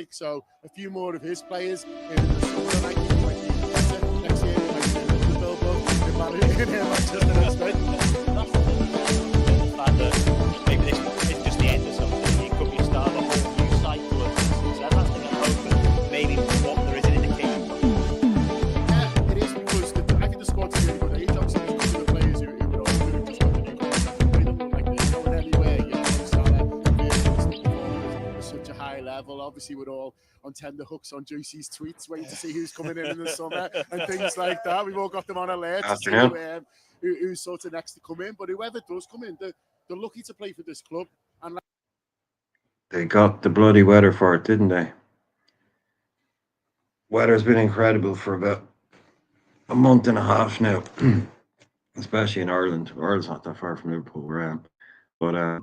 fantastic. So a few more of his players in the summer, like next year, like the Bilbo in Manchester United. Maybe this isn't just the end of something. It could be a start of a whole new cycle of success. I think I'm hoping maybe what there is an indication. Yeah, it is because I think the squad's really good age. Obviously, there's some of the players who are all good, just got the new contract, but they don't look like they're going anywhere. You know, Salah is such a high level. Obviously, we're all on tender hooks on Juicy's tweets, waiting to see who's coming in the summer and things like that. We've all got them on alert to see who's sort of next to come in. But whoever does come in, they're lucky to play for this club. And they got the bloody weather for it, didn't they? Weather's been incredible for about a month and a half now, especially in Ireland. Ireland's not that far from Liverpool, where I am. But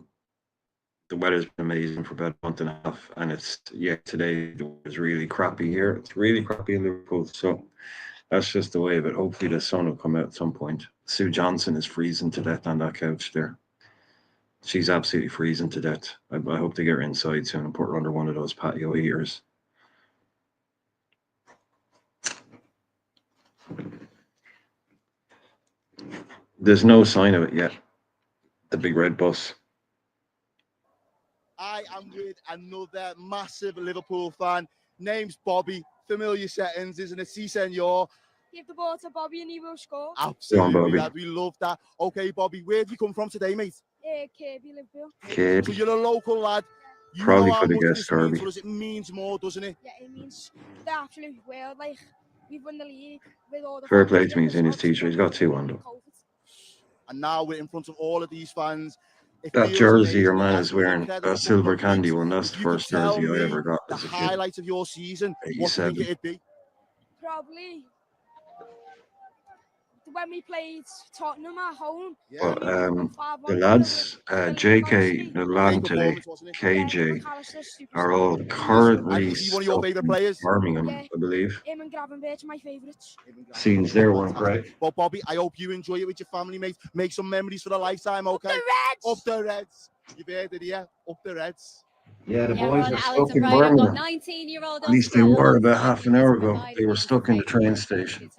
the weather's been amazing for about a month and a half. And it's, today it was really crappy here. It's really crappy in Liverpool. So that's just the way of it. Hopefully the sun will come out at some point. Sue Johnson is freezing to death on that couch there. She's absolutely freezing to death. I hope to get her inside soon and put her under one of those patio heaters. There's no sign of it yet. The big red bus. I am with another massive Liverpool fan. Name's Bobby. Familiar settings, isn't it? Si, senor. Give the ball to Bobby and he will score. Absolutely, lad. We love that. Okay, Bobby, where have you come from today, mate? Kirby, Liverpool. So you're a local lad. You Probably know could have guessed Kirby. It means more, doesn't it? Yeah, it means the absolute world. Like, we've won the league with all the... Fair play to me, he's in his t-shirt. He's got 2 on, though. And now we're in front of all of these fans. That jersey your man is wearing, that silver candy one, that's the first jersey I ever got as a kid. The highlight of your season, what do you think it'd be? Probably when we played Tottenham at home. But the lads, JK, Delante, KJ, are all currently stuck in Birmingham, I believe. Him and Gravenberch are my favourites. Scenes there weren't great. Well, Bobby, I hope you enjoy it with your family, mate. Make some memories for a lifetime, okay? Up the Reds! Up the Reds! You've heard it here. Up the Reds. Yeah, the boys are stuck in Birmingham. At least they were about half an hour ago. They were stuck in the train station.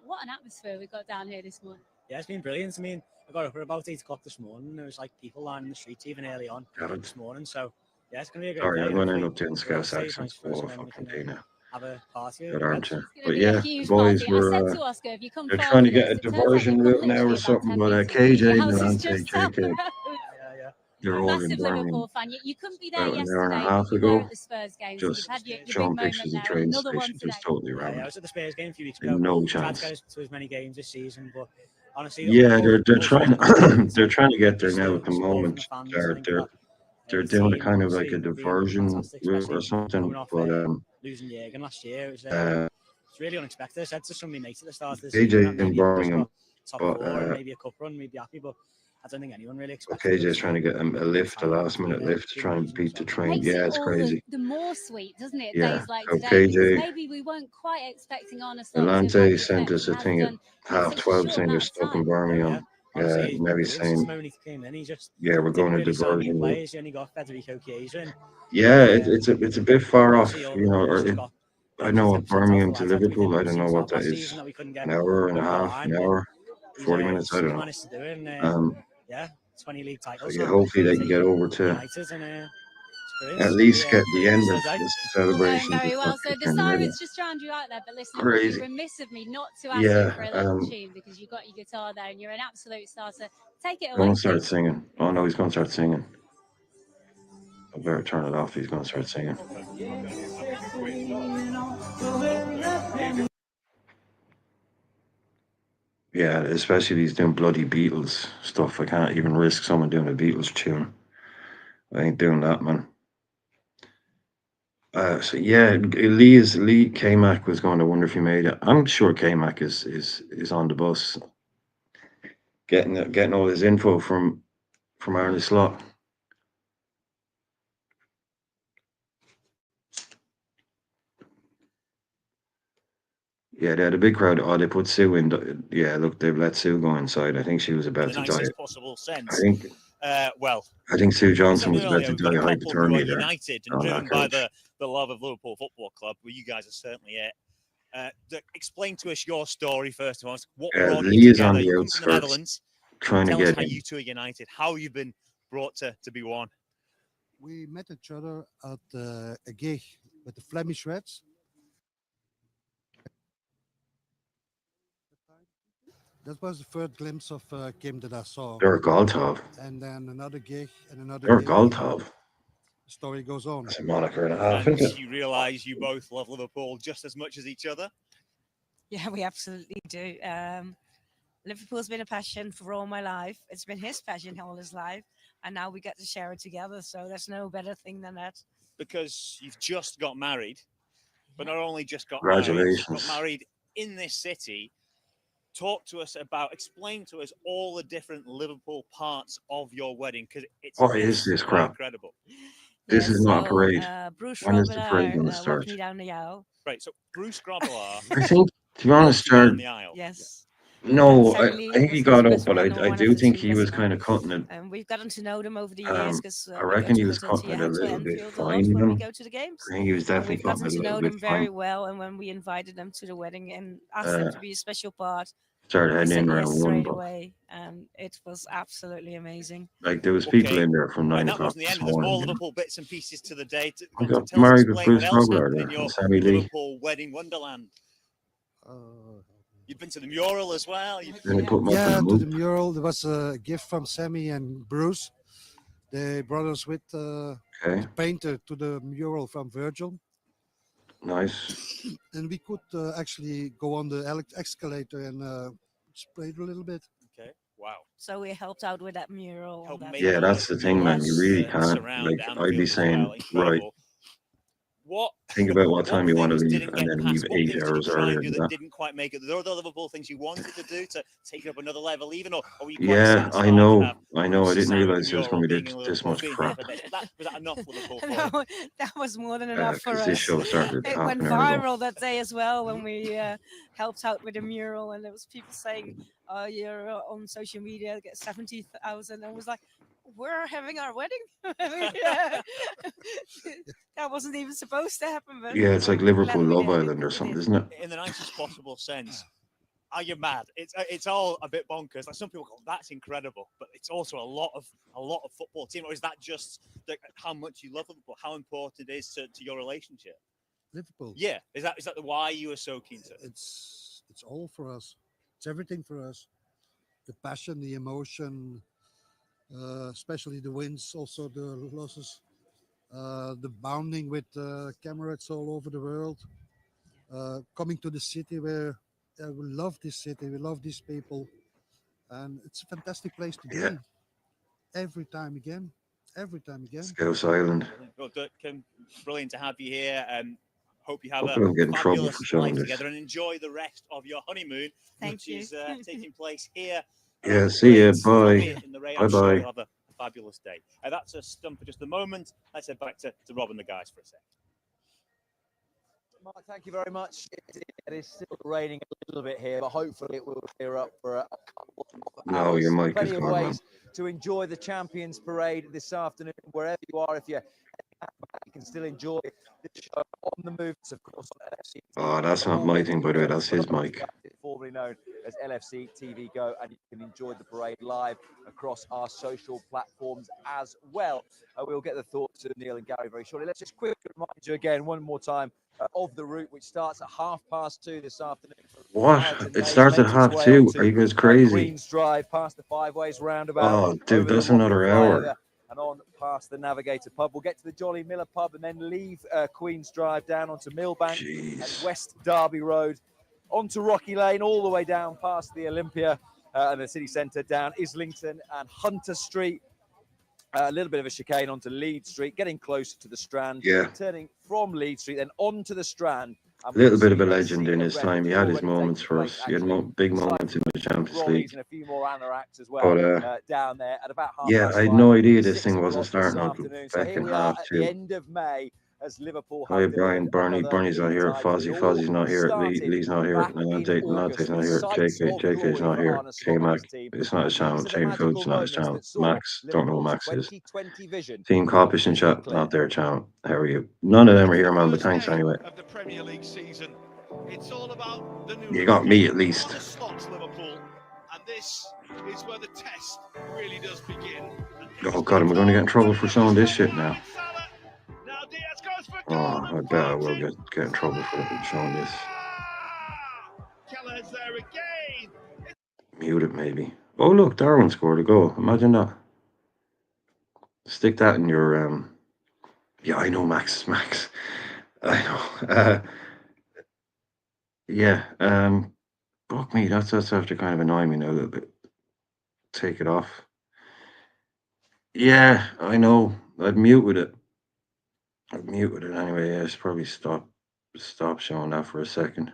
What an atmosphere we got down here this morning. Yeah, it's been brilliant. I mean, I got up at about 8 o'clock this morning. There was like people lining the streets even early on this morning. So, yeah, it's going to be a great day. Sorry, I'm going to end up doing Scouse accents for a fucking day now. Have a party. Good armchair. But yeah, the boys were they're trying to get a diversion route now or something, but KJ, Delante, JK, they're all in Birmingham. You couldn't be there about an hour and a half yesterday. ago, The Spurs game. just your showing big pictures moment of now. train Another one station, just today. totally Yeah, I random. was at the Spurs game a few weeks ago. No Tried chance. to go to as many games this season, but honestly, Yeah, they're trying they're trying to get there now at the moment. They're doing a kind of like a diversion route or something, but losing Jürgen last year, it was really unexpected. I said to some of my mates at the start of the KJ season, in Birmingham, top but, 4 and maybe a cup run, we'd be happy, but I don't think anyone really expected KJ's trying to get a lift, a last minute lift to try and beat the train. Makes Yeah, it it's all crazy. the more sweet, doesn't it? Yeah, Days like so today, because KJ maybe we weren't quite expecting Arne Slot Delante sent us a thing at 12:30 saying they're stuck in Birmingham. Maybe saying, yeah, we're going to diversion route. Yeah, it's a bit far off, you know. Or I know what Birmingham to Liverpool. I don't know what that is. An hour and a half, an hour, 40 minutes. I don't know. Yeah, 20 league titles. So yeah, hopefully they can get over to at least get the end of this celebration. Very well. So the sirens just drowned you out there, but listen, it would be remiss of me not to ask you for a little tune because you've got your guitar there and you're an absolute starter. Take it away. Going to start singing. Oh no, he's going to start singing. I better turn it off. He's going to start singing. Yeah, especially if he's doing bloody Beatles stuff. I can't even risk someone doing a Beatles tune. I ain't doing that, man. So yeah, Lee K-Mac was going to wonder if he made it. I'm sure K-Mac is on the bus, getting all his info from Arne Slot. Yeah, they had a big crowd. Oh, they put Sue in. Yeah, look, they've let Sue go inside. I think she was about to die. Possible sense. I think Well, I think Sue Johnson was about earlier, to we've got die a of couple who are hypothermia there. united and on driven that by coach. the love of Liverpool Football Club. Well, you guys are certainly it. Explain to us your story first of all. What brought Lee you is on together? the You come from the outskirts, Netherlands. trying to Tell us get how in. you two are united. How you've been brought to be one. We met each other at a gig with the Flemish Reds. That was the first glimpse of Kim that I saw. They're Galtov. And then another gig and another They're gig. Galtov. The story goes on. That's a moniker and a half. And you realise you both love Liverpool just as much as each other. Yeah, we absolutely do. Liverpool's been a passion for all my life. It's been his passion all his life. And now we get to share it together. So there's no better thing than that. Because you've just got married, but not only just got married in this city. Talk to us explain to us all the different Liverpool parts of your wedding, because it's what is this crap? Incredible. This is not a parade. Bruce When is the parade going to start? walked me down the aisle. Right, so Bruce Grobbelaar. I think, to be honest, down the aisle. Yes. No, I think he got up, but I do think he was kind of cutting it. And we've gotten to know them over the years because I reckon he was cutting it a little bit fine. when we go to the games. I think he was definitely We've gotten cutting it to a know little them bit very fine. well, and when we invited them to the wedding and asked them to be a special part, Started they heading said in yes around one, straight but away, and it was absolutely amazing. like there was people in there from 9 And that o'clock wasn't the this end. There's more morning. Liverpool bits and pieces to the day. I got married with Bruce Grobbelaar in your and Sammy Lee. Liverpool wedding wonderland. You've been to the mural as well. Yeah, to the mural. There was a gift from Sammy and Bruce. They brought us with the painter to the mural from Virgil. Nice. And we could actually go on the escalator and spray it a little bit. Okay. Wow. So we helped out with that mural. Yeah, that's the thing, man. You really can't. Like, I'd be saying, right, think about what time you want to leave and then leave 8 hours earlier than that. Didn't quite make it. There were other Liverpool things you wanted to do to take it up another level, even, or were you quite Yeah, I know. I didn't Sam realize there was going to be being this much crap. Was that enough Liverpool for you? That was more than enough for us. This show started It half went an hour ago. viral that day as well when we helped out with the mural, and there was people saying, "Oh, you're on social media, get 70,000," and I was like, "We're having our wedding." That wasn't even supposed to happen. But Yeah, it's like Liverpool Love Island or something, isn't it? In the nicest possible sense. Are you mad? It's all a bit bonkers. Like some people go, "That's incredible," but it's also a lot of football team. Or is that just how much you love Liverpool? How important it is to your relationship? Liverpool. Yeah, is that the why you were so keen to? It's all for us. It's everything for us. The passion, the emotion, especially the wins, also the losses, the bonding with comrades all over the world. Coming to the city where we love this city, we love these people, and it's a fantastic place to be. Every time again. Scouse Island. Well, Kim, brilliant to have you here. Hope you have Hopefully I don't get in trouble for fabulous showing life this. together and enjoy the rest of your honeymoon, which is taking place here. Yeah, see ya. Bye. I'm sure Bye-bye. you'll have a fabulous day. That's us done for just a moment. Let's head back to Rob and the guys for a sec. Mark, thank you very much. It is still raining a little bit here, but hopefully it will clear up for a couple of hours. No, your mic Plenty is of gone, man. ways to enjoy the Champions Parade this afternoon, wherever you are. If you can still enjoy the show on the move, of course. On LFC Oh, that's not my thing, by the way. That's his mic. formerly known as LFC TV Go, and you can enjoy the parade live across our social platforms as well. We'll get the thoughts of Neil and Gary very shortly. Let's just quickly remind you again one more time of the route, which starts at 2:30 this afternoon. What? It starts at 2:30. Are you guys crazy? Queen's Drive, past the Five Ways roundabout. Oh, dude, over the that's another Rocket hour. Flyover, and on past the Navigator pub. We'll get to the Jolly Miller pub and then leave Queen's Drive down onto Millbank and West Derby Road, onto Rocky Lane, all the way down past the Olympia and the city centre, down Islington and Hunter Street. A little bit of a chicane onto Leeds Street, getting closer to the Strand. Yeah. Turning from Leeds Street, then onto the Strand. A little bit of a legend in his time. He had his moments for us. He had big moments in the Champions League. And a few more anoraks as well, But, down there at about yeah, I had no idea this thing wasn't starting until So here fucking we are at the 2:30. end of May, as Liverpool Hi, have Brian, delivered Barney. another Barney's not league here. title. It all Fozzie's not here. started Lee's not here. back in Lante's August not with here. sights of JK's glory not for here. Arne K-Mac, Slot's team. it's not his And channel. these are the Jamie magical Foods, not his moments channel. that saw Max, don't know who Liverpool's Max is. 2020 vision Team Coppish and crystal chat, clear. not their channel. How are you? None of them are It's here, the man, but first thanks day anyway. of the Premier League season. It's all about the new You got me at Liverpool. least. Arne Slot's Liverpool, and this is where the test really does begin. Oh god, am I going to get in trouble for showing this shit now? Now Diaz goes for Oh, goal. I bet I will get in trouble for showing this. Kelleher's there again. Mute it, maybe. Oh look, Darwin scored a goal. Imagine that. Stick that in your yeah, I know, Max. I know. Yeah. Fuck me. That's after kind of annoying me now a little bit. Take it off. Yeah, I know. I'd mute with it. Anyway. Yeah, I should probably stop showing that for a second.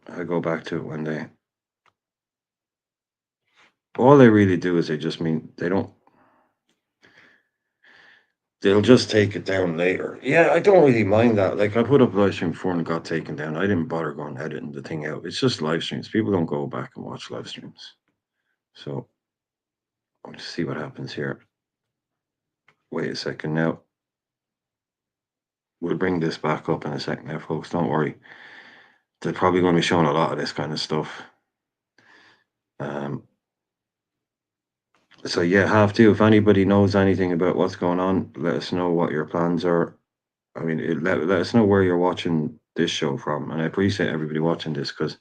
I go back to it one day. All they really do is they'll just take it down later. Yeah, I don't really mind that. Like, I put up live stream before and it got taken down. I didn't bother going editing the thing out. It's just live streams. People don't go back and watch live streams. So, let's see what happens here. Wait a second now. We'll bring this back up in a second now, folks. Don't worry. They're probably going to be showing a lot of this kind of stuff. So yeah, have to. If anybody knows anything about what's going on, let us know what your plans are. I mean, let us know where you're watching this show from. And I appreciate everybody watching this because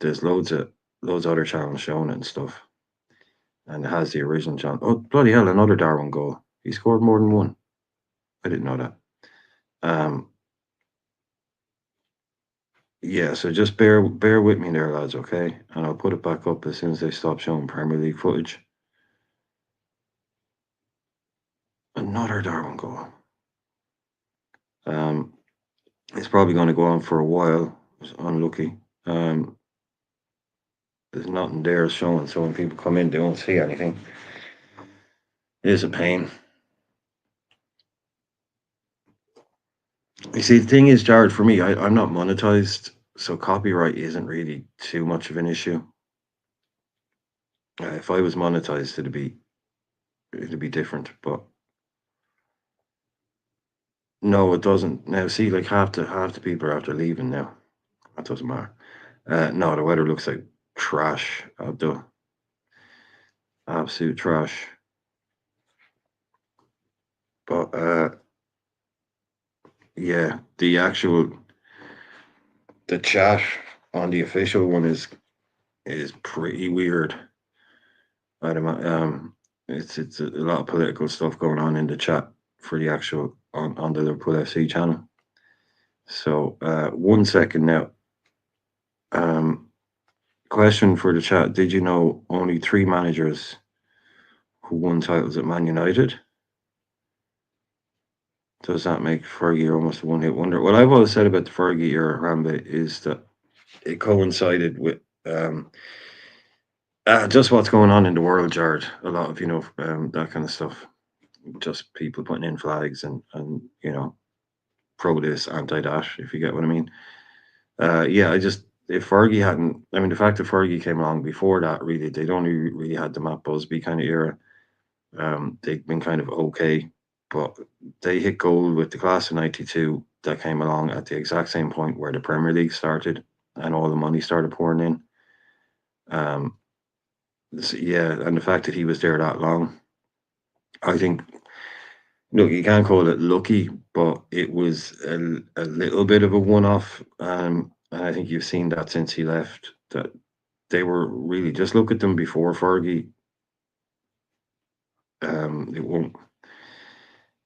there's loads of other channels showing it and stuff. And it has the original channel. Oh, bloody hell, another Darwin goal. He scored more than one. I didn't know that. Yeah, so just bear with me there, lads, okay? And I'll put it back up as soon as they stop showing Premier League footage. Another Darwin goal. It's probably going to go on for a while. It's unlucky. There's nothing there showing, so when people come in, they won't see anything. It is a pain. You see, the thing is, Jared, for me, I'm not monetized, so copyright isn't really too much of an issue. If I was monetized, it'd be different, but no, it doesn't. Now, see, like half the people are after leaving now. That doesn't matter. No, the weather looks like trash. Absolute trash. But yeah, the chat on the official one is pretty weird. I don't it's a lot of political stuff going on in the chat for the actual on the Liverpool FC channel. So 1 second now. Question for the chat: did you know only 3 managers who won titles at Man United? Does that make Fergie almost a one-hit wonder? What I've always said about the Fergie era, Rambe, is that it coincided with just what's going on in the world, Jared. A lot of that kind of stuff. Just people putting in flags and pro this, anti that. If you get what I mean. Yeah, if Fergie hadn't, I mean, the fact that Fergie came along before that, really, they'd only really had the Matt Busby kind of era. They've been kind of okay, but they hit gold with the class of '92 that came along at the exact same point where the Premier League started and all the money started pouring in. So, yeah, and the fact that he was there that long, I think, look, you can't call it lucky, but it was a little bit of a one-off. And I think you've seen that since he left, that they were really, just look at them before Fergie.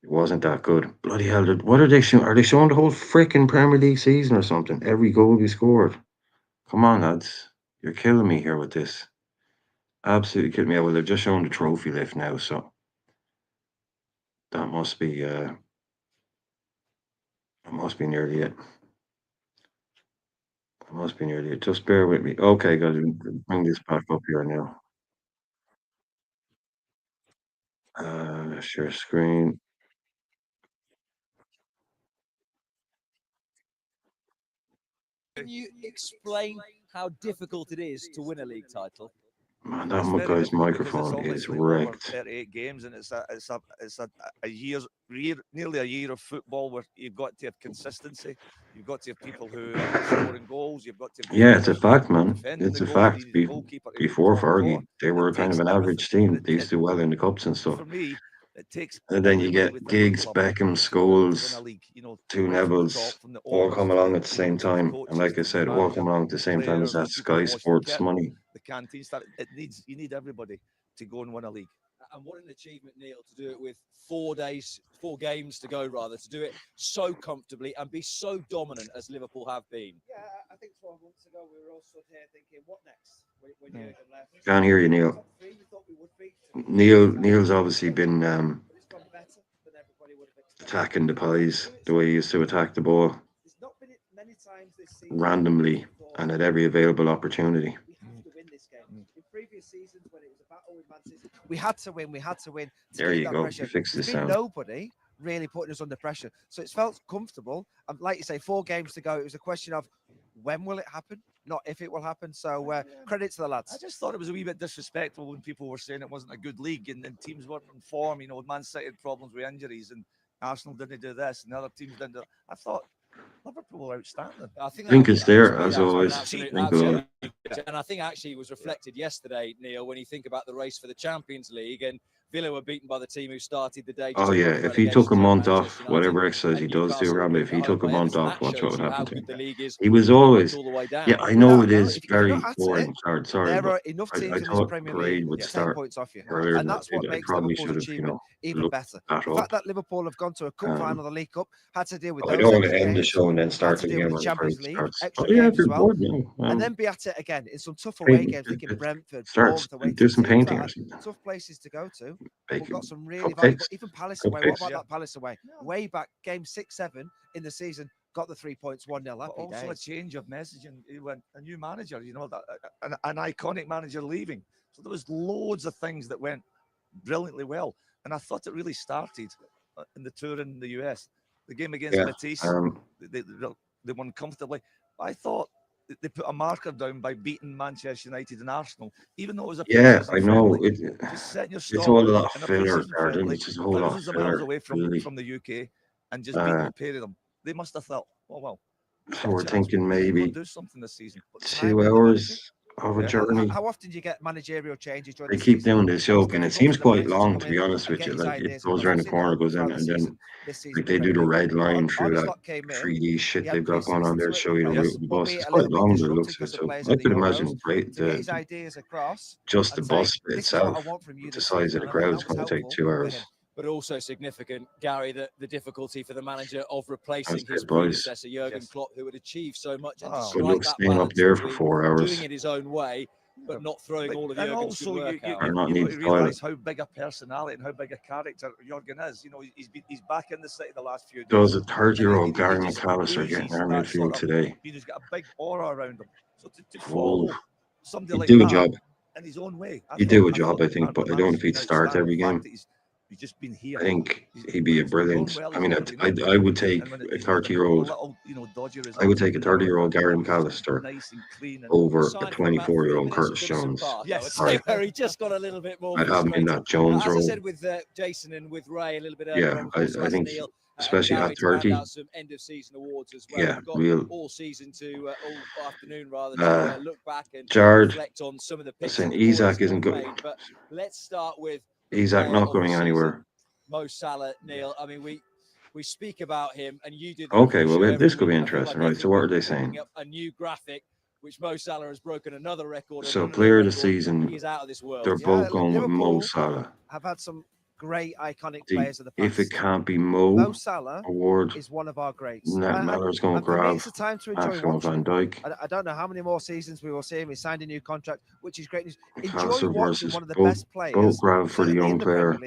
It wasn't that good. Bloody hell! What are they showing? Are they showing the whole freaking Premier League season or something? Every goal we scored. Come on, lads! You're killing me here with this. Absolutely killing me. Well, they're just showing the trophy lift now, so that must be nearly it. That must be nearly it. Just bear with me. Okay, guys, bring this back up here now. Share screen. Can you explain how difficult it is to win a league title? Man, that guy's microphone is wrecked. 38 games, and it's a year's nearly a year of football where you've got to have consistency. You've got to have people who are scoring goals. You've got to have Yeah, it's a fact, man. It's a fact. Before Fergie, they were kind of an average team. They used to do well in the cups and stuff. For me, it takes. And then you get Giggs, Beckham, Scholes, two Nevilles, all come along at the same time. And like I said, all come along at the same time as that Sky Sports money. The canteen start. You need everybody to go and win a league. And what an achievement, Neil, to do it with 4 games to go, rather, to do it so comfortably and be so dominant as Liverpool have been. Yeah, I think 12 months ago we were all stood here thinking, what next? When Jurgen left. Can't hear you, Neil. Neil's obviously been attacking the pies the way he used to attack the ball randomly and at every available opportunity. Previous seasons when it was a battle with Man City, we had to win. There you go. You fixed the sound. Nobody really putting us under pressure, so it's felt comfortable. And like you say, 4 games to go. It was a question of when will it happen, not if it will happen. So credit to the lads. I just thought it was a wee bit disrespectful when people were saying it wasn't a good league and teams weren't in form. You know, Man City had problems with injuries and Arsenal didn't do this and the other teams didn't do it. I thought Liverpool were outstanding. I think it's there as always. Absolutely. And I think actually it was reflected yesterday, Neil, when you think about the race for the Champions League and Villa were beaten by the team who started the day. Oh yeah, if he took a month off, whatever exercise he does do, Rambo, if he took a month off, watch what would happen to him. He was always, yeah, I know it is very boring. Sorry, there are enough teams in this Premier League would to start 10 points off you, earlier and that's what I makes probably Liverpool's should have, achievement even better. The fact that Liverpool have gone to a cup final, the League Cup, had to deal with I those don't want to extra end the games, show and then start had to deal again with when the the Champions break League, starts. extra Oh yeah, games if you're as well, bored now, and then be at it again in some tough away games, thinking Brentford, Bournemouth, do some painting or something. tough places to go to. Bacon. We've got some really valuable, even Palace away. What Cupcakes. about that Palace away? Way back, game 6-7 in the season, got the 3 points, 1-0. But also a change of messaging. A new manager, you know, an iconic manager leaving. So there was loads of things that went brilliantly well. And I thought it really started in the tour in the US. The game against Matisse, they won comfortably. I thought they put a marker down by beating Manchester United and Arsenal, even though it was a I know it's all a lot of filler, Garden. friendly, It's just a whole lot of thousands of miles filler. away from the UK, and just beating the pair of them. They must have thought, oh well. So we're thinking maybe do something this season. 2 hours of a journey. How often do you get managerial changes? They keep doing this joke, and it seems quite long, to be honest with you. Like it goes around the corner, goes in, and then like they do the red line through that 3D shit they've got going on there to show you the route of the bus. It's quite long, but it looks good. So I could imagine just the bus itself, the size of the crowd is going to take 2 hours. But also significant, Gary, the difficulty for the manager of replacing his boys. predecessor, Jurgen Klopp, who had achieved so much. And Good luck staying up there for 4 hours. Doing it his own way, but not throwing all of Jurgen's good work out. You realise how big a personality and how big a character Jurgen is. You know, he's back in the city the last few days. Does a 30-year-old Gary McAllister getting our midfield today? He's got a big aura around him. So to follow somebody like do a that job. in his own way. He'd do a job, I think, but I don't know if he'd start every game. He's just been here. I think he'd be a brilliant. I mean, I would take a 30-year-old. I would take a 30-year-old Gary McAllister over a 24-year-old Curtis Jones. Yes, he just got a little bit more. I'd have him in that Jones role. As I said with Jason and with Ray a little bit earlier. Yeah, I think especially at 30. Some end of season awards as well. Yeah, we've got all season to all afternoon rather to look back and reflect on some of the picks. Saying Isak isn't good. But let's start with Isak not going anywhere. Mo Salah, Neil. I mean, we speak about him, and you did. Okay, well, this could be interesting, right? So, what are they saying? A new graphic, which Mo Salah has broken another record. So, player of the season, he's out of this world. they're both going with Mo Salah. Have had some great iconic players of the past. If it can't be Mo Salah award, is one of our greats. Miller's going to grab. It's a time to enjoy Van Dijk. I don't know how many more seasons we will see him. He signed a new contract, which is great news. Enjoy watching one of the best players. Both grab for the young player.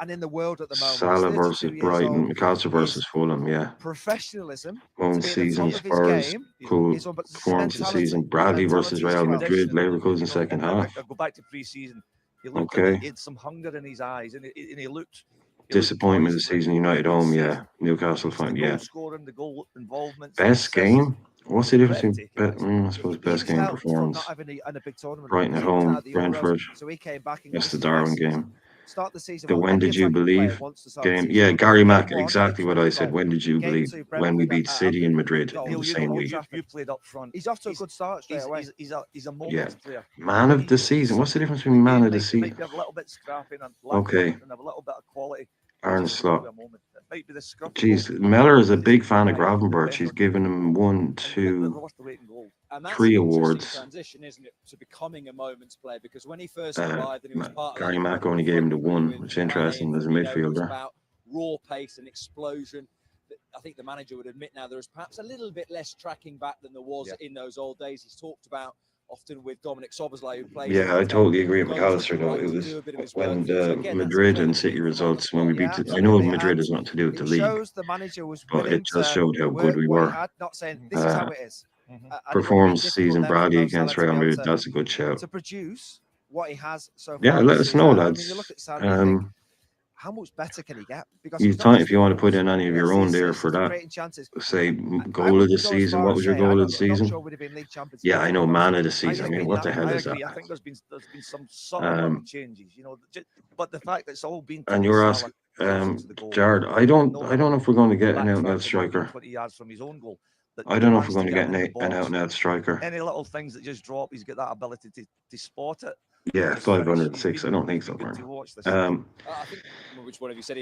And in the world at the moment. Salah versus Brighton, McAllister versus Fulham, yeah. Professionalism. One season Spurs, cool performance this season. Bradley versus Real Madrid, Leverkusen second half. Go back to pre-season. He looked like he had some hunger in his eyes, and he looked disappointment of the season, United home, yeah. Newcastle fine, The yeah. goal scoring, the goal involvement. Best game? What's the difference between, I suppose, He best was game helped from performance? not having a big tournament. Brighton at He was out home, of the Euros, Brentford. so he came back and That's got the his Darwin best. game. Start the season. The well. when Any did you attacking player believe wants to start the game? season Yeah, well. Gary Game Mack, one, exactly what I said. well. When did you Game believe? two, When we Brentford beat City and Madrid goal. in Neil, the you same know, week. you played up front. He's off to a good start straight away. He's a Yeah. moments player. Man of the season. What's the difference between man of the Might season? be a little bit scrappy and Okay. and have a little bit of quality. Arne Slot. A moment. It might be the scruff. Jeez, Meller is a big fan of Gravenberch. He's given him 1, 2, And that's 3 an interesting awards. transition, isn't it, to becoming a moments player? Because when he first arrived and he was part of Gary that Mack only gave him the 1, which is interesting as a it was midfielder. about raw pace and explosion. I think the manager would admit now there is perhaps a little bit less tracking back than there was in those old days. He's talked about often with Dominic Soboslai, who plays. Yeah, I totally agree with McAllister though. It was when the Madrid and City results, when we beat it. I know Madrid has nothing to do with the league, Shows the manager was but willing it just to showed how work good we what he were. had, not saying this is how it is. And it would be Performance difficult season, then for Bradley Mo against Salah to Real be able Madrid, that's a good shout. to produce what he has so far. Yeah, this let us season. know, I mean, lads. you look at Salah, you think, how much better can he get? Because he's not Time just if you want to put goals, in any of he your has own the there assists, for that. creating chances. Say I goal of wouldn't the go as season. far What as was your saying, goal I'm of the not season? sure we'd have been league champions. Yeah, I know, man of the I season. I agree mean, with what the that. hell I is agree. that? I think there's been some subtle changes, you know. But the fact that it's all been And you're asking, Jared, I don't know if we're going to get an out-and-out striker. 20 yards from his own goal. I don't know if we're going to get an out-and-out striker. Any little things that just drop, he's got that ability to spot it. Yeah, 506. I don't think so, man. I think which one of you said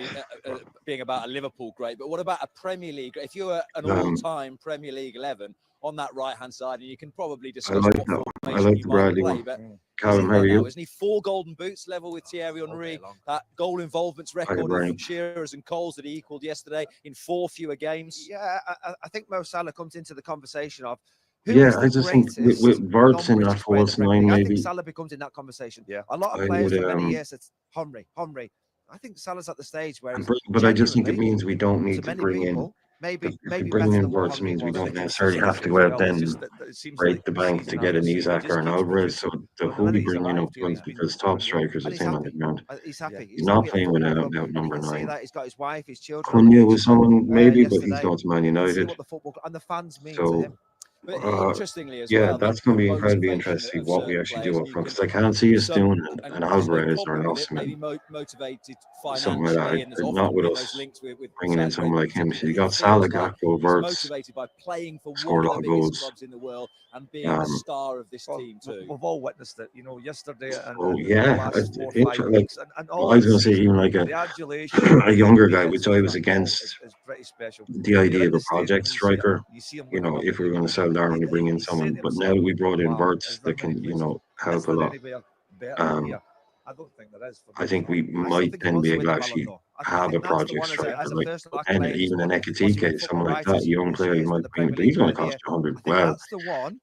being about a Liverpool great, but what about a Premier League? If you were an all-time Premier League 11 on that right-hand side, and you can probably discuss what formation you might play, but Callum, how are you? Isn't he 4 Golden Boots level with Thierry Henry? That goal involvements record of Shearer's and Cole's that he equalled yesterday in 4 fewer games. Yeah, I think Mo Salah comes into the conversation of I just think with Verts in that false 9, I maybe. think Salah becomes in that conversation. Yeah, a lot of players for many years said Henry. I think Salah's at the stage where, but I just think it means we don't need to bring in. Maybe bringing in Verts means we don't necessarily have to go out then break the bank to get an Isaac or an Alvarez. So who we bring in up front, because top strikers is him on the ground. He's happy. He's not playing with an out number 9. He's got his wife, his children. Cunha was someone maybe, but he's going to Man United. What the football and the fans mean to So. him. But interestingly as Yeah, well, that's going to be incredibly interesting to see what we actually do up front, because I can't see us doing an Alvarez or an Osman, something like that. Not with us bringing in someone like him. So you got Salah, Gakpo, Verts, scored a lot of goals. In the world and being the star of this team too. We've all witnessed it, you know, yesterday. And yeah, I was going to say even like a younger guy, which I was against the idea of a project striker. You know, if we were going to sell Darwin to bring in someone, but now we brought in Verts that can, you know, help a lot. I think we might then be able to actually have a project striker, like, and even an Ekitike, someone like that, a young player you might bring, but he's going to cost you 100. Well,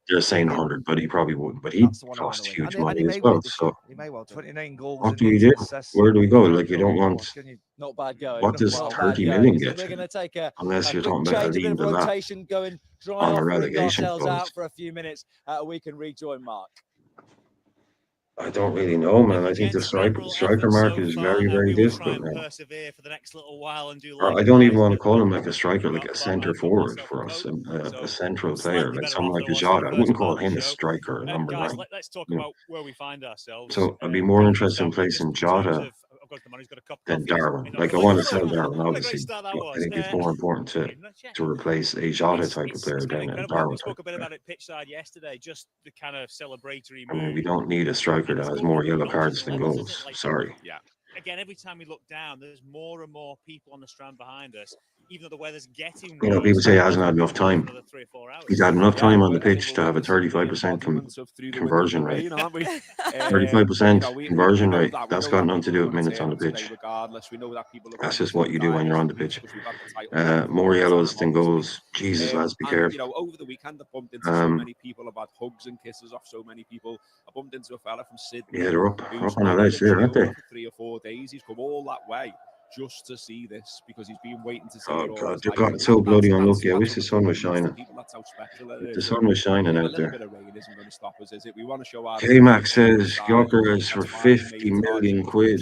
they're saying 100, but he probably wouldn't. But he costs huge money as well. So, 29 goals. what do you do? Where do we go? Like, you don't want. Not bad going. What does 30 million get you? Unless you're talking about leaving the lap on a relegation post. Out for a few minutes. We can rejoin Mark. I don't really know, man. I think the striker mark is very, very difficult now. I don't even want to call him like a striker, like a centre forward for us, a central player, like someone like Jota. I wouldn't call him a striker, a number 9. Let's talk about where we find ourselves. So I'd be more interested in placing Jota than Darwin. Like, I want to sell Darwin, obviously, but I think it's more important to replace a Jota type of player than a Darwin type of player. About it pitch side yesterday, just the kind of celebratory move. I mean, we don't need a striker that has more yellow cards than goals. Sorry. Yeah. Again, every time we look down, there's more and more people on the strand behind us, even though the weather's getting. You know, people say he hasn't had enough time. He's had enough time on the pitch to have a 35% conversion rate. 35% conversion rate. That's got nothing to do with minutes on the pitch. That's just what you do when you're on the pitch. More yellows than goals. Jesus, lads, be careful. You know, over the weekend, I bumped into so many people. I've had hugs and kisses off so many people. I bumped into a fella from Sydney. Yeah, they're up on the ledge there, aren't they? 3 or 4 days. He's come all that way just to see this because he's been waiting to see it. Oh God, they've gotten so bloody unlucky. I wish the sun was shining. The sun was shining out there. K-Mac says Gyökeres for 50 million quid.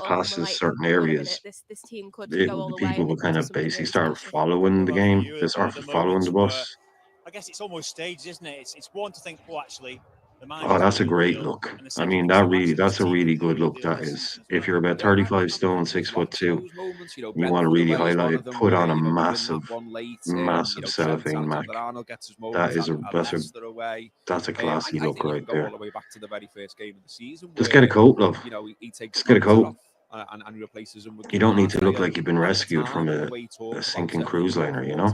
up and passes we're like, certain hang on a minute, areas, this team could the go all the way people and they will could kind do of something basically really start special. following the game. You, They start the following the moments where, bus. I guess it's almost staged, isn't it? It's one to think, oh, actually, the Oh, manager's that's a doing great well, look. and the I second mean, thing, so actually this that's a team really can do good a look. deal That this is, season as if well. you're about Yeah, 35 stone, there's 6'2", lots of those moments. You know, and you want to Brentford really away is one highlight of it, them put where, on a you know, we win massive, that one late. You massive know, Trent cellophane, Mac. Alexander-Arnold gets his That moments is and that's Leicester away. a classy I look think you right can go all there. the way back to the very first game of the season Just get a where, coat, love. you know, he takes Just get a Ramsey coat. off and replaces him with You don't need to Ugarte. look And like you've been at the rescued from time, and the way he a talked about sinking it, I cruise think liner, you thought, know?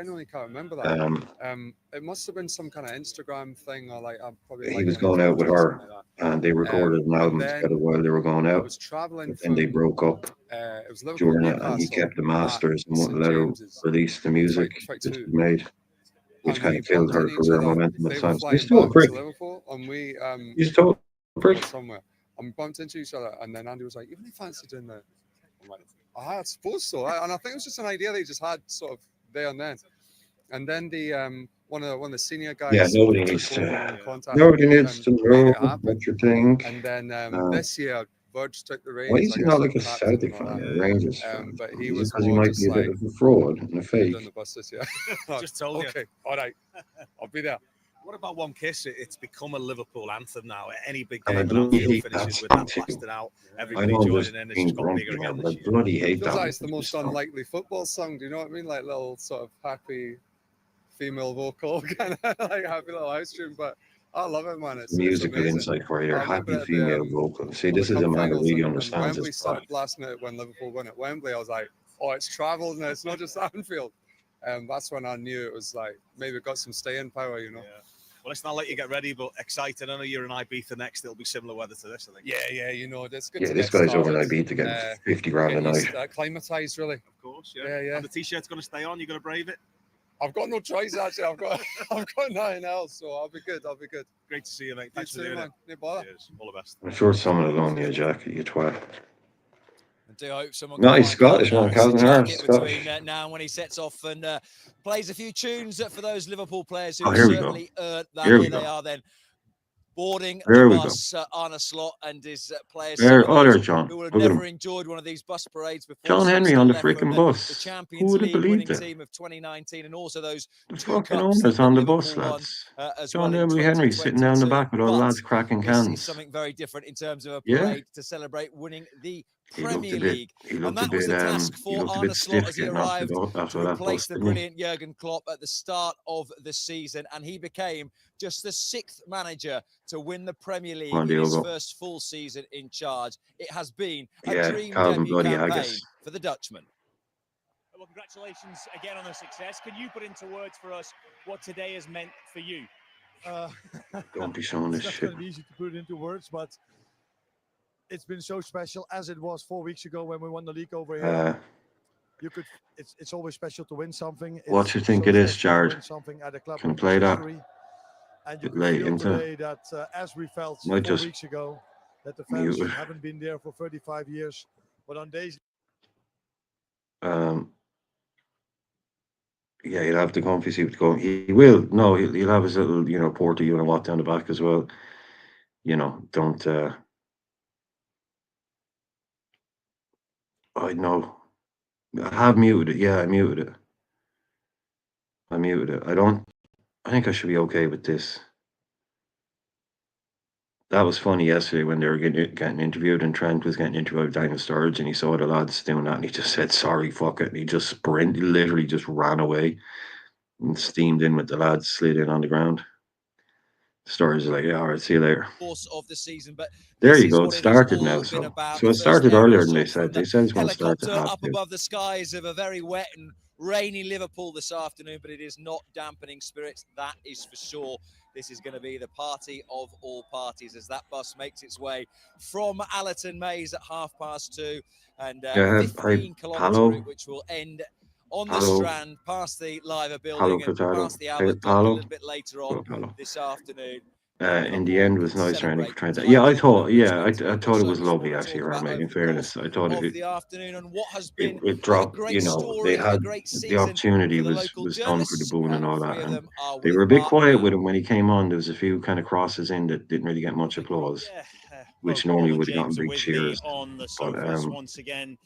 genuinely can't remember that. It must have been some kind of Instagram thing, or like I'm probably. He was going out with her, and they recorded an album together while they were going I out. was traveling And they broke up it was Liverpool, during it, and he kept the masters and wouldn't let her release the music that he made. which and kind we of killed bumped her into each career other. momentum at They the were time. So flying he's still a back prick. to Liverpool, and we He's still a prick. were somewhere, and we bumped into each other. And then Andy was like, "You really fancy doing that?" I'm like, "I suppose so." And I think it was just an idea they just had sort of there and then. And then the one of the senior guys Yeah, sort nobody of took needs over to. and contacted Nobody me and needs to made know it happen. what you think. And then this year, Verge took the Why reins, is I he guess, not as like a captain Celtic and all fan that. or a Rangers fan? But he Is it was because he more might just be a bit like, of a fraud and a "You're fake? doing the bus this year." Just told you. Okay, all right, I'll be there. What about One Kiss? It's become a Liverpool anthem now. Any big And I game at bloody Anfield hate that finishes with that song too. blasted out. I Everybody know I'm joining just in. It's being just got grumpy bigger now, again but this I year. bloody hate Feels that like it's the most song. unlikely football song. Do you know what I mean? Like little sort of happy female vocal kind of like happy little house tune. But I love it, man. It's Musical amazing. insight for you. I remember Happy at the female vocal. See, on the this is a cup man who finals really and understands Wembley his craft. stopped last night when Liverpool won at Wembley. I was like, oh, it's travelled and it's not just Anfield. That's when I knew it was like maybe it got some staying power, you know. Yeah. Well, listen, I'll let you get ready, but excited. I know you're in Ibiza next. It'll be similar weather to this, I think. Yeah, you know, it's good Yeah, to this get guy's started. over in Ibiza getting 50 grand a Get used night. to acclimatized, really. Of course, yeah. And the t-shirt's going to stay on. You're going to brave it. I've got no choice actually. I've got nothing else, so I'll be good. Great to see you, mate. Thanks for You too, doing man. it. No bother. Cheers. All the best. I'm sure someone will loan you a jacket, you twat. I do hope someone Nice can find Scottish man, Calvin Calvin Harris Harris. a jacket Scottish. between now and when he sets off and plays a few tunes for those Liverpool players who Oh, here we go. certainly earned that. Here we Here they go. are then. Boarding There the we go. bus, Arne Slot and his players. There, Some of oh, those there's John. who would have Look at never him. enjoyed one of these bus parades before. John Some Henry still on the left from freaking the bus. Who Champions would have League winning believed it? team of 2019, and also those The two fucking cups owners that on the Liverpool bus, won lads. as John well in W. Henry sitting down the 2022. back with all the But lads cracking this is cans. something very different in terms of a Yeah. parade to celebrate winning the He looked Premier a bit. League. He And looked a that was bit. the task He for looked a Arne bit Slot stiff as he getting off arrived after to that replace bus, the didn't he? brilliant Jurgen Klopp at the start of the season, and he became just the 6th manager to win the Premier League Come on, in his Diogo. first full season in charge. It has been a Yeah, dream Calvin debut bloody campaign Haggis. for the Dutchman. Well, congratulations again on the success. Can you put into words for us what today has meant for you? Don't be showing this It's not shit. going to be easy to put it into words, but it's been so special as it was 4 weeks ago when we won the league over here. It's always special to win something. What It's you think so it is, special to Jared? win something at a club Can of play this that. history. And you Bit could late feel into today that as we felt Might 4 just weeks ago, that the mute fans it. haven't been there for 35 years, but on days. Yeah, he'll have the comfy seat going. He will. No, he'll have his little, Porter you and what down the back as well. Don't. I know. I have muted it. Yeah, I muted it. I think I should be okay with this. That was funny yesterday when they were getting interviewed, and Trent was getting interviewed with Daniel Sturridge, and he saw the lads doing that, and he just said, "Sorry, fuck it," and he just literally just ran away and steamed in with the lads, slid in on the ground. Sturridge is like, "Yeah, all right, see you later." Course of the season, but There this you is go. It what it has started now. all been So about. it The first started aerial earlier than they shot said. from They the said it's going to start helicopter at half up two. above the skies of a very wet and rainy Liverpool this afternoon, but it is not dampening spirits, that is for sure. This is going to be the party of all parties as that bus makes its way from Allerton Maze at 2:30 and Yeah, 15-kilometre Palo, route, which will end on the Palo, Strand, past the Liver Palo building and Furtado, past the Albert Dock a Palo, little bit later on Palo. this afternoon. In the end, was nice running for Trent. title Yeah, I thought moments. it was lovely actually around me. In fairness, I thought Of it the afternoon and what has been it dropped. great story They and a had great the season opportunity for the was local done for the journalists. boon and all that, Three of and them are they with were a bit Mark quiet now. with him when he came on. There was a few kind of crosses in that didn't really get much applause, which normally Paul and would have gotten James are big with cheers. me on the But sofas once again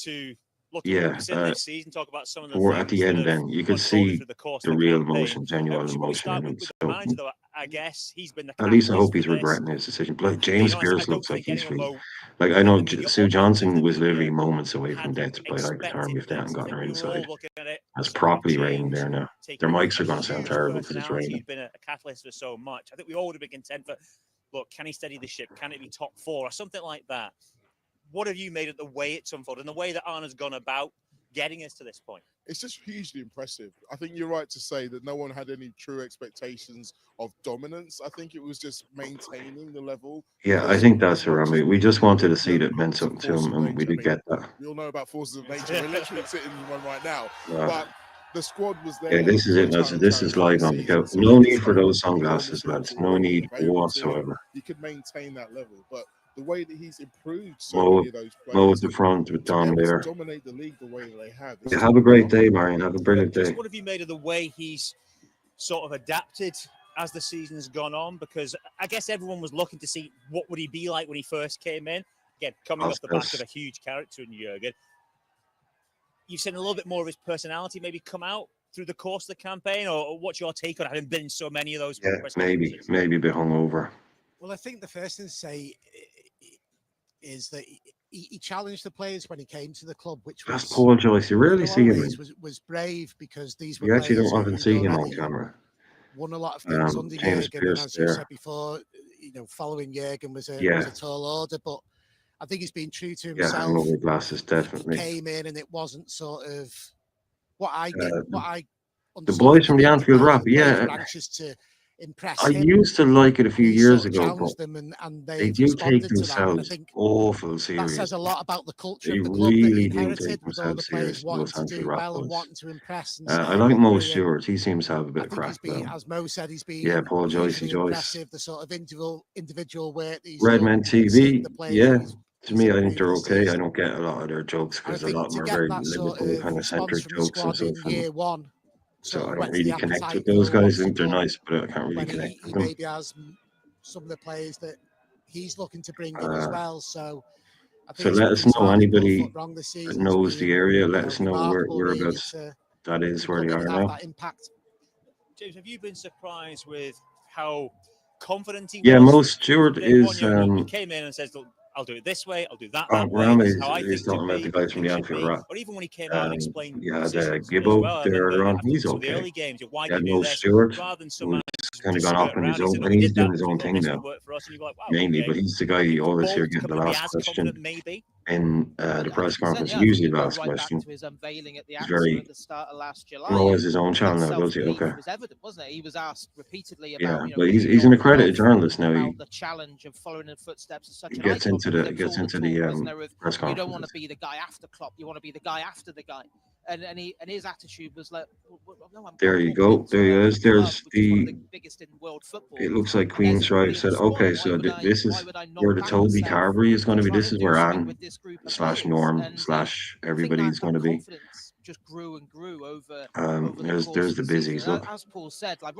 to look at yeah, what we've seen this season, talk about some of the at things the that end, have then you could unfolded see through the course the of the real campaign. emotion, We genuine should probably emotion start in him. with the So manager, though. I guess he's been the at least I catalyst hope for he's this. regretting his decision. Like Being James honest, I Pearce don't looks like think he's anyone, free. though, Like I know the Sue objective Johnson that was we literally moments away from had death to play like the term expected if they hadn't this. I gotten think her we were all inside. looking at it. It's Someone like properly raining James there now. Their taking on mics are going to sound huge terrible because it's personality, raining. who's been a catalyst for so much. I think we all would have been content, but look, can he steady the ship? Can it be top four or something like that? What have you made of the way it's unfolded and the way that Arne's gone about getting us to this point? It's just hugely impressive. I think you're right to say that no one had any true expectations of dominance. I think it was just maintaining the level. Yeah, I think that's around me. We just wanted to see that it meant something to him, and we did get that. We all know about forces of nature. We're literally sitting in one right now. Yeah. But the squad was there. Yeah, this is it. This is live on the go. No need for those sunglasses, lads. No need whatsoever. You could maintain that level, but the way that he's improved so Mo many of those at players the front with to be Dom able to there. dominate the league the way that they have. Yeah, have a great day, Marion. Have a brilliant day. What have you made of the way he's sort of adapted as the season's gone on? Because I guess everyone was looking to see what would he be like when he first came in. Again, coming off the back of a huge character in Jurgen. You've seen a little bit more of his personality maybe come out through the course of the campaign, or what's your take on having been in so many of those? Yeah, maybe a bit hungover. Well, I think the first thing to say is that he challenged the players when he came to the club, which was Paul Joyce. You rarely see him. Was brave because these were You actually players don't often see him on camera. won a lot of things under James Jurgen, Pearce and as you there. said before, following Jurgen was a tall order, but I think he's been true to Yeah, himself. hangover glasses, definitely. He came in and it wasn't sort of what I the boys from the Anfield Rap, yeah. were anxious to impress I him. used to like it a few years ago, but challenged them and they they've do responded take to that, and I themselves think awful that serious. says a lot about the culture They of the club that really he do inherited, take with all the themselves players serious, wanting those to Anfield do Rap well and boys. wanting to impress. And I stay like Mo hungry, and Stewart. He seems to have a bit I of think crack he's been, though. as Mo said, he's been Yeah, Paul Joyce, hugely Joyce. impressive. The sort of individual work that he's Redman done, and seeing TV, the players yeah. that he's To me, I think improved they're this okay. I season. don't get a lot of their jokes And I because a think lot of to them are get very that sort Liverpool of kind of response centric from the jokes and squad stuff. in year one, So sort I of don't whets really the connect appetite with those for guys. I what's to think they're come nice, but I can't really when connect he with them. maybe has some of the players that he's looking to bring in as well. So I think So it's let us he's know, hardly put a anybody foot wrong this that season. It's knows the been, area, let us know remarkable really whereabouts to that is, where come they in are and have now. that impact. James, have you been surprised with how confident he Yeah, was? Mo from Stewart day one? is. He came in and says, "Look, I'll do it this way, I'll do that way, Rami this is how I is think to talking about the be, guys from the things should Anfield be." Rap. Or even when he came out and explained You had positions as Gibbo well. I there remember, earlier on. I think He's some of the okay. early games, why You do had you Mo do this? Stewart, Rather than who's someone kind of just gone off skirt on his around, he said, own, "No, and we he's did that doing his and we own thought thing this now. would work for us." And you're like, wow, Mainly, okay. but he's the guy you always hear getting the Couldn't be last as question confident, maybe. in the press conference. Yeah, I think Usually you the go last right back question. to his unveiling at the He's AXA very. at the start of last July. Raw has his own channel That now, does he? self-belief Okay. was evident, wasn't it? He was asked repeatedly Yeah, about, but would he's he an not accredited love journalist now. about He the challenge of following in the footsteps of such he an gets icon. into Because the there was all the press talk, wasn't there, of you don't want to conferences. be the guy after Klopp, you want to be the guy after the guy. And his attitude was like, well, no, I'm There you go. There he is. There's the. biggest in world football. It looks like And there's Queen's a Drive said, brilliant okay, squad. so this is would I not where the back Toby myself Carvery is going to be. try This and is do where something Anne with this group of / players? Norm And / I think everybody is that going to be. confidence just grew and grew over the There's course of the the busies. season. Look. As Paul said, I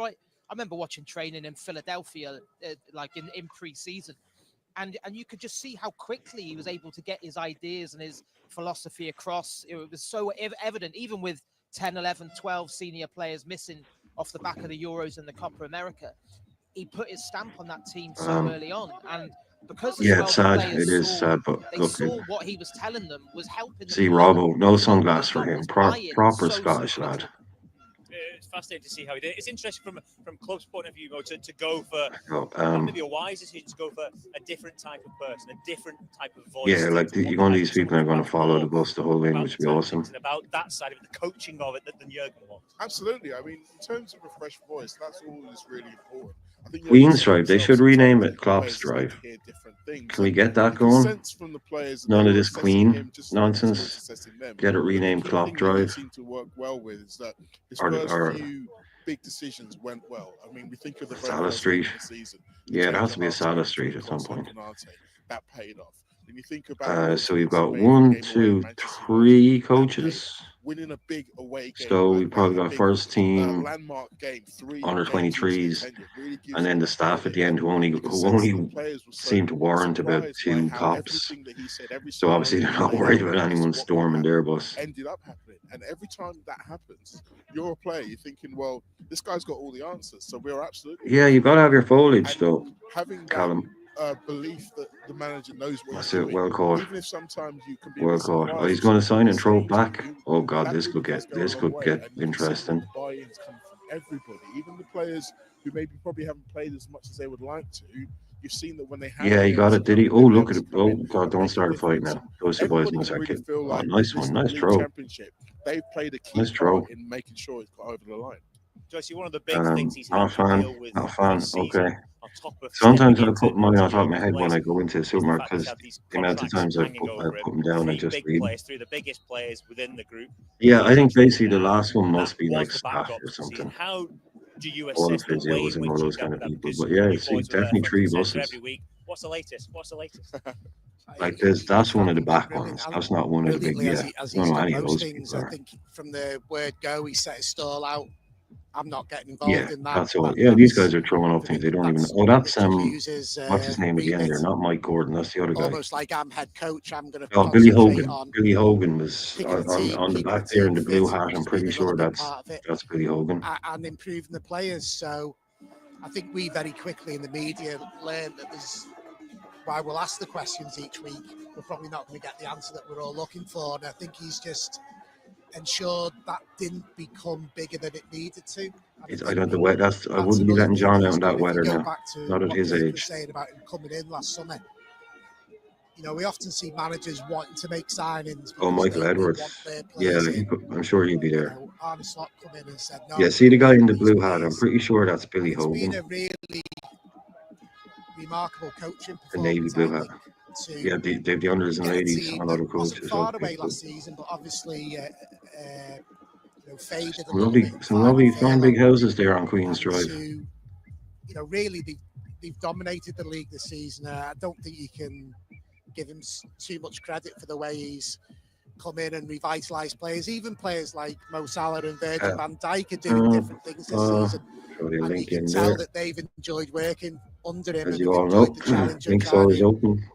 remember watching training in Philadelphia, in pre-season, and you could just see how quickly he was able to get his ideas and his philosophy across. It was so evident, even with 10, 11, 12 senior players missing off the back of the Euros and the Copa America. He put his stamp on that team so early on, and because as Yeah, well it's the sad. players It is sad, but they look. saw what he was telling them was helping them See, to learn. Robbo, no So sunglass he for got him. this buy-in Proper so Scottish quickly. lad. It's fascinating to see how he did it. It's interesting from club's point of view, Mo, to go for maybe a wise decision to go for a different type of person, a different type of voice. Yeah, like one of these people are going to follow the bus the whole way, which would be awesome. And about that side of it, the coaching of it, than Jurgen wants. Absolutely. I mean, in terms of a fresh voice, that's all that's really important. I think Queen's Drive. They should rename it Klopp's Drive. Can we get that going? None of this Queen nonsense. Get it renamed Klopp Drive. Seem to work well with is that his Or first few big decisions went well. I mean, we think of the very Salah first Street. game of the season. Yeah, it has to be a Salah Street at some point. That paid off. When you think about So we've got 1, 2, 3 coaches. winning a big away game. So we probably got first team, landmark game, 3 under 23s, really and then the staff at the end who only seem to warrant about 2 cops. So obviously they're not worried about anyone storming their bus. Ended up happening, and every time that happens, you're a player. You're thinking, well, this guy's got all the answers, so we're absolutely. Yeah, you've got to have your foliage though, having Callum. Belief that the manager knows what That's he's it. doing. Well caught. Even if sometimes you can be Well caught. Oh, he's going to sign and throw it back. Oh God, this could get interesting. Buy-ins come from everybody, even the players who maybe probably haven't played as much as they would like to. You've seen that when they have. Yeah, he got it. Did he? Oh, look at it. Oh God, don't start a fight now. Those two boys must start kicking. Oh, nice one. Nice throw. They've played a key Nice throw. part in making sure it's got over the line. Joyce, one of the big things he's Not had a to fan. deal with Not a fan. this season, Okay. on top of Sometimes I stepping put into money on top of my European head when place, I go into a is the supermarket fact he's because had these the amount of contracts times I hanging over put him. them down and Three just big leave. players, three of the biggest players within the group. Yeah, I think basically the last one must be like Was the staff backdrop or to the season. something. How do you All the assess the way physios in and all which you those dealt kind with of that? people. Because But yeah, you it's boys were there definitely front 3 and centre buses. every week. What's the latest? What's the latest? Like that's one of the back ones. That's not one of the big. Brilliantly, Yeah, as I don't he's know done any of most those things. people I are. think from the word go, he set his stall out. I'm not getting Yeah, involved in that. that's all. That- Yeah, these that's guys are throwing up things they don't even. that's Oh, that's Richard Hughes's what's his name at the end there? remit. Not Mike Gordon. That's the other guy. Almost like I'm head coach. I'm going to Oh, Billy concentrate Hogan. on Billy Hogan was picking a team, on the keeping the back there in team the blue fit, hat. which I'm has been pretty another sure big part of it, that's Billy Hogan. and improving the players. So I think we very quickly in the media learned that there's why we'll ask the questions each week. We're probably not going to get the answer that we're all looking for. And I think he's just ensured that didn't become bigger than it needed to. I don't know where that's. I wouldn't be another letting thing John out he's in that done. If weather you go now. back to Not at what his Keith was age. saying about him coming in last summer, you know, we often see managers wanting to make signings. Oh, because Michael they Edwards. want their Yeah, players in. I'm sure he'd be there. Arne Slot come in and said, no, Yeah, see the guy in the blue hat. I'm pretty sure that's Billy it's been Hogan, a really remarkable coaching the Navy performance, blue I hat. think, Yeah, they have the unders and get a ladies team and that other wasn't coaches. far Okay, away cool. last season, but obviously you know, faded a Some little lovely, bit. some lovely, fine big houses there on Queen's Drive. You know, really, they've dominated the league this season. I don't think you can give him too much credit for the way he's come in and revitalised players. Even players like Mo Salah and Virgil van Dijk are doing different things this season. And you can tell that they've enjoyed working under him As and you have all know, enjoyed the challenge of link's trying always to open.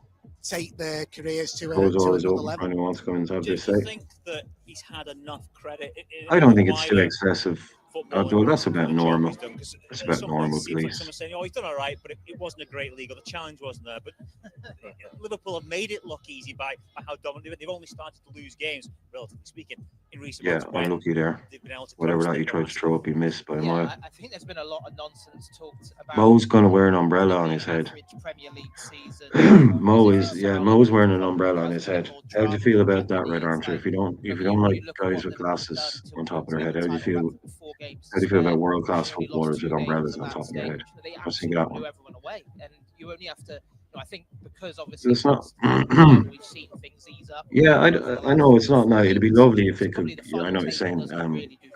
take their careers to Doors always another open level. for anyone wants to come and have Do their you say. think that he's had enough credit? I don't think it's too excessive. Although that's about normal. Because That's at about some normal, point, it seems like please. someone's saying, "Oh, he's done all right, but it wasn't a great league, or the challenge wasn't there." But Liverpool have made it look easy by how dominant they've only started to lose games, relatively speaking, in recent Yeah, months. when unlucky there. they've been able to Whatever close that he their tried to glass. throw up, he missed by a mile. I think there's been a lot of nonsense talked about. Mo's gonna wear an umbrella on his head. Premier League season. Mo's wearing an umbrella on his head. How do you feel about that, Red Armchair? If you don't like guys with glasses on top of their head, how do you feel? How do you feel about world class footballers with umbrellas on top of their head? They I've seen that blew one. everyone away, and you only have to. You know, I think because obviously It's not. we've seen things ease up. Yeah, I know it's not now. It'd be lovely if it could. Yeah, I know what you're saying.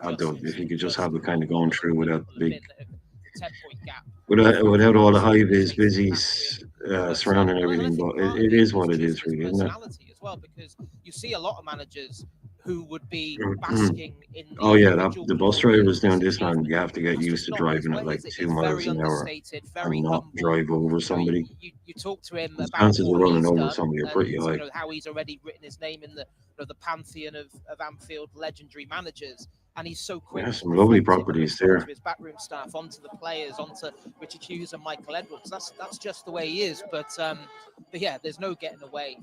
Aldo, if you could just have it kind of going through without the big, without all the high vis busies surrounding everything. But it is what it is, really, isn't it? As well, because you see a lot of managers who would be basking in. Oh yeah, the bus drivers doing this, man. You have to get used to driving at like 2 miles an hour and not drive over somebody. You talk to him The about chances of all running he's over done somebody are and, pretty you high. know, how he's already written his name in the pantheon of Anfield legendary managers. And he's so quick. Yeah, some lovely properties there. Onto his backroom staff, onto the players, onto Richard Hughes and Michael Edwards. That's just the way he is. But yeah, there's no getting away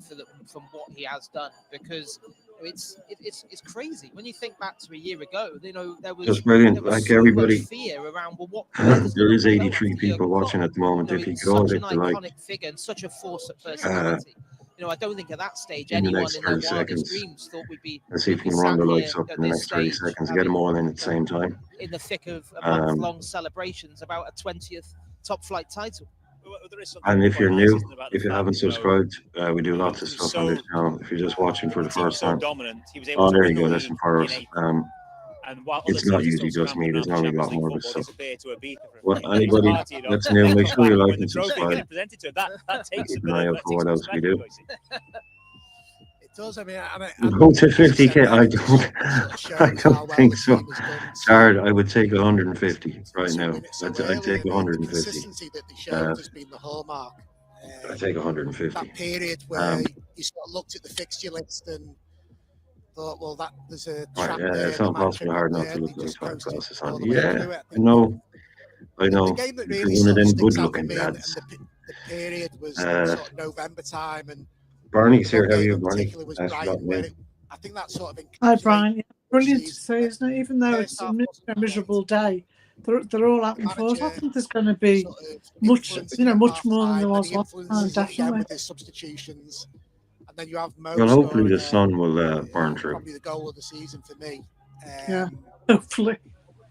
from what he has done, because it's crazy when you think back to a year ago. You know, there was Just brilliant. there was Like so everybody, much fear around. Well, what does there is Liverpool go 83 after Jurgen people Klopp? watching at the moment. You know, If you it's could all such hit an the like iconic figure and such a force of personality. You know, I don't think at that stage in the anyone next in their 30 wildest seconds. dreams thought we'd be. Let's see if we'd we be can run sat the here lights up at in the this next 30 stage seconds and get them all in at the same time. in the thick of a month-long celebrations about a 20th top-flight title. And if you're new, if you haven't subscribed, we do lots of stuff on this channel. If you're just watching for the first time, oh, there you go. There's some photos. It's not usually just me. There's normally a lot more of us. So, well, anybody that's new, make sure you like and subscribe. Keep an eye out for what else we do. It does. I mean, Go to 50k. I don't think so. Jared, I would take 150 right now. I'd take 150. Consistency that they showed has been the hallmark. I'd take 150. That period where you sort of looked at the fixture list and thought, well, there's a trap yeah, there. it's not possible hard not to look like glasses on. Yeah, I know. The game that You're really one of sort of them sticks good out for looking me, lads. and the period was sort of November time, and Barney's here. one How are game you, in Barney? particular was Nice to Brighton, meet where you. I think that sort of Hi, Brian. Yeah, brilliant to say, isn't it? Even though it's a miserable day, they're all happening for us. I think there's going to be much more than there was last time, definitely. with his substitutions, and then you have Mo Well, hopefully the scoring, sun will burn through. probably the goal of the season for me. Yeah, hopefully.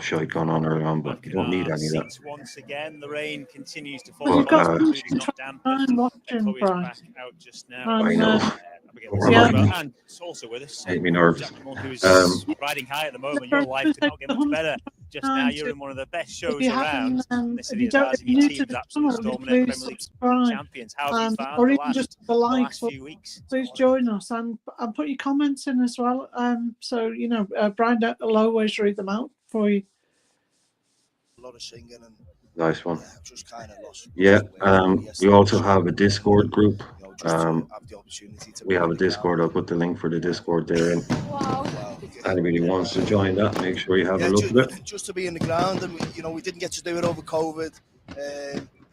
stuff shite going on early on, but you don't need any of that. Seats once again. The rain continues to Well, fall. you've got The mood's not dampened. watching, Chloe's back out just now. I know. And it's also with us. Made me nervous. Who's riding high at the moment. Your life could not get much better just now. You're in one of the best shows around. The city of ours and your team's absolutely storming the Premier League champions. How have you found or the even just the last likes. few weeks? Please join us and put your comments in as well. So you know, Brian will always read them out for you. A lot of singing and Nice one. just kind of lost. Yeah, we also have a Discord group. We have a Discord. I'll put the link for the Discord there. And anybody wants to join that, make sure you have a look at it. Just to be in the ground, and we didn't get to do it over COVID.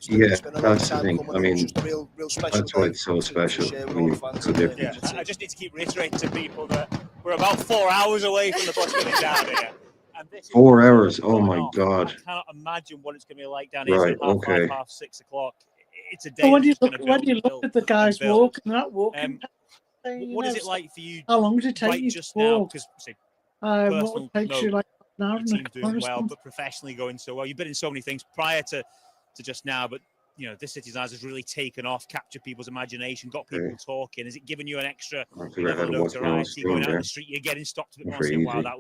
Yeah, that's the thing. I mean, that's why it's so special. When you so different. I just need to keep reiterating to people that we're about 4 hours away from the bus getting down here. And this 4 is hours. Oh going my off. God. I cannot imagine what it's going to be like down here Right. from Okay. 5:30, 6 o'clock. It's a day But when that's you just going to look, when build you and look build at the and guys build. walking, they're not walking. You What know, is it so like for you how long does it take right you to just now? walk? Because What personal takes you note, like an hour your and a team's car doing or well, something? but professionally going so well. You've been in so many things prior to just now, but you know, this city's eyes has really taken off, captured people's imagination, got people talking. Has it given you an extra I figured I level had of to watch my own notoriety going stream out in there. the street? You're getting stopped a bit Not more, very saying, "Wow, easy. that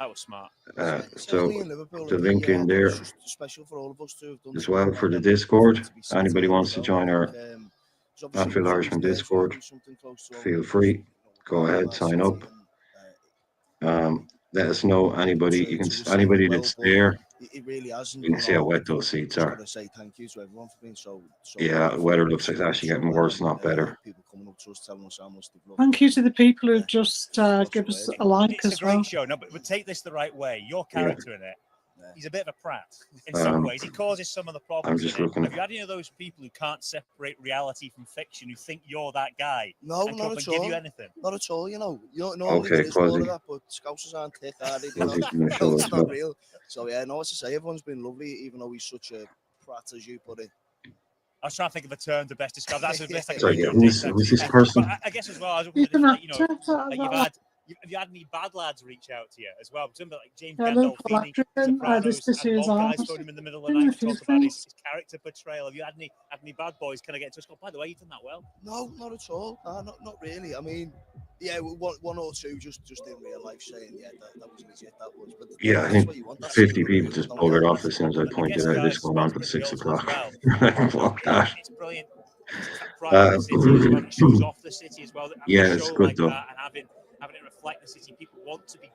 was smart." So Certainly in Liverpool, the link in it's there just special for all of us to have done as something well like for the that, Discord. to be sat Anybody here wants as to well. join I our think, 'cause obviously Anfield it's Irishman always there to Discord, do something close to home, feel because, free. Go part of ahead, our sign city up. Let us know anybody. You can to receive anybody it well, that's but there. it really has, and You can see how wet I've those seats just are. got to say thank you to everyone for being so Yeah, welcoming, the weather for looks like it's receiving us actually so getting well, worse, and not better. people coming up to us telling us how much they've loved Thank it. you to the people who just give us a like It's a as well. great show. No, but take this the right way. Your character in it, he's a bit of a prat. In some ways, he causes some of the I'm problems just in it. looking Have at. you had any of those people who can't separate reality from fiction, who think you're that guy No, and come not up at and give all. you anything? Not at all, normally Okay, there is more Quasi. of that, but Scousers aren't thick, are they? Quasi's gonna show It's us not what. real. So yeah, no, as I say, everyone's been lovely, even though he's such a prat, as you put it. I was trying to think of a term to best describe. That's the best I can Sorry, really do. who's this person? But I guess as well, I was You wondering can if, have like, you know, have you had any bad lads reach out to you as well? Remember, like James Liverpool Gandolfini, Acton, this Sopranos, city and is Mob guys ours. phone him in the middle of the Been in night a to few talk about things. his character portrayal. Have you had any bad boys kind of get into us? Go, by the way, you've done that well. No, not at all. Not really. I mean, yeah, one or two just in real life saying, yeah, that was legit, that was. But Yeah, I that's think what you want. That's 50 people just buggered off as soon as I I pointed guess, out this guys, going on to till bring 6 it all to as o'clock. well. Fuck that. It's brilliant. It's that pride of the city as well. It shows off the city as well. Yeah, Having a it's show good like though. that and having it reflect the city, people want to be.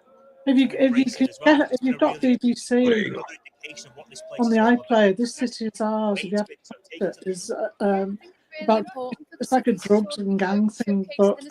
If you embrace can it as well. get, if It's been you've a got really BBC another indication of what this place on is the all about. iPlayer, this city is ours. If you have it, is about it's like a drugs and gang thing, but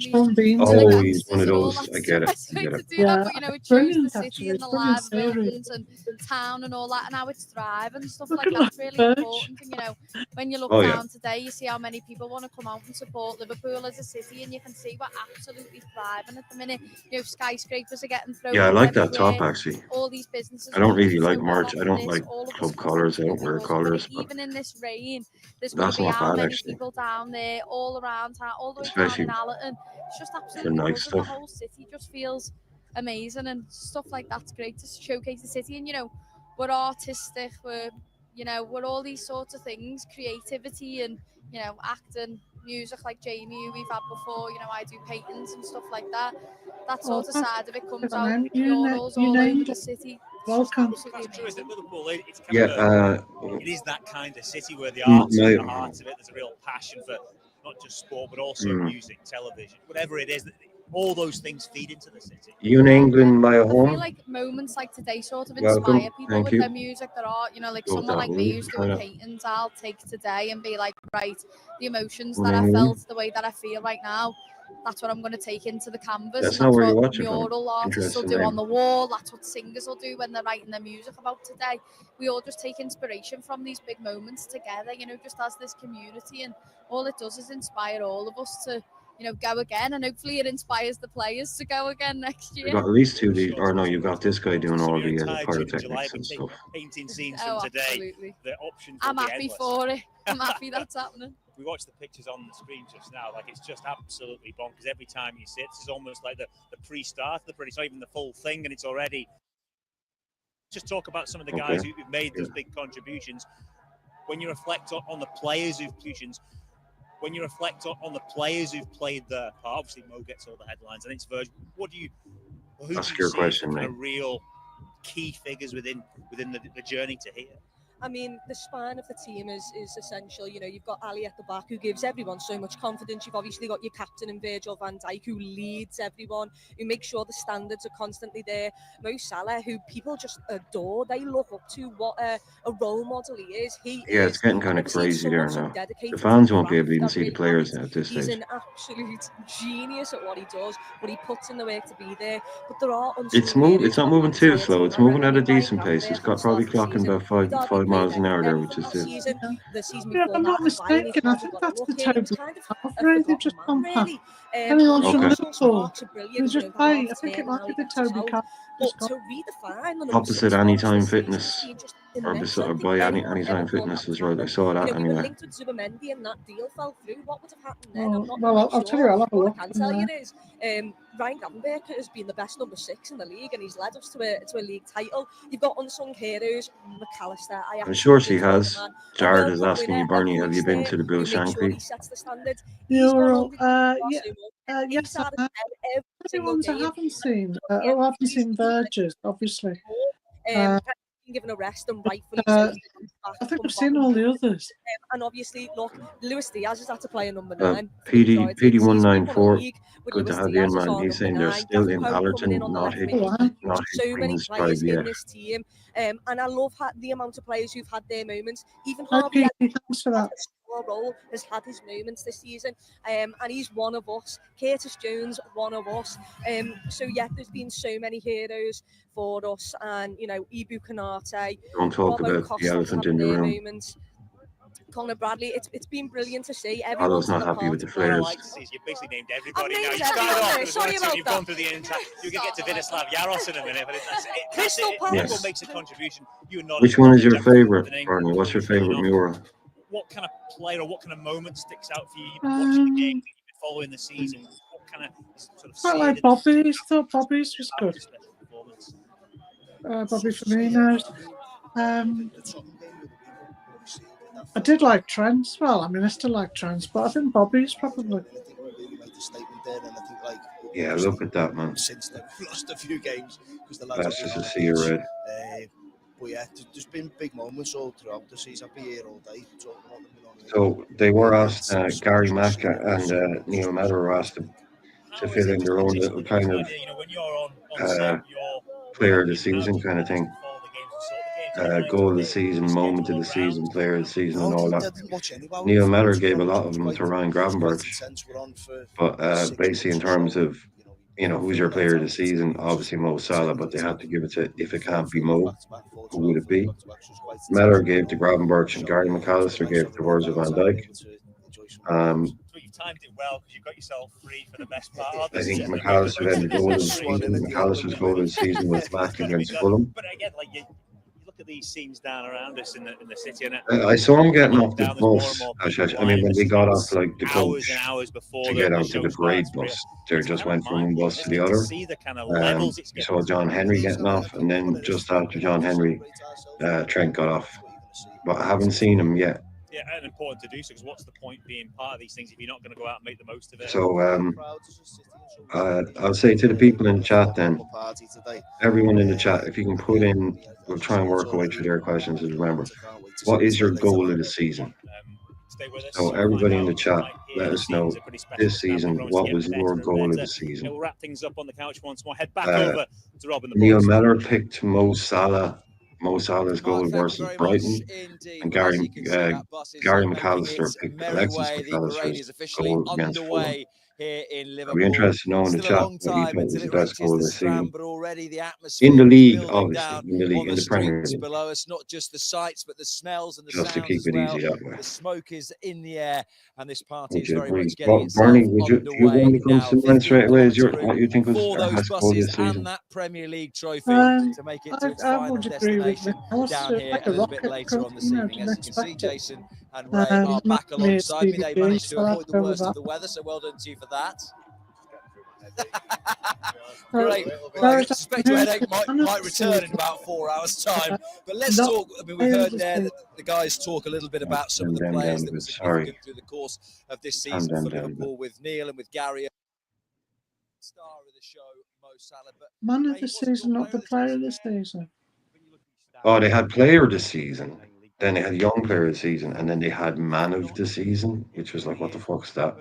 Sean Bean's in Oh, it. he's one of those. I get it. I get it. Yeah, But you know, it shows brilliant the city actually. and It's the brilliant live series. buildings and town and all that, and how it's thriving and stuff Look like at that's that really perch. important. And you know, when you look Oh, yeah. down today, you see how many people want to come out and support Liverpool as a city, and you can see we're absolutely thriving at the minute. You know, skyscrapers are getting thrown Yeah, I up like that top everywhere. actually. All these businesses. I don't are doing really so like well merch. off I of don't this. like All of us club are collars. I don't absolutely wear buzzing. But collars, but even in this rain, there's going to that's be not how bad many actually. people down there, all around town, all the way Especially down in Allerton. It's just the absolutely nice buzzing. The stuff. whole city just feels amazing, and stuff like that's great to showcase the city. And you know, we're artistic, we're all these sorts of things, creativity, and you know, acting, music, like Jamie, who we've had before. You know, I do paintings and stuff like that. That sort of side of it comes out. Murals all over the city. Welcome. That's true, is that Liverpool? It's kind Yeah, of it is that kind of city where the arts are at the heart of it. There's a real passion for not just sport, but also music, television, whatever it is. All those things feed into the city. You in England, my I feel home. like moments like today sort of Welcome. inspire people Thank with you. their music, their art. You know, like Go with someone that like me move, who's try doing to- paintings, I'll take today and be like, right, the emotions In that I England. felt, the way that I feel right now, that's what I'm going to take into the canvas. That's and not that's where you're what watching from. mural artists will Interesting do name. on the wall. That's what singers will do when they're writing their music about today. We all just take inspiration from these big moments together, you know, just as this community. And all it does is inspire all of us to, you know, go again. And hopefully it inspires the players to go again next You year. got at least 2 of these, or no, you got this guy doing all the Retired June and July, pyrotechnics but and stuff. painting scenes Oh, from today. absolutely. The options. I'm will be happy endless. for it. I'm happy that's happening. We watched the pictures on the screen just now. Like, it's just absolutely bonkers. Every time you see it, this is almost like the pre-start of the British, not even the full thing, and it's already. Just talk about some of the guys who've made those big contributions. When you reflect on the players who've contributions, when you reflect on the players who've played their part, obviously Mo gets all the headlines, and it's Virgil. Who do you Ask see your as question, the kind mate. of real key figures within the journey to here? I mean, the spine of the team is essential. You know, you've got Ali at the back who gives everyone so much confidence. You've obviously got your captain in Virgil van Dijk who leads everyone, who makes sure the standards are constantly there. Mo Salah, who people just adore. They look up to what a role model he is. Yeah, it's getting kind of obviously he's crazy there someone so now. dedicated The fans to won't be able to craft even that see the really players now at this He's stage. an absolute genius at what he does, but he puts in the work to be there. But there are It's unsung heroes It's not that moving lead to too our slow. team. It's I moving remember at a me buying decent Grant pace. there It's from got the probably start of the clocking season. about five We'd hardly miles an hour there, which is it. The season before I'm not mistaken. I think that's the Toby Carvery they've just gone past. Anyone from Liverpool? They just play. I think it might be the Toby Carvery. Opposite Anytime Fitness, or by Anytime Fitness as well. I saw that anyway. Well, I'll tell you, I'll have a look. What I can tell you is Ryan Gravenberch has been the best number 6 in the league, and he's led us to a league title. You've got unsung heroes, McAllister. I'm sure she has. Jared is asking you, Bernie, have you been to the Bill Shankly? Euro, yes, I have. The ones I haven't seen. I haven't seen Verges, obviously. Given a rest and rightfully so. I think I've seen all the others. And obviously, look, Luis Diaz has had to play a number 9. PD194, good to have you in, man. He's saying they're still in Allerton, not hitting Queen's Drive yet. This team, and I love the amount of players who've had their moments. Even Harvey, thanks for that. Role has had his moments this season, and he's one of us. Curtis Jones, one of us. So yeah, there's been so many heroes for us, and you know, Ibu Kanate. Don't talk about the elephant in the room. Moments. Conor Bradley, it's been brilliant to see. Everyone's not happy with the players. You basically named everybody now. You started off with one, two, you've gone through the entire. You can get to Vidislav Jaros in a minute, but everyone makes a contribution. Which one is your favourite, Bernie? What's your favourite mural? What kind of player or what kind of moment sticks out for you? You've been watching the game, you've been following the season. What kind of sort of? I like Bobby's. Thought Bobby's was good. Bobby Firmino's. I did like Trent's. Well, I mean, I still like Trent's, but I think Bobby's probably. Yeah, look at that, man. Since they've lost a few games because the that's just a sea of red. But yeah, there's been big moments all throughout the season. I'll be here all day talking about them. So they were asked, Gary Mack and Neil Miller were asked to fill in their own little kind of player of the season kind of thing. Goal of the season, moment of the season, player of the season, and all that. Neil Miller gave a lot of them to Ryan Gravenberch, but basically in terms of, you know, who's your player of the season, obviously Mo Salah, but they had to give it to, if it can't be Mo, who would it be? Miller gave to Gravenberch and Gary McAllister gave to Virgil van Dijk. You've timed it well because you got yourself free for the best part. I think McAllister had the goal of the season. McAllister's goal of the season was back against Fulham. But again, like you look at these scenes down around us in the city, and I saw him getting off the bus. I mean, when they got off like the coach to get onto the parade bus, they just went from one bus to the other. You saw John Henry getting off, and then just after John Henry, Trent got off. But I haven't seen him yet. Yeah, and important to do so, because what's the point being part of these things if you're not going to go out and make the most of it? So I'll say to the people in the chat then, everyone in the chat, if you can put in, we'll try and work our way through their questions and remember, what is your goal of the season? So everybody in the chat, let us know this season, what was your goal of the season? We'll wrap things up on the couch once more. Head back over to Rob in the Neil Miller picked Mo Salah's goal versus Brighton, and Gary McAllister picked Alexis McAllister's goal against Fulham. I'll be interested to know in the chat what you thought was the best goal of the season. In the league, obviously, in the Premier League. Below us, not just the sights, but the smells and the just sounds to keep it well. easy that way. The smoke is in the air, and this party Would is you very agree? much getting itself Bernie, would you want to come to mind straight away? Is what you think was for the those best goal this buses season? and that Premier League trophy to make it to its final destination down here a little bit later on this evening. As you can see, Jason and Ray are back alongside me. They managed to avoid the worst of the weather, so well done to you for that. Great. Well, I suspect your headache might return in about 4 hours' time. But let's talk. I mean, we've heard there that the guys talk a little bit about some of the players that were significant through the course of this season for Liverpool, with Neil and with Gary. Star of the show, Mo Salah. But Man of the season, not the player of the season. Oh, they had player of the season, then they had young player of the season, and then they had man of the season, which was like, what the fuck's that?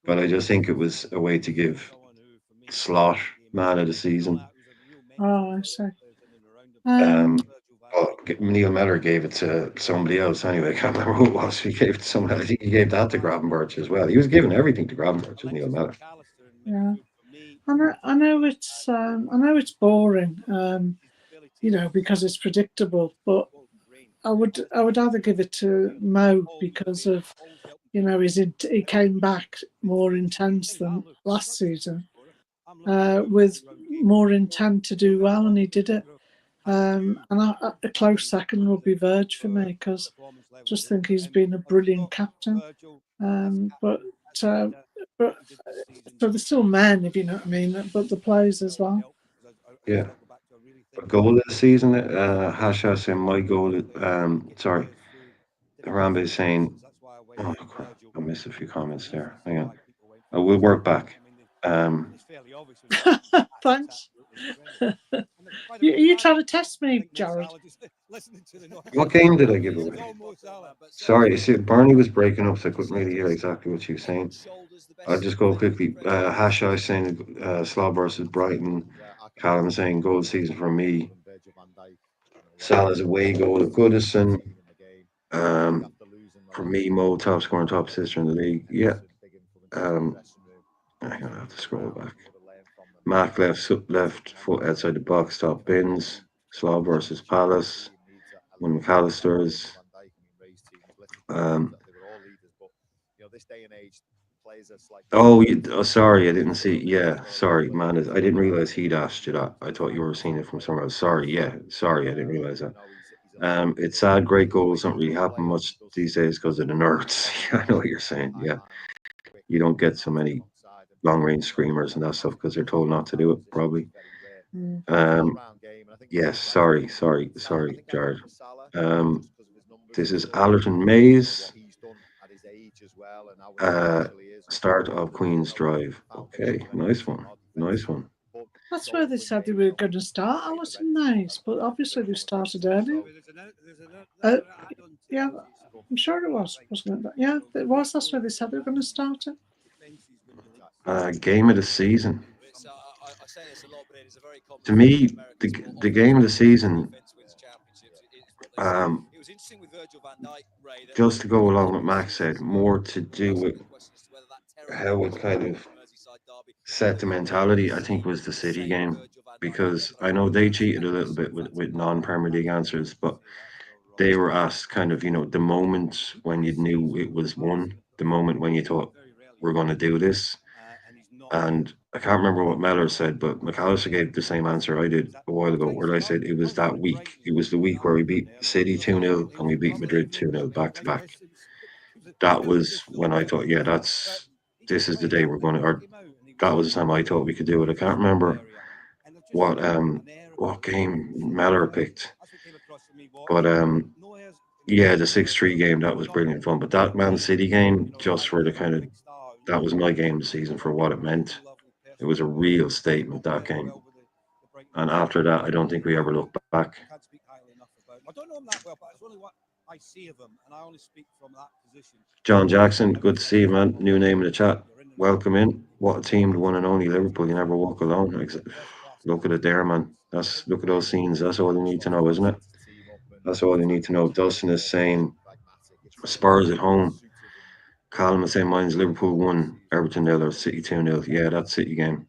But I just think it was a way to give Slot man of the season. Oh, I see. Neil Miller gave it to somebody else anyway. I can't remember who it was. He gave it to someone. I think he gave that to Gravenberch as well. He was giving everything to Gravenberch, as Neil Miller. Yeah, I know it's boring, you know, because it's predictable. But I would either give it to Mo because of, you know, he came back more intense than last season, with more intent to do well, and he did it. And a close second would be Verge for me because I just think he's been a brilliant captain. But so there's still men, if you know what I mean, but the players as well. Yeah. A goal of the season, Hasha saying my goal, sorry, Harambe is saying, oh, crap, I missed a few comments there. Hang on. I will work back. Thanks. You trying to test me, Jared? What game did I give away? Sorry, you see, Barney was breaking up, so I couldn't really hear exactly what she was saying. I'll just go quickly. Hasha saying Slough versus Brighton. Callum saying goal season for me. Salah's away goal of Goodison. For me, Mo, top scorer and top assister in the league. Yeah. I'm gonna have to scroll back. Mark left foot outside the box, top bins. Slough versus Palace. One McAllister's. Oh, sorry, I didn't see. Yeah, sorry, man. I didn't realize he'd asked you that. I thought you were seeing it from somewhere else. Sorry, yeah, sorry, I didn't realize that. It's sad, great goals don't really happen much these days because of the nerds. I know what you're saying. Yeah, you don't get so many long range screamers and that stuff because they're told not to do it, probably. Yes, sorry, Jared. This is Allerton Mays. Start of Queen's Drive. Okay, nice one. That's where they said they were going to start, Alison Mays, but obviously they started early. Yeah, I'm sure it was, wasn't it? Yeah, it was. That's where they said they were going to start it. Game of the season. To me, the game of the season, just to go along with Max said, more to do with how it kind of set the mentality, I think, was the City game. Because I know they cheated a little bit with non-Premier League answers, but they were asked kind of, you know, the moment when you knew it was won, the moment when you thought, we're going to do this. And I can't remember what Mellor said, but McAllister gave the same answer I did a while ago, where I said it was that week. It was the week where we beat City 2-0 and we beat Madrid 2-0 back to back. That was when I thought, yeah, this is the day we're going to, or that was the time I thought we could do it. I can't remember what game Mellor picked, but yeah, the 6-3 game, that was brilliant fun. But that Man City game, just for the kind of, that was my game of the season for what it meant. It was a real statement, that game. And after that, I don't think we ever looked back. I don't know him that well, but it's only what I see of him, and I only speak from that position. John Jackson, good to see you, man. New name in the chat. Welcome in. What a team, the one and only Liverpool. You never walk alone. Look at it there, man. Look at those scenes. That's all you need to know, isn't it? That's all you need to know. Dustin is saying Spurs at home. Callum is saying mine's Liverpool 1, Everton 0, or City 2-0. Yeah, that City game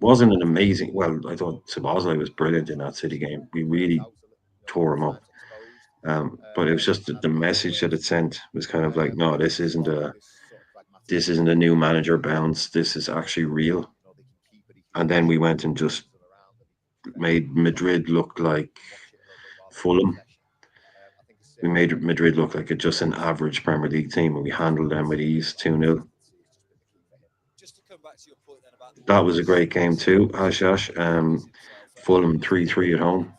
wasn't an amazing. Well, I thought Szoboszlai was brilliant in that City game. We really tore him up. But it was just the message that it sent was kind of like, no, this isn't a new manager bounce. This is actually real. And then we went and just made Madrid look like Fulham. We made Madrid look like just an average Premier League team, and we handled them with ease, 2-0. That was a great game too, Hashash. Fulham 3-3 at home.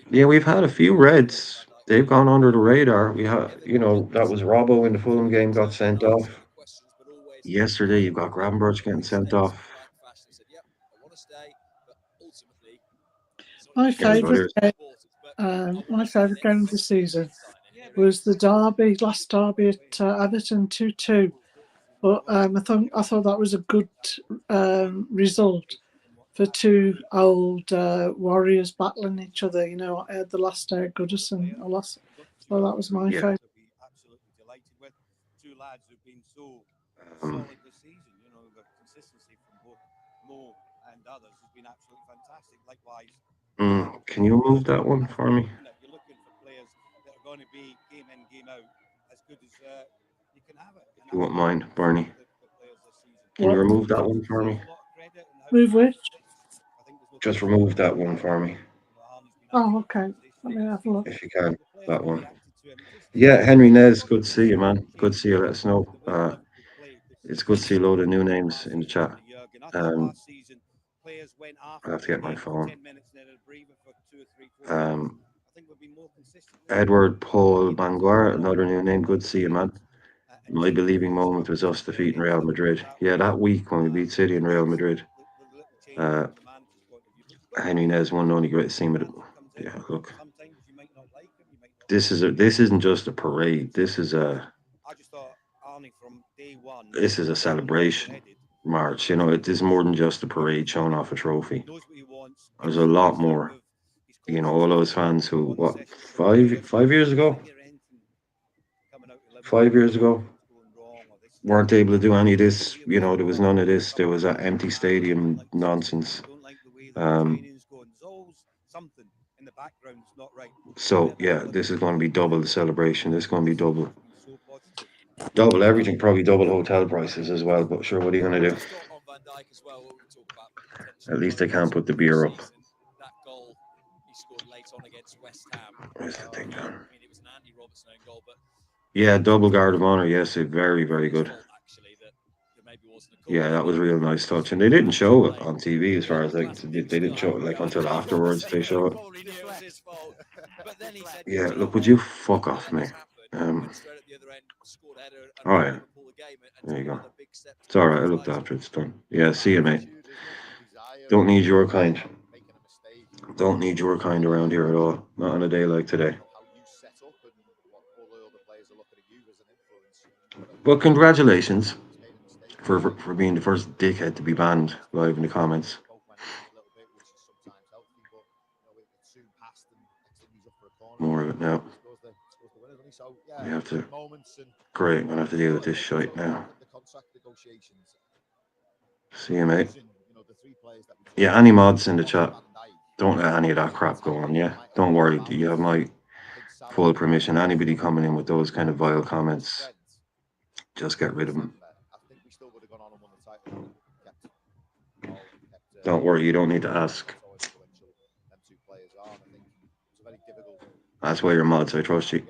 Yeah, we've had a few Reds. They've gone under the radar. We have, that was Robbo in the Fulham game, got sent off. Yesterday, you've got Gravenberch getting sent off. My favourite game of the season was the last derby at Everton 2-2. But I thought that was a good result for two old warriors battling each other. I had the last day at Goodison. So that was my favourite. Absolutely delighted with two lads who've been so solid this season. The consistency from both Mo and others has been absolutely fantastic. Likewise, Can you move that one for me? You're looking for players that are going to be game in, game out, as good as you can have it. If you won't mind, Barney. Can you What? remove that one for me? Move which? Just remove that one for me, Oh, okay. Let me have a look. if you can. That one. Yeah, Henry Nez, good to see you, man. Good to see you. Let us know. It's good to see a load of new names in the chat. I have to get my phone. Edward Paul Banguar, another new name. Good to see you, man. My believing moment was us defeating Real Madrid. Yeah, that week when we beat City and Real Madrid. Henry Nez, one and only greatest team. Yeah, look. This isn't just a parade. This is a celebration march. You know, it is more than just a parade showing off a trophy. There's a lot more. You know, all those fans who, what, 5 years ago? 5 years ago, weren't able to do any of this. You know, there was none of this. There was that empty stadium nonsense. So yeah, this is going to be double the celebration. This is going to be double everything, probably double hotel prices as well. But sure, what are you going to do? At least they can't put the beer up. Where's the thing gone? Yeah, double guard of honor. Yes, very, very good. Yeah, that was a real nice touch, and they didn't show it on TV as far as like they didn't show it like until afterwards. They show it. Yeah, look, would you fuck off, mate? All right, there you go. It's all right. I looked after it's done. Yeah, see you, mate. Don't need your kind. Don't need your kind around here at all. Not on a day like today. Well, congratulations for being the first dickhead to be banned live in the comments. More of it now. I have to. Great, I'm gonna have to deal with this shite now. See you, mate. Yeah, any mods in the chat, don't let any of that crap go on, yeah? Don't worry, you have my full permission. Anybody coming in with those kind of vile comments, just get rid of them. Don't worry, you don't need to ask. That's why you're mods, I trust you.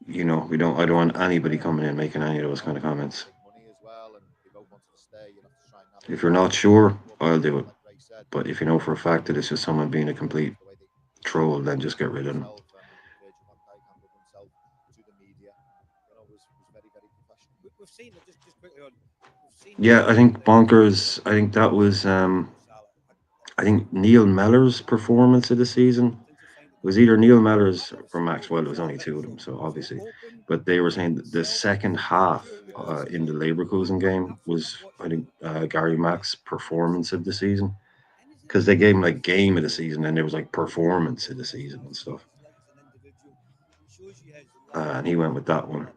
You know, I don't want anybody coming in making any of those kind of comments. If you're not sure, I'll do it. But if you know for a fact that it's just someone being a complete troll, then just get rid of them. Yeah, I think bonkers. I think that was I think Neil Mellor's performance of the season. It was either Neil Mellor's or Maxwell. It was only two of them, so obviously. But they were saying that the second half in the Leverkusen game was, I think, Gary Mack's performance of the season, because they gave him like game of the season, and there was like performance of the season and stuff. And he went with that one.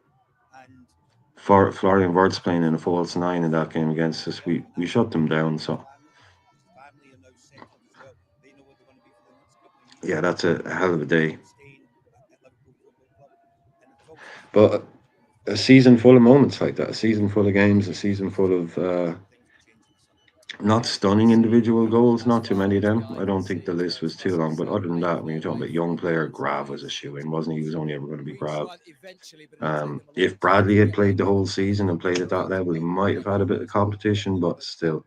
Florian Wirtz playing in a false nine in that game against us. We shut them down. So yeah, that's a hell of a day. But a season full of moments like that, a season full of games, a season full of not stunning individual goals, not too many of them. I don't think the list was too long, but other than that, when you're talking about young player, Grav was a shoe-in, wasn't he? He was only ever going to be Grav. If Bradley had played the whole season and played at that level, he might have had a bit of competition, but still,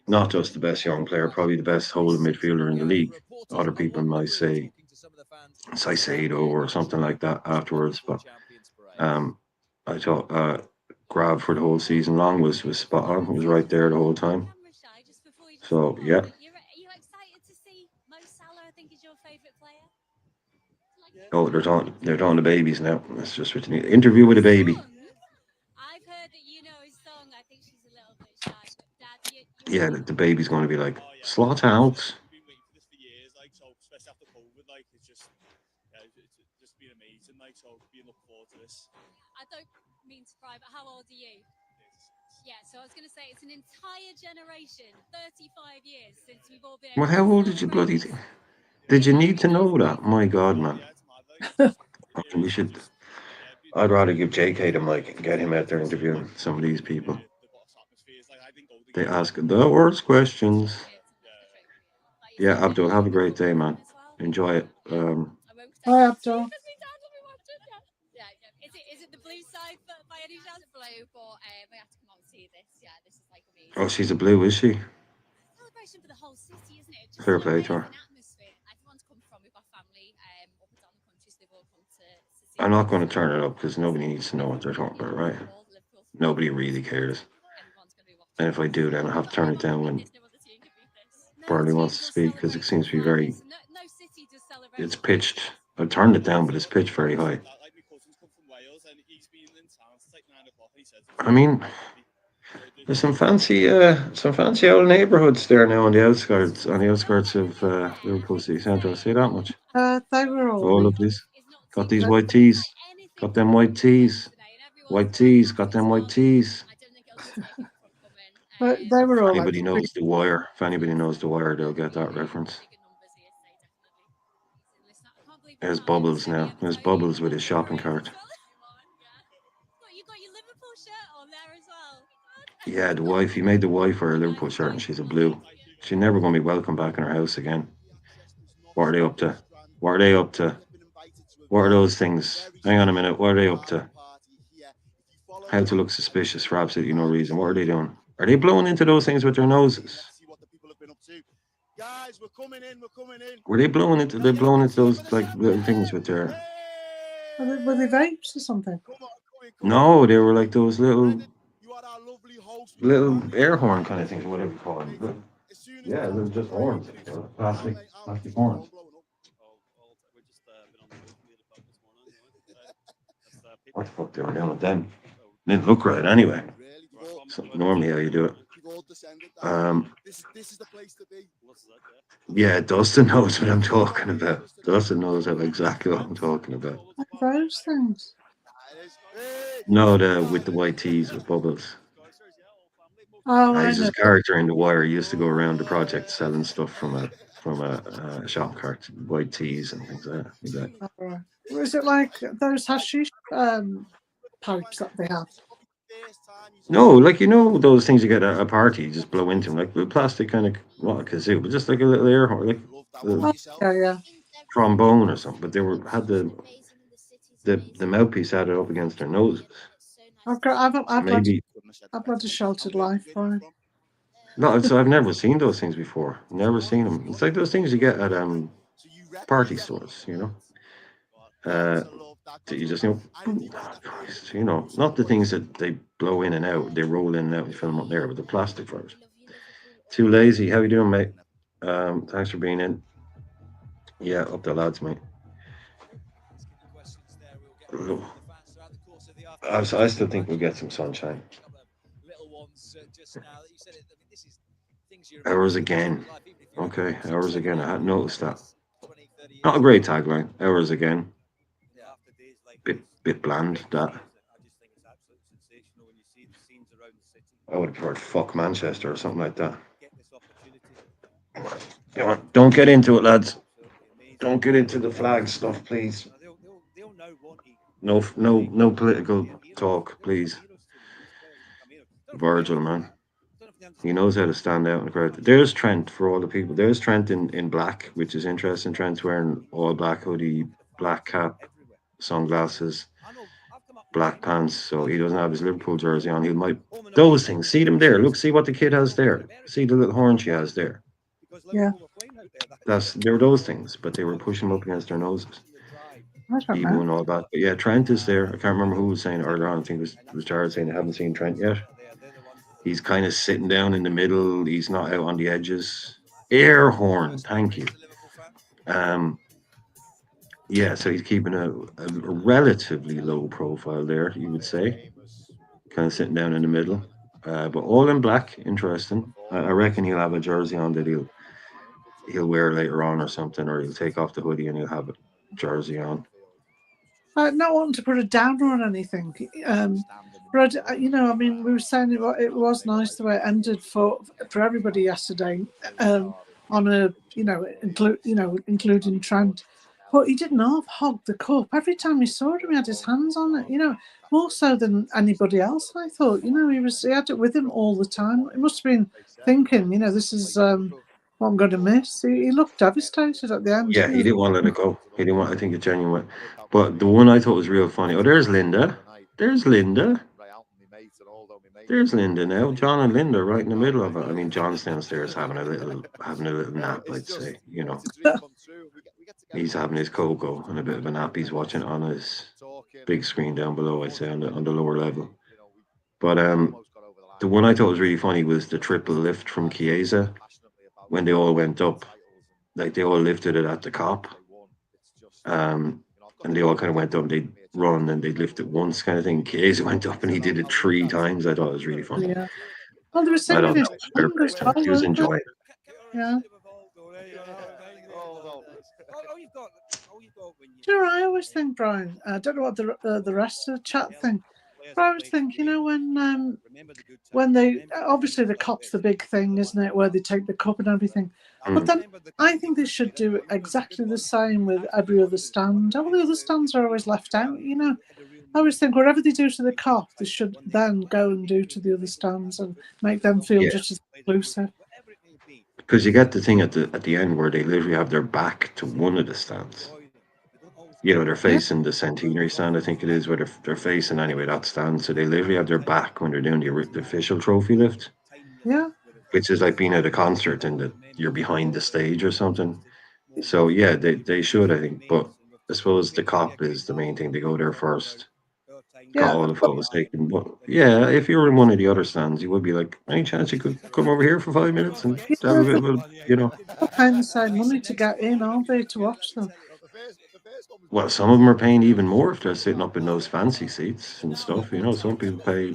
not just the best young player, probably the best holding midfielder in the league. Other people might say Saicedo or something like that afterwards, but I thought Grav for the whole season long was spot on. He was right there the whole time. So yeah. Oh, they're talking to babies now. That's just what you need. Interview with a baby. Yeah, the baby's going to be like, Slaughterhouse. I don't mean to cry, but how old are you? Yeah, so I was going to say it's an entire generation, 35 years since we've all been Well, able how to old did you celebrate bloody? this. Did you need to know that? My God, man. We should. I'd rather give JK the mic and get him out there interviewing some of these people. They ask the worst questions. Yeah, Abdul, have a great day, man. Enjoy it. Hi, Abdul. Yeah, is it the blue side by any chance? Blue, but we have to come out and see this. Yeah, this is like amazing. Oh, she's a blue, is she? Celebration for the whole city, isn't it? Just Fair an play to her. amazing atmosphere. Everyone's come from. We've got family up and down the country, so they've all come to see. I'm not going to turn it up because nobody needs to know what they're talking about, right? Nobody really cares. And if I do, then I'll have to turn it down when Burnley wants to speak because it seems to be very. It's pitched. I turned it down, but it's pitched very high. I mean, there's some fancy old neighbourhoods there now on the outskirts of Liverpool City Centre. I'll say that much. They were all All of these got these white tees, got them white tees, got them white tees. They were all Anybody knows The Wire? If anybody knows The Wire, they'll get that reference. There's Bubbles now. There's Bubbles with his shopping cart. Yeah, the wife. He made the wife wear a Liverpool shirt, and she's a blue. She's never going to be welcome back in her house again. What are they up to? What are they up to? What are those things? Hang on a minute. What are they up to? How to look suspicious for absolutely no reason. What are they doing? Are they blowing into those things with their noses? Were they blowing into? They're blowing into those like little things with their. Were they vapes or something? No, they were like those little air horn kind of things, or whatever you call them. Yeah, they're just horns, plastic horns. What the fuck they were doing with them? Didn't look right anyway. So normally how you do it. Yeah, Dustin knows what I'm talking about. Dustin knows exactly what I'm talking about. Those things. No, with the white tees with Bubbles. Oh, I He's know. his character in The Wire. He used to go around the project selling stuff from a shop cart, white tees and things like that. All right. Was it like those hashish pipes that they have? No, like those things you get at a party, you just blow into them, like the plastic kind of not a kazoo, but just like a little air horn, like Yeah. trombone or something. But they had the mouthpiece had it up against their noses. I've led a sheltered life, right? No, so I've never seen those things before. Never seen them. It's like those things you get at party stores, that you just not the things that they blow in and out, they roll in and out and fill them up there, but the plastic version. Too lazy. How you doing, mate? Thanks for being in. Yeah, up the lads, mate. I still think we'll get some sunshine. Hours again. Okay, hours again. I hadn't noticed that. Not a great tagline. Hours again. Bit bland, that. I would have preferred fuck Manchester or something like that. Come on, don't get into it, lads. Don't get into the flag stuff, please. No political talk, please. Virgil, man. He knows how to stand out in the crowd. There's Trent for all the people. There's Trent in black, which is interesting. Trent's wearing all black hoodie, black cap, sunglasses, black pants. So he doesn't have his Liverpool jersey on. He might those things. See them there. Look, see what the kid has there. See the little horn she has there. Yeah. There were those things, but they were pushing them up against their noses. Evo and all that. But yeah, Trent is there. I can't remember who was saying it earlier on. I think it was Jared saying they haven't seen Trent yet. He's kind of sitting down in the middle. He's not out on the edges. Air horn, thank you. Yeah, so he's keeping a relatively low profile there, you would say. Kind of sitting down in the middle. But all in black, interesting. I reckon he'll have a jersey on that he'll wear later on or something, or he'll take off the hoodie and he'll have a jersey on. Not wanting to put a downer on anything, but you know, I mean, we were saying it was nice the way it ended for everybody yesterday, on a including Trent, but he didn't half hog the cup. Every time we saw him, he had his hands on it. You know, more so than anybody else. I thought, you know, he had it with him all the time. He must have been thinking, you know, this is what I'm going to miss. He looked devastated at the end. Yeah, he didn't want to let it go. He didn't want. I think it's genuine. But the one I thought was real funny. Oh, there's Linda. There's Linda. There's Linda now. John and Linda right in the middle of it. I mean, John's downstairs having a little nap. I'd say, you know, he's having his cocoa and a bit of a nap. He's watching it on his big screen down below. I'd say on the lower level. But the one I thought was really funny was the triple lift from Chiesa when they all went up. Like they all lifted it at the cop, and they all kind of went up. They'd run and they'd lift it once, kind of thing. Chiesa went up and he did it 3 times. I thought it was really funny. Yeah. Well, they were I singing thought his that was fair song as play. well, He was weren't they? enjoying it. Yeah. You've got when you. Do you know, I always think, Brian, I don't know what the rest of the chat think, but I always think, you know, when they, obviously the cop's the big thing, isn't it, where they take the cup and everything, but then I think they should do exactly the same with every other stand. All the other stands are always left out, you know. I always think whatever they do to the cop, they should then go and do to the other stands and make them feel Yeah. just as inclusive. Because you get the thing at the end where they literally have their back to one of the stands. You know, they're facing the centenary stand, I think it is, where they're facing anyway that stand. So they literally have their back when they're doing the official trophy lift, Yeah. which is like being at a concert and that you're behind the stage or something. So yeah, they should, I think. But I suppose the cop is the main thing. They go there first. Got Yeah. all the photos taken. But yeah, if you were in one of the other stands, you would be like, any chance you could come over here for 5 minutes and have a bit of a, you know. They're paying the same money to get in, aren't they, to watch them? Well, some of them are paying even more if they're sitting up in those fancy seats and stuff. You know, some people pay.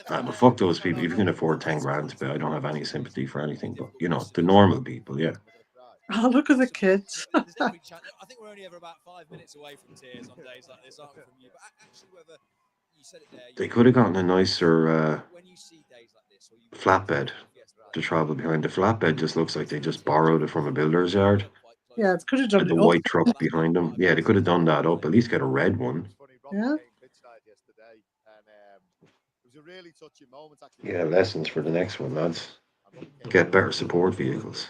But fuck those people. If you can afford 10 grand to pay, I don't have any sympathy for anything. But you know, the normal people, yeah. Oh, look at the kids. I think we're only ever about 5 minutes away from tears on days like this, aren't we, from you? But actually, whether you said it there, They could have gotten a nicer flatbed to travel behind. The flatbed just looks like they just borrowed it from a builder's yard. Yeah, they could have done And the it white up. truck behind them. Yeah, they could have done that up. At least get a red one. Yeah. Yeah, lessons for the next one, lads. Get better support vehicles.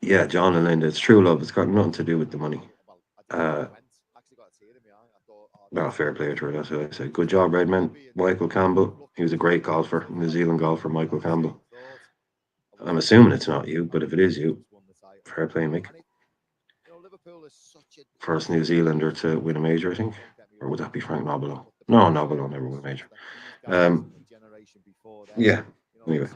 Yeah, John and Linda, it's true love. It's got nothing to do with the money. No, fair play to her. That's what I say. Good job, Redman. Michael Campbell. He was a great golfer, New Zealand golfer, Michael Campbell. I'm assuming it's not you, but if it is you, fair play, Mick. First New Zealander to win a major, I think. Or would that be Frank Nobilo? No, Nobilo never won a major. Yeah, anyway.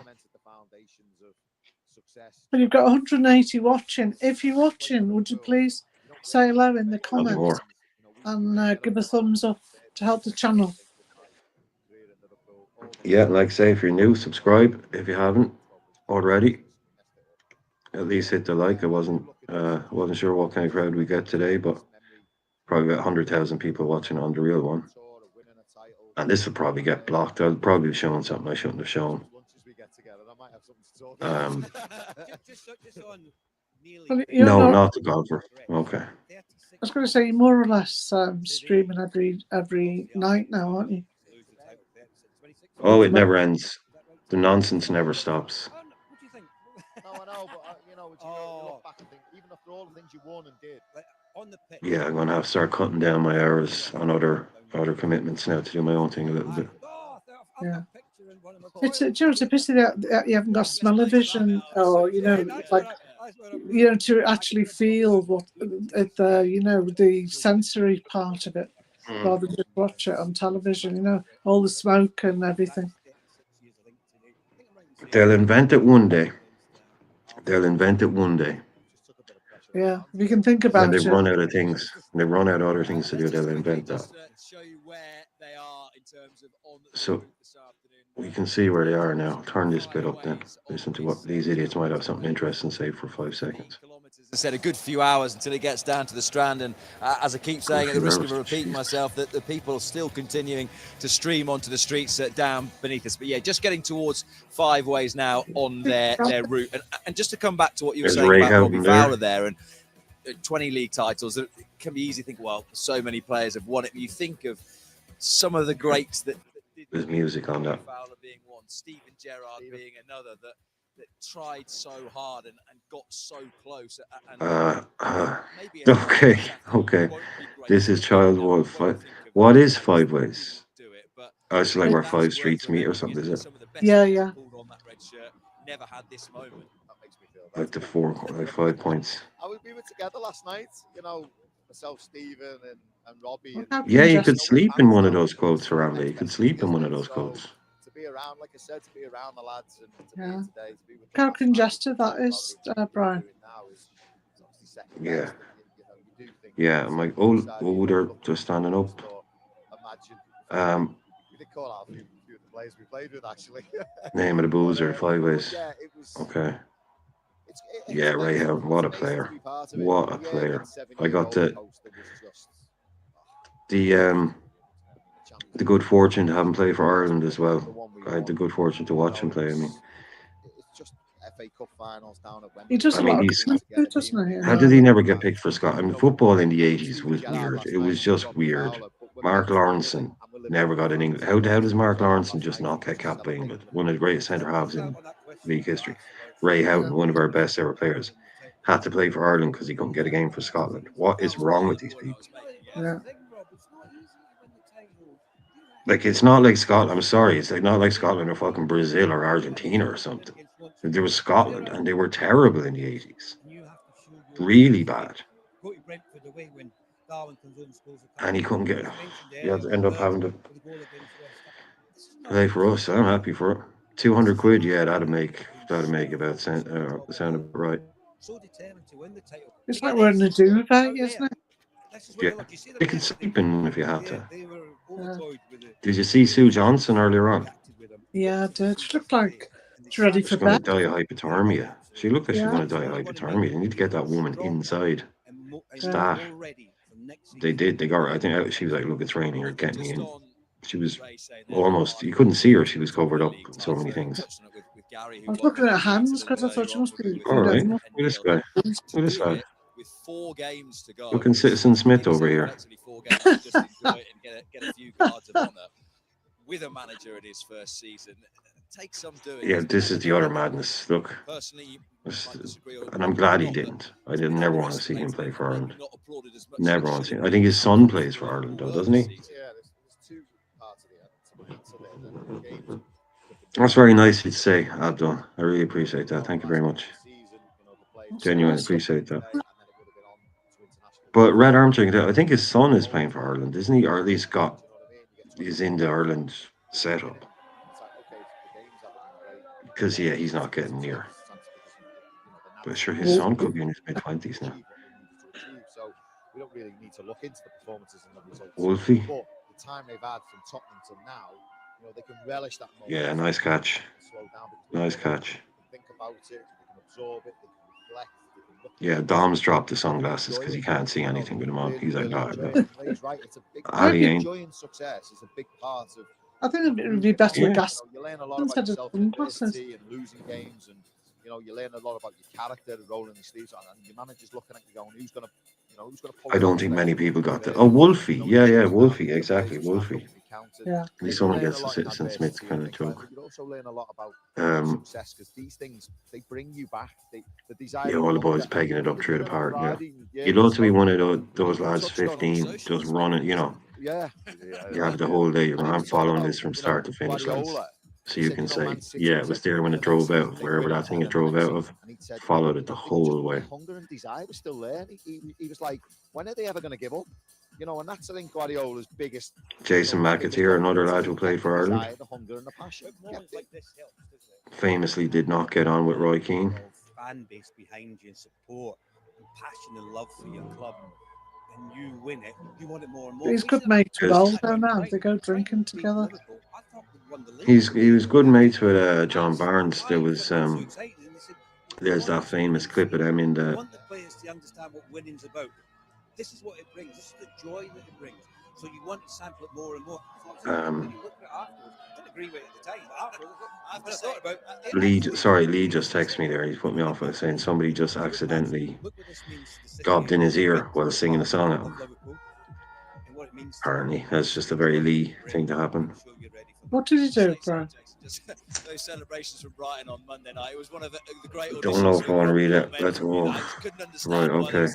Well, you've got 180 watching. If you're watching, would you please say hello in the comments more. and give a thumbs up to help the channel? Yeah, like I say, if you're new, subscribe. If you haven't already, at least hit the like. I wasn't sure what kind of crowd we get today, but probably about 100,000 people watching on the real one. And this will probably get blocked. I'll probably be showing something I shouldn't have shown. Well, you're No, not the golfer. Okay. I was going to say, you're more or less streaming every night now, aren't you? Oh, it never ends. The nonsense never stops. Yeah, I'm going to have to start cutting down my hours on other commitments now to do my own thing a little bit. Yeah. It's a pity that you haven't got smell-o-vision, or to actually feel what the sensory part of it, rather than just watch it on television. All the smoke and everything. They'll invent it one day. They'll invent it one day. Yeah, if you can think about When it. they run out of things, they run out of other things to do. They'll invent that. So we can see where they are now. Turn this bit up then. Listen to what these idiots might have something interesting to say for 5 seconds. As I said, a good few hours until it gets down to the Strand, and as I keep saying, at the risk of repeating myself, that the people are still continuing to stream onto the streets down beneath us. But yeah, just getting towards Five Ways now on their route. And just to come back to what you were saying about Robbie Fowler there, and 20 league titles, it can be easy to think, well, so many players have won it. But you think of some of the greats that did. There's music on that. Fowler being one, Steven Gerrard being another, that tried so hard and got so close. Okay. This is Child Wolf. What is Five Ways? Oh, it's like where 5 streets meet or something, is it? Yeah. Never had this moment. Like the 5 points. We were together last night, you know, myself, Stephen, and Robbie. Yeah, you could sleep in one of those quotes around there. You could sleep in one of those quotes. To be around, like I said, to be around the lads and to Yeah. be today, to be with How congested that is, Brian. Yeah. Yeah, my older just standing up. We did call out a few of the players we played with, actually. Name of the boozer, 5 Ways. Yeah, it was. Okay. Yeah, Ray Houghton, what a player. What a player. I got the good fortune to have him play for Ireland as well. I had the good fortune to watch him play. I mean, it's just FA Cup finals down at Wembley. He does a lot of good, doesn't he? how did he never get picked for Scotland? I mean, football in the 80s was weird. It was just weird. Mark Lawrenson never got in England. How does Mark Lawrenson just not get capped by England? One of the greatest centre halves in league history. Ray Houghton, one of our best ever players, had to play for Ireland because he couldn't get a game for Scotland. What is wrong with these people? Yeah. Like, it's not like Scotland. I'm sorry. It's like not like Scotland or fucking Brazil or Argentina or something. There was Scotland, and they were terrible in the 80s. Really bad. And he couldn't get it. He had to end up having to play for us. I'm happy for it. 200 quid, yeah, that'd make about sound about right. It's like wearing a duvet, isn't it? Yeah, you could sleep in if you had to. Yeah. Did you see Sue Johnson earlier on? Yeah, I did. She looked like she's ready for She's going bed. to die of hypothermia. She looked like she's Yeah. going to die of hypothermia. You need to get that woman inside. Staff. They did. They got her. I think she was like, "Look, it's raining. You're getting me in." She was almost. You couldn't see her. She was covered up in so many things. I was looking at her hands because I thought she must be. All right. Look at this guy. Look at this guy. With 4 games to go. Looking Citizen Smith over here. Just enjoy it and get a few cards of honour with a manager in his first season. Take some doing. Yeah, this is the other madness. Look, and I'm glad he didn't. I didn't never want to see him play for Ireland. Never want to see him. I think his son plays for Ireland, though, doesn't he? Yeah, there's 2 parts of the game. That's very nice of you to say, Abdul. I really appreciate that. Thank you very much. Genuinely appreciate that. But Red Armchair, I think his son is playing for Ireland, isn't he? Or at least he's in the Ireland setup. Because, yeah, he's not getting near. But sure, his son could be in his mid-20s now. So we don't really need to look into the performances and the results. Wolfie? But the time they've had from Tottenham till now, you know, they can relish that moment. Yeah, nice catch. Nice catch. Think about it, they can absorb it, they can reflect. Yeah, Dom's dropped the sunglasses because he can't see anything with them on. He's like, no. He's right. It's a big Ali ain't. enjoying success is a big part of. I think it would be better with gas You learn a lot about instead of yourself sunglasses. and losing games, and you know you learn a lot about your character and rolling the sleeves on, and your manager's looking at you going, who's gonna pull I don't think many people got that. Oh, Wolfie. Yeah, Wolfie. Exactly, Wolfie. Yeah. At least someone gets the Citizen Smith kind of joke. You also learn a lot about success because these things they bring you back. The desire. Yeah, all the boys pegging it up through the park. Yeah, you'd love to be one of those lads, 15, just running. You know, Yeah. you have the whole day. I'm following this from start to finish, lads. So you can say, yeah, it was there when it drove out, wherever that thing it drove out of. Followed it the whole way. Hunger and desire was still there. He was like, when are they ever going to give up? You know, and that's I think Guardiola's biggest. Jason McAteer, another lad who played for Ireland, The hunger and the passion. famously did not get on with Roy Keane. Fan base behind you and support and passion and love for your club, and you win it, you want it more and more. He's good mates with Aldo now. They go drinking together. He was good mates with John Barnes. There was there's that famous clip of them in the actually understand what winning's about. This is what it brings. This is the joy that it brings. So you want to sample it more and more. You look at it afterwards. I didn't agree with it at the time, but afterwards, I thought about Lee just texted me there. He's put me off by saying somebody just accidentally gobbed in his ear while singing a song at him. Apparently, that's just a very Lee thing to happen. What did he do, Brian? Those celebrations from Brighton on Monday night. It was one of the great auditions. Don't know if I want to read it. Let's go. Right, okay.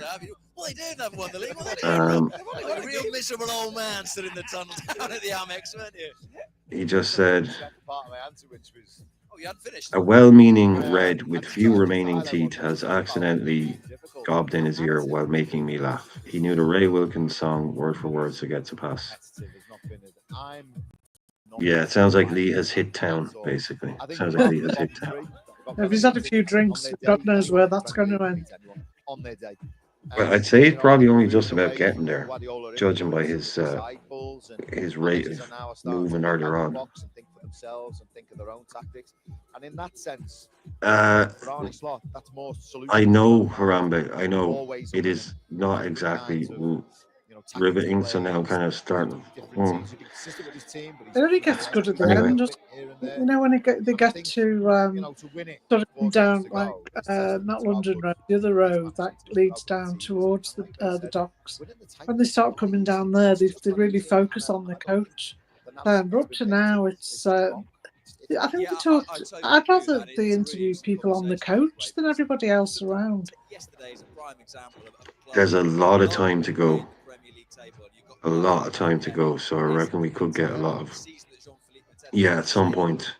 Well, they didn't have won the league. Well, they did. Like a real miserable old man stood in the tunnel down at the Amex, weren't you? He just said, Oh, you hadn't finished. a well-meaning red with few remaining teeth has accidentally gobbed in his ear while making me laugh. He knew the Ray Wilkins song word for word, so gets a pass. Yeah, it sounds like Lee has hit town, basically. Sounds like Lee has hit town. If he's had a few drinks, God knows where that's going to end. Well, I'd say he's probably only just about getting there, judging by his rate of moving earlier on. And in that sense, I know, Harambe, I know it is not exactly riveting, so now I'm kind of starting. It only gets good at the end, doesn't it? You know, when they get to sort of come down, like, not London Road, the other road that leads down towards the docks. When they start coming down there, they really focus on the coach. But up to now, it's... I think they talked... I'd rather they interview people on the coach than everybody else around. There's a lot of time to go. A lot of time to go, so I reckon we could get a lot of... Yeah, at some point,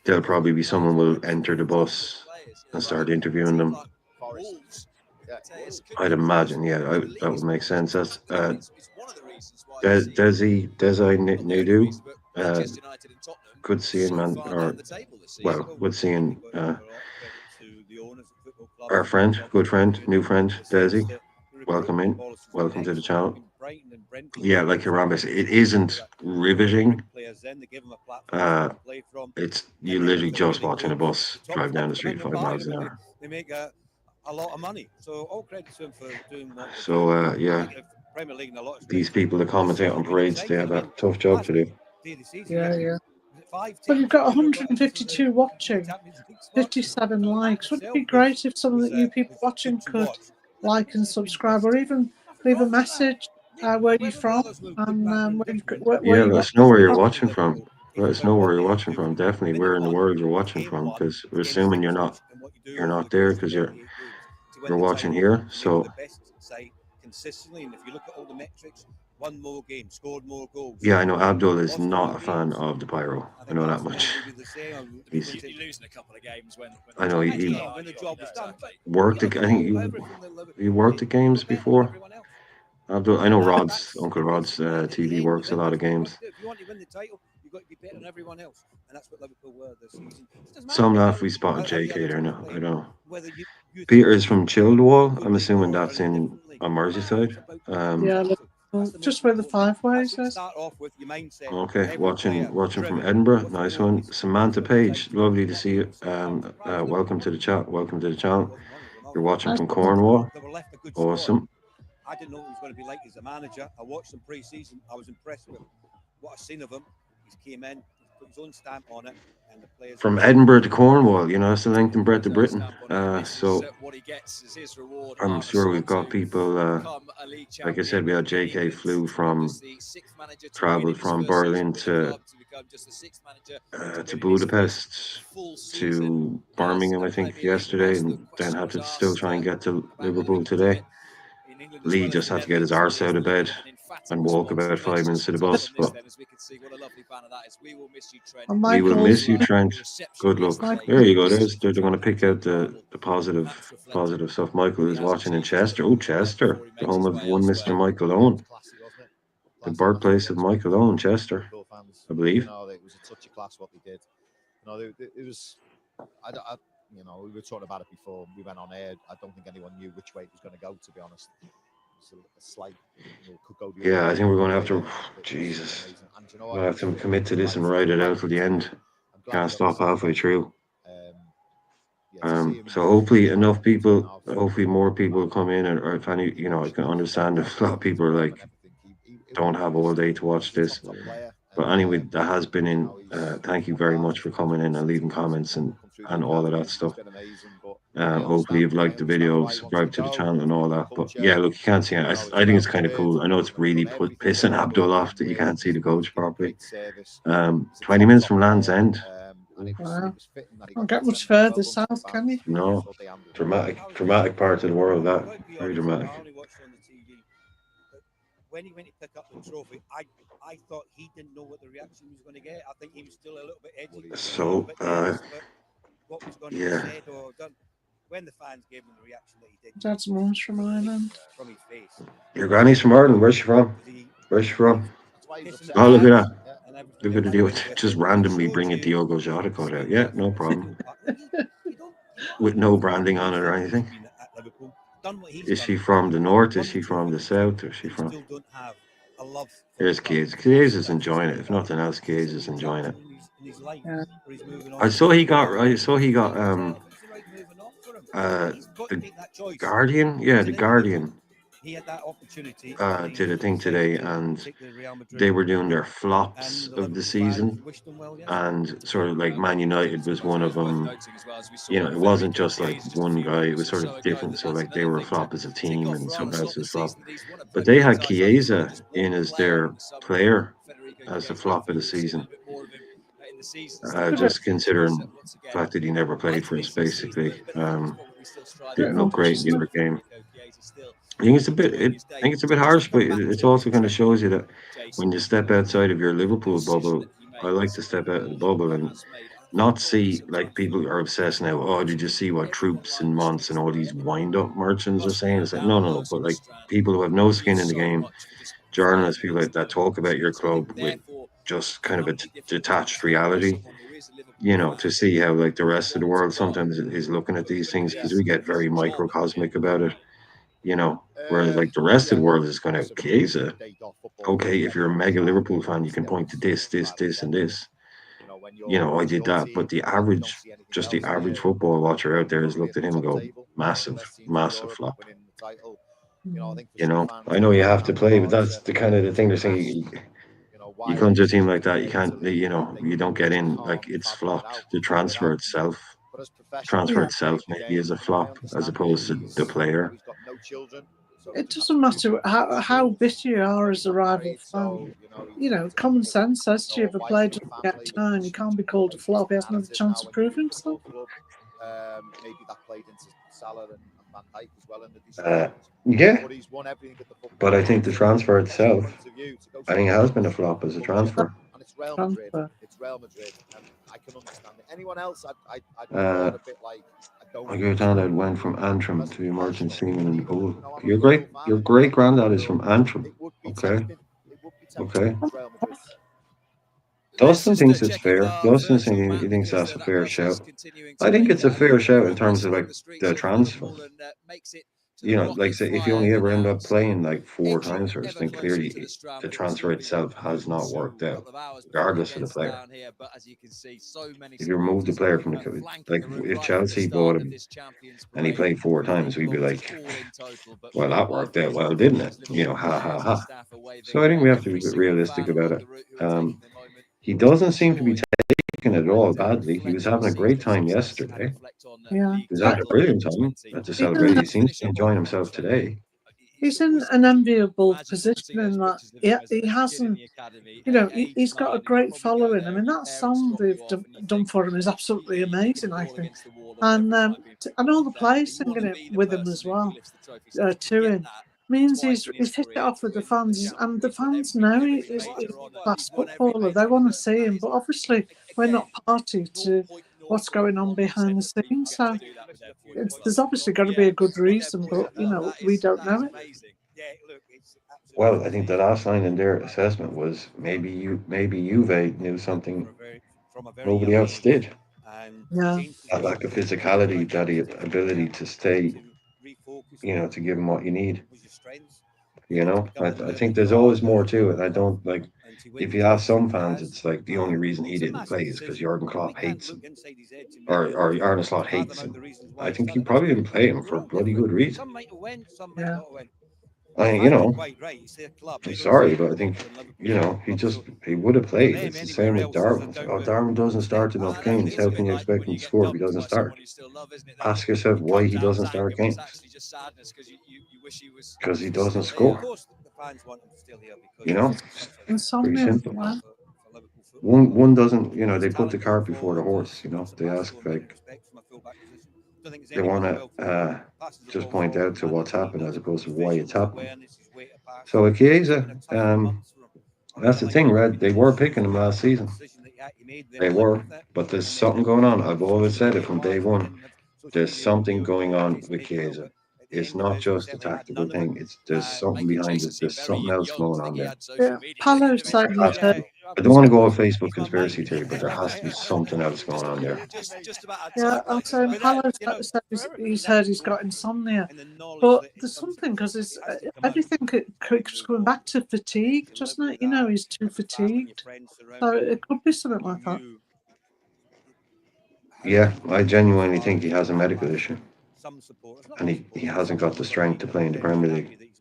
there'll probably be someone will enter the bus and start interviewing them. I'd imagine, yeah, that would make sense. That's Desi Nadu. Good seeing, man. Or, well, good seeing our friend, good friend, new friend, Desi. Welcome in. Welcome to the channel. Yeah, like Harambe said, it isn't riveting. It's you literally just watching a bus drive down the street 5 miles an hour. They make a lot of money. So all credit to them for doing what. So yeah, these people that commentate on parades, they have a tough job to do. Yeah. But you've got 152 watching, 57 likes. Wouldn't it be great if some of you people watching could like and subscribe, or even leave a message where you're from and yeah, let us know where you're watching from. Let us know where you're watching from. Definitely, where in the world you're watching from, because we're assuming you're not there because you're watching here. So consistently, and if you look at all the metrics, won more games, scored more goals. yeah, I know Abdul is not a fan of the pyro. I know that much. He's losing a couple of games when I know he when the job was done. worked. I think he worked at games before. Abdul, I know Rod's Uncle Rod's TV works a lot of games. If you want to win the title, you've got to be better than everyone else, and that's what Liverpool were this season. Some laugh we spotted JK there now. I don't know. Peter is from Childwall. I'm assuming that's on Merseyside. Yeah, just where the 5 ways is. Okay, watching from Edinburgh. Nice one. Samantha Page, lovely to see you. Welcome to the chat. Welcome to the channel. You're watching from Cornwall. Awesome. I didn't know what he was going to be like as a manager. I watched him pre-season. I was impressed with what I've seen of him. He came in, put his own stamp on it, and the players. From Edinburgh to Cornwall, you know, that's the length and breadth of Britain. So I'm sure we've got people. Like I said, we had JK travelled from Berlin to Budapest to Birmingham, I think, yesterday, and then had to still try and get to Liverpool today. Lee just had to get his arse out of bed and walk about 5 minutes to the bus. But we will miss you, Trent. Good luck. There you go. They're going to pick out the positive stuff. Michael is watching in Chester. Oh, Chester, the home of one Mr. Michael Owen, the birthplace of Michael Owen, Chester, I believe. No, it was a touch of class what they did. No, it was. You know, we were talking about it before we went on air. I don't think anyone knew which way it was going to go, to be honest. It was a slight, could go the yeah, I think we're going to have to, Jesus, we'll have to commit to this and write it out till the end. Can't stop halfway through. So hopefully enough people, hopefully more people come in, or if any, I can understand if a lot of people are like don't have all day to watch this. But anyway, that has been in. Thank you very much for coming in and leaving comments and all of that stuff. Hopefully you've liked the video, subscribed to the channel and all that. But yeah, look, you can't see it. I think it's kind of cool. I know it's really pissing Abdul off that you can't see the coach properly. 20 minutes from Land's End. Wow. Can't get much further south, can you? No, dramatic part of the world. That very dramatic. When he went to pick up the trophy, I thought he didn't know what the reaction was going to get. I think he was still a little bit edgy. So, What was going to yeah. be said or done. When the fans gave him the reaction that he did. Dad's mum's from Ireland. From his face. Your granny's from Ireland. Where's she from? Where's she from? Oh, look at that. Look at the deal. Just randomly bringing Diogo Jota code out. Yeah, no problem. With no branding on it or anything. Is she from the north? Is she from the south? Or is she from? There's Kies. Kies is enjoying it. If nothing else, Kies is enjoying it. Yeah. I saw he got the Guardian. Yeah, the Guardian did a thing today, and they were doing their flops of the season, and sort of like Man United was one of them. It wasn't just like one guy, it was sort of different. So like they were a flop as a team and someone else was flop, but they had Chiesa in as their player as the flop of the season. Just considering the fact that he never played for us, basically. Didn't look great in the other game. I think it's a bit harsh, but it also kind of shows you that when you step outside of your Liverpool bubble, I like to step out of the bubble and not see, like, people are obsessed now. Oh, did you see what Troops and Monts and all these wind-up merchants are saying? It's like, no. But like people who have no skin in the game, journalists, people like that, talk about your club with just kind of a detached reality. To see how like the rest of the world sometimes is looking at these things, because we get very microcosmic about it. Whereas like the rest of the world is going to Chiesa. Okay, if you're a mega Liverpool fan, you can point to this, and this. I did that, but the average football watcher out there has looked at him and go, massive flop. I know you have to play, but that's the kind of the thing they're saying. You come to a team like that, you can't, you don't get in. Like, it's flopped. The transfer itself maybe is a flop as opposed to the player. It doesn't matter how bitter you are as a rival fan. Common sense says to you, if a player doesn't get time, he can't be called a flop. He hasn't had a chance to prove himself. Maybe that played into Salah and Van Dijk as well in the yeah, but I think the transfer itself, I think it has been a flop as a transfer. And it's Real Madrid. It's Real Madrid, and I can understand it. Anyone else, I'd a bit like. My great granddad went from Antrim to merchant seaman in the pool. Your great granddad is from Antrim. Okay. Dustin thinks it's fair. Dustin thinks that's a fair shout. I think it's a fair shout in terms of like the transfer. Like say if you only ever end up playing like 4 times first, then clearly the transfer itself has not worked out, regardless of the player. If you remove the player from the like, if Chelsea bought him and he played 4 times, we'd be like, well, that worked out well, didn't it? Ha ha ha. So I think we have to be a bit realistic about it. He doesn't seem to be taking it at all badly. He was having a great time yesterday. Yeah. He was having a brilliant time at the celebration. He seems to be enjoying himself today. He's in an enviable position in that he hasn't, he's got a great following. I mean, that song they've done for him is absolutely amazing, I think. And all the players singing it with him as well, to him. Means he's hit it off with the fans, and the fans know he's a class footballer. They want to see him, but obviously we're not party to what's going on behind the scenes. So there's obviously got to be a good reason, but we don't know it. Well, I think the last line in their assessment was maybe Juve knew something nobody else did. Yeah. That lack of physicality, that ability to stay, to give him what you need. I think there's always more to it. I don't like if you ask some fans, it's like the only reason he didn't play is because Jurgen Klopp hates him, or Arne Slot hates him. I think he probably didn't play him for a bloody good reason. Some might have went, some might Yeah. not have went. I mean, Fans you are know, quite right. It's their club. I'm They've got sorry, to but I think, you know, he would have played. It's the same with Darwin. It's like, oh, Darwin doesn't start enough games. How can you expect him to score if he doesn't start? Ask yourself why he doesn't start games. Because he doesn't Of score. course, the fans want him still here because You know, it's pretty Insomnia. simple. Man. One doesn't, you know, they put the cart before the horse. You know, they ask like they want to just point out to what's happened as opposed to why it's happened. So at Chiesa, that's the thing, Red. They were picking him last season. They were, but there's something going on. I've always said it from day one. There's something going on with Chiesa. It's not just a tactical thing. There's something behind it. There's something else going on there. Yeah, Palo said he heard. I don't want to go off Facebook conspiracy theory, but there has to be something else going on there. Yeah, I'm saying Palo said he's heard he's got insomnia, but there's something because everything keeps coming back to fatigue, doesn't it? You know, he's too fatigued, so it could be something like that. Yeah, I genuinely think he has a medical issue. And he hasn't got the strength to play in the Premier League,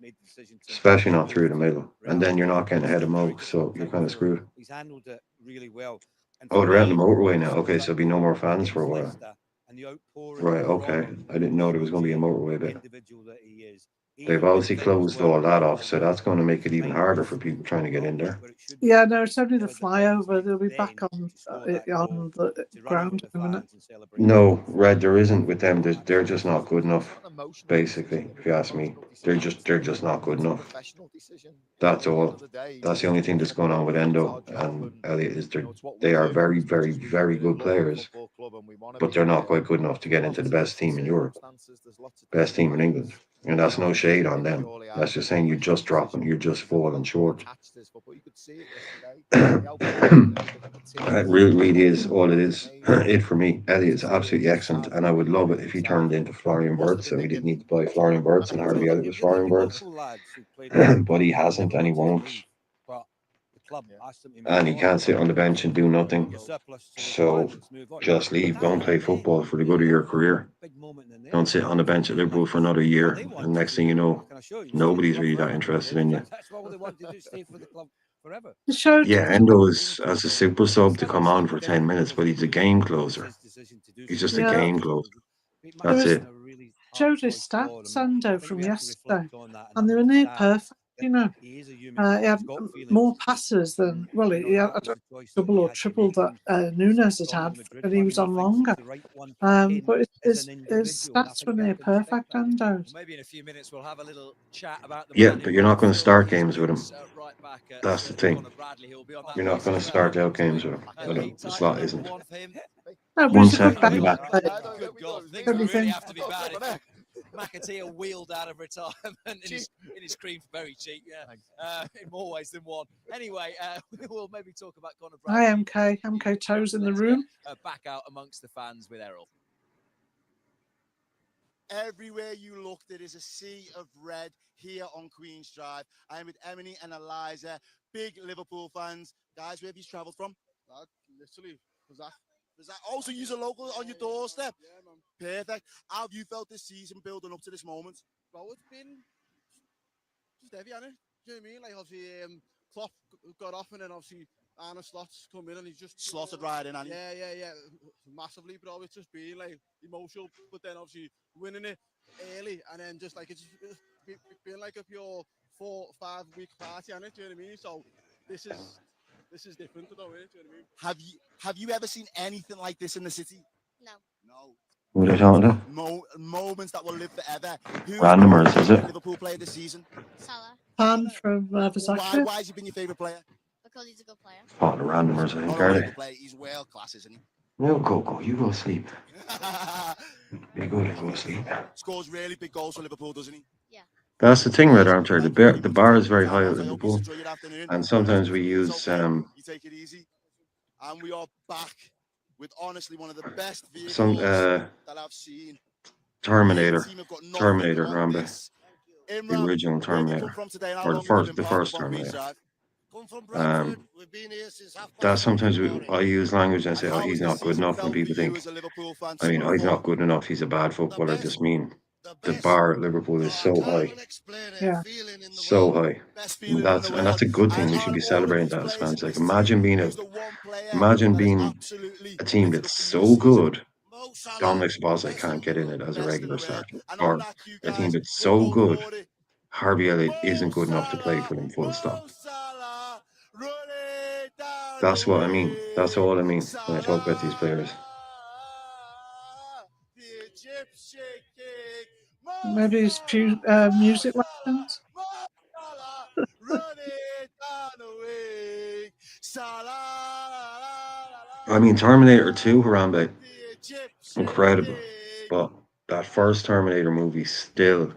especially not through the middle. And then you're not getting ahead of Moke, so you're kind of screwed. He's handled it really well. Oh, they're out on the motorway now. Okay, so there'll be no more fans for a while. Right, okay. I didn't know there was going to be a motorway bit. They've obviously closed all that off, so that's going to make it even harder for people trying to get in there. Yeah, no, it's only the flyover. They'll be back on the ground in a minute. No, Red, there isn't with them. They're just not good enough, basically, if you ask me. They're just not good enough. That's all. That's the only thing that's going on with Endo and Elliot is they are very, very, very good players, but they're not quite good enough to get into the best team in Europe, best team in England. And that's no shade on them. That's just saying you're just dropping, you're just falling short. That really is all it is. It for me. Elliot's absolutely excellent, and I would love it if he turned into Florian Wirtz, so we didn't need to buy Florian Wirtz, and hardly Elliot was Florian Wirtz. But he hasn't, and he won't. And he can't sit on the bench and do nothing. So just leave, go and play football for the good of your career. Don't sit on the bench at Liverpool for another year, and next thing you know, nobody's really that interested in you. Yeah, Endo is as a super sub to come on for 10 minutes, but he's a game closer. He's just a game closer. That's it. Showed his stats, Endo, from yesterday, and they were near perfect. You know, he had more passes than, well, he had double or triple that Nunes had had, and he was on longer. But his stats were near perfect, Endo. Maybe in a few minutes we'll have a little chat about the Yeah, but you're not going to start games with him. That's the thing. You're not going to start out games with him. The slot isn't. No, 1 second, I'll be back. Good God, things really have to be bad. McAteer wheeled out of retirement in his cream for very cheap, in more ways than one. Anyway, we'll maybe talk about Conor Bradley. Hi, MK Toes in the room. Back out amongst the fans with Errol. Everywhere you look, there is a sea of red here on Queen's Drive. I am with Emily and Eliza, big Liverpool fans. Guys, where have you travelled from? Literally, also use a local on your doorstep. Yeah, man. Perfect. How have you felt this season building up to this moment? Bro, it's been just heavy, hasn't it? Do you know what I mean? Like, obviously, Klopp got off, and then obviously Arne Slot's come in, and he's just slotted right in, hasn't he? Yeah, massively, bro. It's just been like emotional, but then obviously winning it early, and then just like it's been like a pure 4 or 5 week party, hasn't it? Do you know what I mean? So this is different, though, isn't it? Do you know what I mean? Have you ever seen anything like this in the city? No. What are you talking about? Moments that will live forever. Randomers, is it? Liverpool player this season? Salah. Pan from Versace. Why has he been your favourite player? Because he's a good player. Oh, the randomers, I think, are they? He's world class, isn't he? No, go. You go sleep. You go sleep. Scores really big goals for Liverpool, doesn't he? Yeah. That's the thing, Red Armchair. The bar is very high at Liverpool, and sometimes we use You take it easy, and we are back with honestly one of the best vehicles that I've seen. Terminator, Rambo, the original Terminator, or the first Terminator. That sometimes I use language and say, "Oh, he's not good enough," and people think, I mean, "Oh, he's not good enough. He's a bad footballer." I just mean the bar at Liverpool is so high, Yeah. so high. And that's a good thing. We should be celebrating that as fans. Like, imagine being a team that's so good. Dominic Szoboszlai can't get in it as a regular starter, or a team that's so good. Harvey Elliott isn't good enough to play for them. Full stop. That's what I mean. That's all I mean when I talk about these players. Maybe it's music lessons. I mean, Terminator 2, Harambe, incredible. But that first Terminator movie still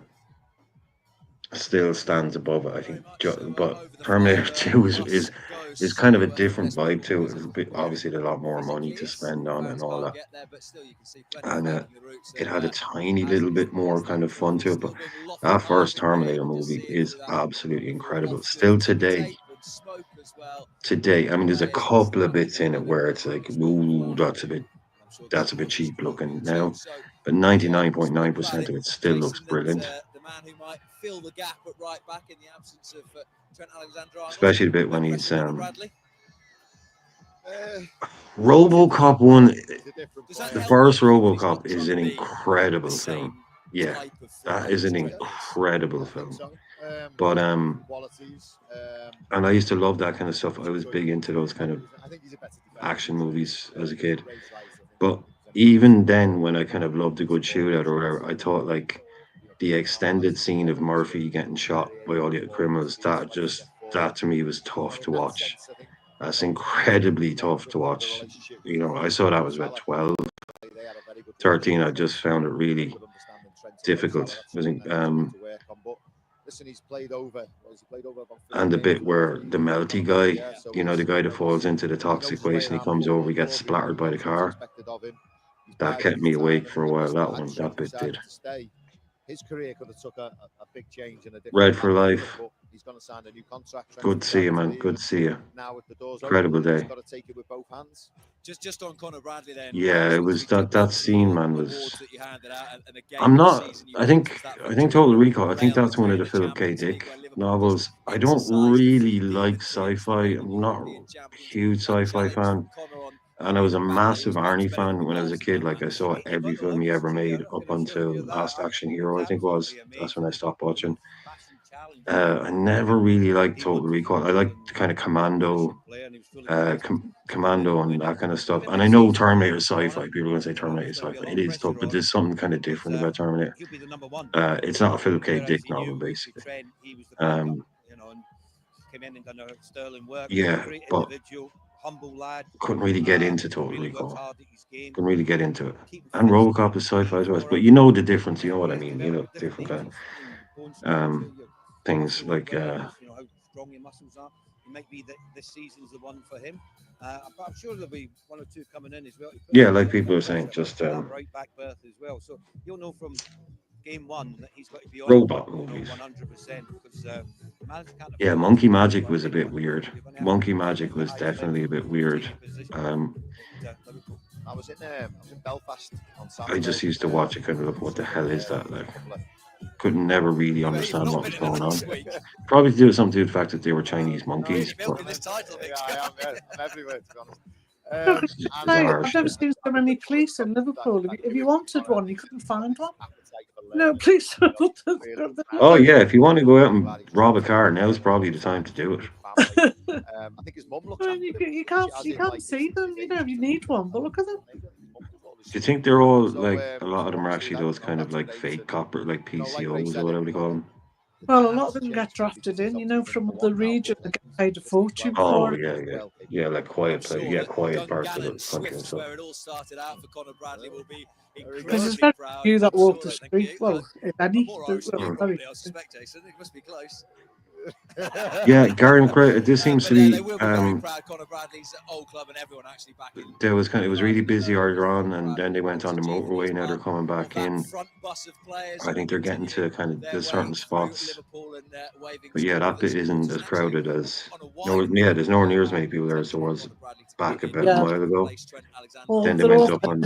stands above it, I think. But Terminator 2 is kind of a different vibe to it. It's a bit, obviously, there's a lot more money to spend on it and all that. And it had a tiny little bit more kind of fun to it. But that first Terminator movie is absolutely incredible. Still today, I mean, there's a couple of bits in it where it's like, ooh, that's a bit cheap looking now. But 99.9% of it still looks brilliant. The man who might fill the gap at right back in the absence of Trent Alexander-Arnold. Especially the bit when he's RoboCop 1. The first RoboCop is an incredible film. Yeah, that is an incredible film. But and I used to love that kind of stuff. I was big into those kind of action movies as a kid. But even then, when I kind of loved a good shootout or whatever, I thought like the extended scene of Murphy getting shot by all the criminals, that to me was tough to watch. That's incredibly tough to watch. You know, I saw that was about 12, 13. I just found it really difficult. I think, and the bit where the melty guy, you know, the guy that falls into the toxic waste and he comes over, he gets splattered by the car. That kept me awake for a while. That bit did. His career could have took a big change in a different Red for life. He's going to sign a new contract. Good to see you, man. Good to see you. Incredible day. He's got to take it with both hands. Just on Conor Bradley then. Yeah, it was that scene, man, was. I'm not. I think Total Recall. I think that's one of the Philip K. Dick novels. I don't really like sci-fi. I'm not a huge sci-fi fan. And I was a massive Arnie fan when I was a kid. Like, I saw every film he ever made up until Last Action Hero, I think it was. That's when I stopped watching. I never really liked Total Recall. I liked kind of Commando, Commando and that kind of stuff. And I know Terminator sci-fi. People are going to say Terminator sci-fi. It is tough, but there's something kind of different about Terminator. It's not a Philip K. Dick novel, basically. Yeah, but couldn't really get into Total Recall. Couldn't really get into it. And RoboCop is sci-fi as well. But you know the difference. You know what I mean. You know, different kind of things like. You know how strong your muscles are. It might be that this season's the one for him. But I'm sure there'll be one or two coming in as well. Yeah, like people are saying, just right back berth as well. So you'll know from game one that he's got to be on robot movies. 100%. Because yeah, Monkey Magic was a bit weird. Monkey Magic was definitely a bit weird. I was in Belfast on Saturday. I just used to watch it, kind of look, what the hell is that? Like, could never really understand what was going on. Probably to do with something to do with the fact that they were Chinese monkeys. But I'm everywhere, to be honest. I've never seen so many police in Liverpool. If you wanted one, you couldn't find one. No, police. Oh yeah, if you want to go out and rob a car, now's probably the time to do it. I think his mum looks. Well, you can't see them. You know, you need one, but look at them. Do you think they're all like, a lot of them are actually those kind of like fake copper, like PCOs or whatever they call them? Well, a lot of them get drafted in, you know, from the region that get paid a fortune Oh for it. yeah, like quiet play, yeah, quiet parts of the country and stuff. Where it all started out for Conor Bradley will be Because there's very few that walk the street. Well, if any, I suspect, Jason. It must be close. Yeah, Gary McGrath. This seems to But be. they will be very proud. Conor Bradley's old club and everyone actually back in. It was really busy earlier on, and then they went on the motorway. Now they're coming back in. Front bus of players. I think they're getting to kind of the certain spots. But yeah, that bit isn't as crowded as. No, yeah, there's nowhere near as many people there as there was back about a while ago. Well, Then they they're went all up on.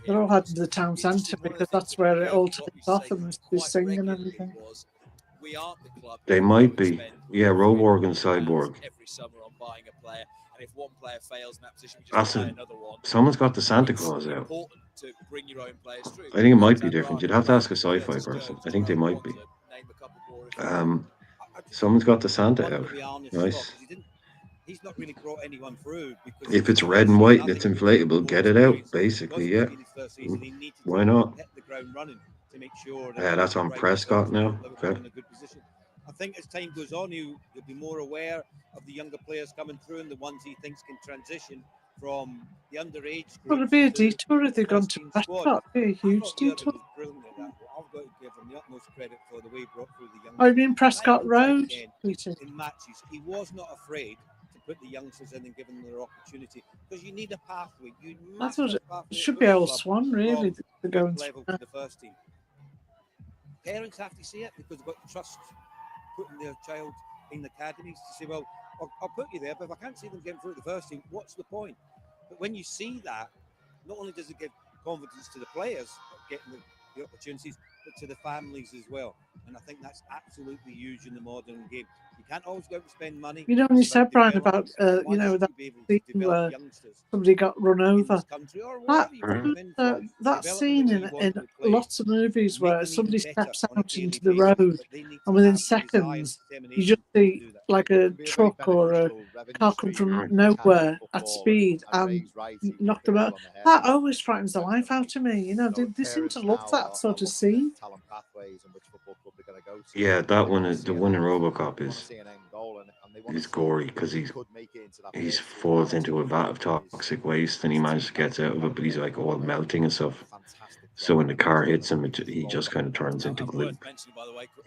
they're all heading to the town centre because that's where it all takes off and they sing and everything. They might be. Yeah, Roborg and Cyborg. Every summer on buying a player, and if one player fails in that position, we just That's buy a, another one. someone's got the Santa Claus out. Important to bring your own players through. I think it might be different. You'd have to ask a sci-fi person. I think they might be. Someone's got the Santa out. Nice. He's not really brought anyone through. Because If it's red and white and it's inflatable, get it out. Basically, yeah. Why not? Hit the ground running to make sure. Yeah, that's on Prescott now. Okay. In a good position. I think as time goes on, you'll be more aware of the younger players coming through and the ones he thinks can transition from the underage. Well, it'd be a detour if they've gone to Prescott. It'd be a huge detour. Brilliant at that. I've got to give him the utmost credit for the way he brought through the young. I mean Prescott Road, Peter. In matches, he was not afraid to put the youngsters in and give them their opportunity because you need a pathway. You I thought it should be Old Swan, really, to go and level to the first team. Parents have to see it because they've got to trust putting their child in the academies to say, well, I'll put you there, but if I can't see them getting through the first team, what's the point? But when you see that, not only does it give confidence to the players getting the opportunities, but to the families as well. And I think that's absolutely huge in the modern game. You can't always go out and spend money. You know, when you said, Brian, about that scene where somebody got run over. That scene in lots of movies where somebody steps out into the road and within seconds you just see like a truck or a car come from nowhere at speed and knock them out. That always frightens the life out of me. You know, they seem to love that sort of scene. Yeah, that one is the one in RoboCop is gory because he's falls into a vat of toxic waste and he manages to get out of it, but he's like all melting and stuff. So when the car hits him, he just kind of turns into glue.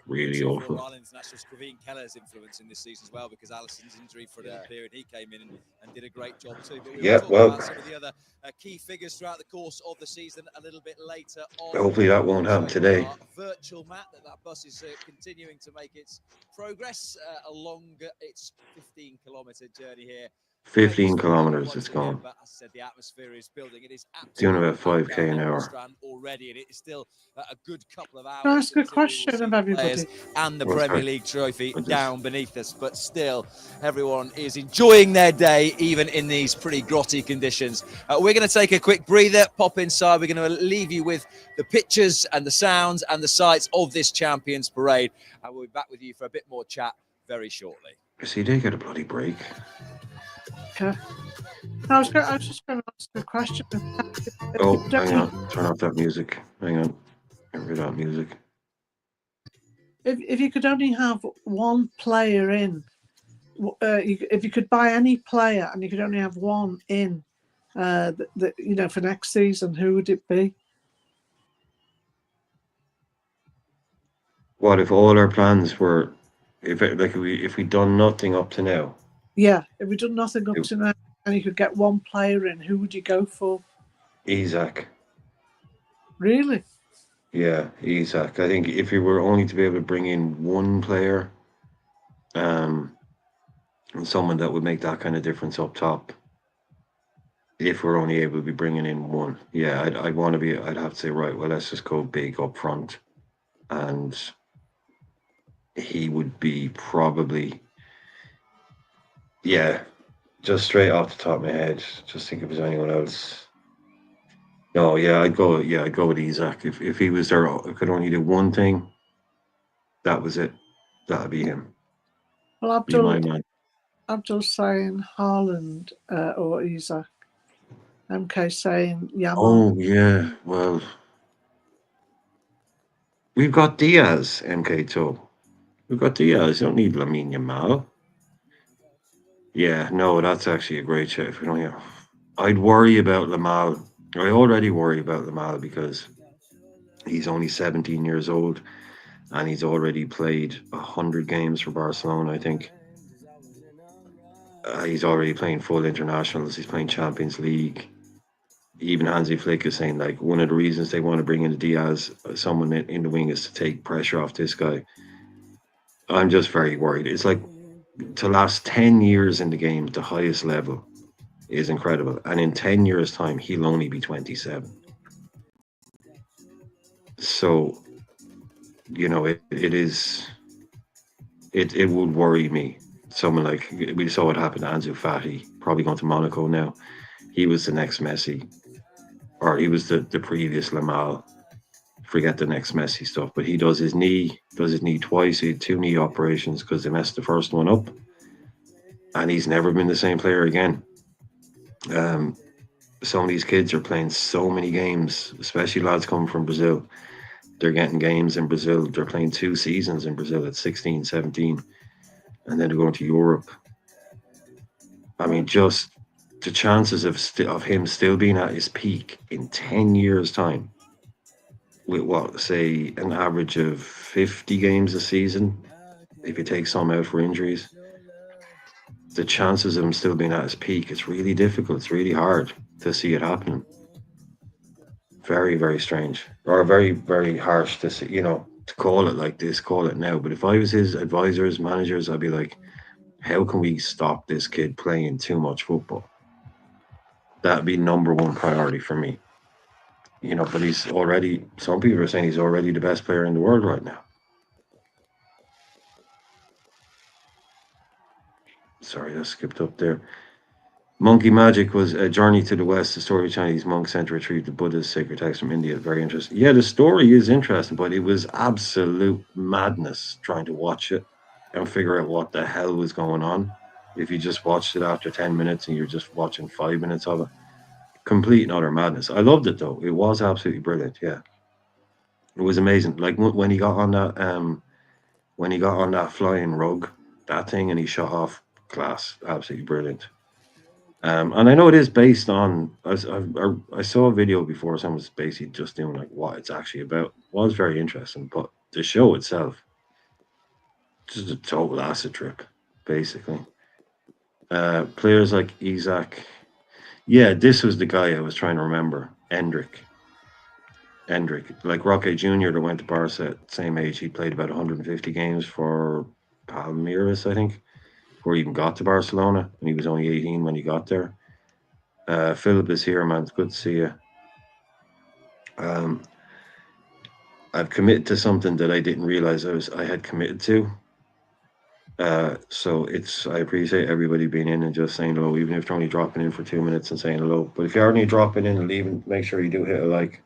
Really awful. Royal International's Kevin Keller's influence in this season as well, because Alisson's injury for a little period, he came in and did a great job too. But we will talk about some of the other key figures throughout the course of the season a little bit later on. Hopefully that won't happen today. Virtual Matt, that bus is continuing to make its progress along its 15-kilometre journey here. 15 kilometers it's gone. But as I said, the atmosphere is building. It is doing about 5k an hour already, and it is still a good couple of hours. Can I ask a question of everybody? And the Premier League trophy down beneath us, but still, everyone is enjoying their day, even in these pretty grotty conditions. We're going to take a quick breather, pop inside. We're going to leave you with the pictures and the sounds and the sights of this Champions Parade, and we'll be back with you for a bit more chat very shortly. See, they get a bloody break. Okay. I was just going to ask a question. Oh, hang on. Turn off that music. Hang on. Get rid of that music. If you could only have one player in, if you could buy any player and you could only have one in, for next season, who would it be? What if all our plans were, if we'd done nothing up to now? Yeah, if we'd done nothing up to now and you could get one player in, who would you go for? Isak. Really? Yeah, Isak. I think if we were only to be able to bring in one player, and someone that would make that kind of difference up top, if we're only able to be bringing in one, yeah, I'd want to be. I'd have to say, right, well, let's just go big up front, and he would be probably. Yeah, just straight off the top of my head, just think if there's anyone else. No, yeah, I'd go with Isak. If he was there, I could only do one thing. That was it. That'd be him. Well, Abdul's saying Haaland or Isak. MK saying Yamal. Oh yeah, well, we've got Diaz, MK too. We've got Diaz. You don't need Lamine Yamal. Yeah, no, that's actually a great shot. If we don't have, I'd worry about Lamal. I already worry about Lamal because he's only 17 years old, and he's already played 100 games for Barcelona, I think. He's already playing full internationals. He's playing Champions League. Even Hansi Flick is saying, like, one of the reasons they want to bring in Diaz, someone in the wing, is to take pressure off this guy. I'm just very worried. It's like, to last 10 years in the game, the highest level, is incredible. And in 10 years' time, he'll only be 27. So, you know, it would worry me. Someone like, we saw what happened to Ansu Fati, probably going to Monaco now. He was the next Messi, or he was the previous Lamal. Forget the next Messi stuff, but he does his knee twice. He had 2 knee operations because they messed the first one up, and he's never been the same player again. Some of these kids are playing so many games, especially lads coming from Brazil. They're getting games in Brazil. They're playing 2 seasons in Brazil at 16, 17, and then they're going to Europe. I mean, just the chances of him still being at his peak in 10 years' time, with what, say, an average of 50 games a season, if you take some out for injuries, the chances of him still being at his peak, it's really difficult. It's really hard to see it happening. Very, very strange, or very, very harsh to see, you know, to call it like this, call it now. But if I was his advisors, managers, I'd be like, how can we stop this kid playing too much football? That'd be #1 priority for me. You know, but he's already, some people are saying he's already the best player in the world right now. Sorry, I skipped up there. Monkey Magic was a journey to the West. The story of Chinese monks sent to retrieve the Buddha's sacred text from India. Very interesting. Yeah, the story is interesting, but it was absolute madness trying to watch it and figure out what the hell was going on. If you just watched it after 10 minutes and you're just watching 5 minutes of it. Complete and utter madness. I loved it though. It was absolutely brilliant. Yeah, it was amazing. Like when he got on that flying rug, that thing, and he shot off, class, absolutely brilliant. And I know it is based on. I saw a video before. Someone was basically just doing like what it's actually about. It was very interesting, but the show itself, just a total acid trip, basically. Players like Isaac. Yeah, this was the guy I was trying to remember. Endrick, like Roque Jr. that went to Barca at the same age. He played about 150 games for Palmeiras, I think, before he even got to Barcelona. And he was only 18 when he got there. Philip is here, man. It's good to see you. I've committed to something that I didn't realize I had committed to. So I appreciate everybody being in and just saying hello, even if they're only dropping in for 2 minutes and saying hello. But if you're only dropping in and leaving, make sure you do hit a like.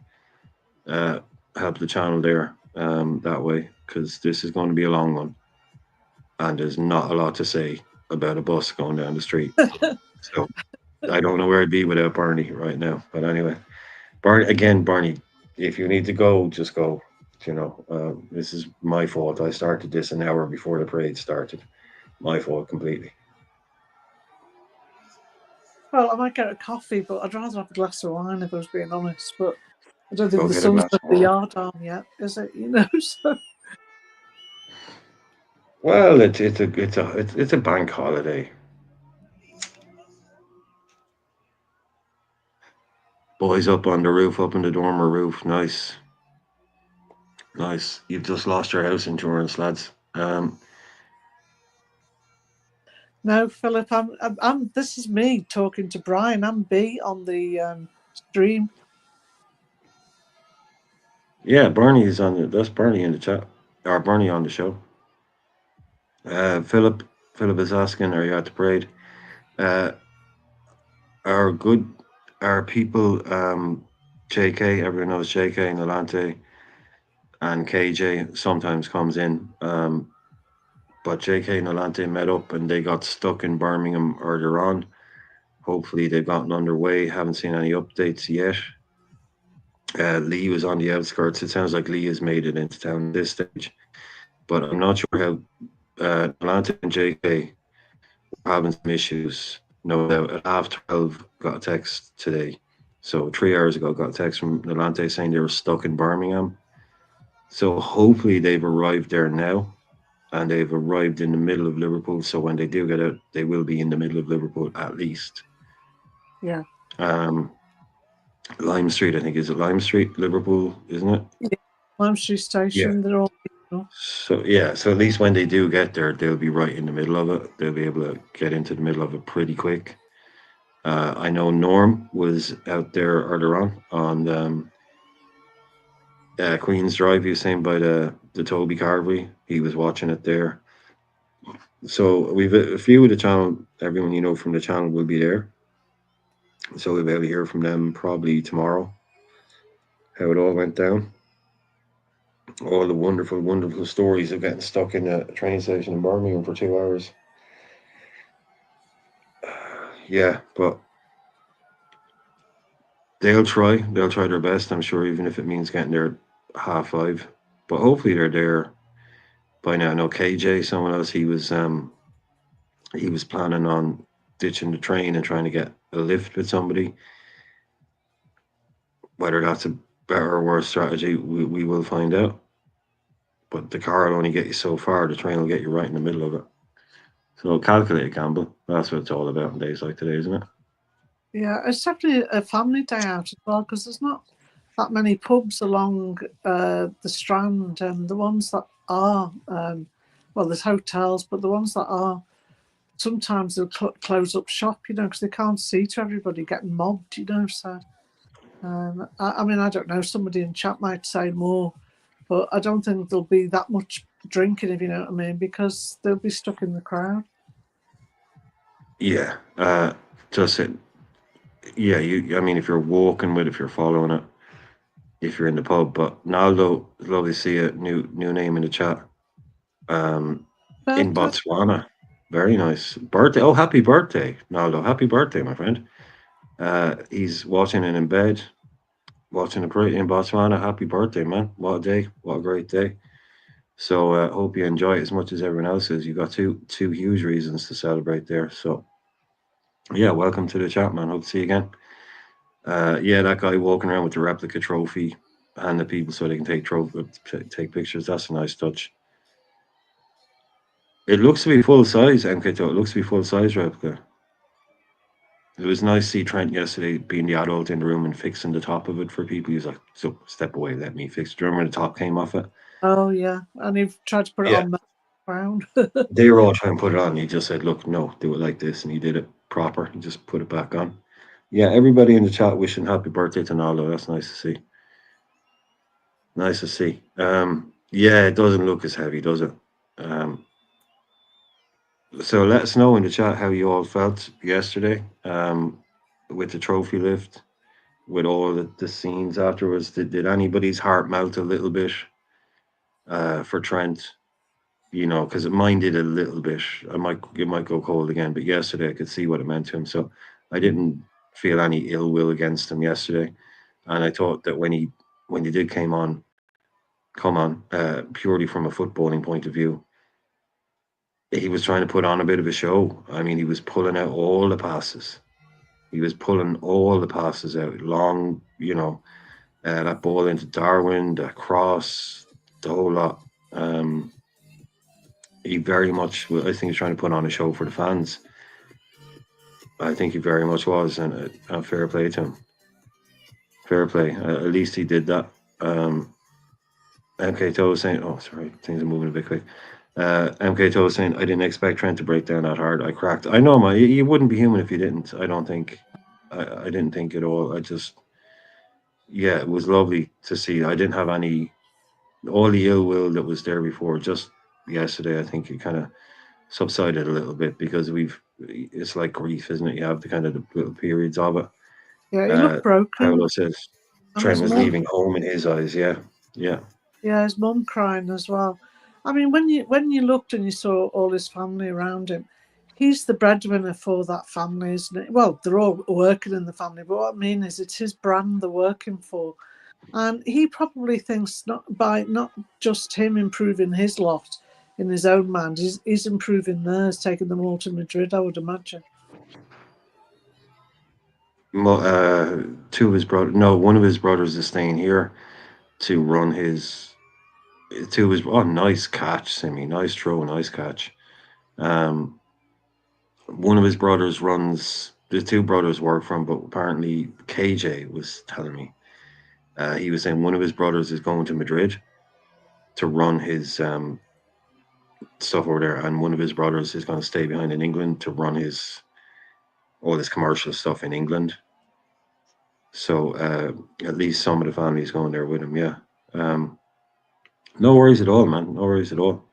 Help the channel there that way, because this is going to be a long one. And there's not a lot to say about a bus going down the street. So I don't know where I'd be without Barney right now. But anyway, Barney, if you need to go, just go. You know, this is my fault. I started this an hour before the parade started. My fault completely. Well, I might get a coffee, but I'd rather have a glass of wine if I was being honest. But I don't think Go the get a sun's glass got of the wine. yard arm yet, is it? You know, so. Well, it's a bank holiday. Boys up on the roof, up on the dormer roof. Nice. Nice. You've just lost your house insurance, lads. No, Philip, I'm. This is me talking to Brian. I'm B on the stream. Yeah, Barney is that's Barney in the chat, or Barney on the show. Philip is asking, are you at the parade? Our people, JK, everyone knows JK, Nolante, and KJ sometimes comes in. But JK and Nolante met up and they got stuck in Birmingham earlier on. Hopefully they've gotten underway. Haven't seen any updates yet. Lee was on the outskirts. It sounds like Lee has made it into town at this stage. But I'm not sure how Nolante and JK were having some issues. No doubt. At 12:30, got a text today. So 3 hours ago, got a text from Nolante saying they were stuck in Birmingham. So hopefully they've arrived there now, and they've arrived in the middle of Liverpool. So when they do get out, they will be in the middle of Liverpool at least. Yeah. Lime Street, I think, is it Lime Street, Liverpool, isn't it? Yeah. Lime Street Station. They're all. So yeah, so at least when they do get there, they'll be right in the middle of it. They'll be able to get into the middle of it pretty quick. I know Norm was out there earlier on Queen's Drive. He was saying by the Toby Carvery. He was watching it there. So we've a few of the channel. Everyone you know from the channel will be there. So we'll be able to hear from them probably tomorrow. How it all went down. All the wonderful, wonderful stories of getting stuck in a train station in Birmingham for 2 hours. Yeah, but they'll try their best, I'm sure, even if it means getting there at 5:30. But hopefully they're there by now. I know KJ, someone else, he was planning on ditching the train and trying to get a lift with somebody. Whether that's a better or worse strategy, we will find out. But the car will only get you so far. The train will get you right in the middle of it. So calculated gamble. That's what it's all about in days like today, isn't it? Yeah, it's definitely a family day out as well, because there's not that many pubs along the Strand, and the ones that are, well, there's hotels, but the ones that are, sometimes they'll close up shop, because they can't see to everybody getting mobbed, so I mean, I don't know, somebody in chat might say more, but I don't think there'll be that much drinking, if you know what I mean, because they'll be stuck in the crowd. Yeah, just it. Yeah, I mean, if you're walking with, if you're following it, if you're in the pub. But Naldo, lovely to see a new name in the chat. In Botswana, very nice birthday. Oh, happy birthday, Naldo! Happy birthday, my friend. He's watching it in bed, watching a great in Botswana. Happy birthday, man! What a day! What a great day! So hope you enjoy it as much as everyone else is. You got two huge reasons to celebrate there. So yeah, welcome to the chat, man. Hope to see you again. Yeah, that guy walking around with the replica trophy and the people so they can take pictures. That's a nice touch. It looks to be full size, MK2. It looks to be full size replica. It was nice to see Trent yesterday being the adult in the room and fixing the top of it for people. He was like, "So step away, let me fix it." Do you remember when the top came off it? Oh yeah, and he tried to put it on the ground. They were all trying to put it on. He just said, "Look, no, do it like this," and he did it proper. He just put it back on. Yeah, everybody in the chat wishing happy birthday to Naldo. That's nice to see. Nice to see. Yeah, it doesn't look as heavy, does it? So let us know in the chat how you all felt yesterday with the trophy lift, with all the scenes afterwards. Did anybody's heart melt a little bit for Trent? Because mine did a little bit. It might go cold again, but yesterday I could see what it meant to him. So I didn't feel any ill will against him yesterday, and I thought that when he did come on, purely from a footballing point of view, he was trying to put on a bit of a show. I mean, he was pulling out all the passes. He was pulling all the passes out. Long, that ball into Darwin, the cross, the whole lot. He very much, I think, he's trying to put on a show for the fans. I think he very much was, and fair play to him. Fair play. At least he did that. MK Toe was saying, oh, sorry, things are moving a bit quick. MK Toe was saying, I didn't expect Trent to break down that hard. I cracked. I know, man. You wouldn't be human if you didn't. I don't think. I didn't think at all. Yeah, it was lovely to see. I didn't have all the ill will that was there before. Just yesterday, I think it kind of subsided a little bit because it's like grief, isn't it? You have the kind of the little periods of it. Yeah, he looked broken. Paolo says Trent was leaving home in his eyes. Yeah. Yeah, his mum crying as well. I mean, when you looked and you saw all his family around him, he's the breadwinner for that family, isn't it? Well, they're all working in the family, but what I mean is it's his brand they're working for. And he probably thinks not just him improving his lot in his own mind, he's improving theirs, taking them all to Madrid, I would imagine. Two of his brothers, no, one of his brothers is staying here to run his to his nice catch, Simi, nice throw, nice catch. One of his brothers runs. The two brothers work from, but apparently KJ was telling me he was saying one of his brothers is going to Madrid to run his stuff over there, and one of his brothers is going to stay behind in England to run all this commercial stuff in England. So at least some of the family is going there with him. Yeah. No worries at all, man. No worries at all.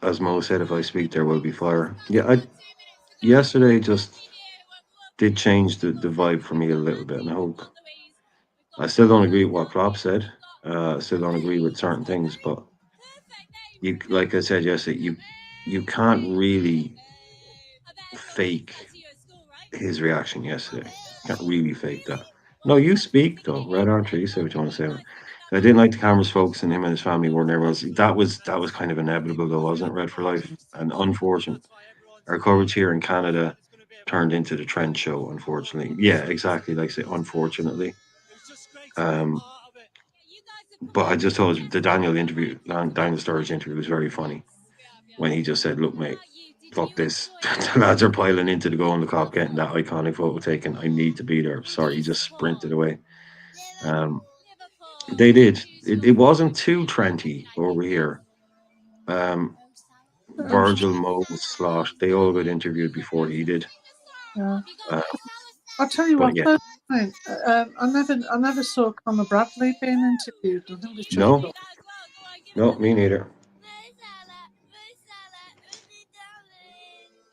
As Mo said, if I speak, there will be fire. Yeah, yesterday just did change the vibe for me a little bit, and I still don't agree with what Klopp said. I still don't agree with certain things, but like I said yesterday, you can't really fake his reaction yesterday. You can't really fake that. No, you speak though, right, Archer? You say what you want to say. I didn't like the cameras focusing him and his family more than everyone else. That was kind of inevitable though, wasn't it? Red for Life, and unfortunate. Our coverage here in Canada turned into the Trent show, unfortunately. Yeah, exactly. Like I say, unfortunately. But I just thought the Daniel Sturridge interview was very funny when he just said, "Look, mate, fuck this. The lads are piling into the goal in the Cop, getting that iconic photo taken. I need to be there." Sorry, he just sprinted away. They did. It wasn't too Trenty over here. Virgil, Mo, Slot, they all got interviewed before he did. Yeah. I'll tell you but what. yeah. Personally, I never saw Conor Bradley being interviewed. I think it was just No, me neither.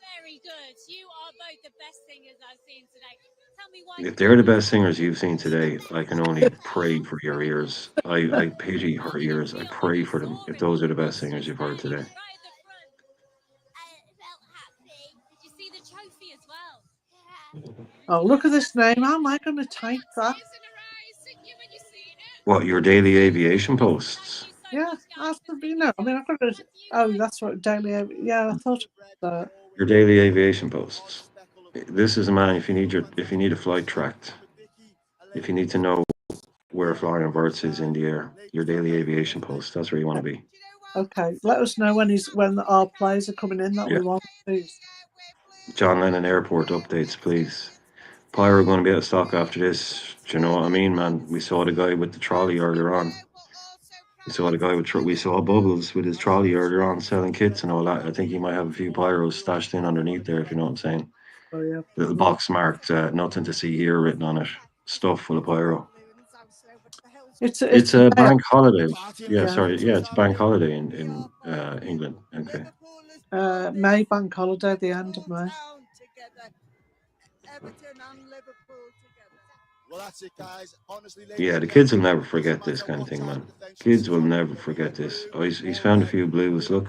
Very good. You are both the best singers I've seen today. Tell me why. If they're the best singers you've seen today, I can only pray for your ears. I pity her ears. I pray for them if those are the best singers you've heard today. Did you see the trophy as well? Oh, look at this name. How am I going to type that? What, your daily aviation posts? Yeah, that's I mean, I've got to. Oh, that's what daily. Yeah, I thought that. Your daily aviation posts. This is a man. If you need a flight tracked, if you need to know where flying verts is in the air, your daily aviation post. That's where you want to be. Okay, let us know when our players are coming in that we want, please. John Lennon Airport updates, please. Pyro going to be out of stock after this. Do you know what I mean, man? We saw the guy with the trolley earlier on. We saw Bubbles with his trolley earlier on selling kits and all that. I think he might have a few pyros stashed in underneath there, if you know what I'm saying. Oh yeah. Little box marked "Nothing to see here" written on it. Stuff full of pyro. It's a bank holiday. Yeah, sorry. Yeah, it's a bank holiday in England. Okay. May bank holiday, the end of May. Well, that's it, guys. Honestly, yeah, the kids will never forget this kind of thing, man. Kids will never forget this. Oh, he's found a few blues. Look.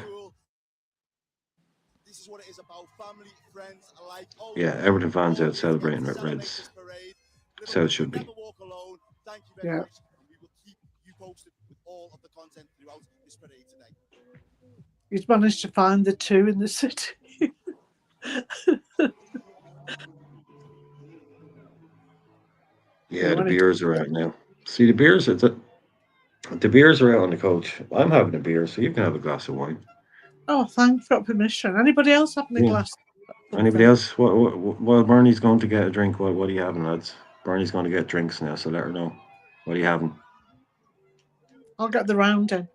This is what it is about. Family, friends alike. Yeah, Everton fans out celebrating with Reds. So it should be. Thank you very Yeah. much. And we will keep you posted with all of the content throughout this parade today. He's managed to find the two in the city. Yeah, the beers are out now. See, the beers are out on the coach. I'm having a beer, so you can have a glass of wine. Oh, thanks. Got permission. Anybody else having a glass? Anybody else? Well, Bernie's going to get a drink. What are you having, lads? Bernie's going to get drinks now, so let her know. What are you having? I'll get the round in.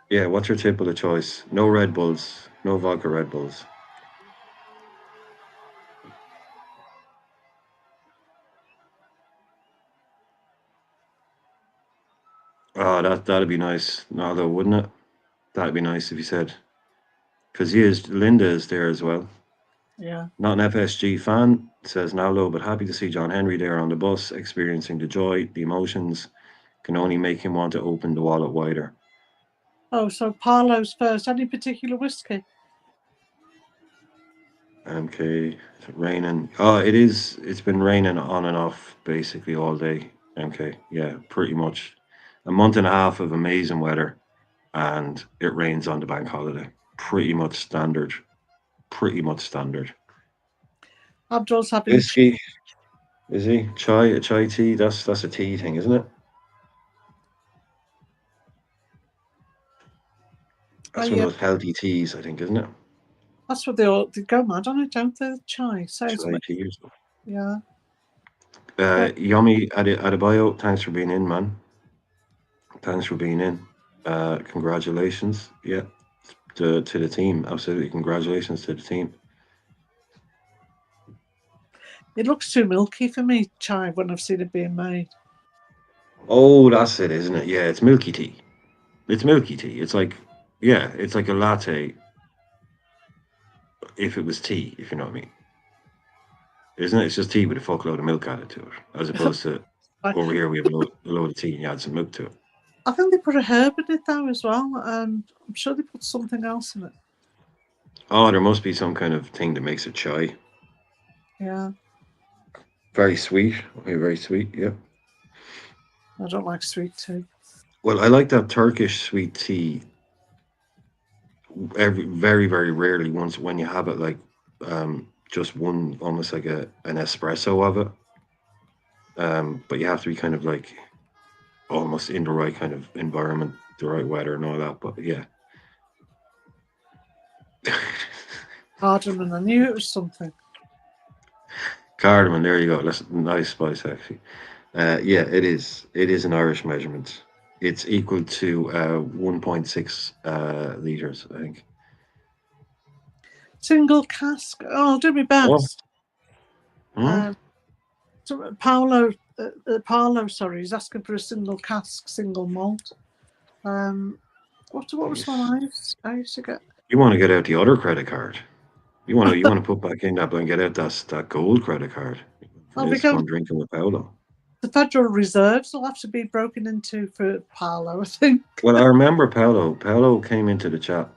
Yeah, what's your tip of the choice? No Red Bulls. No vodka Red Bulls. Oh, that'd be nice. No, though, wouldn't it? That'd be nice if you said. Because Linda is there as well. Yeah. Not an FSG fan, says Nalo, but happy to see John Henry there on the bus, experiencing the joy, the emotions. Can only make him want to open the wallet wider. Oh, so Parlo's first. Any particular whiskey? MK, raining. Oh, it is. It's been raining on and off basically all day. MK, yeah, pretty much. A month and a half of amazing weather, and it rains on the bank holiday. Pretty much standard. Pretty much standard. Abdul's having whiskey. Is he? A chai tea? That's a tea thing, isn't it? That's one of those healthy teas, I think, isn't it? That's what they go mad on it, don't they? Chai. So it's Chai tea or something. yeah. Yomi Adebayo, thanks for being in, man. Thanks for being in. Congratulations. Yeah. To the team. Absolutely. Congratulations to the team. It looks too milky for me, chai, when I've seen it being made. Oh, that's it, isn't it? Yeah, it's milky tea. It's milky tea. It's like, yeah, it's like a latte if it was tea, if you know what I mean. Isn't it? It's just tea with a fuckload of milk added to it, as opposed to over here we have a load of tea and you add some milk to it. I think they put a herb in it though as well, and I'm sure they put something else in it. Oh, there must be some kind of thing that makes it chai. Yeah, Very sweet. Okay, very sweet. Yeah. I don't like sweet tea. Well, I like that Turkish sweet tea. Very, very rarely. Once when you have it, like just one, almost like an espresso of it. But you have to be kind of like almost in the right kind of environment, the right weather, and all that. But yeah. Cardamom, I knew it was something. Cardamom, there you go. That's nice spice, actually. Yeah, it is. It is an Irish measurement. It's equal to 1.6 liters, I think. Single cask. Oh, I'll do my best. Hmm? So Paolo, sorry, he's asking for a single cask, single malt. What was one I used to get? You want to get out the other credit card. You want to put back in that and get out that gold credit card. Oh, It's fun drinking with Paolo. The Federal Reserves will have to be broken into for Paolo, I think. Well, I remember Paolo. Paolo came into the chat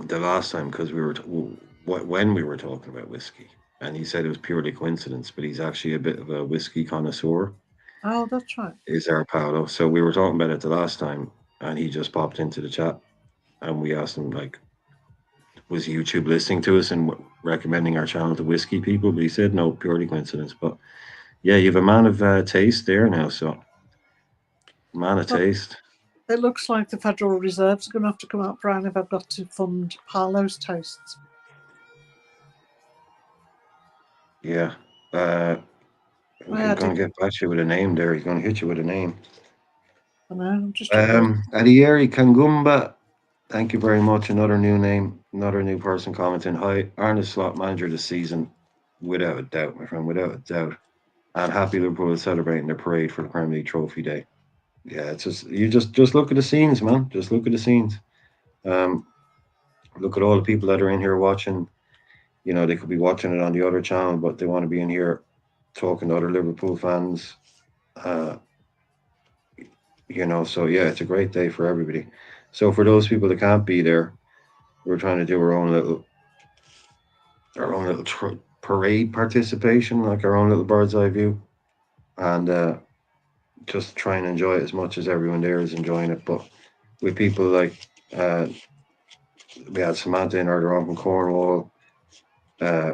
the last time because when we were talking about whiskey, and he said it was purely coincidence, but he's actually a bit of a whiskey connoisseur. Oh, that's right. Is our Paolo? So we were talking about it the last time, and he just popped into the chat, and we asked him like, was YouTube listening to us and recommending our channel to whiskey people? But he said no, purely coincidence. But yeah, you have a man of taste there now, so man of taste. It looks like the Federal Reserve's are going to have to come out, Brian, if I've got to fund Paolo's tastes. Yeah. I'm going to get back to you with a name there. He's going to hit you with a name. I know, I'm just... Adieri Kangumba, thank you very much. Another new name, another new person commenting. Hi, Arne's slot manager this season, without a doubt, my friend, without a doubt. And happy Liverpool is celebrating their parade for the Premier League Trophy Day. Yeah, it's just you just look at the scenes, man. Just look at the scenes. Look at all the people that are in here watching. You know, they could be watching it on the other channel, but they want to be in here talking to other Liverpool fans. You know, so yeah, it's a great day for everybody. So for those people that can't be there, we're trying to do our own little parade participation, like our own little bird's eye view, and just try and enjoy it as much as everyone there is enjoying it. But with people like we had Samantha in earlier on from Cornwall,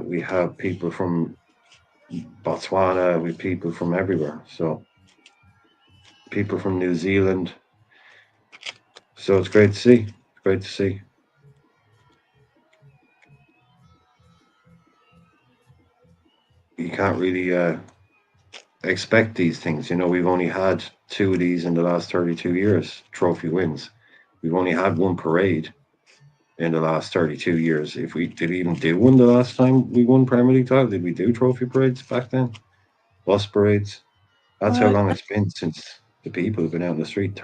we have people from Botswana, we have people from everywhere. So people from New Zealand. So it's great to see. It's great to see. You can't really expect these things. You know, we've only had 2 of these in the last 32 years, trophy wins. We've only had one parade in the last 32 years. If we did even do one the last time we won Premier League title, did we do trophy parades back then? Bus parades? That's how long it's been since the people have been out in the street.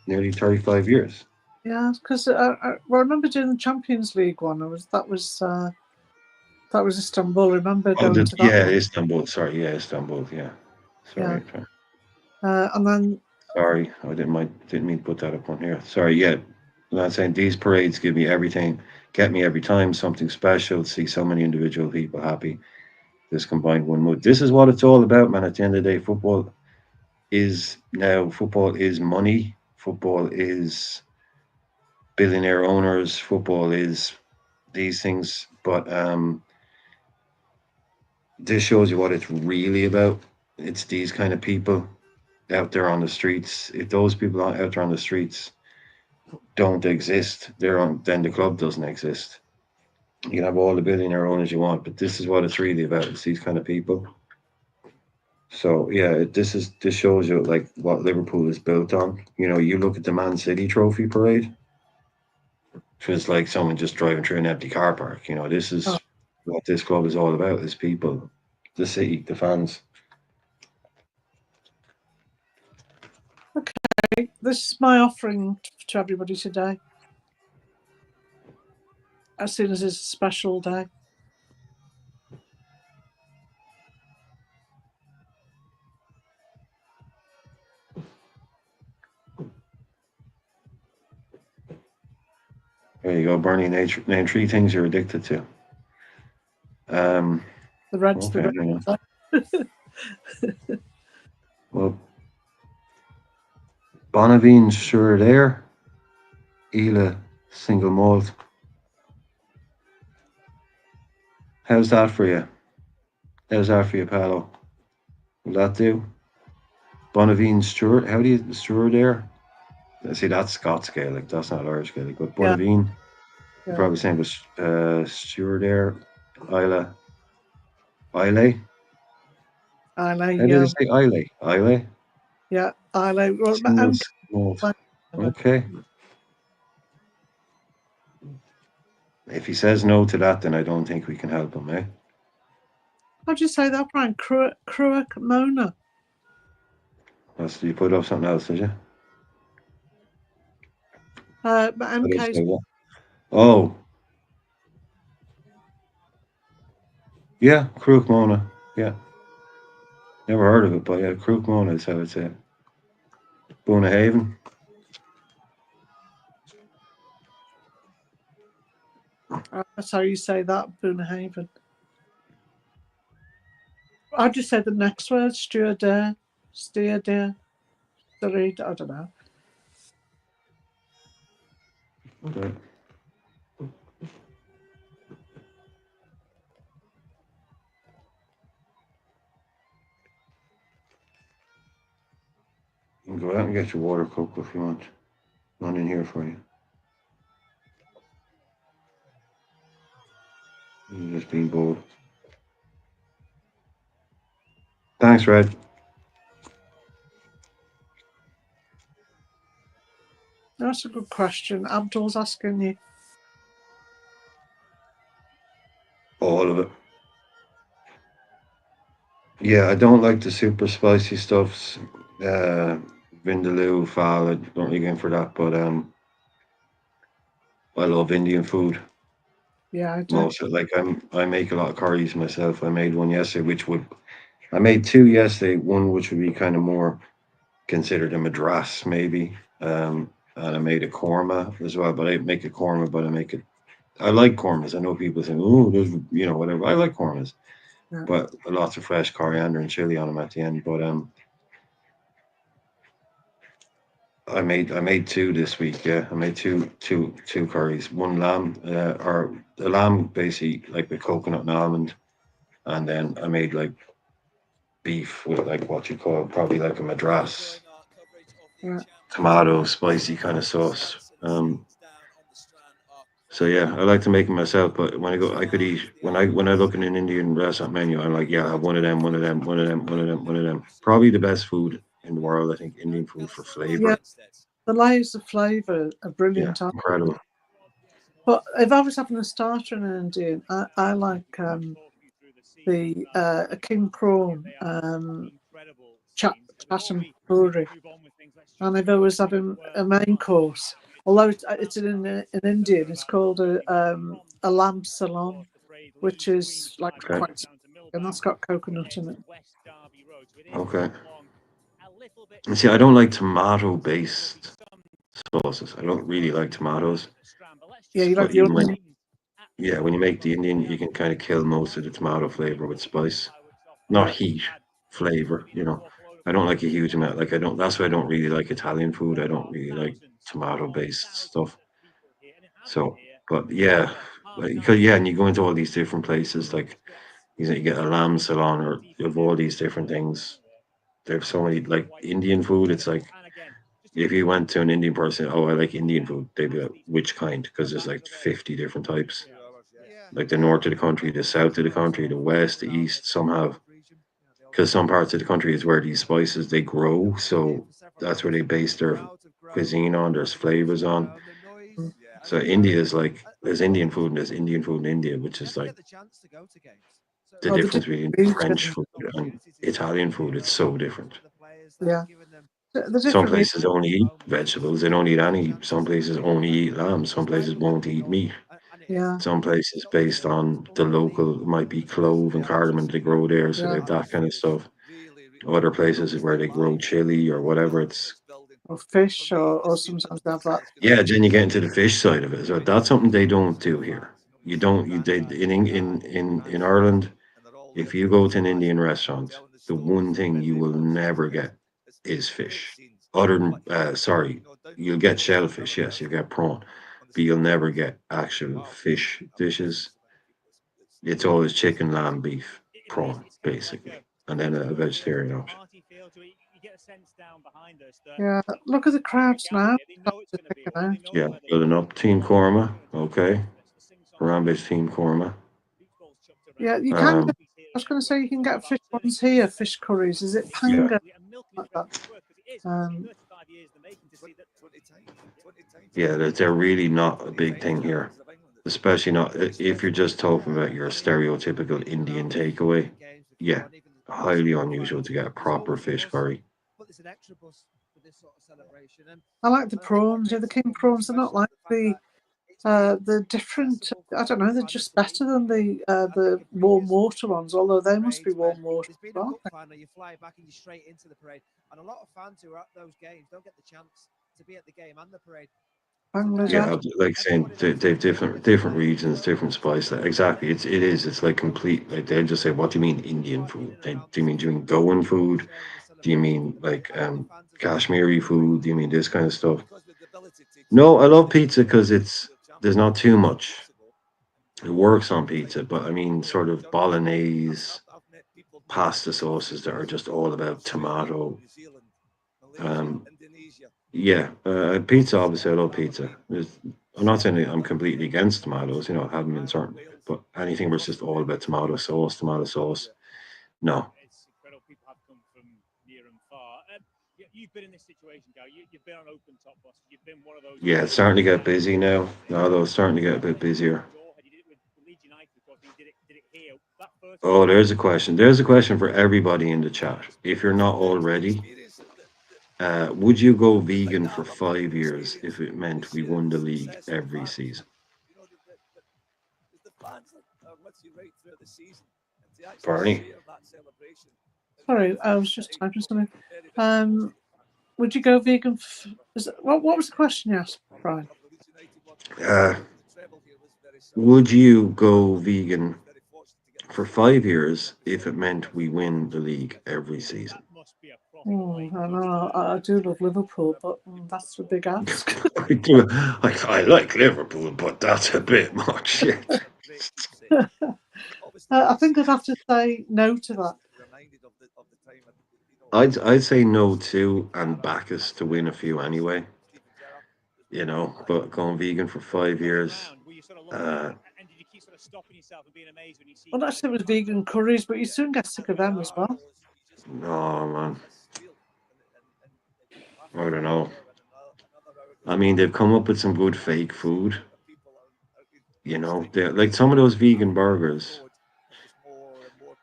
Nearly 35 years. Yeah, because I remember doing the Champions League one. That was Istanbul. I remember going to that. Yeah, one. Istanbul. Sorry, yeah, Istanbul. Yeah, sorry. And then Sorry, I didn't mean to put that up on here. Sorry, yeah. I'm not saying these parades give me everything, get me every time, something special, see so many individual people happy. This combined one mood. This is what it's all about, man. At the end of the day, football is money. Football is billionaire owners. Football is these things. But this shows you what it's really about. It's these kind of people out there on the streets. If those people aren't out there on the streets, don't exist, then the club doesn't exist. You can have all the billionaire owners you want, but this is what it's really about. It's these kind of people. So yeah, this shows you like what Liverpool is built on. You know, you look at the Man City trophy parade. It was like someone just driving through an empty car park. You know, this is what this club is all about: is people, the city, the fans. Okay, this is my offering to everybody today. As soon as it's a special day. There you go, Bernie. Name 3 things you're addicted to. The Reds, okay, hang on. Well, Bonavine sure there. Ela single malt. How's that for you? How's that for you, Paolo? Will that do? Bonavine Stewart. How do you Stewart there? See, that's Scots Gaelic. That's not Irish Gaelic. But Bonavine, you're probably saying was Stewart there. Isla. How did you say Islay? Yeah, Islay. Well, okay. If he says no to that, then I don't think we can help him, eh? How'd you say that, Brian? Cruick Mona. You put up something else, did you? But MK's. Oh. Yeah, Cruick Mona. Yeah. Never heard of it, but yeah, Cruick Mona is how it's it. Bonahaven. That's how you say that, Boonhaven. I just said the next word, steer there, I don't know. Okay. You can go out and get your water, Coke, if you want. None in here for you. You're just being bold. Thanks, Red. That's a good question. Abdul's asking you. All of it. Yeah, I don't like the super spicy stuffs. Vindaloo, fowl, I don't really go in for that, but I love Indian food. Yeah, I do. Most of it. Like I make a lot of curries myself. I made one yesterday, I made 2 yesterday. One which would be kind of more considered a madras, maybe. And I made a korma as well, but I make a korma, but I like kormas. I know people say, oh, there's, whatever. I like kormas, but lots of fresh coriander and chili on them at the end. But I made 2 this week. Yeah, I made two curries. One lamb, or the lamb basically like with coconut and almond, and then I made like beef with like what you call probably like a madras, tomato spicy kind of sauce. So yeah, I like to make it myself. But when I could eat when I look at an Indian restaurant menu, I'm like, yeah, I have one of them, one of them, one of them, one of them, one of them. Probably the best food in the world, I think, Indian food for flavor. Yeah, the layers of flavour are brilliant. Yeah, incredible. But if I was having a starter in an Indian, I like the a king prawn, chatam puri, and if I was having a main course, although it's in Indian, it's called a lamb salon, which is like quite, and that's got coconut in it. Okay. And see, I don't like tomato-based sauces. I don't really like tomatoes. Yeah, you like But the onion. yeah, when you make the Indian, you can kind of kill most of the tomato flavor with spice, not heat flavor. I don't like a huge amount. Like that's why I don't really like Italian food. I don't really like tomato-based stuff. So, but yeah, because and you go into all these different places, like you get a lamb salon or you have all these different things. There's so many like Indian food. It's like if you went to an Indian person, oh, I like Indian food, they'd be like, which kind? Because there's like 50 different types. Like the north of the country, the south of the country, the west, the east, some have. Because some parts of the country is where these spices they grow, so that's where they base their cuisine on, there's flavors on. So India is like there's Indian food and there's Indian food in India, which is like the Oh, the difference between French region. food and Italian food. It's so different. Yeah. The Some different places only eat vegetables, they don't eat any. Some places only eat lamb. Some places won't eat meat. Yeah. Some places based on the local it might be clove and cardamom they grow there, so they Yeah. have that kind of stuff. Other places where they grow chili or whatever. It's Or fish, or sometimes they have that. yeah. Then you get into the fish side of it. So that's something they don't do here. You don't. You they in Ireland. If you go to an Indian restaurant, the one thing you will never get is fish. Other than sorry, you'll get shellfish. Yes, you get prawn, but you'll never get actual fish dishes. It's always chicken, lamb, beef, prawn, basically, and then a vegetarian option. Yeah. Look at the crowds now. Yeah, building up Team Korma. Okay, Harambe's Team Korma. Yeah, you can get. I was going to say you can get fish ones here, fish curries. Is it Yeah. panga? Like that. Yeah, they're really not a big thing here, especially not if you're just talking about your stereotypical Indian takeaway. Yeah, highly unusual to get a proper fish curry. I like the prawns. Yeah, the king prawns. They're not like the different. I don't know. They're just better than the warm water ones. Although they must be warm water. It's been as a well. cup final, you fly back and you're straight into the parade. And a lot of fans who are at those games don't get the chance to be at the game and the parade. Yeah, like saying they've different regions, different spice. Like, exactly, it's like complete. Like they'll just say, "What do you mean Indian food? Do you mean Goan food? Do you mean like Kashmiri food? Do you mean this kind of stuff?" No, I love pizza because there's not too much. It works on pizza, but I mean, sort of bolognese, pasta sauces that are just all about tomato. Um, yeah, pizza. Obviously, I love pizza. I'm not saying that I'm completely against tomatoes. You know, I have them in certain, but anything where it's just all about tomato sauce, tomato sauce. No. You've been in this situation, Gal. You've been on open top bus. You've been one of those. Yeah, it's starting to get busy now. Although it's starting to get a bit busier. Oh, there's a question. There's a question for everybody in the chat. If you're not already, would you go vegan for 5 years if it meant we won the league every season? Barney? Sorry, I was just typing something. Would you go vegan? What was the question you asked, Brian? Would you go vegan for 5 years if it meant we win the league every season? I know. I do love Liverpool, but that's a big ask. I like Liverpool, but that's a bit much. I think I'd have to say no to that. I'd say no too, and back us to win a few anyway. You know, but going vegan for 5 years. Well, that's it with vegan curries, but you soon get sick of them as well. No, man. I don't know. I mean, they've come up with some good fake food. You know, they're like some of those vegan burgers.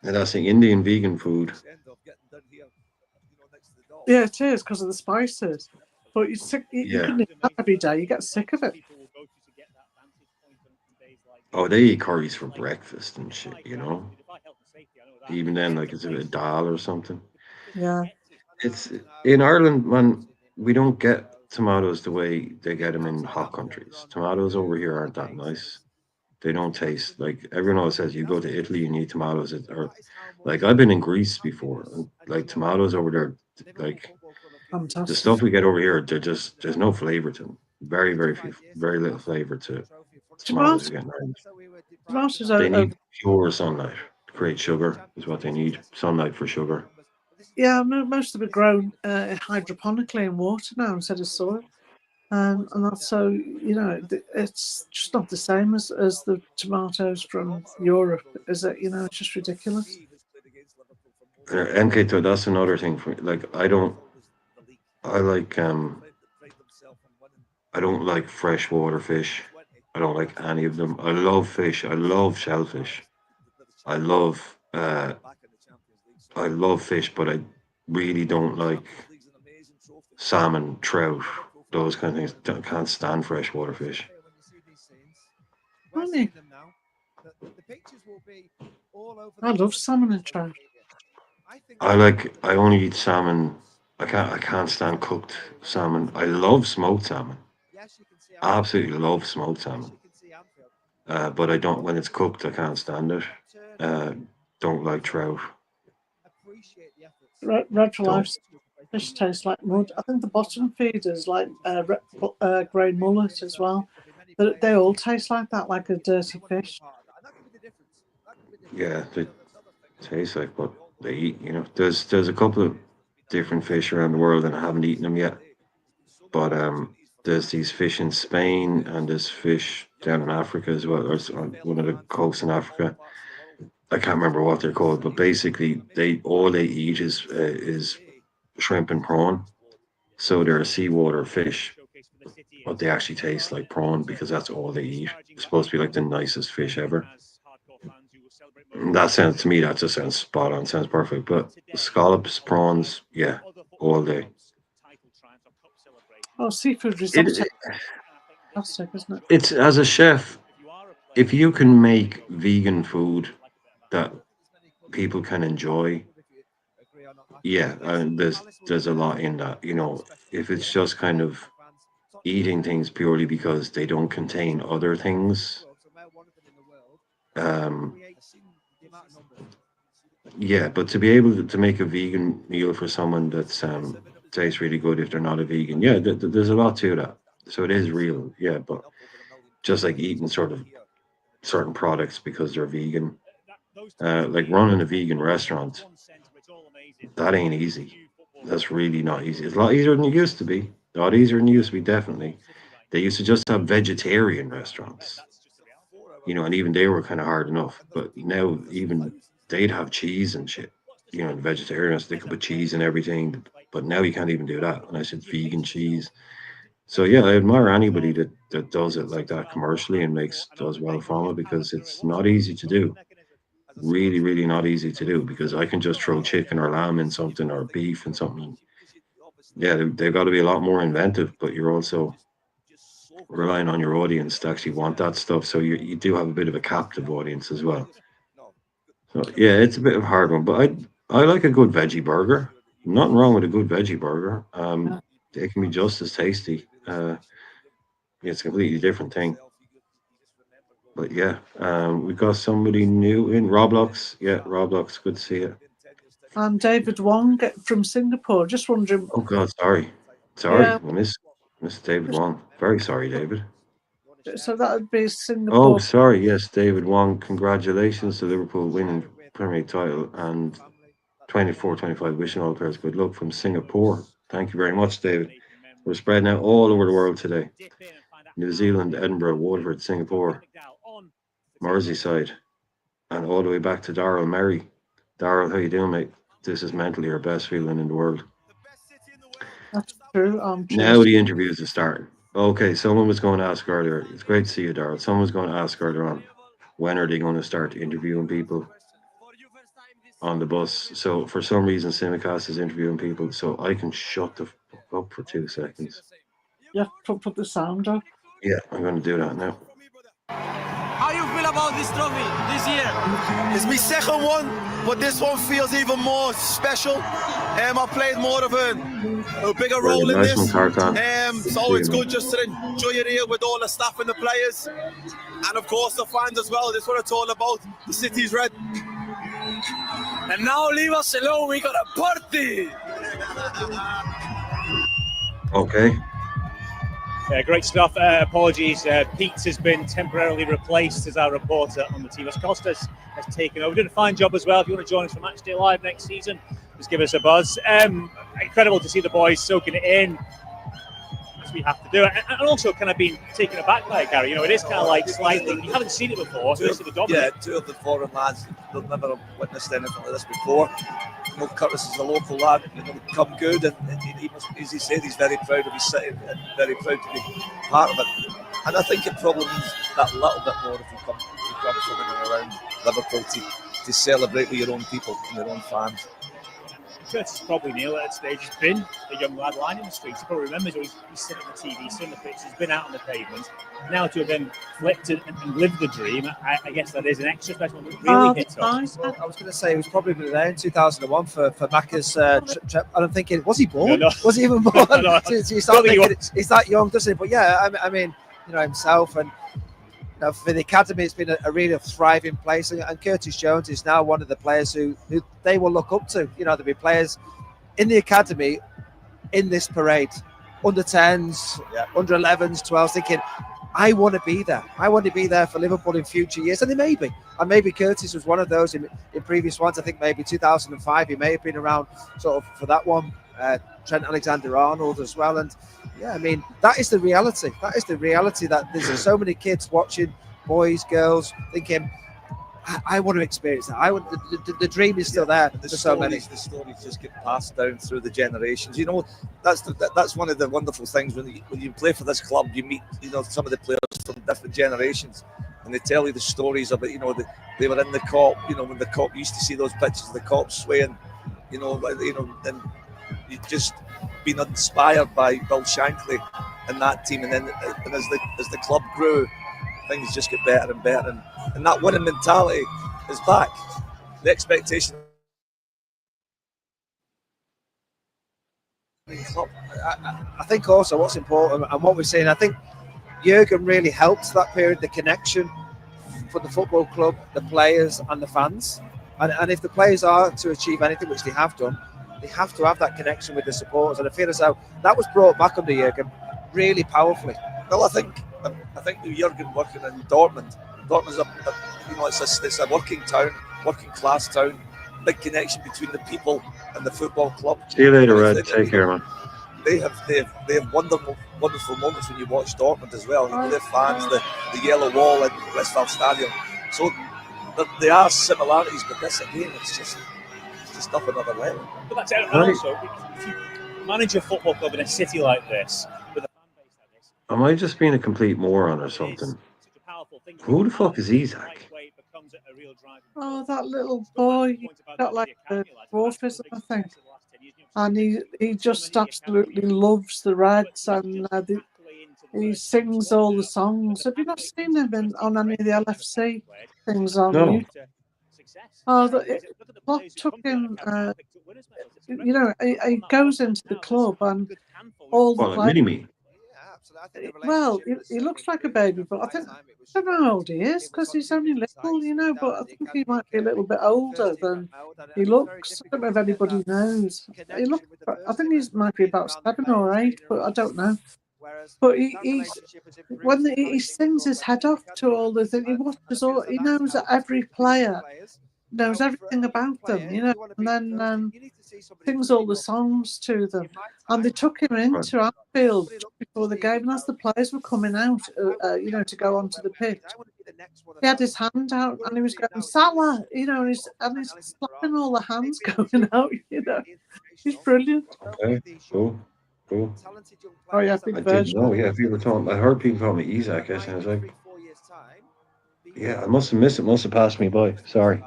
And that's the Indian vegan food. Yeah, it is because of the spices. But you're sick. You Yeah. couldn't eat that every day. You get sick of it. Oh, they eat curries for breakfast and shit, you know? Even then, like it's a dal or something. Yeah. It's in Ireland, man, we don't get tomatoes the way they get them in hot countries. Tomatoes over here aren't that nice. They don't taste like everyone always says you go to Italy and you eat tomatoes. Or like I've been in Greece before, and like tomatoes over there, like the Fantastic. stuff we get over here, they're just there's no flavor to them. Very, very few, very little flavor to tomatoes we get in Ireland. Tomatoes They are need pure sunlight to create sugar. Is what they need. Sunlight for sugar. Yeah, most of it grown hydroponically in water now instead of soil. And that's so, it's just not the same as the tomatoes from Europe, is it? It's just ridiculous. MK, that's another thing for me. Like, I don't like freshwater fish. I don't like any of them. I love fish. I love shellfish. I love fish, but I really don't like salmon, trout, those kind of things. I can't stand freshwater fish. Really? I love salmon and trout. I only eat salmon. I can't stand cooked salmon. I love smoked salmon. Absolutely love smoked salmon. But I don't, when it's cooked, I can't stand it. Don't like trout. Red for life fish tastes like mud. I think the bottom feeders like grey mullet as well. They all taste like that, like a dirty fish. Yeah, they taste like what they eat. There's a couple of different fish around the world, and I haven't eaten them yet. But there's these fish in Spain, and there's fish down in Africa as well, or on one of the coasts in Africa. I can't remember what they're called, but basically all they eat is shrimp and prawn. So they're a seawater fish, but they actually taste like prawn because that's all they eat. It's supposed to be like the nicest fish ever. That sounds, to me, that just sounds spot on, sounds perfect. But scallops, prawns, yeah, all day. Oh, seafood risotto. Classic, isn't it? It's, as a chef, if you can make vegan food that people can enjoy, yeah, there's a lot in that. If it's just kind of eating things purely because they don't contain other things, yeah, but to be able to make a vegan meal for someone that's tastes really good if they're not a vegan, yeah, there's a lot to that. So it is real, yeah, but just like eating sort of certain products because they're vegan, like running a vegan restaurant, that ain't easy. That's really not easy. It's a lot easier than it used to be. A lot easier than it used to be, definitely. They used to just have vegetarian restaurants, and even they were kind of hard enough. But now even they'd have cheese and shit. And vegetarians, they could put cheese and everything. But now you can't even do that. And I said vegan cheese. So yeah, I admire anybody that does it like that commercially and does well from it, because it's not easy to do. Really, really not easy to do, because I can just throw chicken or lamb in something or beef in something. Yeah, they've got to be a lot more inventive, but you're also relying on your audience to actually want that stuff. So you do have a bit of a captive audience as well. So yeah, it's a bit of a hard one, but I like a good veggie burger. Nothing wrong with a good veggie burger. It can be just as tasty. It's a completely different thing. But yeah, we got somebody new in Roblox. Yeah, Roblox, good to see you. And David Wong from Singapore. Just wondering. Oh God, sorry, Yeah. I miss David Wong. Very sorry, David. So that would be Oh, Singapore. sorry. Yes, David Wong. Congratulations to Liverpool winning Premier League title and 24-25. Wishing all players good luck from Singapore. Thank you very much, David. We're spreading out all over the world today. New Zealand, Edinburgh, Waterford, Singapore, Merseyside, and all the way back to Darrell Merry. Darrell, how you doing, mate? This is mentally your best feeling in the world. That's true. Now the interviews are starting. Okay, someone was going to ask earlier. It's great to see you, Darrell. Someone was going to ask earlier on, when are they going to start interviewing people on the bus? So for some reason, Simicast is interviewing people, so I can shut the fuck up for 2 seconds. Yeah, put the sound up. Yeah, I'm going to do that now. How you feel about this trophy this year? It's my second one, but this one feels even more special. I played more of a bigger role in this. So it's good just to enjoy it here with all the staff and the players. And of course the fans as well. This is what it's all about. The city's red. And now leave us alone, we got a party! Okay. Great stuff. Apologies. Pete has been temporarily replaced as our reporter on the team, as Costas has taken over. Did a fine job as well. If you want to join us for Matchday Live next season, just give us a buzz. Incredible to see the boys soaking it in, as we have to do it, and also kind of being taken aback by it, Gary. You know, it is kind of like slightly, you haven't seen it before, especially the dominant. Yeah, two of the foreign lads, they've never witnessed anything like this before. You know, Curtis is a local lad, you know, come good, and he must, as he said, he's very proud of his city and very proud to be part of it. And I think it probably means that little bit more if you come from in and around Liverpool to celebrate with your own people and your own fans. Curtis probably Neil at that stage. He's been a young lad lining the streets. He probably remembers he's sitting on the TV, sitting on the pitch, he's been out on the pavement. Now to have then flipped and lived the dream, I guess that is an extra special one that really hits us. Well, I was going to say he was probably there in 2001 for Macca's trip. And I'm thinking, was he born? No. Was he even born? No. So you start thinking, he's that young, doesn't he? But yeah, I mean, you know, himself and you know, for the academy, it's been a really thriving place. And Curtis Jones is now one of the players who they will look up to. You know, there'll be players in the academy in this parade, under 10s, under 11s, 12s, thinking, I want to be there. I want to be there for Liverpool in future years. And they may be. And maybe Curtis was one of those in previous ones. I think maybe 2005, he may have been around sort of for that one. Trent Alexander-Arnold as well. And yeah, I mean, that is the reality. That is the reality that there's so many kids watching, boys, girls, thinking, I want to experience that. I want the dream is still there for so many. The stories just get passed down through the generations. You know, that's one of the wonderful things when you play for this club. You meet, you know, some of the players from different generations, and they tell you the stories about, you know, they were in the Kop. You know, when the Kop used to see those pictures of the Kop swaying. You know, and you just been inspired by Bill Shankly and that team, and then and as the club grew, things just get better and better, and that winning mentality is back. The expectation. I think also what's important and what we're saying, I think Jurgen really helped that period, the connection for the football club, the players and the fans. And if the players are to achieve anything, which they have done, they have to have that connection with the supporters. And I feel as though that was brought back under Jurgen really powerfully. Well, I think with Jurgen working in Dortmund. Dortmund's you know, it's a working town, working class town. Big connection between the people and the football club. See you later, Red. Take care, man. They have wonderful moments when you watch Dortmund as well. You know, their fans, the yellow wall in Westfalenstadion. So there are similarities, but this again, it's just up another level. But that's it. And also, if you manage a football club in a city like this, with a fan base like this, Am I just being a complete moron or something? Who the fuck is Isaac? Oh, that little boy, got like a dwarfism, I think. And he just absolutely loves the Reds, and he sings all the songs. Have you not seen him on any of the LFC things on YouTube? Oh, that took him, you know, he goes into the club and all the players. Well, he looks like a baby, but I don't know how old he is because he's only little, you know, but I think he might be a little bit older than he looks. I don't know if anybody knows. I think he might be about 7 or 8, but I don't know. But when he sings his head off to all the things, he watches all, he knows that every player knows everything about them, you know, and then sings all the songs to them. And they took him into Anfield before the game, and as the players were coming out, you know, to go onto the pitch, he had his hand out and he was going, Salah, you know, and he's slapping all the hands going out, you know. He's brilliant. Okay, cool. Oh, yeah, big I version. didn't know. Yeah, people talking. I heard people call me Isaac, and I was like, yeah, I must have missed it. Must have passed me by. Sorry.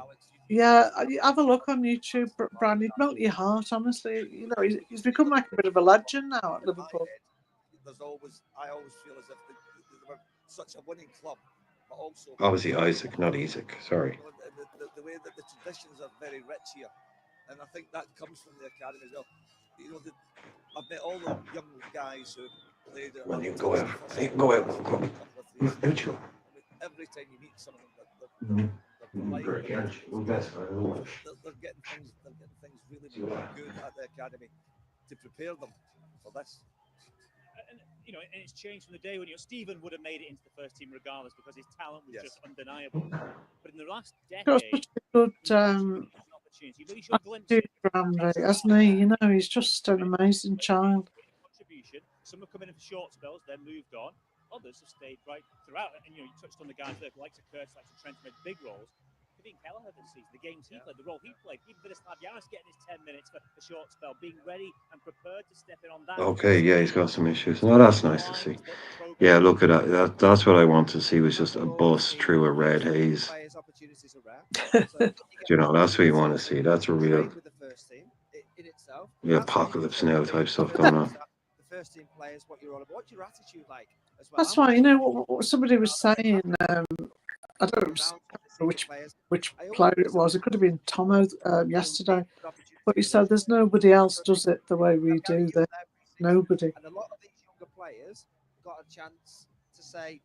Yeah, have a look on YouTube, Brian. He'd melt your heart, honestly. You know, he's become like a bit of a legend now at Liverpool. I always feel as if they were such a winning club, but also Obviously, Isaac, not Isaac. Sorry. The way that the traditions are very rich here, and I think that comes from the academy as well. You know, I've met all the young guys who played. Well, you can go out. You can go out. Every time you meet some of them, they're getting things really good at the academy to prepare them for this. And you know, and it's changed from the day when Stephen would have made it into the first team regardless because his talent was just undeniable. But in the last decade, Got such a good opportunity, but he I showed glimpses. do Ramsey, hasn't he? You know, he's just an amazing child. Contribution. Some have come in for short spells, then moved on. Others have stayed right throughout. And you touched on the guys there, like Curtis, like Trent, made big roles. Kevin Kelleher this season, the games he played, the role he played, even Vladislav Yanis getting his 10 minutes for a short spell, being ready and prepared to step in on that. Okay, yeah, he's got some issues. No, that's nice to see. Yeah, look at that. That's what I want to see, was just a bus through a red haze. You know, that's what you want to see. That's a real apocalypse now type stuff going on. The first team players, what you're all about. What's your attitude like as well? That's right. You know what somebody was saying. I don't know which player it was. It could have been Tomo yesterday, but he said there's nobody else does it the way we do. There, nobody. And a lot of these younger players got a chance to say,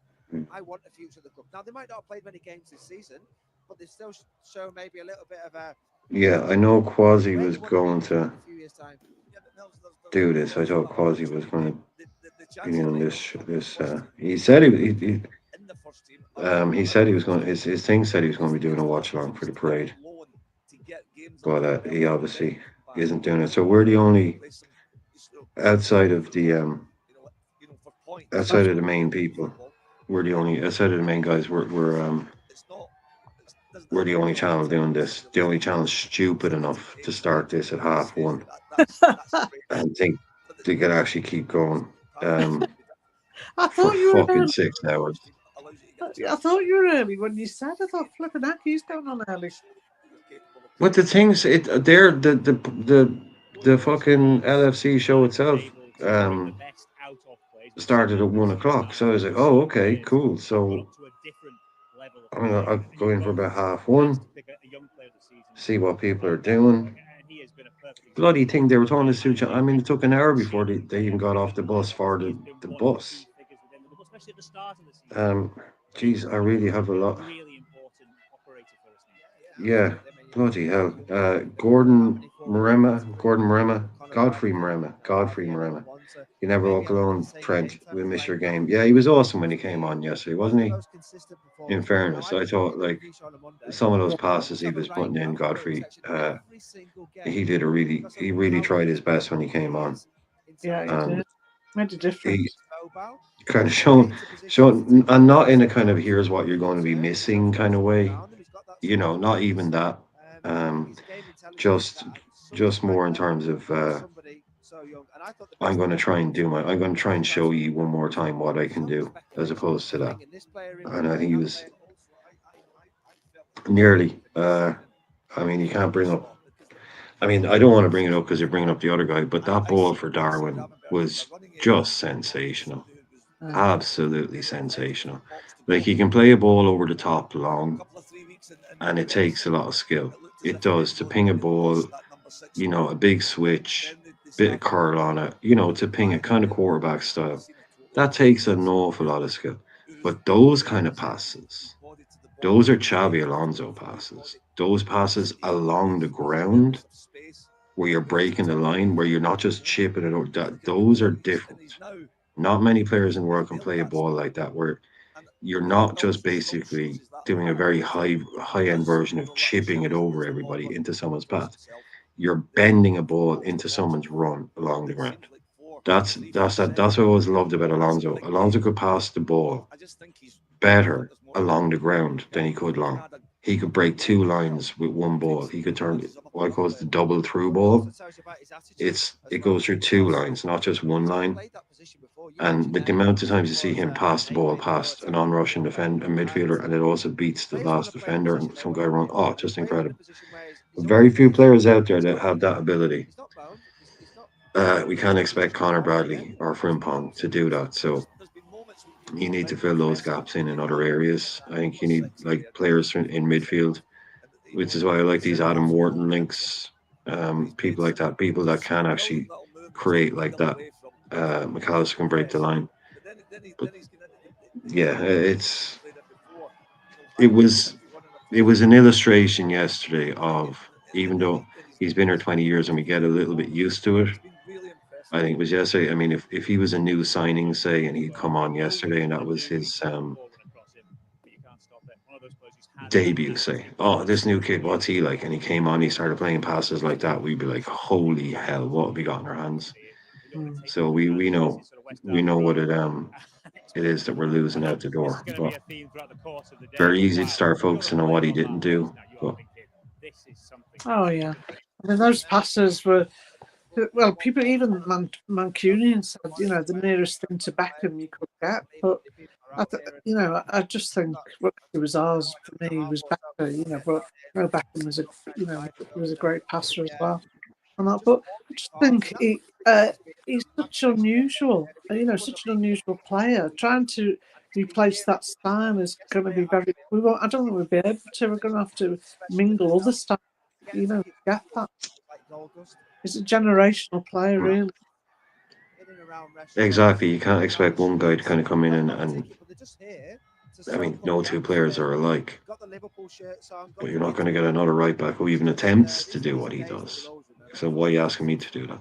"I want a future at the club." Now they might not have played many games this season, but they still show maybe a little bit of a. Yeah, I know Quasi was going to do this. I thought Quasi was going to be on this. He said he said he was going. His thing said he was going to be doing a watch along for the parade, but he obviously isn't doing it. So we're the only outside of the main people. We're the only outside of the main guys. We're the only channel doing this. The only channel stupid enough to start this at 1:30 and think they could actually keep going I for thought you were fucking early. 6 hours. I thought you were early when you said. I thought flipping heck, he's going on early. But the things, the fucking LFC show itself started at 1:00. So I was like, oh, okay, cool. So I'll go in for about 1:30, see what people are doing. Bloody thing, they were talking to Sucha. I mean, it took an hour before they even got off the bus for the bus. Geez, I really have a lot. Yeah, bloody hell. Godfrey Marema. You never walk alone, Trent. We miss your game. Yeah, he was awesome when he came on yesterday, wasn't he? In fairness, I thought like some of those passes he was putting in, Godfrey, he really tried his best when he came on. Yeah, he did. Made a difference. He kind of shown, and not in a kind of here's what you're going to be missing kind of way. You know, not even that. Just more in terms of I'm going to try and show you one more time what I can do, as opposed to that. And I think he was nearly. I mean, you can't bring up. I mean, I don't want to bring it up because you're bringing up the other guy, but that ball for Darwin was just sensational. Absolutely sensational. Like, he can play a ball over the top long, and it takes a lot of skill. It does, to ping a ball, you know, a big switch, bit of curl on it, you know, to ping it kind of quarterback style. That takes an awful lot of skill. But those kind of passes, those are Xabi Alonso passes. Those passes along the ground where you're breaking the line, where you're not just chipping it over, those are different. Not many players in the world can play a ball like that, where you're not just basically doing a very high-end version of chipping it over everybody into someone's path. You're bending a ball into someone's run along the ground. That's what I always loved about Alonso. Alonso could pass the ball better along the ground than he could long. He could break two lines with one ball. He could turn what I call the double through ball. It goes through two lines, not just one line. And the amount of times you see him pass the ball past an on-rushing defender, a midfielder, and it also beats the last defender and some guy run. Oh, just incredible. Very few players out there that have that ability. We can't expect Connor Bradley or Frimpong to do that. So you need to fill those gaps in other areas. I think you need like players in midfield, which is why I like these Adam Wharton links, people like that, people that can actually create like that. McAllister can break the line. But yeah, it was an illustration yesterday of, even though he's been here 20 years and we get a little bit used to it, I think it was yesterday. I mean, if he was a new signing, say, and he'd come on yesterday and that was his debut, say, oh, this new kid, what's he like? And he came on, he started playing passes like that. We'd be like, holy hell, what have we got in our hands? So we know what it is that we're losing out the door. But very easy to start focusing on what he didn't do. But Oh yeah, I mean those passes were. Well, people, even Mancunian said, the nearest thing to Beckham you could get. But, I just think what was ours for me was better, but Beckham was a great passer as well. But I just think he's such unusual, such an unusual player. Trying to replace that style is going to be very. I don't think we'll be able to. We're going to have to mingle other styles, get that. He's a generational player, really. exactly, you can't expect one guy to kind of come in and I mean, no two players are alike. But you're not going to get another right back who even attempts to do what he does. So why are you asking me to do that?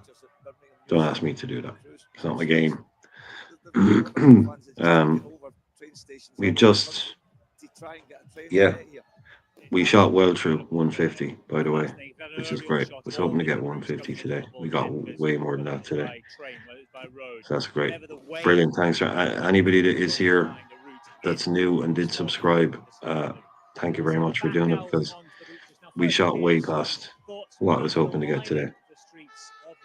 Don't ask me to do that. It's not my game. We just, we shot well through 150, by the way, which is great. I was hoping to get 150 today. We got way more than that today. So that's great. Brilliant. Thanks for anybody that is here that's new and did subscribe. Thank you very much for doing it, because we shot way past what I was hoping to get today.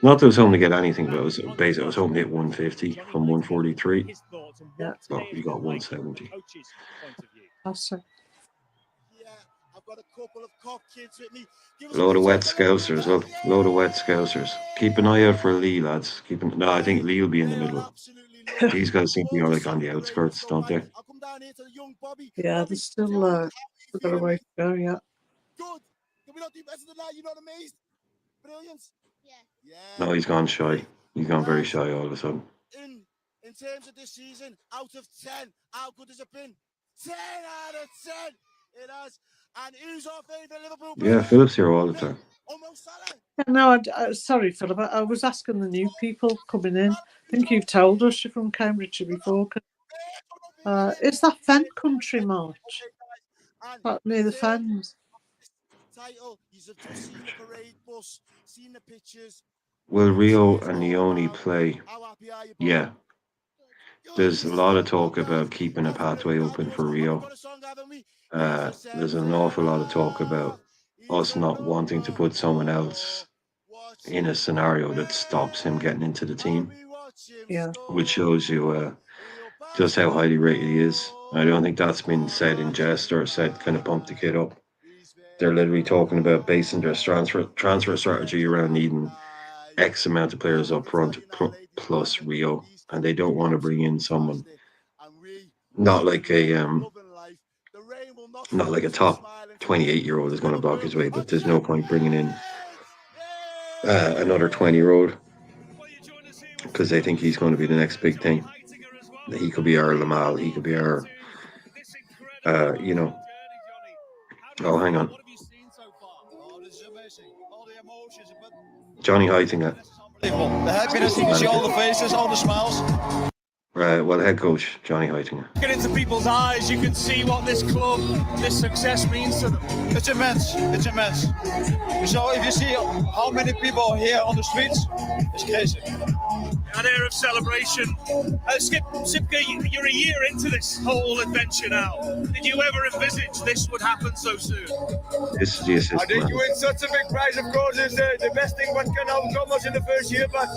Not that I was hoping to get anything, but I was hoping to hit 150 from 143. Yeah. But we got 170. Awesome. I've got a couple of cop kids with me. Load of wet scousers. Load of wet scousers. Keep an eye out for Lee, lads. No, I think Lee will be in the middle. These guys seem to be like on the outskirts, don't they? Yeah, there's still got a way to go. Yeah. Good. Can we not do better than that? You're not amazed? Brilliant. Yeah. No, he's gone shy. He's gone very shy all of a sudden. In terms of this season, out of 10, how good has it been? 10 out of 10. It has. And who's our favourite Liverpool player? Yeah, Philip's here all the time. No, sorry, Philip. I was asking the new people coming in. I think you've told us you're from Cambridgeshire before. Is that Fen Country March? That near the Fens? Title. You've just seen the parade bus, seen the pictures. Will Rio and Leone play? Yeah. There's a lot of talk about keeping a pathway open for Rio. There's an awful lot of talk about us not wanting to put someone else in a scenario that stops him getting into the team. Yeah. Which shows you just how highly rated he is. I don't think that's been said in jest or said kind of pump the kid up. They're literally talking about basing their transfer strategy around needing X amount of players up front plus Rio, and they don't want to bring in someone not like a top 28-year-old is going to block his way, but there's no point bringing in another 20-year-old because they think he's going to be the next big thing. He could be our Lamal, he could be our oh, hang on. Johnny Heitinga. The happiness, you can see all the faces, all the smiles. Well, head coach Johnny Heitinga. Get into people's eyes, you can see what this club, this success means to them. It's immense. It's immense. So if you see how many people are here on the streets, it's crazy. An air of celebration. Sipke, you're a year into this whole adventure now. Did you ever envisage this would happen so soon? This is the assistant. I think you win such a big prize, of course, is the best thing what can come us in the first year. But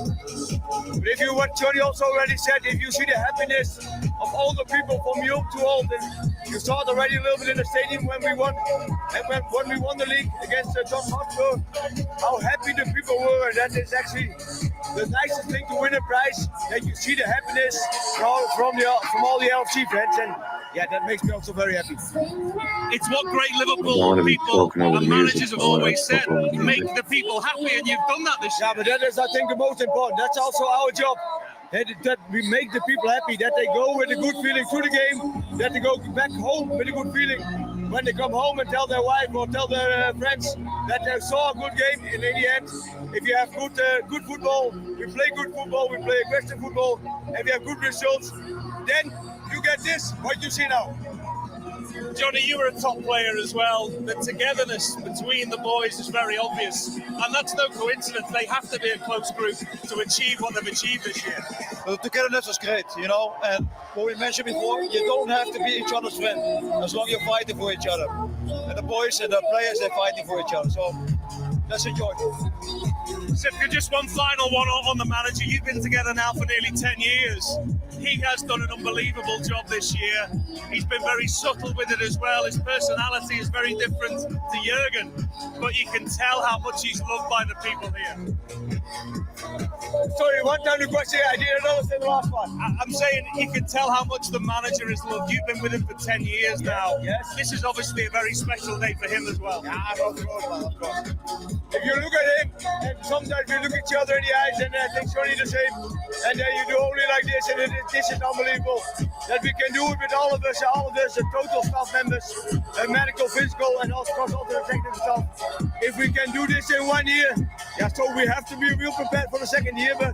if you, what Johnny also already said, if you see the happiness of all the people from young to old, and you saw it already a little bit in the stadium when we won, and when we won the league against Tottenham Hotspur, how happy the people were, and that is actually the nicest thing to win a prize. That you see the happiness from all the LFC fans, and yeah, that makes me also very happy. It's what great Liverpool people and managers have always said: make the people happy, and you've done that this year. Yeah, but that is, I think, the most important. That's also our job. That we make the people happy, that they go with a good feeling through the game, that they go back home with a good feeling when they come home and tell their wife or tell their friends that they saw a good game. And in the end, if you have good football, we play good football, we play aggressive football, and we have good results, then you get this, what you see now. Johnny, you were a top player as well. The togetherness between the boys is very obvious, and that's no coincidence. They have to be a close group to achieve what they've achieved this year. The togetherness was great, you know, and what we mentioned before, you don't have to be each other's friend as long as you're fighting for each other. And the boys and the players, they're fighting for each other, so let's enjoy. Sipka, just one final one on the manager. You've been together now for nearly 10 years. He has done an unbelievable job this year. He's been very subtle with it as well. His personality is very different to Jurgen, but you can tell how much he's loved by the people here. Sorry, one time the question, I didn't understand the last one. I'm saying you can tell how much the manager is loved. You've been with him for 10 years now. Yes. This is obviously a very special day for him as well. Yeah, of course. If you look at him, and sometimes we look each other in the eyes and things only the same, and then you do only like this, and this is unbelievable that we can do it with all of us, the total staff members, medical, physical, and also the technical staff. If we can do this in 1 year, yeah, so we have to be real prepared for the second year, but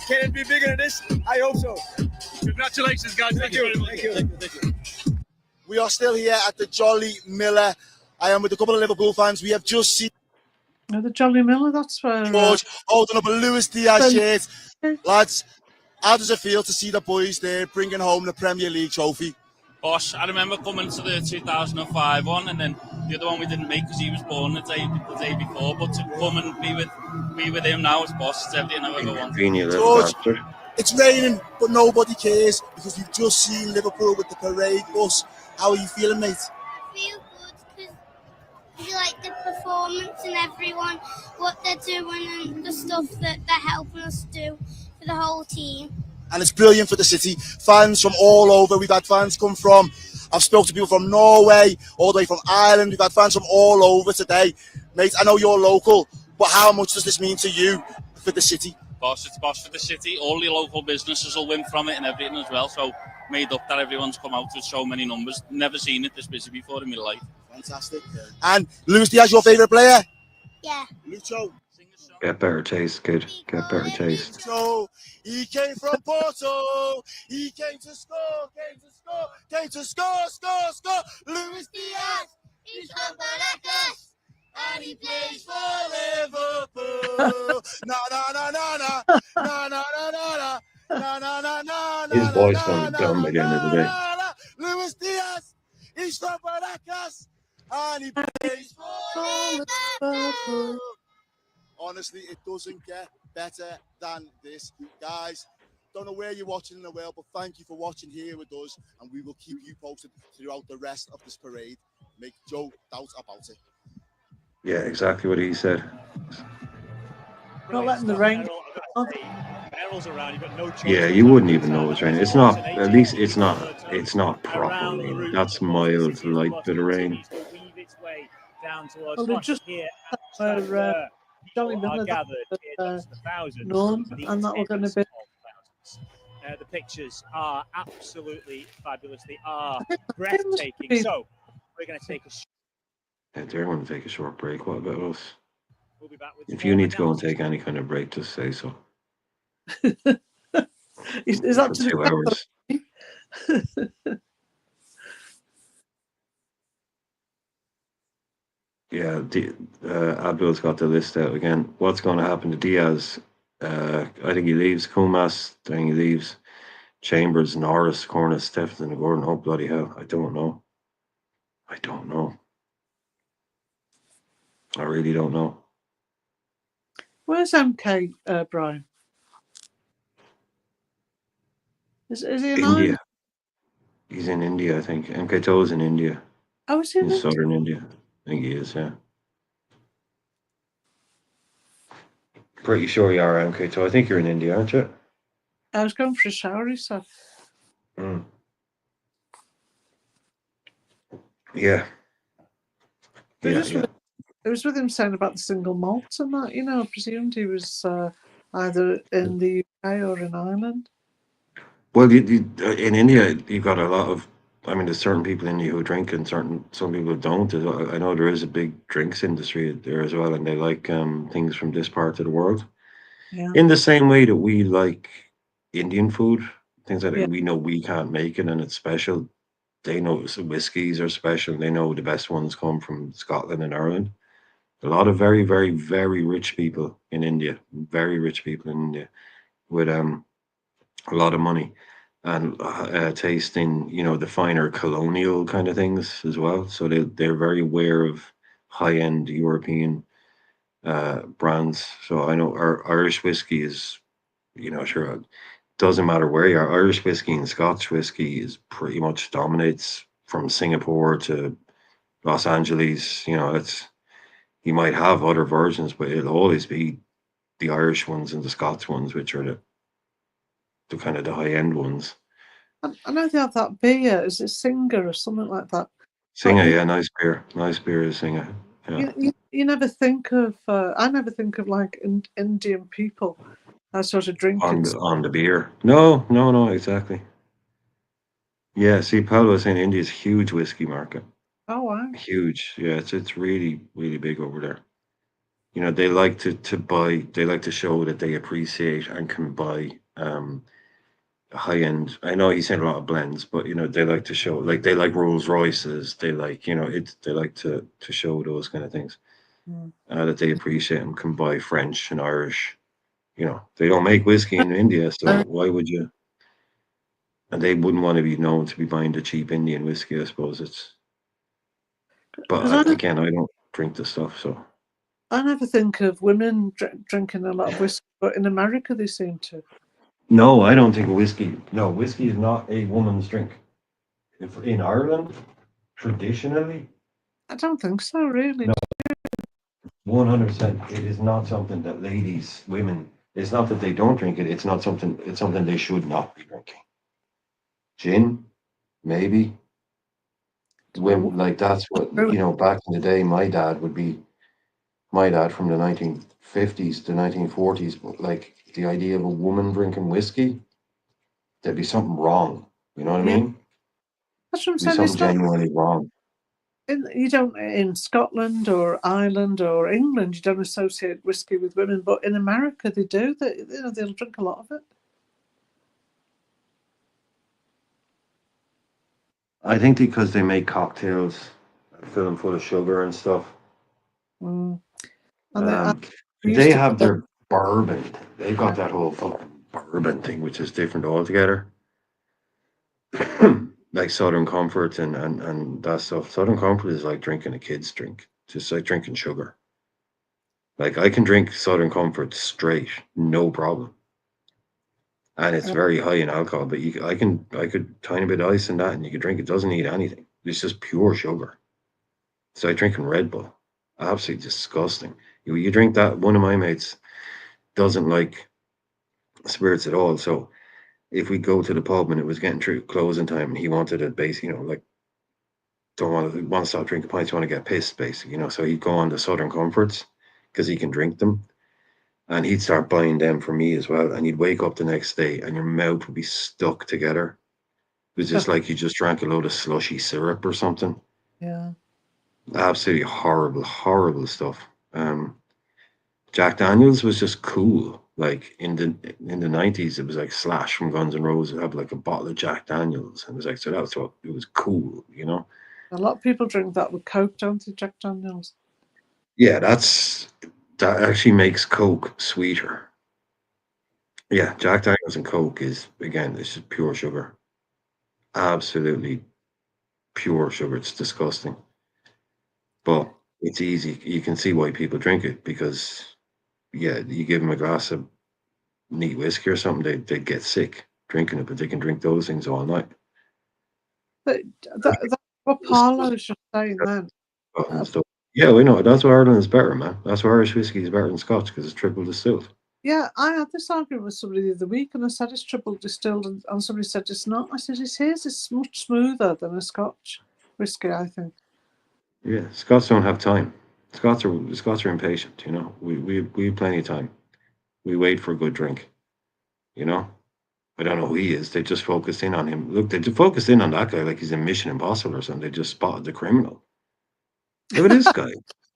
can it be bigger than this? I hope so. Congratulations, guys. Thank you very much. Thank you. We are still here at the Jolly Miller. I am with a couple of Liverpool fans. We have just seen The Jolly Miller, that's where... George holding up a Luis Diaz shirt. Lads, how does it feel to see the boys there bringing home the Premier League trophy? Boss, I remember coming to the 2005 one, and then the other one we didn't make because he was born the day before. But to come and be with him now as boss, it's everything I've ever wanted. George, it's raining, but nobody cares because we've just seen Liverpool with the parade bus. How are you feeling, mate? I feel good because you like the performance and everyone, what they're doing and the stuff that they're helping us do for the whole team. And it's brilliant for the city. Fans from all over. We've had fans come from, I've spoken to people from Norway, all the way from Ireland. We've had fans from all over today. Mate, I know you're local, but how much does this mean to you for the city? Boss, it's boss for the city. All the local businesses will win from it and everything as well. So made up that everyone's come out with so many numbers. Never seen it this busy before in my life. Fantastic. And Luis Diaz, your favourite player? Yeah. Lucho. Get better taste, kid. Get better taste. So he came from Porto. He came to score, came to score. Luis Diaz. He's from Caracas and he plays for Liverpool. Na na na na na na na na na na na na na. His voice gonna be dumb by the end of the day. Luis Diaz. He's from Caracas and he plays for Liverpool. Honestly, it doesn't get better than this. Guys, don't know where you're watching in the world, but thank you for watching here with us, and we will keep you posted throughout the rest of this parade. Make no doubt about it. Yeah, exactly what he said. Not letting the rain... Barrels around, you've got no choice. Yeah, you wouldn't even know it's raining. It's not, at least it's not proper rain. That's mild, light bit of rain. Well, they just where Jolly Miller none, and that we're going to be... The pictures are absolutely fabulous. They are breathtaking. So we're going to take a... Yeah, they're going to take a short break. What about us? We'll be back with If you need to go and take any kind of break, just say so. Is that for 2 hours? Yeah, Abdul's got the list out again. What's going to happen to Diaz? I think he leaves. Kumas, I think he leaves. Chambers, Norris, Cornish, Stephenson, and Gordon. Oh, bloody hell. I don't know. I really don't know. Where's MK, Brian? Is he in India. Ireland? He's in India, I think. MK To's in India. Oh, is he in southern India? I think he is, yeah. Pretty sure you are, MK To. I think you're in India, aren't you? I was going for a shower, he said. Mm. Yeah. It was with him saying about the single malt and that, I presumed he was either in the UK or in Ireland. Well, in India, you've got a lot of, there's certain people in India who drink and some people don't. I know there is a big drinks industry there as well, and they like things from this part of the world. Yeah. In the same way that we like Indian food, things like that, Yeah. we know we can't make it and it's special. they know whiskies are special. They know the best ones come from Scotland and Ireland. A lot of very, very, very rich people in India, very rich people in India, with a lot of money, and tasting, the finer colonial kind of things as well. So they're very aware of high end European brands. So I know our Irish whiskey is, sure, it doesn't matter where you are. Irish whiskey and Scotch whiskey is pretty much dominates from Singapore to Los Angeles. You might have other versions, but it'll always be the Irish ones and the Scots ones, which are the kind of the high end ones. I know they have that beer. Is it Singer or something like that? Singer, yeah, nice beer is Singer. Yeah. You never think of. I never think of like Indian people that sort of drink on the beer. No, exactly. Yeah, see, Paul was saying India's huge whiskey market. Oh wow. Huge. Yeah, it's really, really big over there. They like to buy, they like to show that they appreciate and can buy high end. I know he's saying a lot of blends, but they like to show, like they like Rolls Royces. They like, they like to show those kind of things. That they appreciate and can buy French and Irish. They don't make whiskey in India, so why would you? And they wouldn't want to be known to be buying the cheap Indian whiskey, I suppose. But again, I don't drink the stuff, so. I never think of women drinking a lot of whiskey, but in America they seem to. No, I don't think whiskey. No, whiskey is not a woman's drink. In Ireland, traditionally, I don't think so, really. No. 100%. It is not something that women. It's not that they don't drink it. It's not something. It's something they should not be drinking. Gin, maybe. Women, like that's what back in the day. My dad from the 1950s to 1940s. But like the idea of a woman drinking whiskey, there'd be something wrong. You know what I mean? That's what I'm saying. saying. Something genuinely wrong. You don't in Scotland or Ireland or England. You don't associate whiskey with women, but in America they do. They'll drink a lot of it. I think because they make cocktails, fill them full of sugar and stuff. And they have their bourbon. They've got that whole fucking bourbon thing, which is different altogether. Like Southern Comfort and that stuff. Southern Comfort is like drinking a kid's drink. Just like drinking sugar. Like I can drink Southern Comfort straight, no problem. And it's very high in alcohol, but I could tiny bit of ice in that and you could drink it. Doesn't need anything. It's just pure sugar. It's like drinking Red Bull. Absolutely disgusting. You drink that, one of my mates doesn't like spirits at all. So if we go to the pub and it was getting through closing time and he wanted a base, like don't want to stop drinking pints, you want to get pissed, basically, so he'd go on the Southern Comforts because he can drink them. And he'd start buying them for me as well. And you'd wake up the next day and your mouth would be stuck together. It was just like you just drank a load of slushy syrup or something. Yeah. Absolutely horrible, horrible stuff. Jack Daniels was just cool. Like in the 90s, it was like Slash from Guns N' Roses had like a bottle of Jack Daniels. And it was like, so that's what it was cool, A lot of people drink that with Coke, don't they, Jack Daniels? Yeah, that actually makes Coke sweeter. Yeah, Jack Daniels and Coke is, again, it's just pure sugar. Absolutely pure sugar. It's disgusting. But it's easy. You can see why people drink it because, yeah, you give them a glass of neat whiskey or something, they get sick drinking it, but they can drink those things all night. But that's what Paolo was just saying then. Yeah, we know. That's why Ireland is better, man. That's why Irish whiskey is better than Scotch because it's triple distilled. Yeah, I had this argument with somebody the other week and I said it's triple distilled and somebody said it's not. I said it's much smoother than a Scotch whiskey, I think. Yeah, Scots don't have time. Scots are impatient, We have plenty of time. We wait for a good drink, I don't know who he is. They just focused in on him. Look, they just focused in on that guy like he's in Mission Impossible or something. They just spotted the criminal. Look at this guy.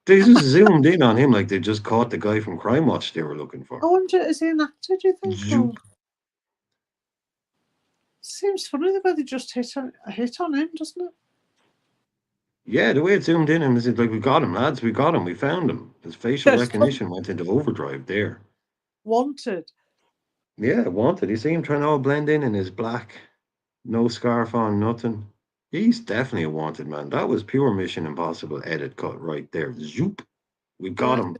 They just zoomed in on him like they just caught the guy from Crime Watch they were looking for. I wonder, is he an actor, do you think? seems funny the way they just hit on him, doesn't it? Yeah, the way it zoomed in and it's like, we got him, lads, we got him, we found him. His facial recognition went into overdrive there. Wanted. Yeah, wanted. You see him trying to all blend in his black, no scarf on, nothing. He's definitely a wanted man. That was pure Mission Impossible edit cut right there. Zoop. We got him.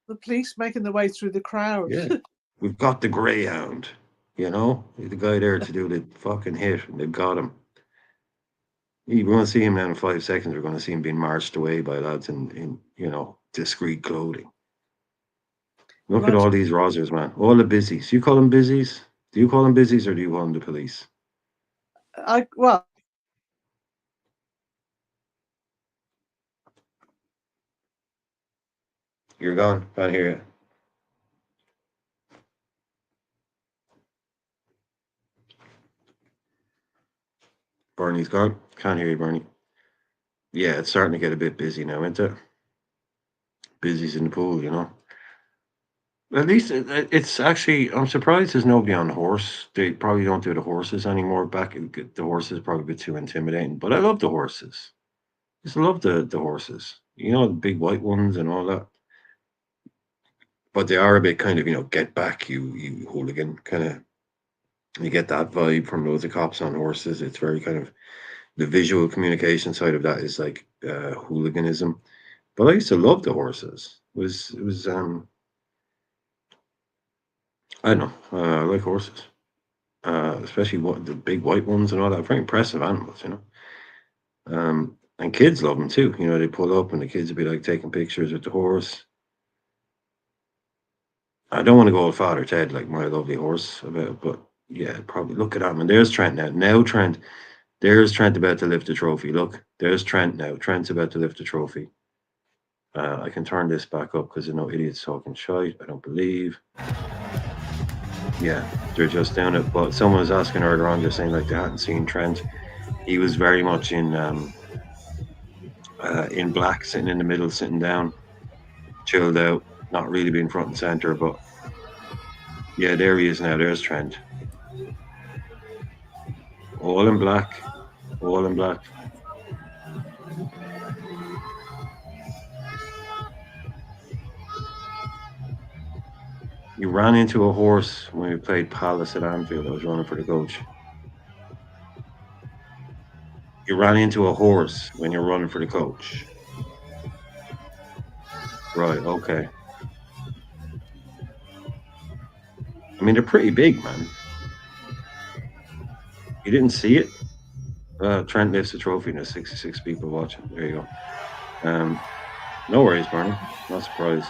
The police making their way through the crowd. Yeah. We've got the Greyhound. You know? The guy there to do the fucking hit, and they've got him. We're going to see him now in 5 seconds. We're going to see him being marched away by lads in discreet clothing. Look at all these rozzers, man. All the busies. You call them busies? Do you call them busies or do you call them the police? Well, you're gone. Can't hear you. Bernie's gone. Can't hear you, Bernie. Yeah, it's starting to get a bit busy now, isn't it? Busy's in the pool, you know. At least it's actually, I'm surprised there's nobody on the horse. They probably don't do the horses anymore. Back, the horses probably a bit too intimidating, but I love the horses. I just love the horses. You know, the big white ones and all that. But they are a bit kind of, get back, you hooligan, kind of. You get that vibe from loads of cops on horses. It's very kind of, the visual communication side of that is like hooliganism. But I used to love the horses. It was I don't know. I like horses, especially the big white ones and all that. Very impressive animals, and kids love them too. They pull up and the kids would be like taking pictures with the horse. I don't want to go all Father Ted like My Lovely Horse about it, but yeah, probably look at him. And there's Trent now. Now Trent, there's Trent about to lift the trophy. Look, there's Trent now. Trent's about to lift the trophy. I can turn this back up because there's no idiots talking shite. I don't believe. Yeah, they're just down it. But someone was asking earlier on, just saying like they hadn't seen Trent. He was very much in black, sitting in the middle, sitting down, chilled out, not really being front and center. But yeah, there he is now. There's Trent. All in black. All in black. You ran into a horse when we played Palace at Anfield. I was running for the coach. You ran into a horse when you're running for the coach. Right, okay. I mean, they're pretty big, man. You didn't see it? Trent lifts the trophy and there's 66 people watching. There you go. No worries, Barney. Not surprised.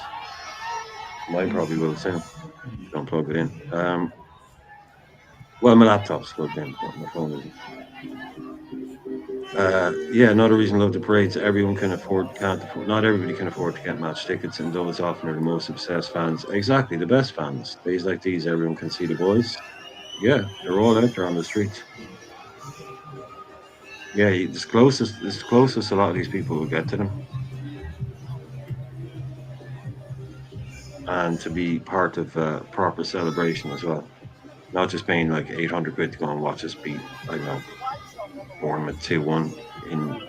Mine probably will soon. Don't plug it in. Well, my laptop's plugged in, but my phone isn't. Yeah, another reason I love the parades. Everyone can't afford. Not everybody can afford to get match tickets, and those often are the most obsessed fans. Exactly, the best fans. Days like these, everyone can see the boys. Yeah, they're all out there on the streets. Yeah, it's closest a lot of these people will get to them. And to be part of a proper celebration as well. Not just paying like 800 quid to go and watch us beat, I don't know, Bournemouth 2-1 in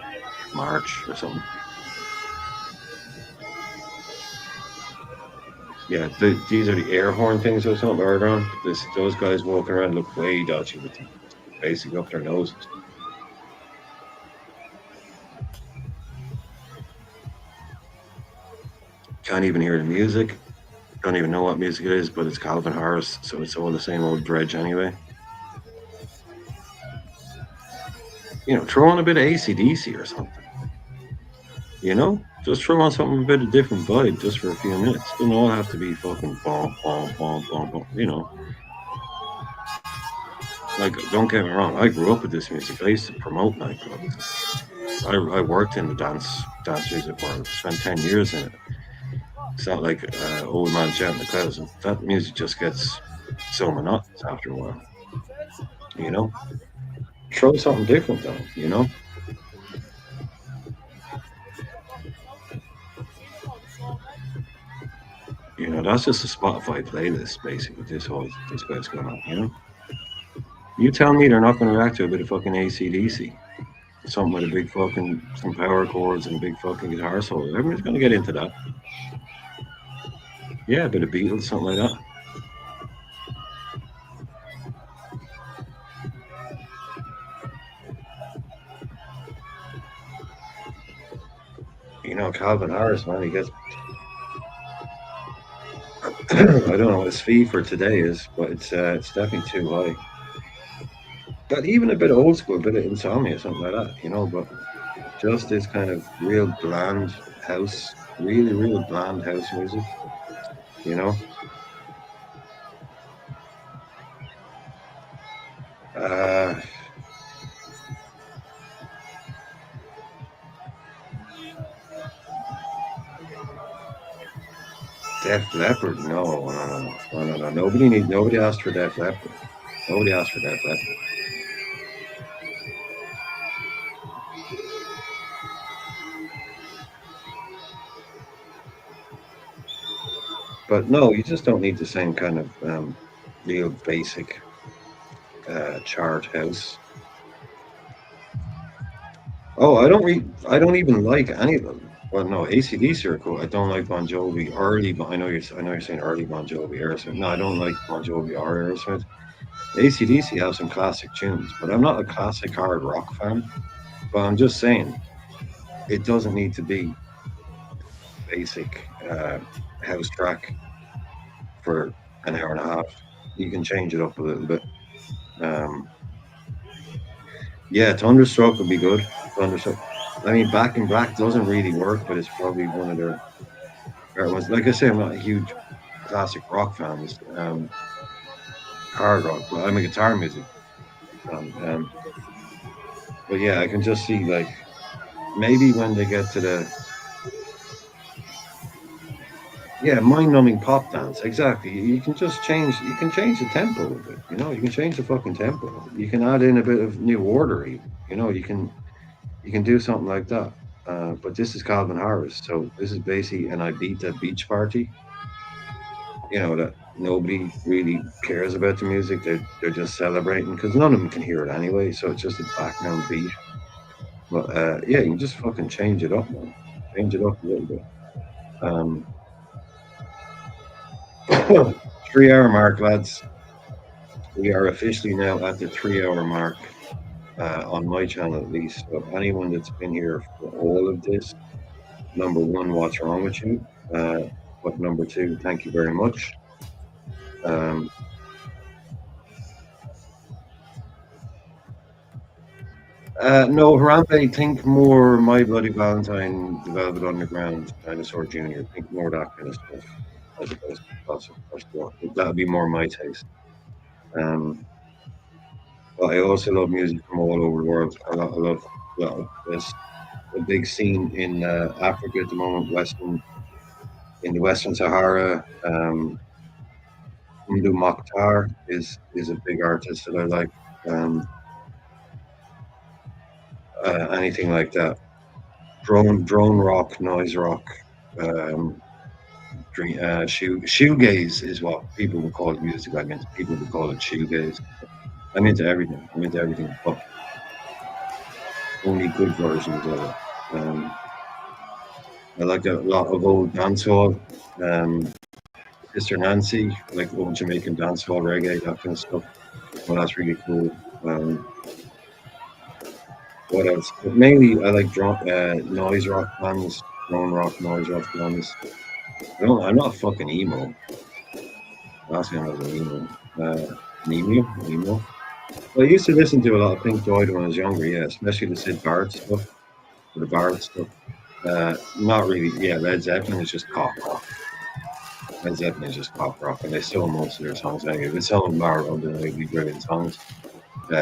March or something. Yeah, these are the air horn things or something earlier on. Those guys walking around look way dodgy with them basically up their noses. Can't even hear the music. Don't even know what music it is, but it's Calvin Harris, so it's all the same old dredge anyway. Throw on a bit of AC/DC or something. Just throw on something, a bit of different vibe just for a few minutes. Doesn't all have to be fucking bomb, bomb, bomb, bomb, bomb, Like, don't get me wrong, I grew up with this music. I used to promote nightclubs. I worked in the dance music world, spent 10 years in it. It's not like old man chanting the clouds. That music just gets so monotonous after a while. Throw something different though, That's just a Spotify playlist basically. This guy's going on, You tell me they're not going to react to a bit of fucking AC/DC. Something with a big fucking, some power chords and a big fucking guitar solo. Everyone's going to get into that. Yeah, a bit of Beatles, something like that. You know, Calvin Harris, man, he gets... I don't know what his fee for today is, but it's definitely too high. But even a bit of old school, a bit of Insomnia, something like that, you know, but just this kind of real bland house, really, real bland house music, you know. Def Leppard, no. Nobody asked for Def Leppard. Nobody asked for Def Leppard. But no, you just don't need the same kind of real basic chart house. Oh, I don't even like any of them. Well, no, AC/DC are cool. I don't like Bon Jovi. I know you're saying early Bon Jovi, Aerosmith. No, I don't like Bon Jovi or Aerosmith. AC/DC have some classic tunes, but I'm not a classic hard rock fan. But I'm just saying, it doesn't need to be basic house track for an hour and a half. You can change it up a little bit. Yeah, Thunderstruck would be good. Thunderstruck. I mean, Back in Black doesn't really work, but it's probably one of their better ones. Like I say, I'm not a huge classic rock fan. It's, hard rock, but I'm a guitar music fan. But yeah, I can just see, like, maybe when they get to the mind-numbing pop dance. Exactly. You can change the tempo of it, you know. You can change the fucking tempo. You can add in a bit of New Order even, you know. You can do something like that. But this is Calvin Harris, so this is basically an Ibiza beach party, you know, that nobody really cares about the music. They're just celebrating because none of them can hear it anyway, so it's just a background beat. But yeah, you can just fucking change it up, man. Change it up a little bit. 3 hour mark, lads. We are officially now at the 3 hour mark on my channel, at least. So anyone that's been here for all of this, number one, what's wrong with you? But number two, thank you very much. No, Harambe, think more My Bloody Valentine, The Velvet Underground, Dinosaur Jr. Think more that kind of stuff. As opposed to classic. That would be more my taste. But I also love music from all over the world. I love there's a big scene in Africa at the moment, in the Western Sahara. Umdu Mokhtar is a big artist that I like. Anything like that. Drone rock, noise rock, shoegaze is what people would call music. I mean, people would call it shoegaze. I'm into everything. But only good versions of it. I like a lot of old dancehall. Sister Nancy, like old Jamaican dancehall, reggae, that kind of stuff. Well, that's really cool. What else? But mainly, I like noise rock bands, drone rock, noise rock bands. I'm not a fucking emo. Last time I was an emo. Well, I used to listen to a lot of Pink Floyd when I was younger, yeah, especially the Sid Barrett stuff, or the Barrett stuff. Not really, yeah, Led Zeppelin is just cock rock. Led Zeppelin is just pop rock, and they stole most of their songs anyway. But some of them are undeniably brilliant songs.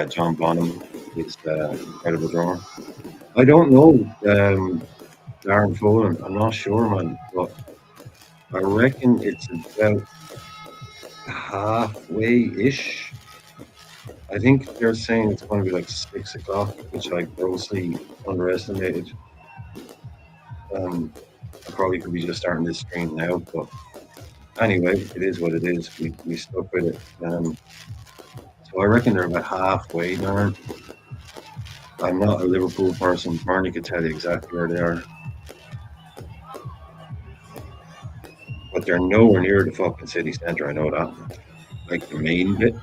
John Bonham is incredible drummer. I don't know Darren Folan. I'm not sure, man, but I reckon it's about halfway-ish. I think they're saying it's going to be like 6 o'clock, which I grossly underestimated. I probably could be just starting this stream now, but anyway, it is what it is. We stuck with it. So I reckon they're about halfway there. I'm not a Liverpool person. Marnie could tell you exactly where they are. But they're nowhere near the fucking city centre, I know that. Like the main bit,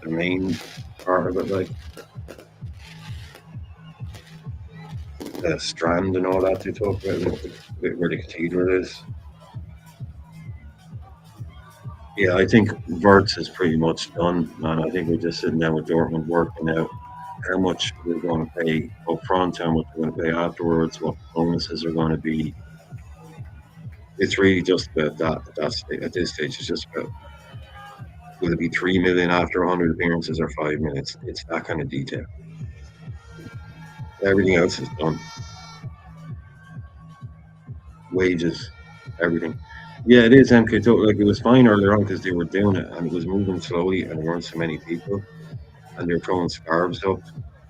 the main part of it, like the Strand and all that they talk about, like, where the cathedral is. Yeah, I think Wirtz is pretty much done, man. I think we're just sitting down with Dortmund working out how much we're going to pay up front, how much we're going to pay afterwards, what bonuses are going to be. It's really just about that. At this stage, it's just about will it be 3 million after 100 appearances or 5 minutes? It's that kind of detail. Everything else is done. Wages, everything. Yeah, it is MK. Like it was fine earlier on because they were doing it and it was moving slowly and there weren't so many people and they were throwing scarves up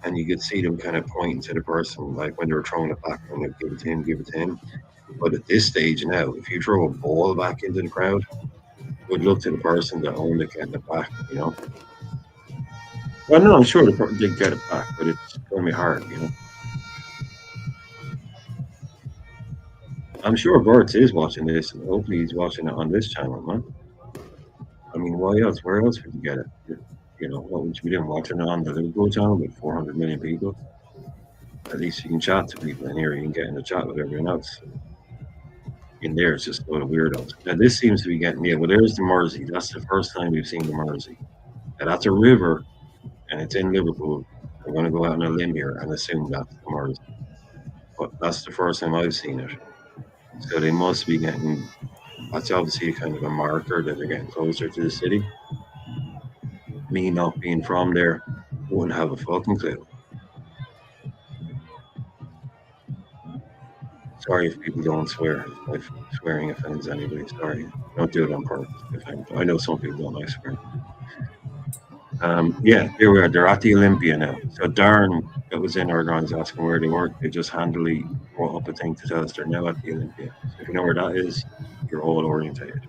and you could see them kind of pointing to the person like when they were throwing it back and they'd give it to him, give it to him. But at this stage now, if you throw a ball back into the crowd, good luck to the person that owned it getting it back, you know. Well, no, I'm sure they get it back, but it's going to be hard, you know. I'm sure Wirtz is watching this, and hopefully he's watching it on this channel, man. I mean, why else? Where else would you get it? You know, what would you be doing? Watching it on the Liverpool channel with 400 million people? At least you can chat to people in here. You can get in a chat with everyone else. In there, it's just a lot of weirdos. Now, this seems to be getting, yeah, well, there's the Mersey. That's the first time we've seen the Mersey. Now, that's a river, and it's in Liverpool. I'm going to go out on a limb here and assume that's the Mersey. But that's the first time I've seen it. So they must be getting, that's obviously kind of a marker that they're getting closer to the city. Me not being from there, wouldn't have a fucking clue. Sorry if people don't swear. If swearing offends anybody, sorry. Don't do it on purpose. I know some people don't like swearing. Yeah, here we are. They're at the Olympia now. So Darren, that was in our grounds asking where they work. They just handily brought up a thing to tell us they're now at the Olympia. So if you know where that is, you're all orientated.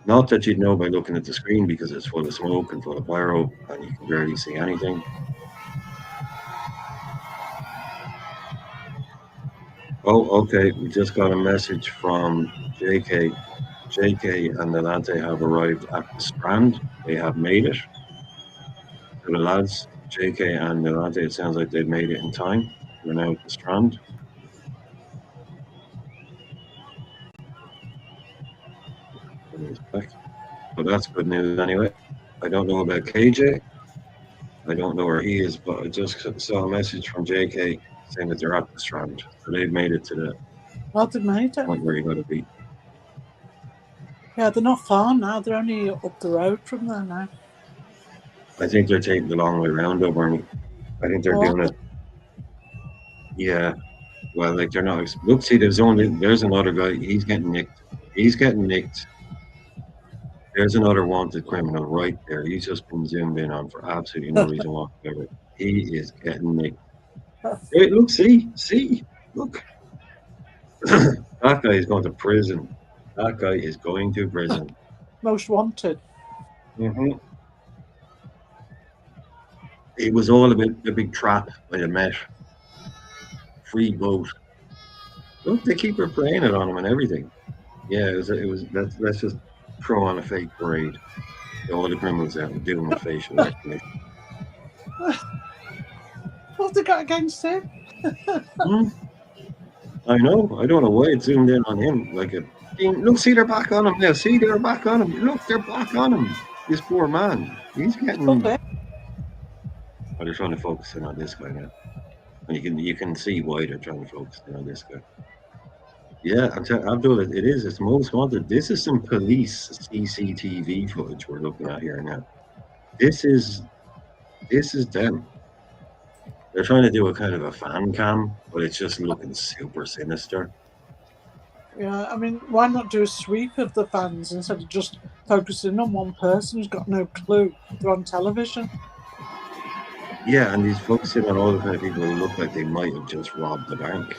Not that you'd know by looking at the screen because it's full of smoke and full of pyro and you can barely see anything. Oh, okay. We just got a message from JK. JK and Nalante have arrived at the Strand. They have made it. So the lads, JK and Nalante, it sounds like they've made it in time. They're now at the Strand. But that's good news anyway. I don't know about KJ. I don't know where he is, but I just saw a message from JK saying that they're at the Strand. So they've made it to the point where you're going to be. Yeah, they're not far now. They're only up the road from there now. I think they're taking the long way around, though, Bernie. I think they're doing it. Yeah. Well, like they're not. Look, see, there's another guy. He's getting nicked. He's getting nicked. There's another wanted criminal right there. He's just been zoomed in on for absolutely no reason whatsoever. He is getting nicked. Hey, look, see, look. That guy is going to prison. That guy is going to prison. Most wanted. Mm-hmm. It was all a big trap by the Met. Free boat. Look, they keep replaying it on him and everything. Yeah, it was. Let's just throw on a fake parade. All the criminals out and doing the facial recognition. What they got against him? I know. I don't know why it zoomed in on him. Like a look, see, they're back on him now. See, they're back on him. Look, they're back on him. This poor man. He's getting. Okay. Oh, they're trying to focus in on this guy now. And you can see why they're trying to focus in on this guy. Yeah, Abdul, it is. It's most wanted. This is some police CCTV footage we're looking at here now. This is them. They're trying to do a kind of a fan cam, but it's just looking super sinister. Yeah, I mean, why not do a sweep of the fans instead of just focusing on one person who's got no clue they're on television? Yeah, and he's focusing on all the kind of people who look like they might have just robbed the bank.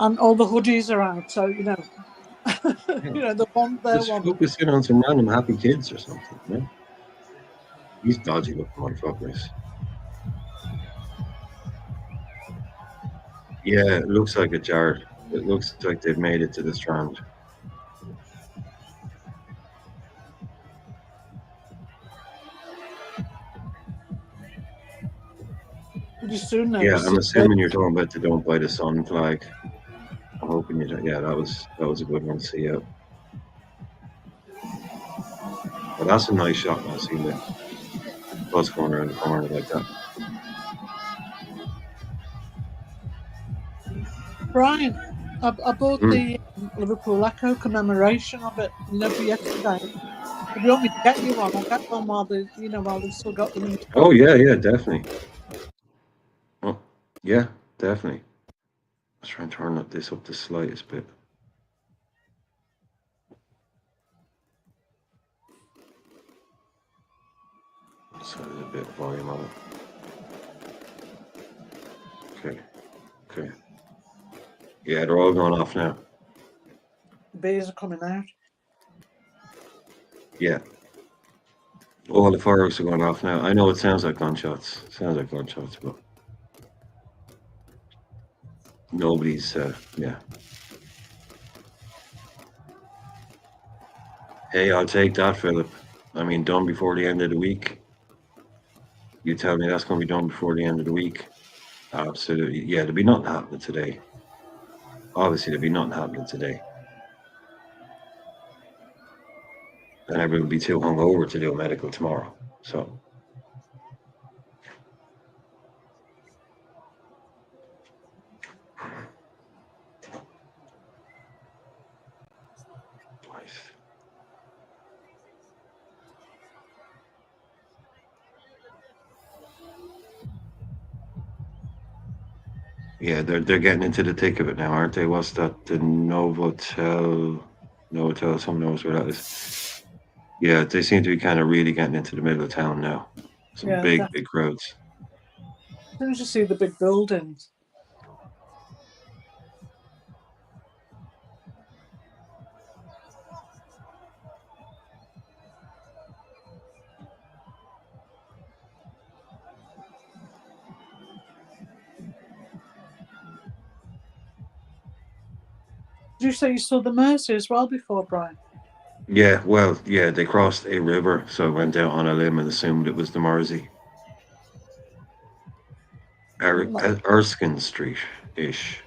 And all the hoodies are out, so, you know. You know, the one they're Just one. focus in on some random happy kids or something, you know? These dodgy looking motherfuckers. Yeah, it looks like a jar. It looks like they've made it to the strand. Pretty soon now. Yeah, you see I'm assuming you're talking about the "Don't Buy the Sun" flag. I'm hoping you. Yeah, that was a good one to see out. Well, that's a nice shot. Now, seeing the bus going around the corner like that. Brian, I bought the Liverpool Echo commemoration of it, you know, for yesterday. If you want me to get you one, I'll get one while they, you know, while they've still got them in stock. Oh yeah, definitely. Oh yeah, definitely. Let's try and turn this up the slightest bit. So there's a bit of volume on it. Okay. Yeah, they're all going off now. The beers are coming out. Yeah. All the fireworks are going off now. I know it sounds like gunshots. But nobody's, yeah. Hey, I'll take that, Philip. I mean, done before the end of the week. You tell me that's going to be done before the end of the week. Absolutely. Yeah, there'll be nothing happening today. Obviously, there'll be nothing happening today. And everyone will be too hungover to do a medical tomorrow. So. Yeah, they're getting into the thick of it now, aren't they? What's that? The Novotel, someone knows where that is. Yeah, they seem to be kind of really getting into the middle of town now. Some Yeah, big crowds. As soon as you see the big buildings. Did you say you saw the Mersey as well before, Brian? Yeah, well, yeah, they crossed a river, so I went out on a limb and assumed it was the Mersey. Erskine Street-ish.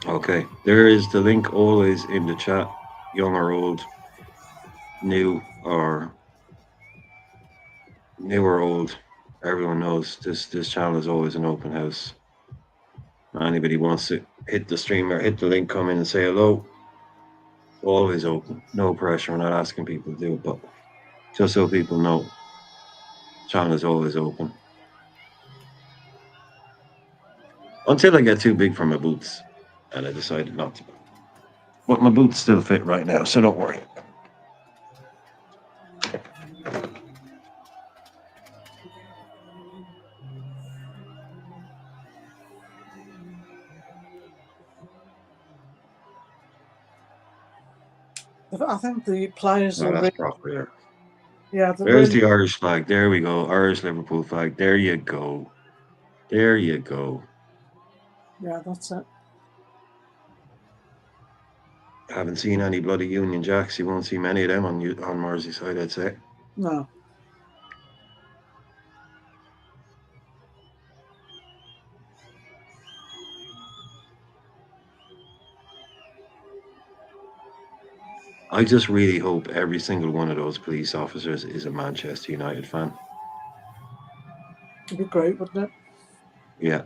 Okay, there is the link always in the chat, young or old, new or old. Everyone knows this channel is always an open house. Anybody wants to hit the stream or hit the link, come in and say hello. Always open, no pressure. We're not asking people to do it, but just so people know, the channel is always open. Until I get too big for my boots, and I decided not to. But my boots still fit right now, so don't worry. I think the players are that's proper there. Yeah, there's the Irish flag. There we go. Irish Liverpool flag. There you go. There you go. Yeah, that's it. Haven't seen any bloody Union Jacks. You won't see many of them on Merseyside, I'd say. No. I just really hope every single one of those police officers is a Manchester United fan. It'd be great, wouldn't it? Yeah.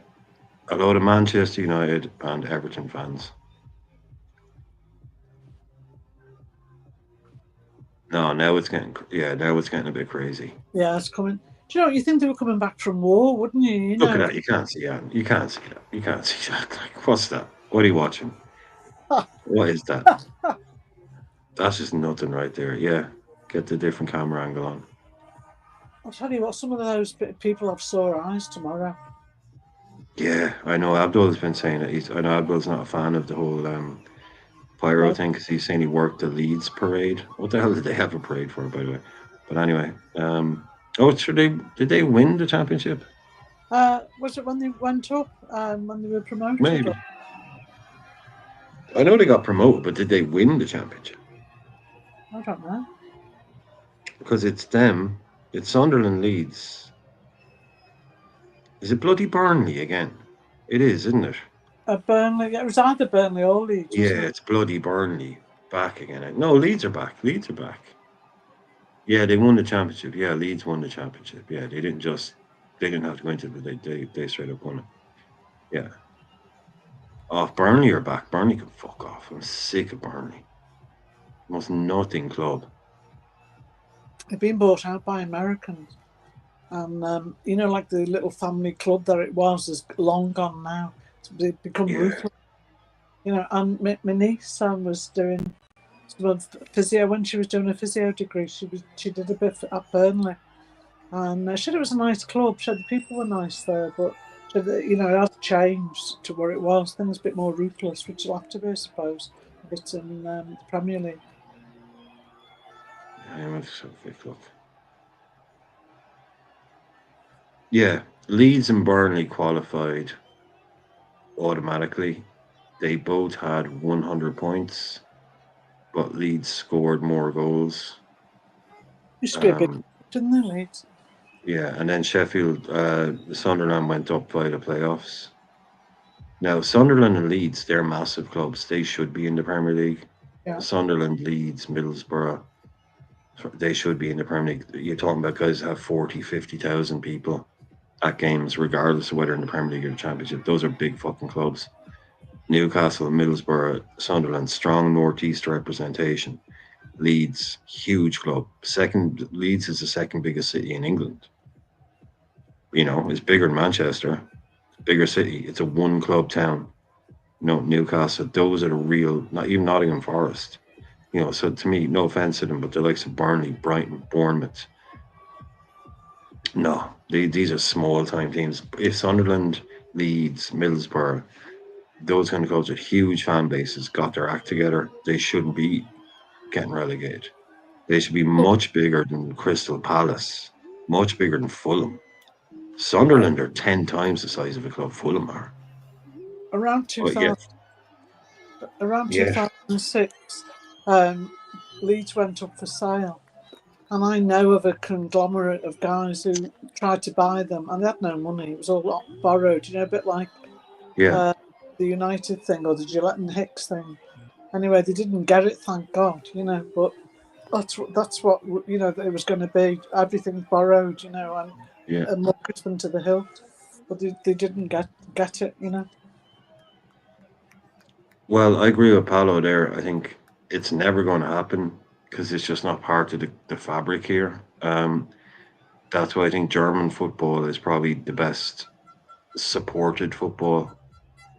A load of Manchester United and Everton fans. No, now it's getting a bit crazy. Yeah, it's coming. Do you know, you think they were coming back from war, wouldn't you? Look at that. You can't see that. You can't see that. Like, what's that? What are you watching? What is that? That's just nothing right there. Yeah. Get the different camera angle on. I'll tell you what, some of those people have sore eyes tomorrow. Yeah, I know Abdul's been saying it. I know Abdul's not a fan of the whole pyro Right. thing because he's saying he worked the Leeds parade. What the hell did they have a parade for, by the way? But anyway, did they win the championship? Was it when they went up, when they were promoted? Maybe. Or? I know they got promoted, but did they win the championship? I don't know. Because it's them, it's Sunderland, Leeds. Is it bloody Burnley again? It is, isn't it? Burnley. It was either Burnley or Leeds. Yeah, Wasn't it? it's bloody Burnley back again. No, Leeds are back. Leeds are back. Yeah, they won the championship. Yeah, Leeds won the championship. Yeah, they didn't have to go into it, but they straight up won it. Yeah. Oh, Burnley are back. Burnley can fuck off. I'm sick of Burnley. Most nothing club. They've been bought out by Americans. And, like the little family club that it was is long gone now. It's become ruthless. And my niece was doing physio when she was doing a physio degree. She did a bit at Burnley. And she said it was a nice club. She said the people were nice there, but it has changed to where it was. Things a bit more ruthless, which will have to be, I suppose, if it's in the Premier League. Yeah, let's have a quick look. Yeah, Leeds and Burnley qualified automatically. They both had 100 points, but Leeds scored more goals. Used to be a big, didn't they, Leeds? Yeah, and then Sheffield, Sunderland went up via the playoffs. Now, Sunderland and Leeds, they're massive clubs. They should be in the Premier League. Yeah. Sunderland, Leeds, Middlesbrough, they should be in the Premier League. You're talking about guys that have 40, 50,000 people at games, regardless of whether in the Premier League or the Championship. Those are big fucking clubs. Newcastle, Middlesbrough, Sunderland, strong northeast representation. Leeds, huge club. Leeds is the second biggest city in England. It's bigger than Manchester, bigger city. It's a one club town. Newcastle, those are the real, not even Nottingham Forest. So to me, no offense to them, but the likes of Burnley, Brighton, Bournemouth. No, these are small time teams. If Sunderland, Leeds, Middlesbrough, those kind of clubs with huge fan bases got their act together, they shouldn't be getting relegated. They should be much bigger than Crystal Palace, much bigger than Fulham. Sunderland are 10 times the size of a club Fulham are. Around 2006, Leeds went up for sale. And I know of a conglomerate of guys who tried to buy them, and they had no money. It was all borrowed, a bit like the United thing or the Gillette and Hicks thing. Anyway, they didn't get it, thank God, but that's what it was going to be. Everything borrowed, and mortgaged them to the hilt. But they didn't get it, Well, I agree with Paolo there. I think it's never going to happen because it's just not part of the fabric here. That's why I think German football is probably the best supported football.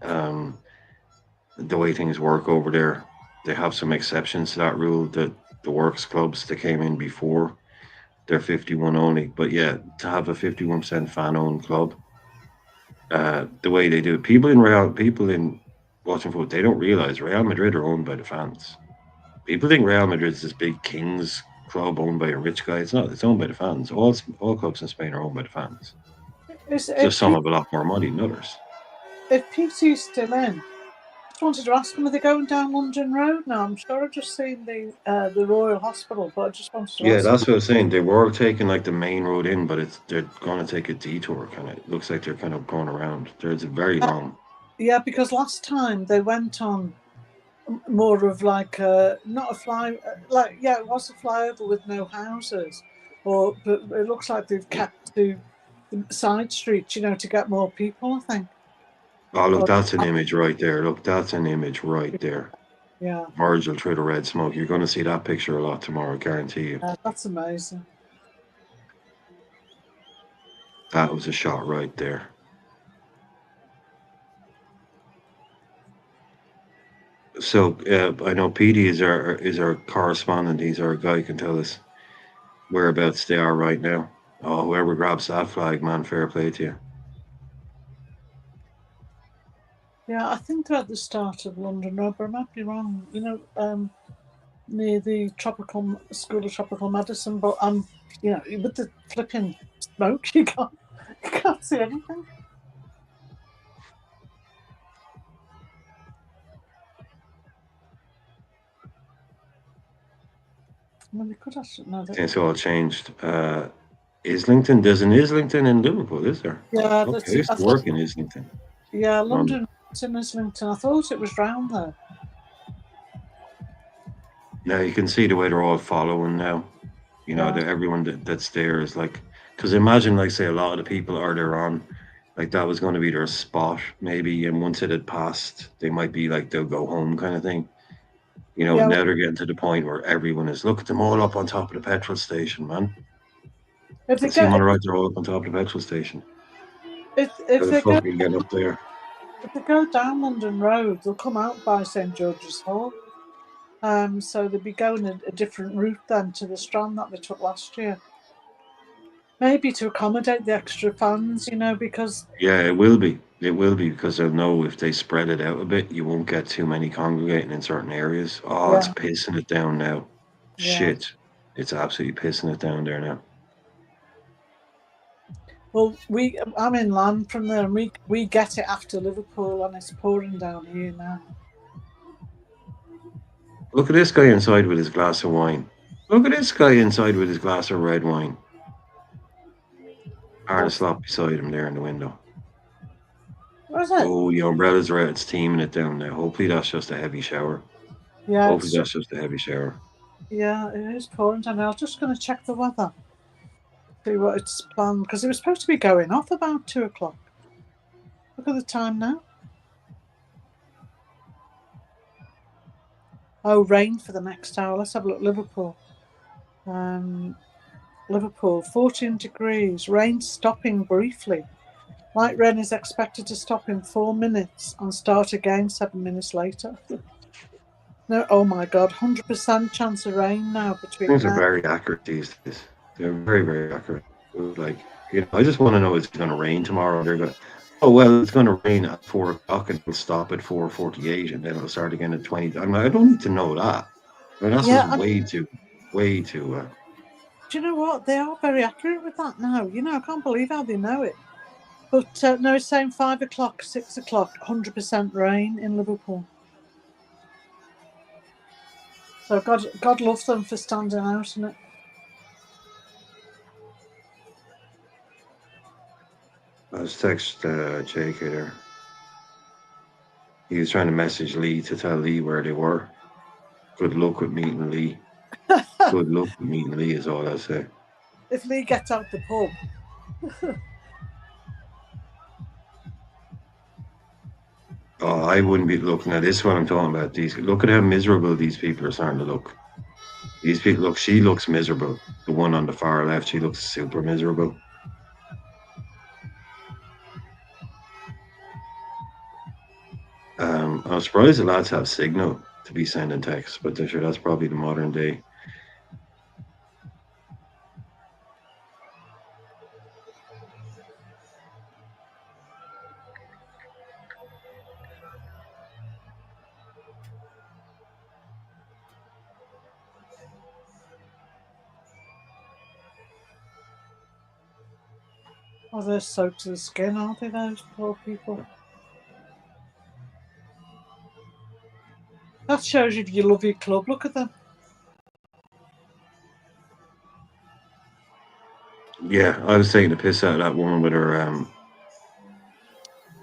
The way things work over there, they have some exceptions to that rule, that the works clubs that came in before, they're 51 only. But yeah, to have a 51% fan-owned club, the way they do it, people in watching football, they don't realize Real Madrid are owned by the fans. People think Real Madrid's this big king's club owned by a rich guy. It's not. It's owned by the fans. All clubs in Spain are owned by the fans. Just some have a lot more money than others. If PT's still in, I just wanted to ask them, are they going down London Road now? I'm sure I've just seen the Royal Hospital, but I just wanted to ask that's what I was saying. They were taking like the main road in, but they're going to take a detour. It looks like they're kind of going around. There's a very long. Yeah, because last time they went on more of like not a fly, it was a flyover with no houses, but it looks like they've kept to the side streets, to get more people, I think. Oh, look, that's an image right there. Look, that's an image right there. Yeah. Virgil through the red smoke. You're going to see that picture a lot tomorrow, I guarantee you. That's amazing. That was a shot right there. So I know PD is our correspondent. He's our guy who can tell us whereabouts they are right now. Oh, whoever grabs that flag, man, fair play to you. Yeah, I think they're at the start of London Road, but I might be wrong. Near the tropical School of Tropical Medicine, but with the flipping smoke, you can't see anything. I mean, they could actually no. It's all changed. Islington, there's an Islington in Liverpool, is there? Yeah, Okay, I that's it. used to work in Islington. Yeah, London. London, it's in Islington. I thought it was round there. Now you can see the way they're all following now. Yeah. That everyone that's there is like, because imagine, like, say, a lot of the people are there on, like, that was going to be their spot, maybe, and once it had passed, they might be like, they'll go home kind of thing. Yeah. Now they're getting to the point where everyone is, look at them all up on top of the petrol station, man. If they See them on the go, right, they're all up on top of the petrol station. if How the they fuck go, do you get up there? if they go down London Road, they'll come out by St George's Hall. So they'll be going a different route then to the Strand that they took last year. Maybe to accommodate the extra fans, because Yeah, it will be. It will be, because they'll know if they spread it out a bit, you won't get too many congregating in certain areas. Oh, it's Yeah. pissing it down now. Yeah. Shit. It's absolutely pissing it down there now. Well, I'm inland from there, and we get it after Liverpool, and it's pouring down here now. Look at this guy inside with his glass of wine. Look at this guy inside with his glass of red wine. Arne Slot beside him there in the window. What is it? Oh, the umbrella's are out. It's teaming it down now. Hopefully that's just a heavy shower. Yeah, Hopefully that's just a heavy shower. yeah, it is pouring down. I was just going to check the weather, see what it's planned, because it was supposed to be going off about 2 o'clock. Look at the time now. Oh, rain for the next hour. Let's have a look. Liverpool. Liverpool, 14 degrees. Rain stopping briefly. Light rain is expected to stop in 4 minutes and start again 7 minutes later. No, oh my God, 100% chance of rain now between Things are now. very accurate these days. They're very, very accurate. Like, I just want to know, it's going to rain tomorrow. They're going, oh, well, it's going to rain at 4 o'clock and it'll stop at 4:48 and then it'll start again at 20. I mean, I don't need to know that. I mean, that's just way too. Do you know what? They are very accurate with that now. I can't believe how they know it. But no, it's saying 5 o'clock, 6 o'clock, 100% rain in Liverpool. So God love them for standing out in it. I was text JK there. He was trying to message Lee to tell Lee where they were. Good luck with meeting Lee. Good luck with meeting Lee is all I say. If Lee gets out the pub. Oh, I wouldn't be looking at this. What I'm talking about. Look at how miserable these people are starting to look. These people, look, she looks miserable. The one on the far left, she looks super miserable. I'm surprised the lads have signal to be sending texts, but sure, that's probably the modern day. Oh, they're soaked to the skin, aren't they, those poor people? That shows you if you love your club. Look at them. Yeah, I was taking the piss out of that woman with her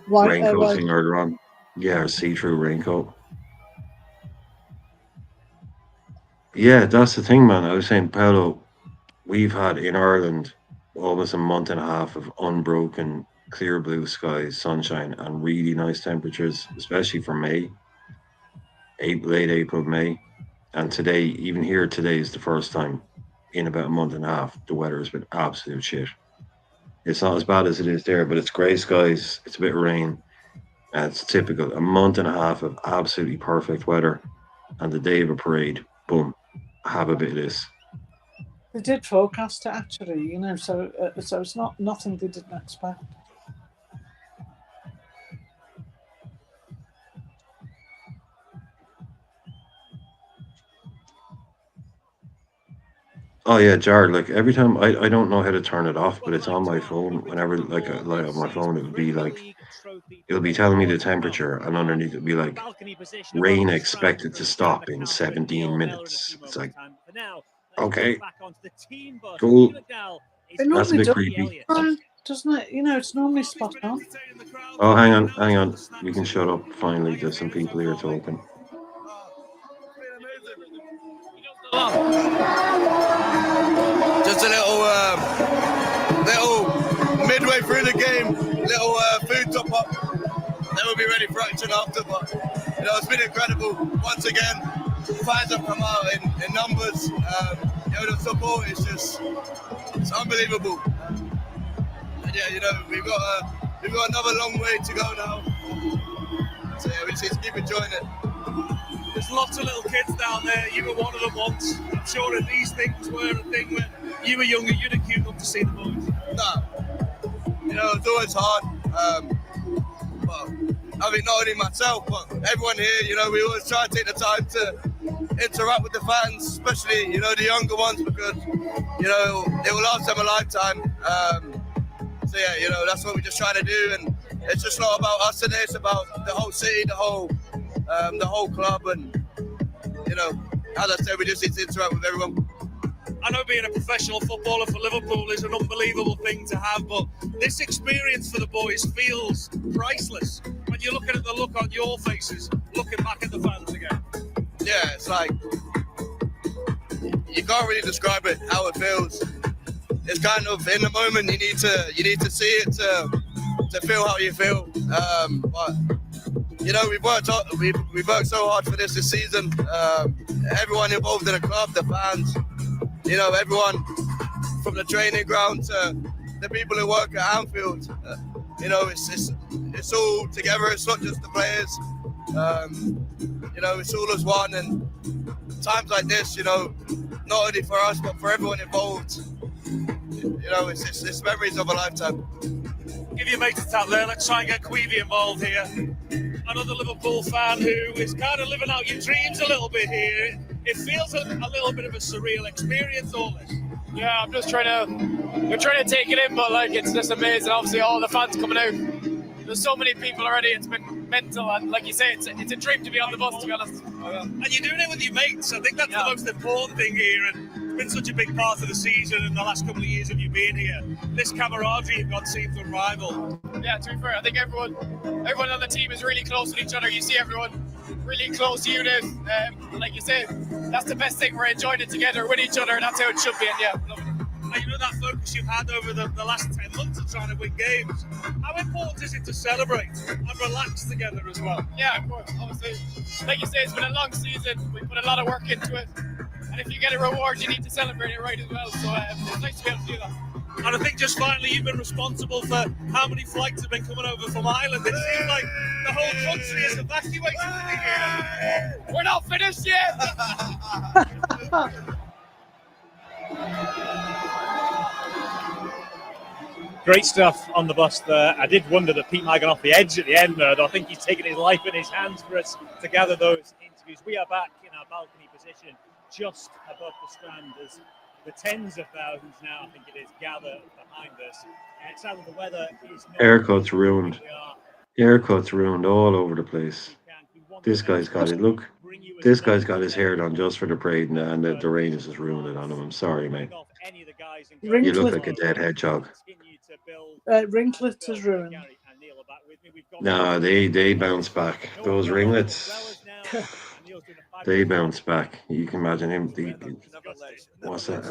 raincoat thing earlier on. Yeah, her see-through raincoat. Yeah, that's the thing, man. I was saying, Paolo, we've had in Ireland almost a month and a half of unbroken clear blue skies, sunshine, and really nice temperatures, especially for May, late April, May. And today, even here today, is the first time in about a month and a half the weather has been absolute shit. It's not as bad as it is there, but it's grey skies, it's a bit of rain, and it's typical. A month and a half of absolutely perfect weather, and the day of a parade, boom, have a bit of this. They did forecast it actually, so it's not nothing they didn't expect. Oh yeah, Jared. Like every time, I don't know how to turn it off, but it's on my phone. Whenever like on my phone, it'll be like it'll be telling me the temperature, and underneath it'll be like rain expected to stop in 17 minutes. It's like okay, cool. It That's a normally bit does, creepy. doesn't it? You know, it's normally spot on. Oh, hang on, hang on. We can shut up finally. There's some people here talking. Just a little midway through the game, little food top up. Then we'll be ready for action after. But you know, it's been incredible. Once again, fans have come out in numbers. The support is it's unbelievable. And yeah, you know, we've got another long way to go now. So yeah, we just keep enjoying it. There's lots of little kids down there. You were one of them once. I'm sure that these things were a thing when you were younger. You'd have queued up to see the boys. No, you know, it's always hard. But I mean, not only myself, but everyone here. You know, we always try to take the time to interact with the fans, especially, you know, the younger ones, because, you know, it will last them a lifetime. So yeah, you know, that's what we just try to do, and it's just not about us today. It's about the whole city, the whole club, and you know, as I said, we just need to interact with everyone. I know being a professional footballer for Liverpool is an unbelievable thing to have, but this experience for the boys feels priceless. When you're looking at the look on your faces, looking back at the fans again. Yeah, it's like you can't really describe it how it feels. It's kind of in the moment. You need to see it to feel how you feel. But you know, we've worked so hard for this season. Everyone involved in the club, the fans, you know, everyone from the training ground to the people who work at Anfield. You know, it's all together. It's not just the players. You know, it's all as one. And times like this, you know, not only for us but for everyone involved, you know, it's memories of a lifetime. Give your mate a tap there. Let's try and get Queevy involved here. Another Liverpool fan who is kind of living out your dreams a little bit here. It feels a little bit of a surreal experience, all this. Yeah, we're trying to take it in, but like it's just amazing. Obviously, all the fans coming out. There's so many people already. It's been mental, and like you say, it's a dream to be on the bus. To be honest. And you're doing it with your mates. I think that's the most important thing here, and it's been such a big part of the season and the last couple of years of you being here. This camaraderie you've got seems unrivaled. Yeah, to be fair, I think everyone on the team is really close with each other. You see everyone really close unit. Like you said, that's the best thing. We're enjoying it together with each other, and that's how it should be. And yeah, love it. And you know that focus you've had over the last 10 months of trying to win games. How important is it to celebrate and relax together as well? Yeah, of course. Obviously, like you say, it's been a long season. We put a lot of work into it, and if you get a reward, you need to celebrate it right as well. So it's nice to be able to do that. And I think just finally, you've been responsible for how many flights have been coming over from Ireland. It seems like the whole country is evacuated here. We're not finished yet. Great stuff on the bus there. I did wonder that Pete might have gone off the edge at the end there. I think he's taken his life in his hands for us to gather those interviews. We are back in our balcony position just above the Strand as the tens of thousands now, I think it is, gather behind us. It's out of the weather is not Haircuts ruined. Haircuts ruined all over the place. This guy's got it. Look, this guy's got his hair done just for the parade, and the rain has just ruined it on him. I'm sorry, mate. You look like a dead hedgehog. Ringlets is ruined. No, they bounce back. Those ringlets, they bounce back. You can imagine him. What's that?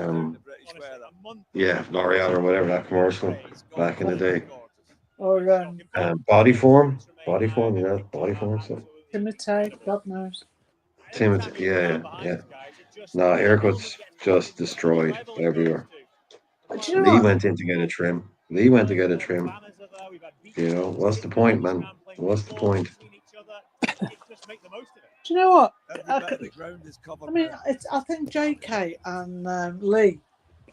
Yeah, L'Oreal or whatever, that commercial back in the day. Or body form, you know, body form stuff. Timothy, God knows. Timothy, yeah. No, haircuts just destroyed everywhere. Do you know Lee went in to get a trim. You know, what's the point, man? What's the point? Do you know what? I mean, I think JK and Lee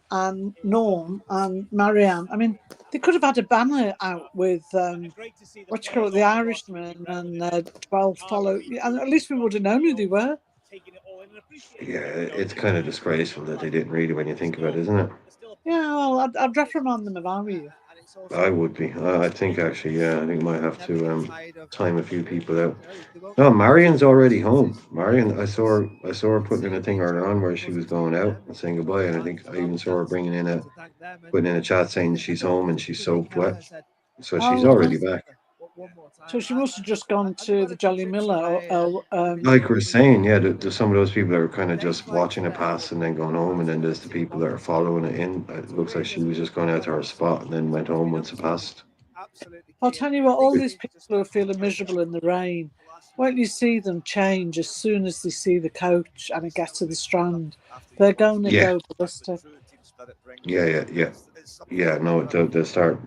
and Norm and Marianne, I mean, they could have had a banner out with the Irishman and 12 follow, and at least we would have known who they were. Yeah, it's kind of disgraceful that they didn't really when you think about it, isn't it? Yeah, well, I'd reprimand them if I were you. I would be. I think actually, yeah, I think I might have to time a few people out. No, Marion's already home. Marion, I saw her putting in a thing earlier on where she was going out and saying goodbye, and I think I even saw her putting in a chat saying she's home and she's soaked wet, so she's Oh, already back. so she must have just gone to the Jolly Miller. Like we're saying, yeah, there's some of those people that are kind of just watching it pass and then going home, and then there's the people that are following it in. It looks like she was just going out to her spot and then went home once it passed. I'll tell you what, all these people who are feeling miserable in the rain, won't you see them change as soon as they see the coach and it gets to the Strand? They're going to Yeah. go ballistic. Yeah. No, they'll start.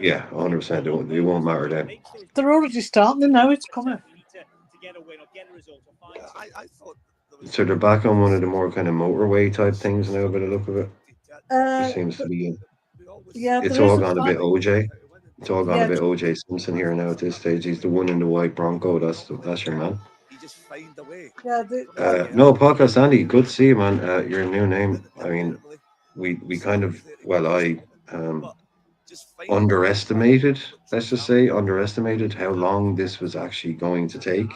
Yeah, 100%. It won't matter then. They're already starting. They know it's coming. So they're back on one of the more kind of motorway type things now, by the look of it. There seems to be. Yeah, It's there is all a gone a flag. bit OJ. It's all gone Yeah, a bit OJ Simpson here now at this stage. He's the one in the white Bronco. That's your man. yeah. No, podcast Andy, good to see you, man. Your new name. I mean, we kind of I underestimated. Let's just say underestimated how long this was actually going to take.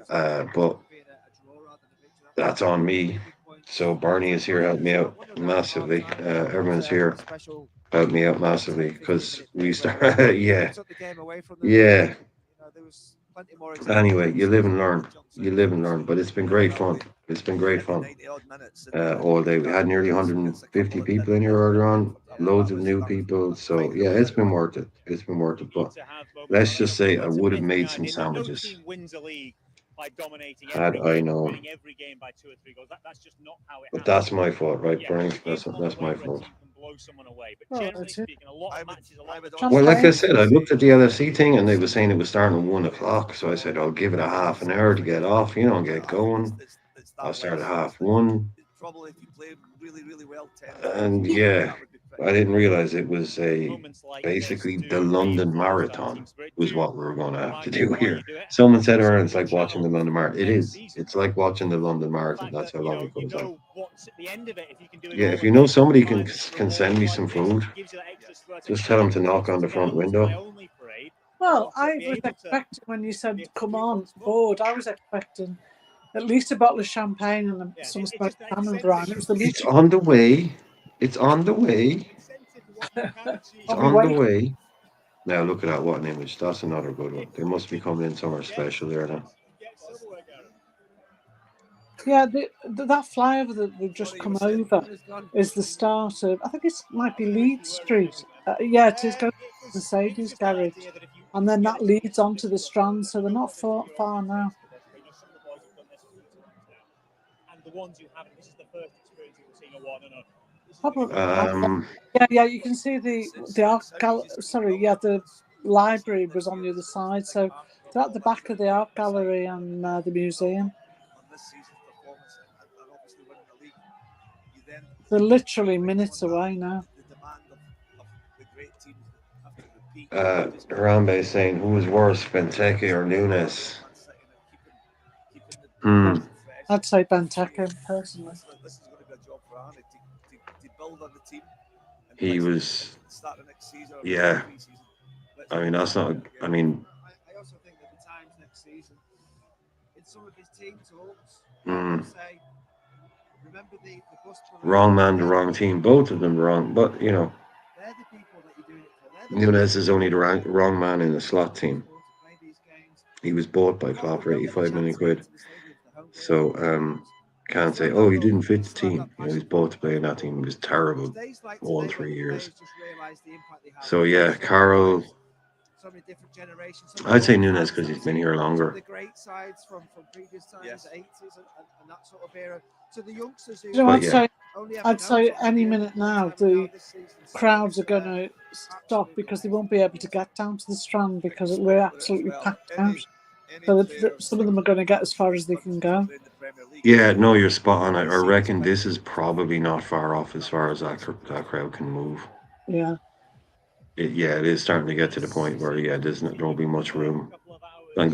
But that's on me. So Barney is here helping me out massively. Everyone's here helped me out massively because we start. Yeah. Anyway, you live and learn. You live and learn. But it's been great fun. It's been great fun. All day. We had nearly 150 people in here earlier on. Loads of new people. So yeah, it's been worth it. It's been worth it. But let's just say I would have made some sandwiches. Had I known. But that's my fault, right, Brian? That's my fault. Well, like I said, I looked at the LFC thing and they were saying it was starting at 1 o'clock. So I said, I'll give it a half an hour to get off, and get going. I'll start at 1:30. And yeah, I didn't realize it was basically the London Marathon was what we were going to have to do here. Someone said earlier it's like watching the London Marathon. It is. It's like watching the London Marathon. That's how long it goes on. Yeah, if you know somebody can send me some food, just tell them to knock on the front window. well, I was expecting when you said come on board, I was expecting at least a bottle of champagne and some smoked salmon brine. It was the least. It's on the way. It's on the way. It's on the way. Now look at that. What an image. That's another good one. They must be coming in somewhere special there now. Yeah, that flyover that we've just come over is the start of, I think it might be Leeds Street. Yeah, it is going to the Mercedes garage. And then that leads onto the Strand, so they're not far now. And the ones who haven't, this is the first experience you've seen a one and a. Probably. Yeah, you can see the art the library was on the other side, so they're at the back of the art gallery and the museum. They're literally minutes away now. Harambe is saying, who was worse, Benteke or Nunes? I'd say Benteke, personally. He was, yeah. I mean, that's not, I mean, I also think that the times next season, in some of his team talks, say, remember the bus wrong man, the wrong team, both of them wrong, but, they're the people that you're doing it for. Nunes is only the wrong man in the slot team. He was bought by Klopp for 85 million quid. So, can't say, oh, he didn't fit the team. He's bought to play in that team. He was terrible all 3 years. So, yeah, Carroll, I'd say Nunes because he's been here longer. The great sides from previous times, the 80s and that sort of era. To the youngsters who I'd say any minute now the crowds are going to stop because they won't be able to get down to the Strand because we're absolutely packed out. So some of them are going to get as far as they can go. Yeah, no, you're spot on. I reckon this is probably not far off as far as that crowd can move. Yeah. It is starting to get to the point where, there won't be much room.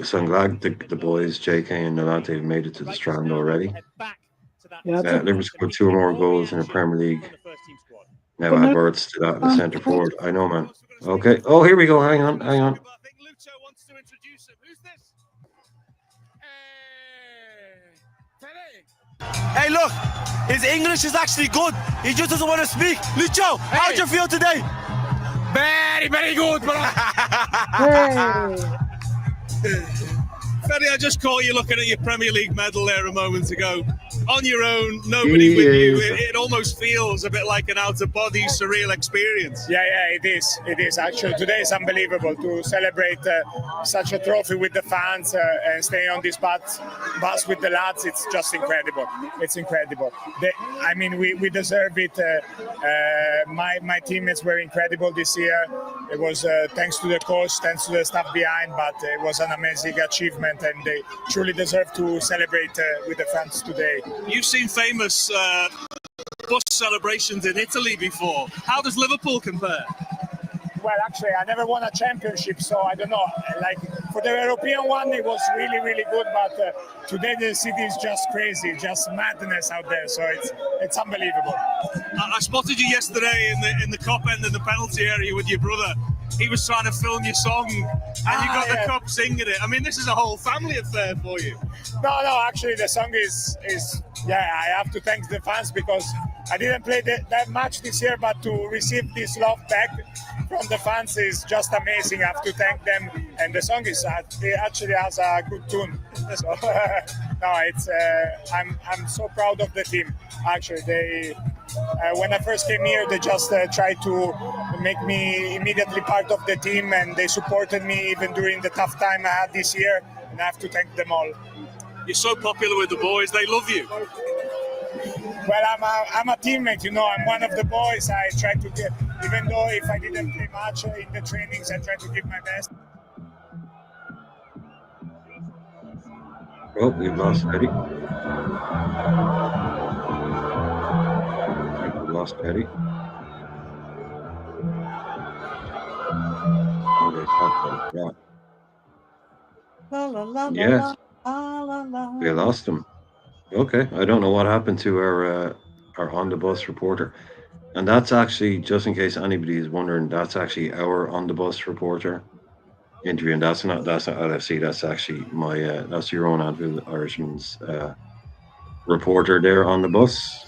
So I'm glad the boys, JK and Nolante, have made it to the Strand already. Yeah, Liverpool scored 2 more goals in the Premier League. Now But add no- words to that in the centre forward. I know, man. Okay. Oh, here we go. Hang on. Hey, look, his English is actually good. He just doesn't want to speak. Lucho, how'd you feel today? Very, very good, bro. Freddy, I just caught you looking at your Premier League medal there a moment ago. On your own, nobody with you. It almost feels a bit like an out-of-body, surreal experience. Yeah, it is. It is. Actually, today is unbelievable to celebrate such a trophy with the fans and staying on this bus with the lads. It's just incredible. It's incredible. We deserve it. My teammates were incredible this year. It was thanks to the coach, thanks to the staff behind, but it was an amazing achievement, and they truly deserve to celebrate with the fans today. You've seen famous bus celebrations in Italy before. How does Liverpool compare? Well, actually, I never won a championship, so I don't know. Like for the European one, it was really, really good. But today the city is just crazy, just madness out there. So it's unbelievable. I spotted you yesterday in the Kop end in the penalty area with your brother. He was trying to film your song, and you got the Kop singing it. I mean, this is a whole family affair for you. No, actually, the song is I have to thank the fans because I didn't play that much this year, but to receive this love back from the fans is just amazing. I have to thank them, and the song it actually has a good tune. So I'm so proud of the team. Actually, they when I first came here, they just tried to make me immediately part of the team, and they supported me even during the tough time I had this year, and I have to thank them all. You're so popular with the boys; they love you. Well, I'm a teammate, I'm one of the boys. I try to get, even though if I didn't play much in the trainings, I try to give my best. Oh, we've lost Eddie. We've lost Eddie. La, la, la, Yes, la, la, la. we lost him. Okay, I don't know what happened to our on the bus reporter, and that's actually, just in case anybody is wondering, that's actually our on the bus reporter interview, and that's not LFC. That's actually my that's your own Anfield Irishman's reporter there on the bus.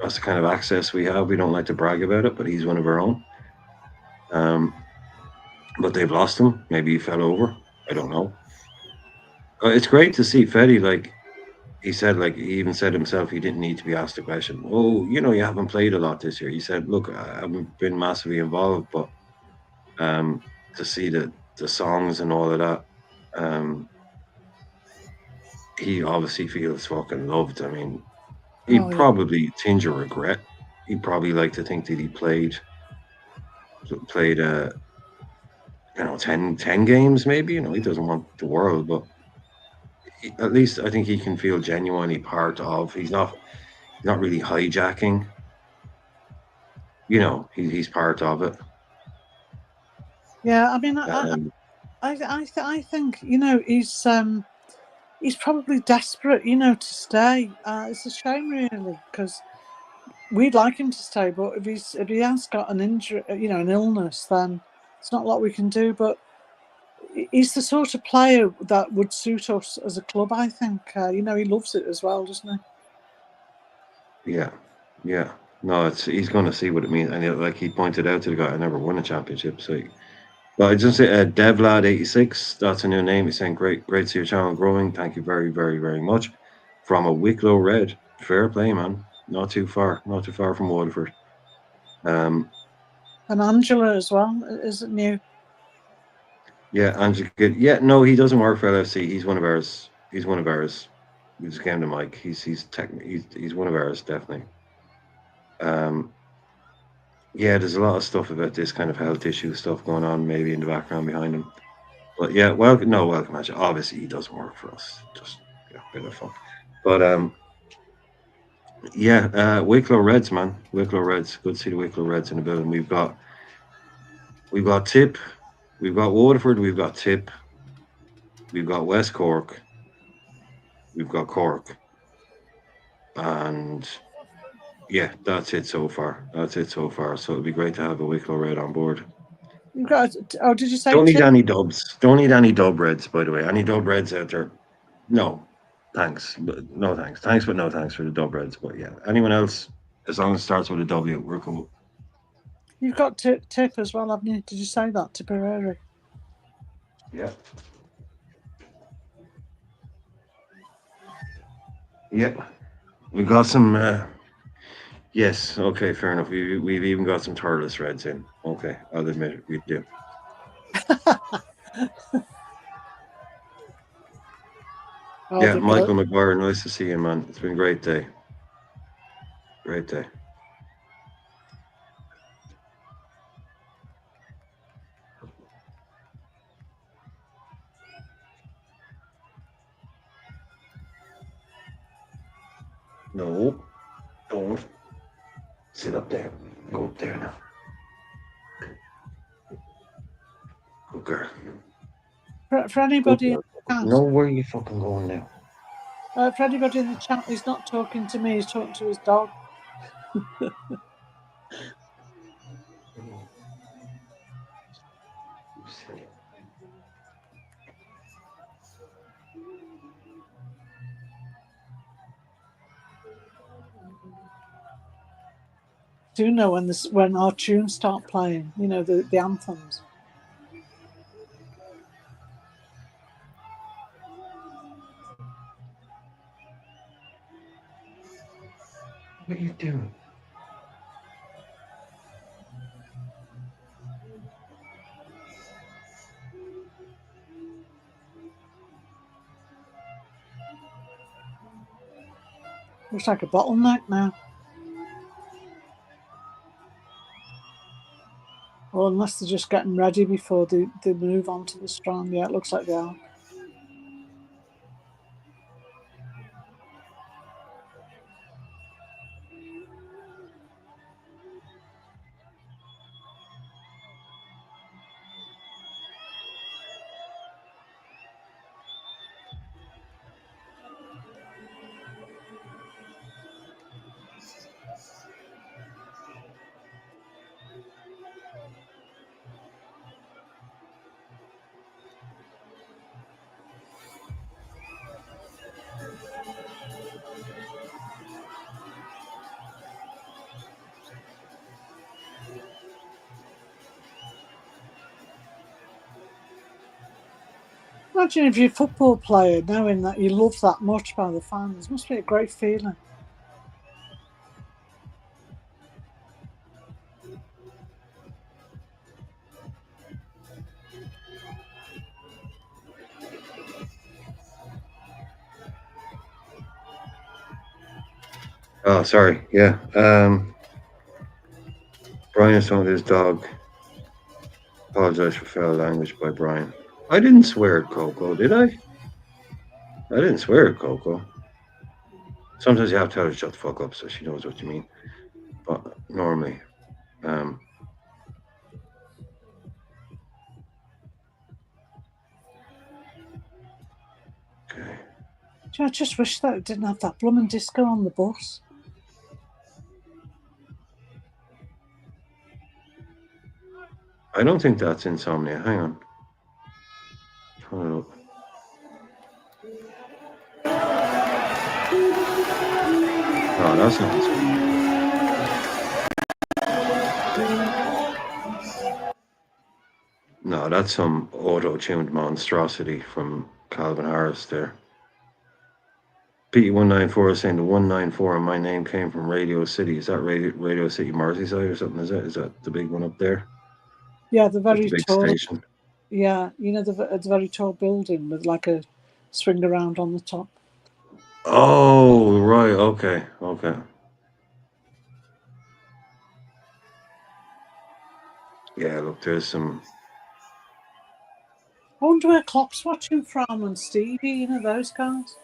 That's the kind of access we have. We don't like to brag about it, but he's one of our own. But they've lost him. Maybe he fell over. I don't know. It's great to see Freddy, like he said, like he even said himself, he didn't need to be asked the question. Oh, you haven't played a lot this year. He said, look, I haven't been massively involved, but to see the songs and all of that, he obviously feels fucking loved. I mean, he'd probably tinge of regret. He'd probably like to think that he played 10 games maybe. He doesn't want the world, but at least I think he can feel genuinely part of. He's not really hijacking. He's part of it. Yeah, I mean, I think he's probably desperate, to stay. It's a shame, really, because we'd like him to stay, but if he has got an injury, an illness, then it's not a lot we can do. But he's the sort of player that would suit us as a club, I think. He loves it as well, doesn't he? Yeah. No, he's going to see what it means. And like he pointed out to the guy, I never won a championship. So, but I just say DevLad86, that's a new name. He's saying, great to see your channel growing. Thank you very, very, very much. From a Wicklow Red. Fair play, man. Not too far from Waterford. And Angela as well, isn't new? Yeah, Angela. Yeah, no, he doesn't work for LFC. He's one of ours. We just gave him the mic. He's one of ours, definitely. Yeah, there's a lot of stuff about this kind of health issue stuff going on, maybe in the background behind him. But yeah, welcome. Actually, obviously he doesn't work for us. Just a bit of fun. But Wicklow Reds, man. Wicklow Reds. Good to see the Wicklow Reds in the building. We've got Tip. We've got Waterford. We've got Tip. we've got West Cork, we've got Cork, and yeah, that's it so far. That's it so far. So it'd be great to have a Wicklow Red on board. You've got. Oh, did you say? Don't need Tip? any dubs. Don't need any dub Reds, by the way. Any dub Reds out there? No, thanks, but no thanks. Thanks, but no thanks for the dub Reds. But yeah, anyone else, as long as it starts with a W, we're cool. You've got Tip as well, haven't you? Did you say that, Tipperary? Yeah. Yep. We got some. Yes. Okay. Fair enough. We've even got some Turles Reds in. Okay, I'll admit it. We do. Yeah, Michael McGuire. Nice to see you, man. It's been a great day. Great day. No, don't sit up there. Go up there now. Good girl. For anybody in the chat, No, where are you fucking going now? for anybody in the chat, he's not talking to me. He's talking to his dog. Do you know when our tunes start playing? You know the anthems. What are you doing? Looks like a bottleneck now. Or unless they're just getting ready before they move on to the strand. Yeah, it looks like they are. Imagine if you're a football player knowing that you love that much by the fans. Must be a great feeling. Oh, sorry. Yeah. Brian is with his dog. Apologize for foul language by Brian. I didn't swear at Coco, did I? I didn't swear at Coco. Sometimes you have to tell her to shut the fuck up so she knows what you mean. But normally, okay. I just wish that it didn't have that blooming disco on the bus. I don't think that's insomnia. Hang on. Hold it up. No, that's not insomnia. No, that's some auto-tuned monstrosity from Calvin Harris there. P194 is saying the 194 and my name came from Radio City. Is that Radio City Merseyside or something? Is that the big one up there? Yeah, the very big tall station. Yeah, you know the very tall building with like a swing around on the top. Oh, right. Okay. Okay. Yeah, look, there's some. I wonder where Klopp's watching from and Stevie, you know, those guys.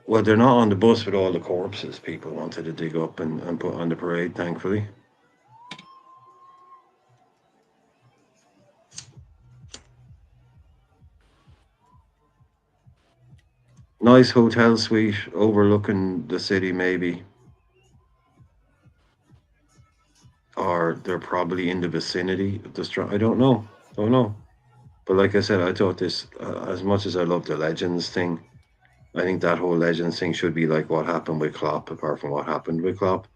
Well, they're not on the bus with all the corpses people wanted to dig up and put on the parade, thankfully. Nice hotel suite overlooking the city, maybe. Or they're probably in the vicinity of the strand. I don't know. Don't know. But like I said, I thought this, as much as I love the Legends thing, I think that whole Legends thing should be like what happened with Klopp, apart from what happened with Klopp.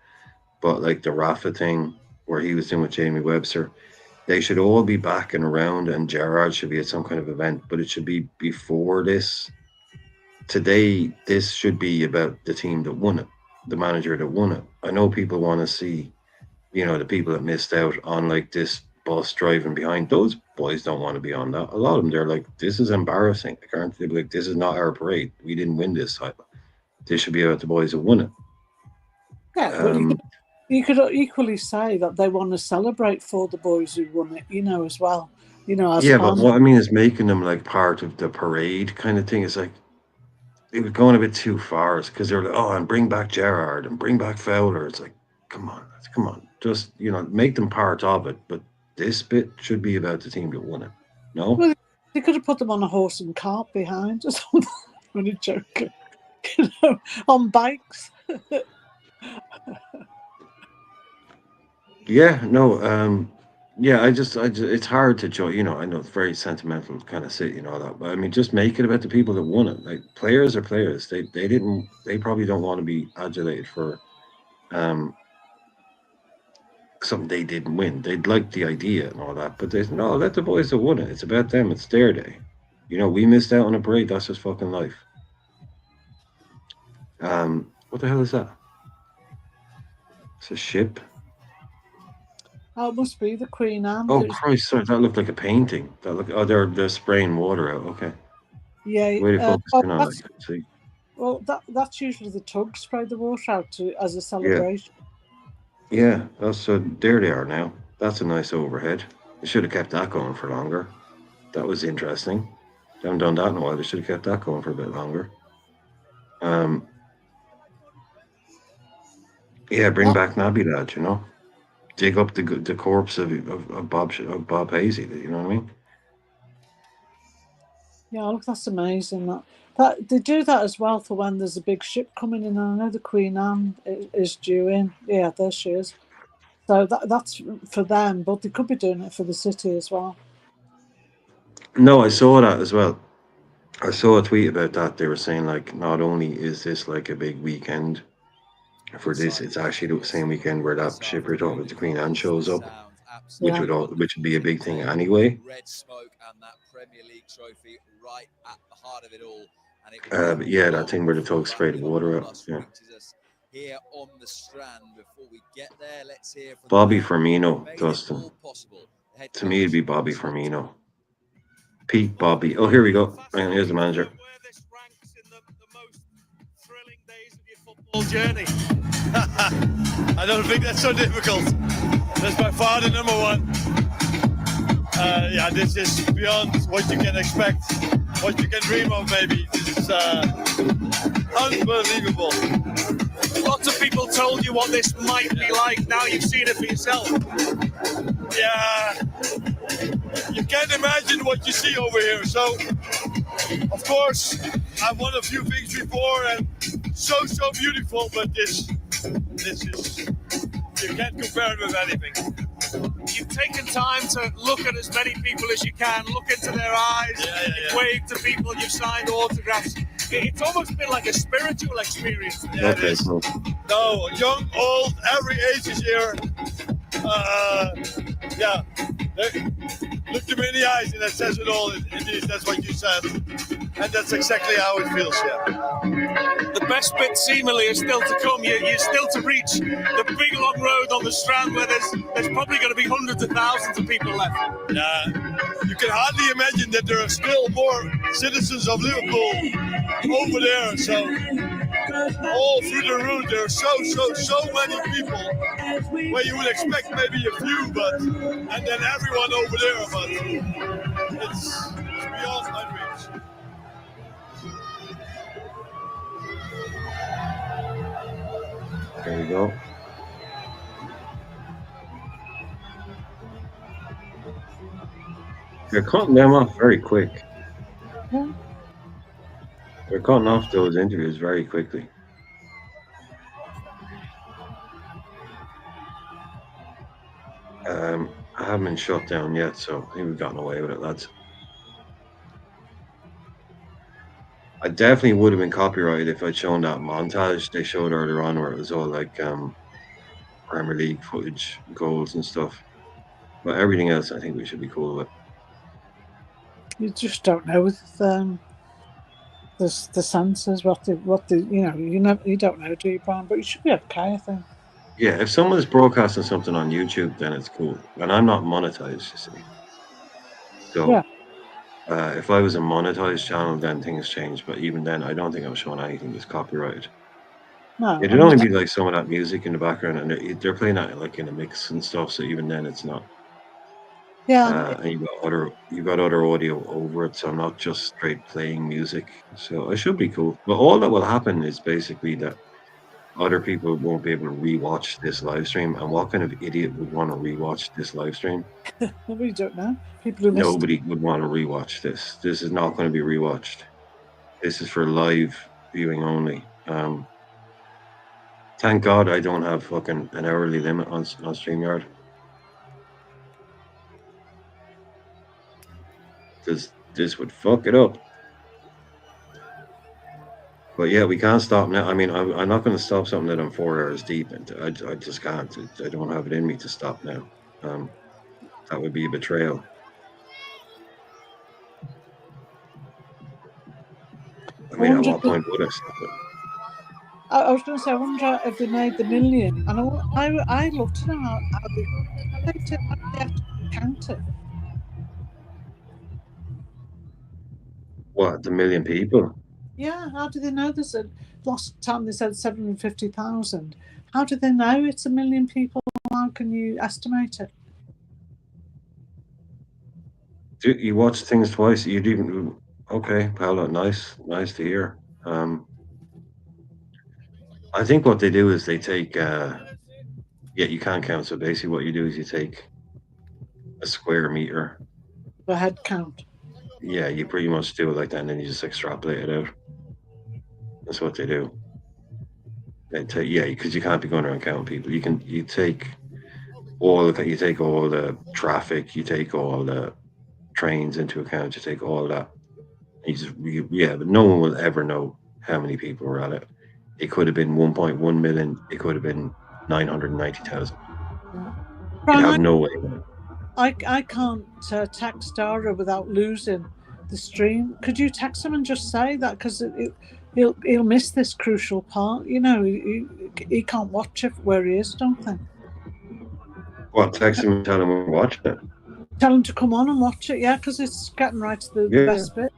But like the Rafa thing, where he was doing with Jamie Webster, they should all be back and around, and Gerrard should be at some kind of event, but it should be before this. Today, this should be about the team that won it, the manager that won it. I know people want to see, the people that missed out on like this bus driving behind. Those boys don't want to be on that. A lot of them, they're like, this is embarrassing. They can't, they'd be like, this is not our parade. We didn't win this title. This should be about the boys that won it. Yeah, but you could equally say that they want to celebrate for the boys who won it, as well. As Yeah, but what I mean is making them like part of the parade kind of thing. Is like, it was going a bit too far, because they're like, oh, and bring back Gerrard and bring back Fowler. It's like, come on, just make them part of it. But this bit should be about the team that won it. No, Well, they could have put them on a horse and cart behind or something. I'm only joking. On bikes. yeah, no, yeah. I just, it's hard to join. I know it's very sentimental kind of city and all that, but I mean, just make it about the people that won it. Like, players are players. They probably don't want to be adulated for something they didn't win. They'd like the idea and all that, but there's no, let the boys that won it. It's about them. It's their day. We missed out on a parade. That's just fucking life. What the hell is that? It's a ship. Oh, it must be the Queen Anne. Oh Christ! Sorry, that looked like a painting. They're spraying water out. Okay. Yeah. Way to focus in on that. See. Well, that's usually the tug spray the water out as a celebration. Yeah, that's there they are now. That's a nice overhead. They should have kept that going for longer. That was interesting. They haven't done that in a while. They should have kept that going for a bit longer. Yeah, bring back Naby Lad, dig up the corpse of Bob Hazy. You know what I mean? Yeah, look, that's amazing. That they do that as well for when there's a big ship coming in. And I know the Queen Anne is due in. Yeah, there she is. So that's for them, but they could be doing it for the city as well. No, I saw that as well. I saw a tweet about that. They were saying like, not only is this like a big weekend for this, it's actually the same weekend where that ship you're talking about, the Queen Anne, shows up, which would be a big thing anyway. Red smoke and that Premier League trophy right at the heart of it all. But yeah, that thing where the tug sprayed the water out. Yeah. Here on the Strand. Before we get there, let's hear from Bobby Firmino, Dustin. To me, it'd be Bobby Firmino. Pete Bobby. Oh, here we go. Right, here's the manager. Journey. I don't think that's so difficult. That's by far the number one. Yeah, this is beyond what you can expect, what you can dream of. Maybe this is unbelievable. Lots of people told you what this might be like. Now you've seen it for yourself. Yeah, you can't imagine what you see over here. So, of course, I've won a few things before, and so beautiful. But this is, you can't compare it with anything. You've taken time to look at as many people as you can, look into their eyes, you've waved to people, you've signed autographs. It's almost been like a spiritual experience. Yeah, it is. No, young, old, every age is here. Yeah, look them in the eyes, and that says it all. Indeed, that's what you said, and that's exactly how it feels. Yeah. The best bit seemingly is still to come. You're still to reach the big long road on the Strand, where there's probably going to be hundreds of thousands of people left. Yeah, you can hardly imagine that there are still more citizens of Liverpool over there. So all through the route, there are so many people where you would expect maybe a few, and then everyone over there, but it's beyond my reach. There you go. You're cutting them off very quick. Yeah. They're cutting off those interviews very quickly. I haven't been shut down yet, so I think we've gotten away with it, lads. I definitely would have been copyrighted if I'd shown that montage they showed earlier on where it was all like Premier League footage, goals and stuff. But everything else I think we should be cool with. You just don't know with the censors what the you don't know, do you, Brian? But you should be okay, I think. Yeah, if someone's broadcasting something on YouTube, then it's cool. And I'm not monetized, you see. So Yeah. if I was a monetized channel, then things change. But even then, I don't think I'm showing anything that's copyrighted. No, It'd only be like some of that music in the background, and they're playing that like in a mix and stuff. So even then, it's not. Yeah. And you got other audio over it, so I'm not just straight playing music. So I should be cool. But all that will happen is basically that other people won't be able to rewatch this live stream. And what kind of idiot would want to rewatch this live stream? We don't know. People who missed. Nobody would want to rewatch this. This is not going to be rewatched. This is for live viewing only. Thank God I don't have fucking an hourly limit on StreamYard. Because this would fuck it up. But yeah, we can't stop now. I mean, I'm not going to stop something that I'm 4 hours deep into. I just can't. I don't have it in me to stop now. That would be a betrayal. I mean, at what point would I stop it? I was going to say, I wonder if they made the million. And I love to know how they have to count it. What, the million people? Yeah, how do they know there's a last time they said 750,000? How do they know it's 1 million people? How can you estimate it? You watch things twice. You'd even okay, Paolo. Nice to hear. I think what they do is they take. Yeah, you can't count. So basically, what you do is you take a square meter. The head count. Yeah, you pretty much do it like that, and then you just extrapolate it out. That's what they do. They take, yeah, because you can't be going around counting people. You take all the traffic, you take all the trains into account, you take all that. But no one will ever know how many people were at it. It could have been 1.1 million. It could have been 990,000. You have no way. I can't text Dara without losing the stream. Could you text him and just say that, because he'll miss this crucial part. You know, he can't watch it where he is. Don't think. Well, text him and tell him we're watching it. Tell him to come on and watch it. Yeah, because it's getting right to the best bit.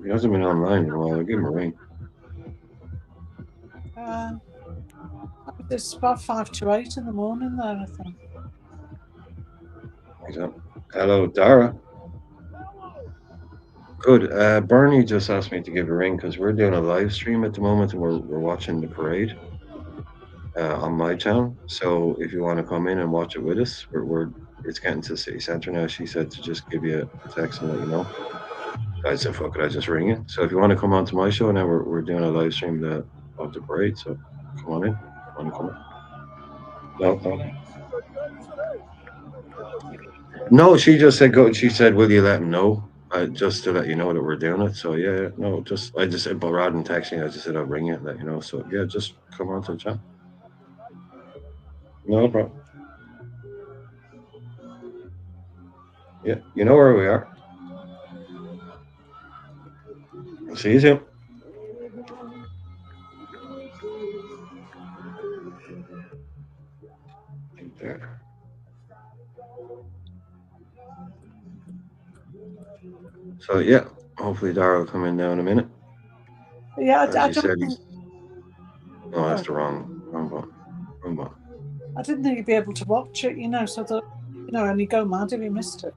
He hasn't been online in a while. I'll give him a ring. It's about 5 to 8 in the morning there, I think. Hello, Dara. Good. Bernie just asked me to give a ring because we're doing a live stream at the moment and we're watching the parade on my channel. So if you want to come in and watch it with us, it's getting to the city centre now. She said to just give you a text and let you know. I said, fuck it, I just ring you. So if you want to come on to my show now, we're doing a live stream of the parade. So come on in. Want to come in? No, she just said go. She said, will you let him know? Just to let you know that we're doing it. So yeah, no, I just said, but rather than texting, I just said I'll ring you and let you know. So yeah, just come on to the chat. No problem. Yeah, you know where we are. See you soon. There. So yeah, hopefully Dara will come in now in a minute. Yeah, I don't think. Oh, that's the wrong one. I didn't think you'd be able to watch it, you know, so that, you know, only go mad if you missed it.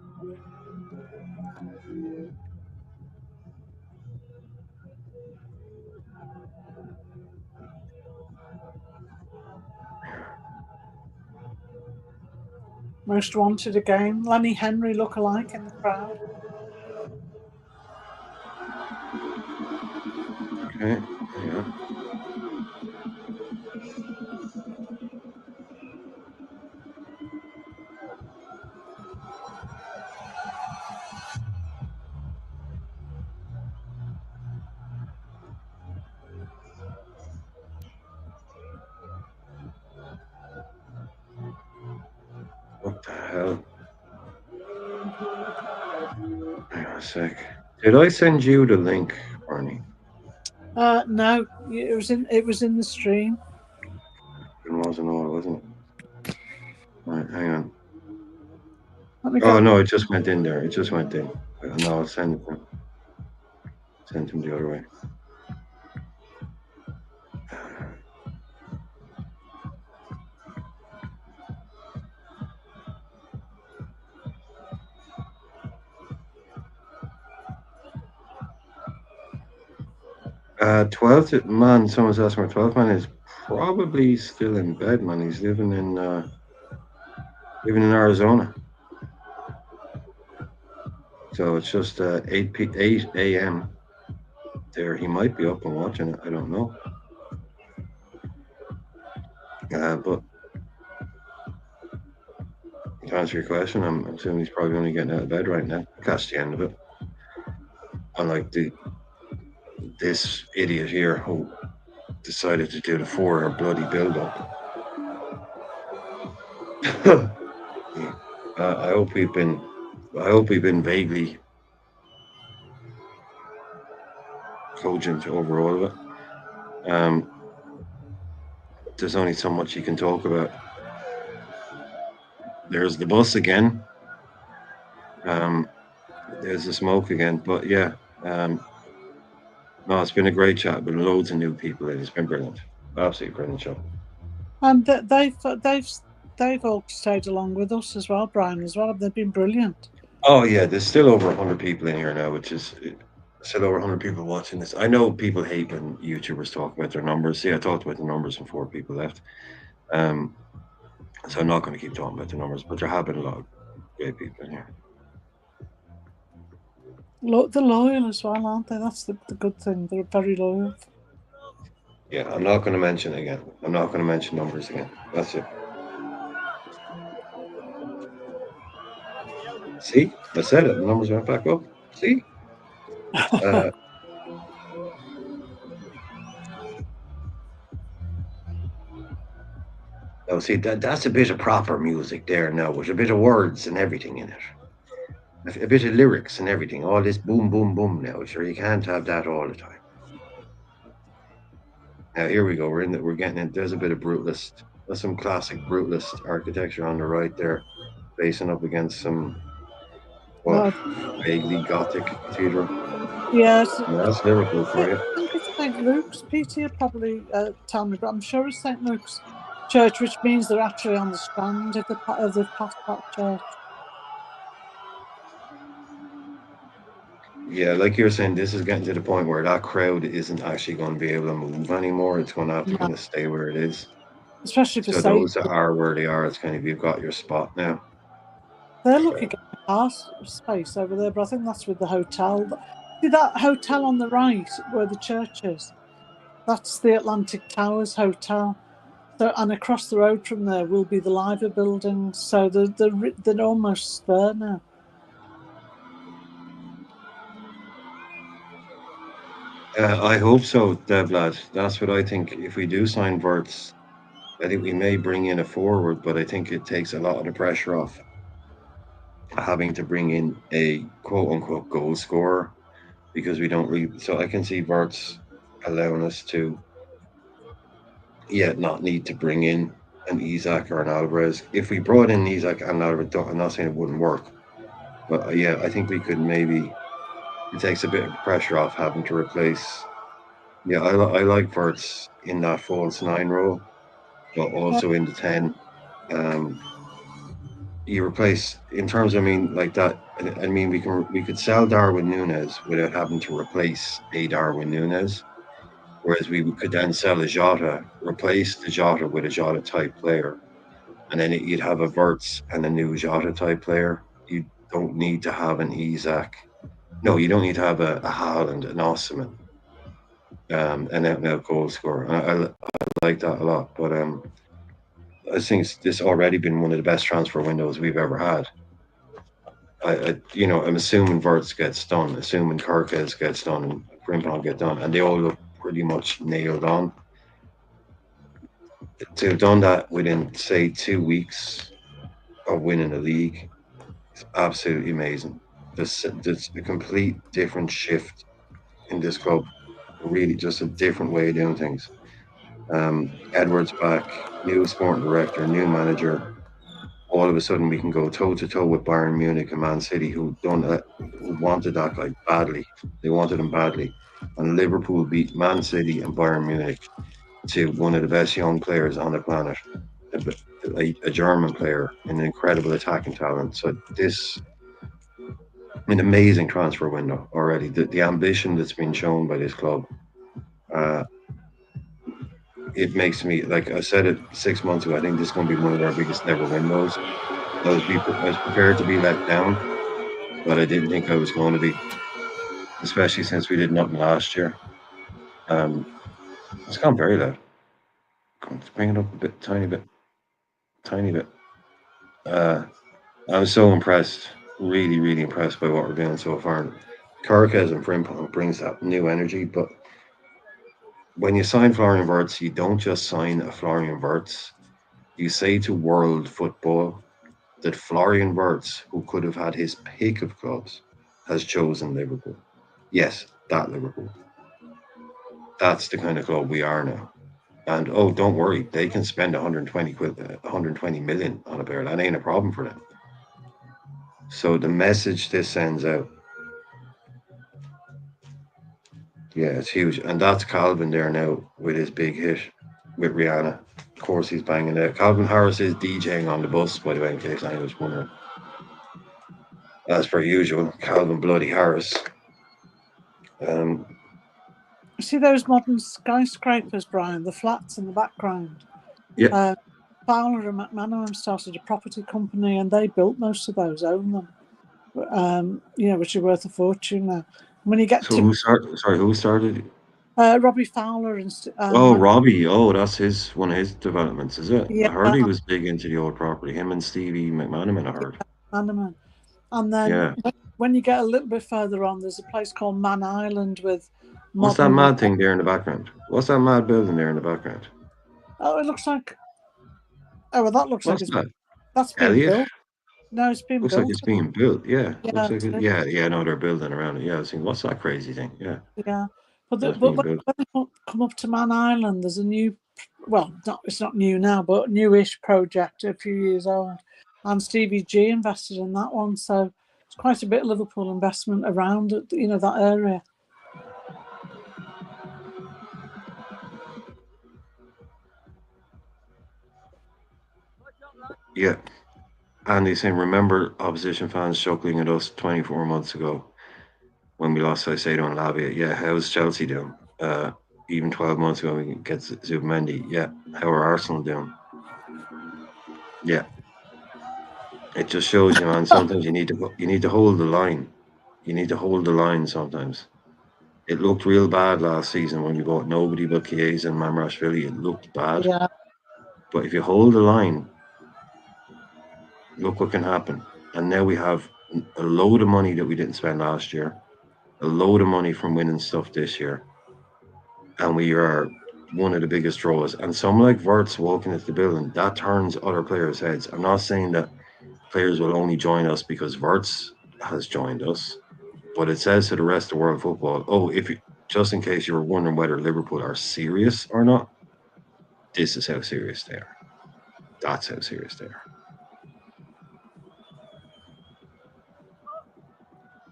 Most wanted again. Lenny Henry look-alike in the crowd. Okay, yeah. What the hell? Hang on a sec. Did I send you the link, Barney? No, it was in the stream. It wasn't all, wasn't it? Right, hang on. Let me Oh go. no, it just went in there. It just went in. No, I'll send it. Send him the other way. Man, someone's asking where 12th man is. Probably still in bed, man. He's living in Arizona. So it's just 8 a.m. there. He might be up and watching it. I don't know. But to answer your question, I'm assuming he's probably only getting out of bed right now. Catch the end of it. Unlike this idiot here who decided to do the 4-hour bloody build-up. I hope we've been vaguely cogent over all of it. There's only so much you can talk about. There's the bus again. There's the smoke again. But yeah, no, it's been a great chat with loads of new people. It's been brilliant. Absolutely brilliant show. And they've all stayed along with us as well, Brian, as well. They've been brilliant. Oh yeah, there's still over 100 people in here now, which is still over 100 people watching this. I know people hate when YouTubers talk about their numbers. See, I talked about the numbers and 4 people left. So I'm not going to keep talking about the numbers, but there have been a lot of great people in here. They're loyal as well, aren't they? That's the good thing. They're very loyal. Yeah, I'm not going to mention it again. I'm not going to mention numbers again. That's it. See? I said it. The numbers went back up. See? No, see, that's a bit of proper music there now, with a bit of words and everything in it. A bit of lyrics and everything. All this boom, boom, boom now. Sure, you can't have that all the time. Now, here we go. We're getting in. There's a bit of brutalist. There's some classic brutalist architecture on the right there, facing up against some vaguely Gothic cathedral. Yes. That's Liverpool for you. I think it's St. Luke's. PT probably tell me, but I'm sure it's St. Luke's Church, which means they're actually on the strand of the past that church. Yeah, like you're saying, this is getting to the point where that crowd isn't actually going to be able to move anymore. It's going to have to kind of stay where it is. Especially for those that are where they are, it's kind of, you've got your spot now. They're looking at the past space over there, but I think that's with the hotel. See that hotel on the right where the church is? That's the Atlantic Towers Hotel. So, and across the road from there will be the Liver building. So they're almost there now. I hope so, Devlad. That's what I think. If we do sign Wirtz, I think we may bring in a forward, but I think it takes a lot of the pressure off having to bring in a quote-unquote goal scorer, because we don't really. So I can see Wirtz allowing us to, not need to bring in an Isak or an Alvarez. If we brought in Isak and Alvarez, I'm not saying it wouldn't work, but I think we could maybe. It takes a bit of pressure off having to replace. Yeah, I like Wirtz in that false 9 role, but also in the 10. You replace in terms. I mean, like that. I mean, we could sell Darwin Núñez without having to replace a Darwin Núñez, whereas we could then sell a Jota, replace the Jota with a Jota type player, and then you'd have a Verts and a new Jota type player. You don't need to have an Isak. No, you don't need to have a Haaland, an Osimhen, an out-and-out goal scorer. I like that a lot, but I think this already been one of the best transfer windows we've ever had. I'm assuming Verts gets done, assuming Kirkes gets done, and Frimpong get done, and they all look pretty much nailed on. To have done that within, say, 2 weeks of winning a league is absolutely amazing. There's a complete different shift in this club. Really, just a different way of doing things. Edwards back, new sporting director, new manager. All of a sudden, we can go toe to toe with Bayern Munich and Man City, who wanted that guy badly. They wanted him badly, and Liverpool beat Man City and Bayern Munich to one of the best young players on the planet, a German player, an incredible attacking talent. So this, an amazing transfer window already. The ambition that's been shown by this club, it makes me, like I said it 6 months ago, I think this is going to be one of our biggest ever windows. I was prepared to be let down, but I didn't think I was going to be, especially since we did nothing last year. It's gone very loud. Let's bring it up a bit, tiny bit. I'm so impressed, really, really impressed by what we're doing so far. Kirkes and Frimpong brings that new energy, but when you sign Florian Wirtz, you don't just sign a Florian Wirtz. You say to world football that Florian Wirtz, who could have had his pick of clubs, has chosen Liverpool. Yes, that Liverpool. That's the kind of club we are now. And oh, don't worry, they can spend 120 million on a player. That ain't a problem for them. So the message this sends out, yeah, it's huge. And that's Calvin there now with his big hit with Rihanna. Of course, he's banging it. Calvin Harris is DJing on the bus, by the way, in case anyone was wondering. As per usual, Calvin Bloody Harris. See those modern skyscrapers, Brian, the flats in the background? Yeah. Fowler and McManaman started a property company and they built most of those, own them, which are worth a fortune now. When you get who started? Robbie Fowler and Robbie. Oh, that's one of his developments, is it? Yeah. I heard he was big into the old property. Him and Stevie McManaman, I heard. McManaman. And then when you get a little bit further on, there's a place called Man Island with. What's that mad thing there in the background? What's that mad building there in the background? Oh, it looks like. Oh, well, that looks What's like that? That's being Elliot? built. No, it's being Looks built. like it's being built. Yeah. Yeah, Looks like yeah. No, they're building around it. Yeah, I was thinking, what's that crazy thing? Yeah. Yeah, but That's when being built. they come up to Man Island, there's a new, it's not new now, but newish project, a few years old, and Stevie G invested in that one, so it's quite a bit of Liverpool investment around that area. Yeah. And he's saying, remember opposition fans chuckling at us 24 months ago when we lost Caicedo and Lavia. Yeah, how's Chelsea doing? Even 12 months ago, we get Zubimendi. Yeah, how are Arsenal doing? Yeah. It just shows you, man, sometimes you need to hold the line. You need to hold the line sometimes. It looked real bad last season when you bought nobody but Chiesa and Mamrashvili. It looked bad. Yeah. But if you hold the line, look what can happen. And now we have a load of money that we didn't spend last year, a load of money from winning stuff this year, and we are one of the biggest draws. And someone like Wirtz walking into the building, that turns other players' heads. I'm not saying that players will only join us because Wirtz has joined us, but it says to the rest of world football, just in case you were wondering whether Liverpool are serious or not, this is how serious they are. That's how serious they are.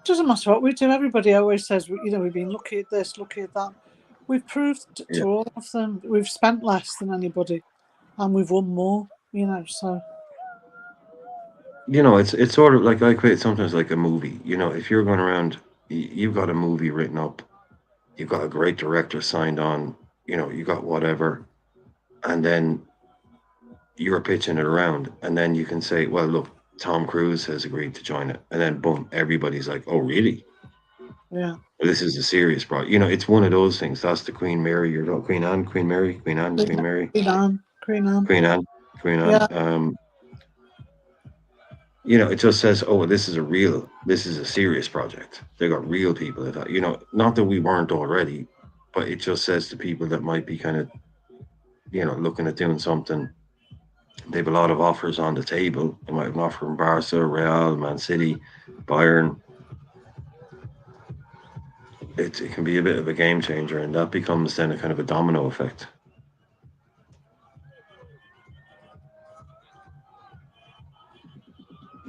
Doesn't matter what we do. Everybody always says, we've been lucky at this, lucky at that. We've proved to all of them we've spent less than anybody, and we've won more. So. It's sort of like I equate sometimes like a movie. If you're going around, you've got a movie written up, you've got a great director signed on, you got whatever, and then you're pitching it around, and then you can say, well, look, Tom Cruise has agreed to join it, and then boom, everybody's like, oh, really? Yeah. This is a serious project. You know, it's one of those things. That's the Queen Mary. You're not Queen Anne, Queen Mary, Queen Anne, Queen Mary, Queen Anne. Queen Anne. Queen Anne, Queen Yeah. Anne. You know, it just says, oh, this is a serious project. They got real people at that. You know, not that we weren't already, but it just says to people that might be kind of, you know, looking at doing something. They have a lot of offers on the table. They might have an offer from Barca, Real, Man City, Bayern. It can be a bit of a game changer, and that becomes then a kind of a domino effect.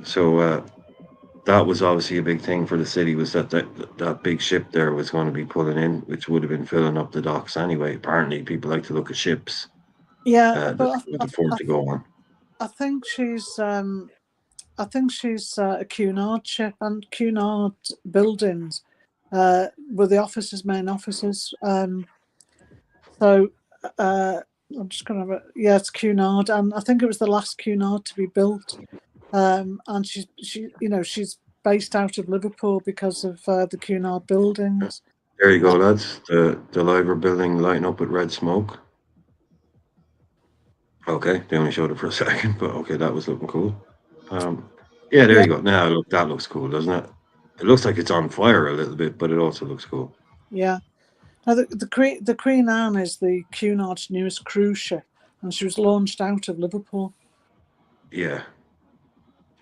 So that was obviously a big thing for the city, was that big ship there was going to be pulling in, which would have been filling up the docks anyway. Apparently, people like to look at ships. Yeah, but that afford to go on. I think she's a Cunard ship, and Cunard buildings were the officers' main offices. So I'm just going to it's Cunard, and I think it was the last Cunard to be built. And she's based out of Liverpool because of the Cunard buildings. There you go, lads. The Liver building lighting up with red smoke. Okay, they only showed it for a second, but okay, that was looking cool. Yeah, there you go. Now look, that looks cool, doesn't it? It looks like it's on fire a little bit, but it also looks cool. Yeah. Now the Queen Anne is the Cunard's newest cruise ship, and she was launched out of Liverpool. Yeah.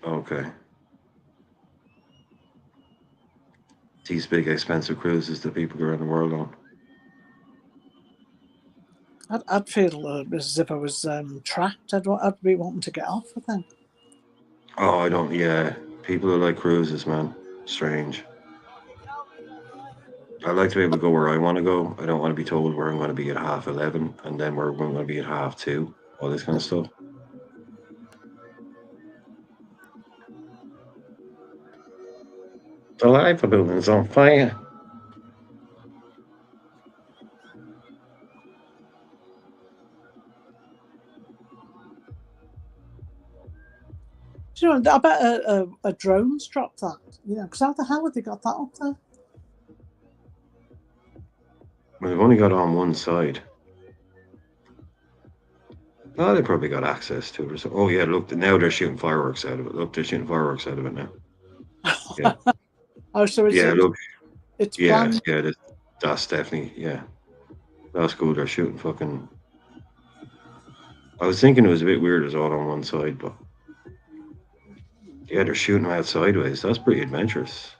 Okay. These big expensive cruises that people go around the world on. I'd feel as if I was trapped. I'd be wanting to get off, I think. Oh, I don't. Yeah, people who like cruises, man, strange. I like to be able to go where I want to go. I don't want to be told where I'm going to be at 11:30, and then where I'm going to be at 2:30. All this kind of stuff. The Liver building's on fire. Do you know, I bet a drone's dropped that. You know, because how the hell have they got that up there? Well, they've only got it on one side. Oh, they probably got access to it or so. Oh yeah, look, now they're shooting fireworks out of it. Look, they're shooting fireworks out of it now. Yeah. Oh, so look. It's planned. Yeah, that's definitely, yeah. That's cool. They're shooting fucking. I was thinking it was a bit weird it's all on one side, but yeah, they're shooting out sideways. That's pretty adventurous.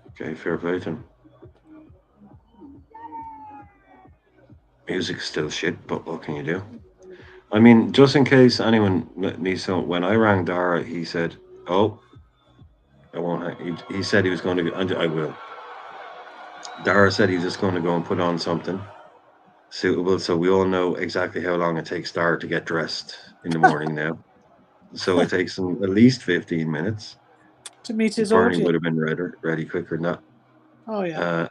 Okay, fair play to them. Music's still shit, but what can you do? I mean, just in case anyone needs to, when I rang Dara, he said, "Oh, I won't." He said he was going to go. I will. Dara said he's just going to go and put on something suitable, so we all know exactly how long it takes Dara to get dressed in the morning now. So it takes him at least 15 minutes. To meet his Barney audience. would have been ready quicker than that. Oh yeah.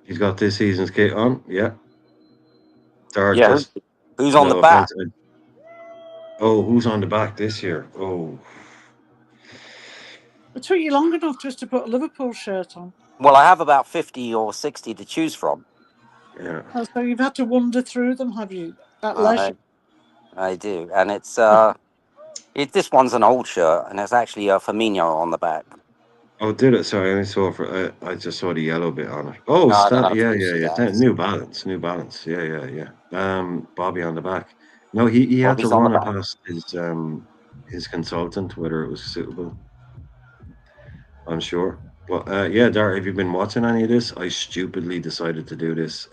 He's got this season's kit on. Yeah. Dara Yeah. just, Who's on no the back? offense. Oh, who's on the back this year? Oh. It took you long enough just to put a Liverpool shirt on. Well, I have about 50 or 60 to choose from. Yeah. Oh, so you've had to wander through them, have you? At leisure. I do, and it's this one's an old shirt, and it's actually a Firmino on the back. Oh, did it? Sorry, I only saw I just saw the yellow bit on it. Oh, No, I don't know if yeah. you see that. New Balance. Yeah. Bobby on the back. No, he had to Bobby's on the run it back. past his consultant whether it was suitable. I'm sure. But yeah, Dara, have you been watching any of this? I stupidly decided to do this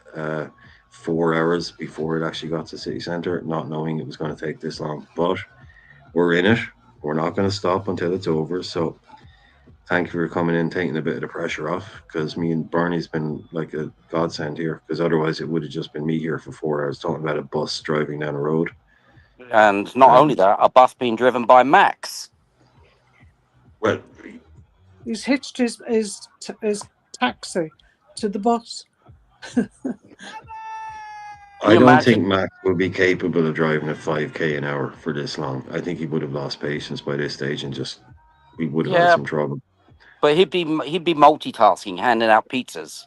4 hours before it actually got to City Centre, not knowing it was going to take this long. But we're in it. We're not going to stop until it's over. So thank you for coming in, taking a bit of the pressure off, because me and Barney's been like a godsend here, because otherwise it would have just been me here for 4 hours talking about a bus driving down the road. And not only that, a bus being driven by Max. Well, He's hitched his taxi to the bus. I don't think Max will be capable of driving at 5k an hour for this long. I think he would have lost patience by this stage and we would have had some trouble. But he'd be multitasking, handing out pizzas.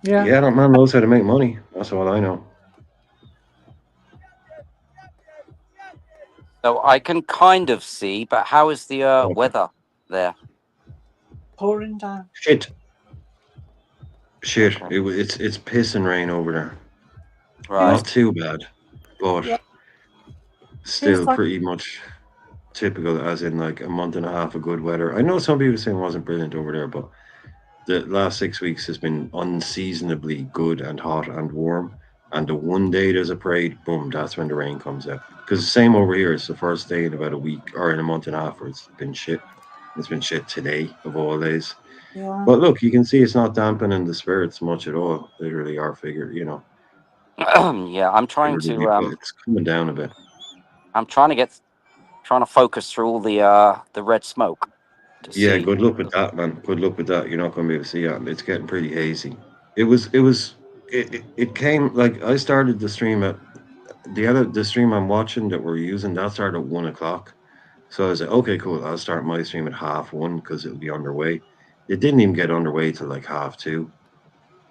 Yeah, that man knows how to make money. That's all I know. So I can kind of see, but how is the weather there? Pouring down. Shit. It's pissing rain over there. Right. Not too bad, but still Feels like- pretty much typical, as in like a month and a half of good weather. I know some people saying it wasn't brilliant over there, but the last 6 weeks has been unseasonably good and hot and warm. And the one day there's a parade, boom, that's when the rain comes out. Because the same over here, it's the first day in about a week or in a month and a half where it's been shit. It's been shit today of all days. Yeah. But look, you can see it's not dampening the spirits much at all. Literally, our figure, Yeah, I'm trying to. It's coming down a bit. I'm trying to focus through all the red smoke. Yeah, good luck with that, man. Good luck with that. You're not going to be able to see it. It's getting pretty hazy. It came like I started the stream at the stream I'm watching that we're using that started at 1 o'clock. So I was like, okay, cool. I'll start my stream at 1:30 because it'll be underway. It didn't even get underway till like 2:30.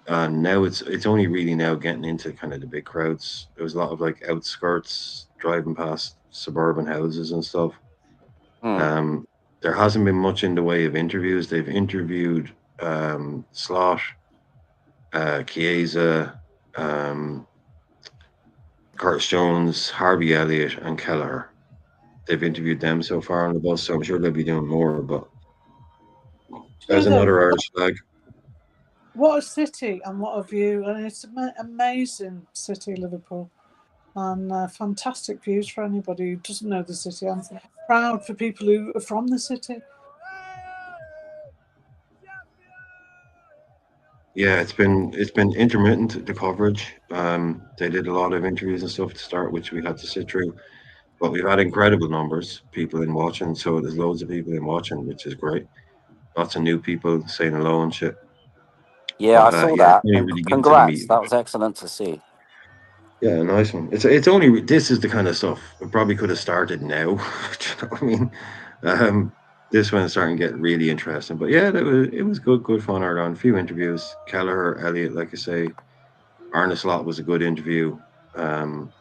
And now it's only really now getting into kind of the big crowds. There was a lot of like outskirts driving past suburban houses and stuff. There hasn't been much in the way of interviews. They've interviewed Slot, Chiesa, Curtis Jones, Harvey Elliott, and Kelleher. They've interviewed them so far on the bus, so I'm sure they'll be doing more. But there's another Irish flag. What a city and what a view. And it's an amazing city, Liverpool. And fantastic views for anybody who doesn't know the city. I'm proud for people who are from the city. Yeah, it's been intermittent, the coverage. They did a lot of interviews and stuff to start, which we had to sit through. But we've had incredible numbers, people in watching. So there's loads of people in watching, which is great. Lots of new people saying hello and shit. Yeah, I saw that. Really And getting to the congrats, meat. that was excellent to see. Yeah, nice one. It's only this is the kind of stuff we probably could have started now. Do you know what I mean? This one's starting to get really interesting. But yeah, it was good fun. A few interviews. Kelleher, Elliott, like I say, Arne Slot was a good interview. Am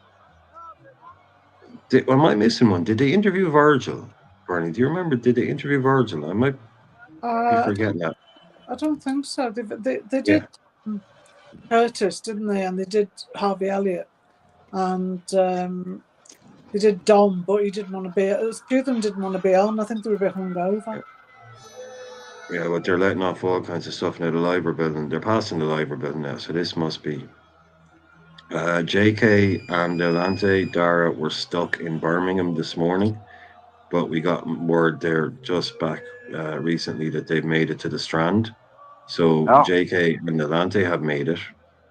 I missing one? Did they interview Virgil? Bernie, do you remember? Did they interview Virgil? I might be forgetting that. I don't think so. They did Curtis, didn't they? And they did Harvey Elliott. And they did Dom, but he didn't want to be. A few of them didn't want to be on. I think they were a bit hungover. Yeah, but they're letting off all kinds of stuff now. The Liver building, they're passing the Liver building now, so this must be. JK and Delante Dara were stuck in Birmingham this morning, but we got word there just back recently that they've made it to the Strand. So JK and Delante have made it,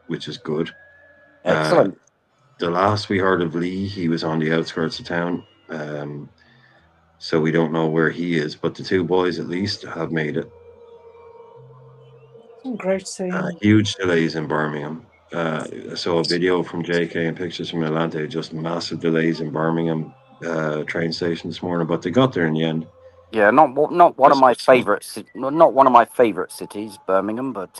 which is good. Excellent. The last we heard of Lee, he was on the outskirts of town. So we don't know where he is, but the two boys at least have made it. Great seeing. Huge delays in Birmingham. I saw a video from JK and pictures from Atlanta, just massive delays in Birmingham train station this morning, but they got there in the end. Yeah, not one of my favorites. Not one of my favorite cities, Birmingham, but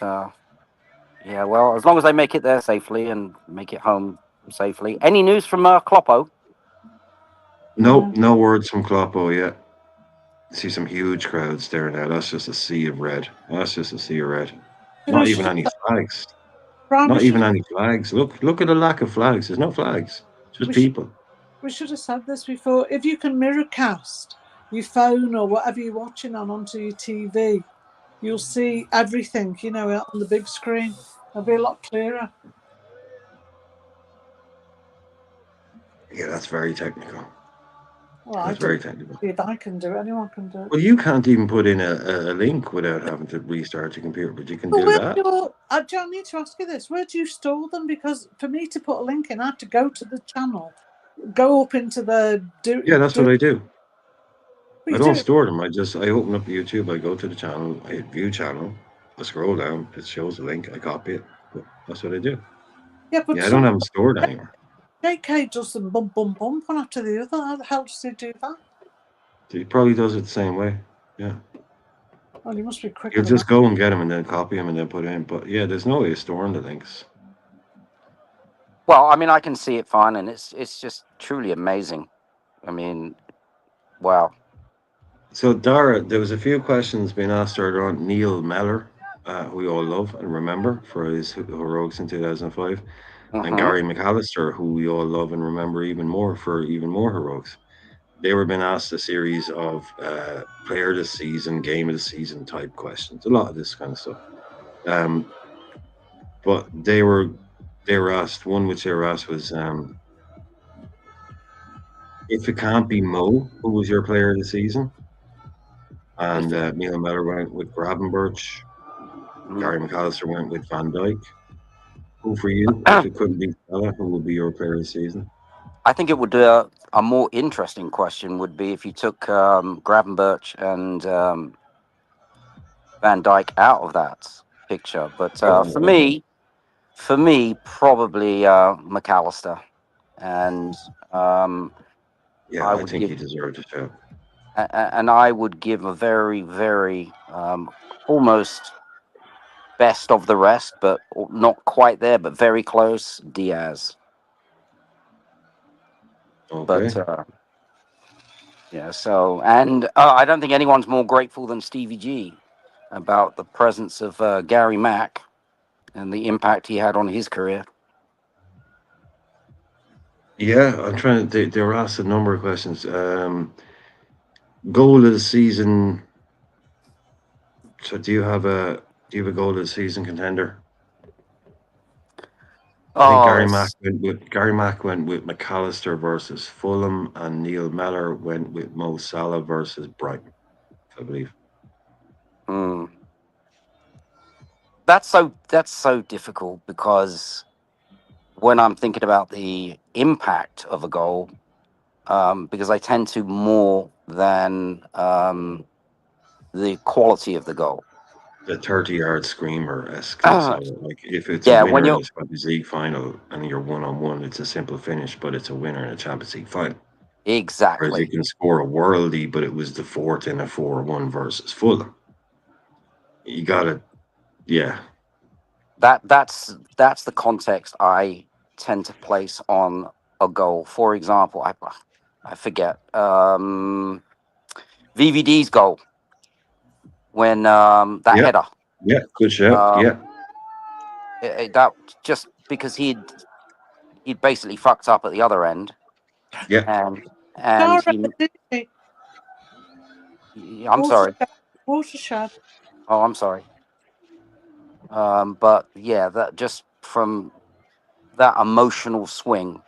yeah, well, as long as they make it there safely and make it home safely. Any news from Kloppo? No words from Kloppo yet. See some huge crowds there now. That's just a sea of red. Not even any flags. Not even any flags. Look at the lack of flags. There's no flags. Just people. We should have said this before. If you can mirrorcast your phone or whatever you're watching onto your TV, you'll see everything, on the big screen. It'll be a lot clearer. Yeah, that's very technical. Well, that's very technical. If I can do it, anyone can do it. Well, you can't even put in a link without having to restart your computer, but you can do that. I need to ask you this. Where do you store them? Because for me to put a link in, I have to go to the channel, go up into the... Yeah, that's what I do. What I you don't do? store them. I open up YouTube. I go to the channel. I hit view channel. I scroll down. It shows the link. I copy it. That's what I do. Yeah, but Yeah, I don't have them stored anymore. JK does them bump, bump, bump one after the other. How the hell does he do that? He probably does it the same way. Yeah. Well, he must be quicker You'll than just go and get them and then copy them and then put it in. But yeah, there's no way of storing the links. Well, I mean, I can see it fine, and it's just truly amazing. I mean, wow. So Dara, there was a few questions being asked earlier on. Neil Mellor, who we all love and remember for his heroics in 2005, and Gary McAllister, who we all love and remember even more for even more heroics. They were being asked a series of player of the season, game of the season type questions. A lot of this kind of stuff. But they were asked, one which they were asked was, if it can't be Mo, who was your player of the season? And Neil Mellor went with Gravenberch. Gary McAllister went with Van Dijk. Who for you, if it couldn't be Salah, who would be your player of the season? I think it would a more interesting question would be if you took Gravenberch and Van Dijk out of that picture. But for me, probably McAllister, and Yeah, I think he deserved it too. And I would give a very, very almost best of the rest, but not quite there, but very close. Diaz. Okay. But yeah, so and I don't think anyone's more grateful than Stevie G about the presence of Gary Mack and the impact he had on his career. Yeah, I'm trying to. They were asked a number of questions. Goal of the season. So, do you have a goal of the season contender? I think Gary Mack went with McAllister versus Fulham, and Neil Mellor went with Mo Salah versus Brighton, I believe. That's so difficult because when I'm thinking about the impact of a goal, because I tend to more than the quality of the goal. The 30-yard screamer-esque. So, like, if it's a winner in the Champions League final and you're one-on-one, it's a simple finish, but it's a winner in a Champions League final. Exactly. Whereas you can score a worldie, but it was the fourth in a 4-1 versus Fulham. You got to, yeah. That's the context I tend to place on a goal. For example, I forget VVD's goal when that header. Yeah, good shout. That just because he'd basically fucked up at the other end. Yeah. And I'm sorry. Watershed. Oh, I'm sorry. But yeah, that just from that emotional swing.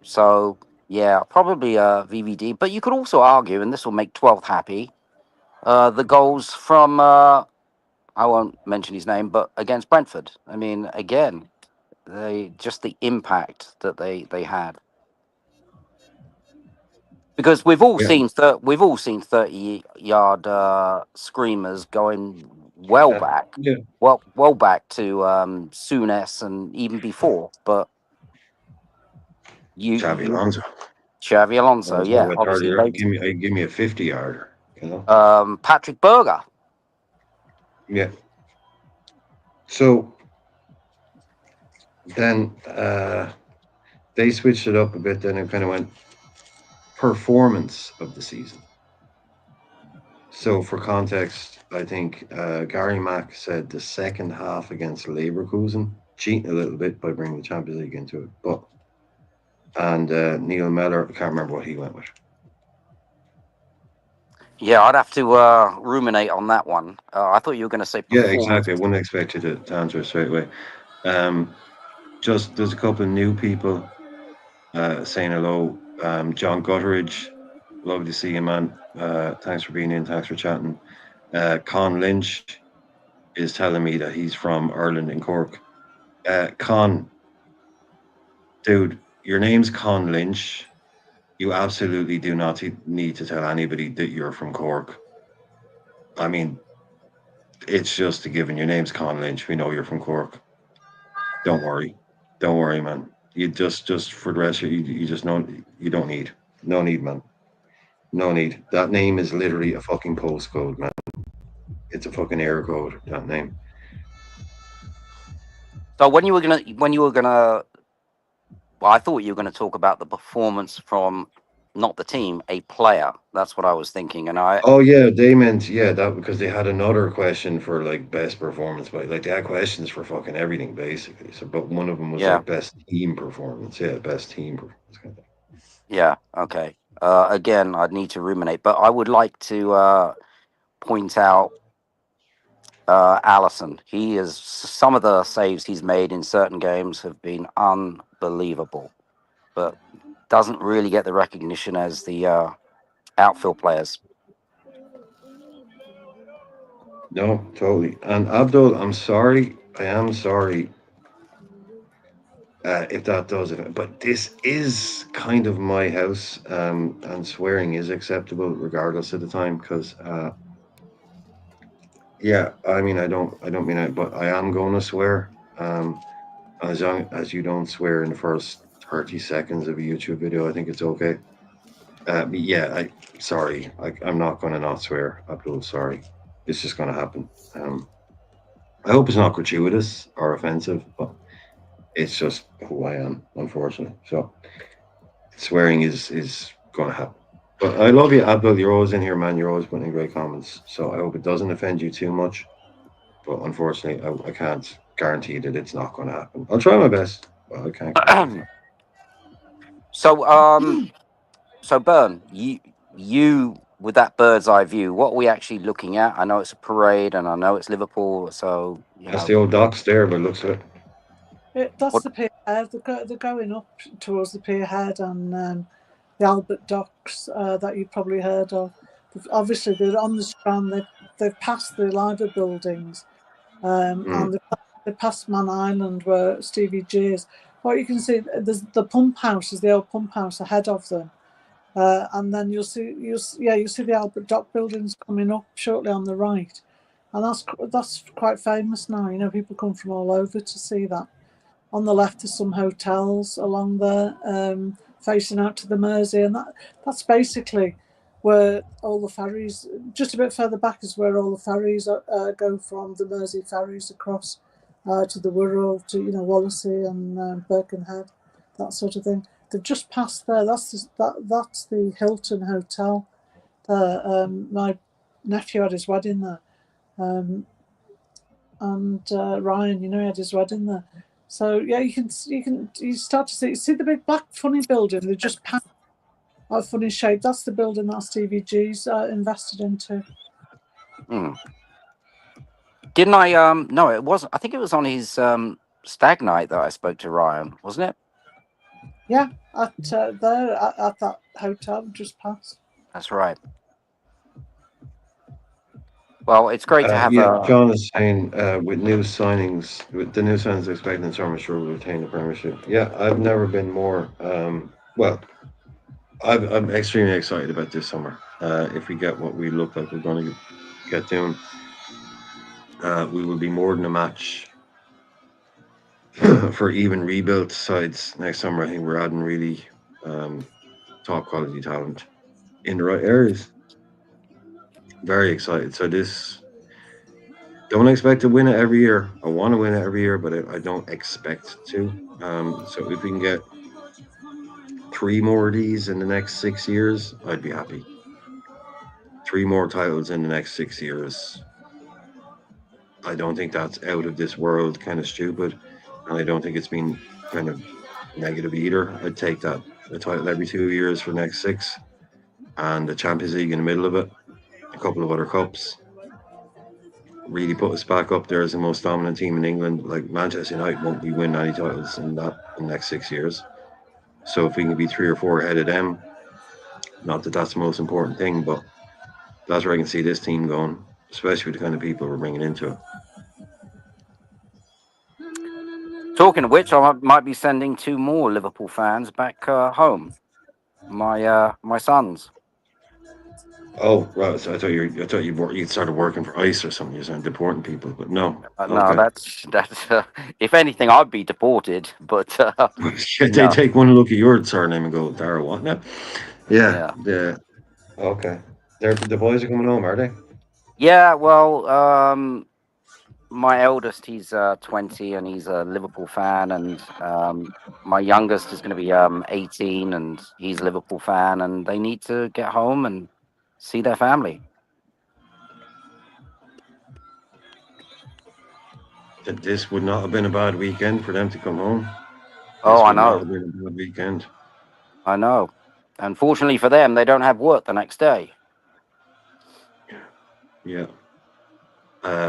So yeah, probably VVD. But you could also argue, and this will make 12th happy, the goals from I won't mention his name, but against Brentford. I mean, again, just the impact that they had. Because we've all seen 30-yard screamers going well back, well back to Souness and even before. But Xavi Alonso. Xavi Alonso, yeah, obviously. Give me a 50-yarder. You know? Patrick Berger. Yeah. So then they switched it up a bit. Then it kind of went performance of the season. So for context, I think Gary Mack said the second half against Leverkusen, cheating a little bit by bringing the Champions League into it. And Neil Mellor, I can't remember what he went with. Yeah, I'd have to ruminate on that one. I thought you were going to say performance. Yeah, exactly. I wouldn't expect you to answer it straight away. Just there's a couple of new people saying hello. John Gutteridge, lovely to see you, man. Thanks for being in. Thanks for chatting. Con Lynch is telling me that he's from Ireland in Cork. Con, dude, your name's Con Lynch. You absolutely do not need to tell anybody that you're from Cork. I mean, it's just a given. Your name's Con Lynch. We know you're from Cork. Don't worry. Don't worry, man. You just for the rest of you just don't, you don't need. No need, man. No need. That name is literally a fucking postcode, man. It's a fucking air code, that name. So when you were gonna, well, I thought you were gonna talk about the performance from not the team, a player. That's what I was thinking, and I. Oh yeah, they meant that because they had another question for like best performance, but like they had questions for fucking everything basically. So, but one of them was Yeah. like best team performance. Yeah, best team performance. Kind of thing. Yeah. Okay. Again, I'd need to ruminate, but I would like to point out Allison. He is some of the saves he's made in certain games have been unbelievable, but doesn't really get the recognition as the outfield players. No, totally. And Abdul, I'm sorry. I am sorry if that does it. But this is kind of my house, and swearing is acceptable regardless of the time. Because yeah, I mean, I don't mean it, but I am going to swear. As long as you don't swear in the first 30 seconds of a YouTube video, I think it's okay. But yeah, sorry. I'm not going to not swear. Abdul, sorry. It's just going to happen. I hope it's not gratuitous or offensive, but it's just who I am, unfortunately. So swearing is going to happen. But I love you, Abdul. You're always in here, man. You're always putting in great comments. So I hope it doesn't offend you too much. But unfortunately, I can't guarantee that it's not going to happen. I'll try my best, but I can't. So Bern, you with that bird's eye view, what are we actually looking at? I know it's a parade, and I know it's Liverpool, so That's the old docks there, but it looks like That's the pier head. They're going up towards the pier head and the Albert Docks that you've probably heard of. Obviously, they're on the strand. They've passed the Liver buildings, and they've passed Man Island where Stevie G is. What you can see, there's the pump house, is the old pump house ahead of them. And then you'll see the Albert Dock buildings coming up shortly on the right, and that's quite famous now. You know, people come from all over to see that. On the left are some hotels along there, facing out to the Mersey, and that's basically where all the ferries. Just a bit further back is where all the ferries go from the Mersey ferries across to the Wirral, to Wallasey and Birkenhead, that sort of thing. They've just passed there. That's the Hilton Hotel. My nephew had his wedding there, and Ryan, he had his wedding there. So yeah, you start to see the big black funny building. They just passed a funny shape. That's the building that Stevie G's invested into. Didn't I? No, it wasn't. I think it was on his stag night that I spoke to Ryan, wasn't it? Yeah, at that hotel just passed. That's right. Well, it's great to have. John is saying with the new signings expected in summer, sure we'll retain the Premiership. Yeah, I've never been more. Well, I'm extremely excited about this summer. If we get what we look like we're going to get doing, we will be more than a match for even rebuilt sides next summer. I think we're adding really top quality talent in the right areas. Very excited. So don't expect to win it every year. I want to win it every year, but I don't expect to. So if we can get 3 more of these in the next 6 years, I'd be happy. 3 more titles in the next 6 years. I don't think that's out of this world kind of stupid, and I don't think it's been kind of negative either. I'd take that, a title every 2 years for the next 6, and the Champions League in the middle of it, a couple of other cups. Really put us back up there as the most dominant team in England. Like Manchester United won't be winning any titles in the next 6 years. So if we can be 3 or 4 ahead of them, not that that's the most important thing, but that's where I can see this team going, especially with the kind of people we're bringing into it. Talking of which, I might be sending 2 more Liverpool fans back home. My sons. Oh, right. So I thought you started working for ICE or something. You're saying deporting people, but no. No, Okay. that's. If anything, I'd be deported. But They no. take one look at your surname and go, Dara, what now? Yeah. Yeah. Yeah. Okay. The boys are coming home, are they? Yeah. Well, my eldest, he's 20 and he's a Liverpool fan, and my youngest is going to be 18 and he's a Liverpool fan, and they need to get home and see their family. This would not have been a bad weekend for them to come home. Oh, This I would not know. have been a bad weekend. I know. Unfortunately for them, they don't have work the next day. Yeah.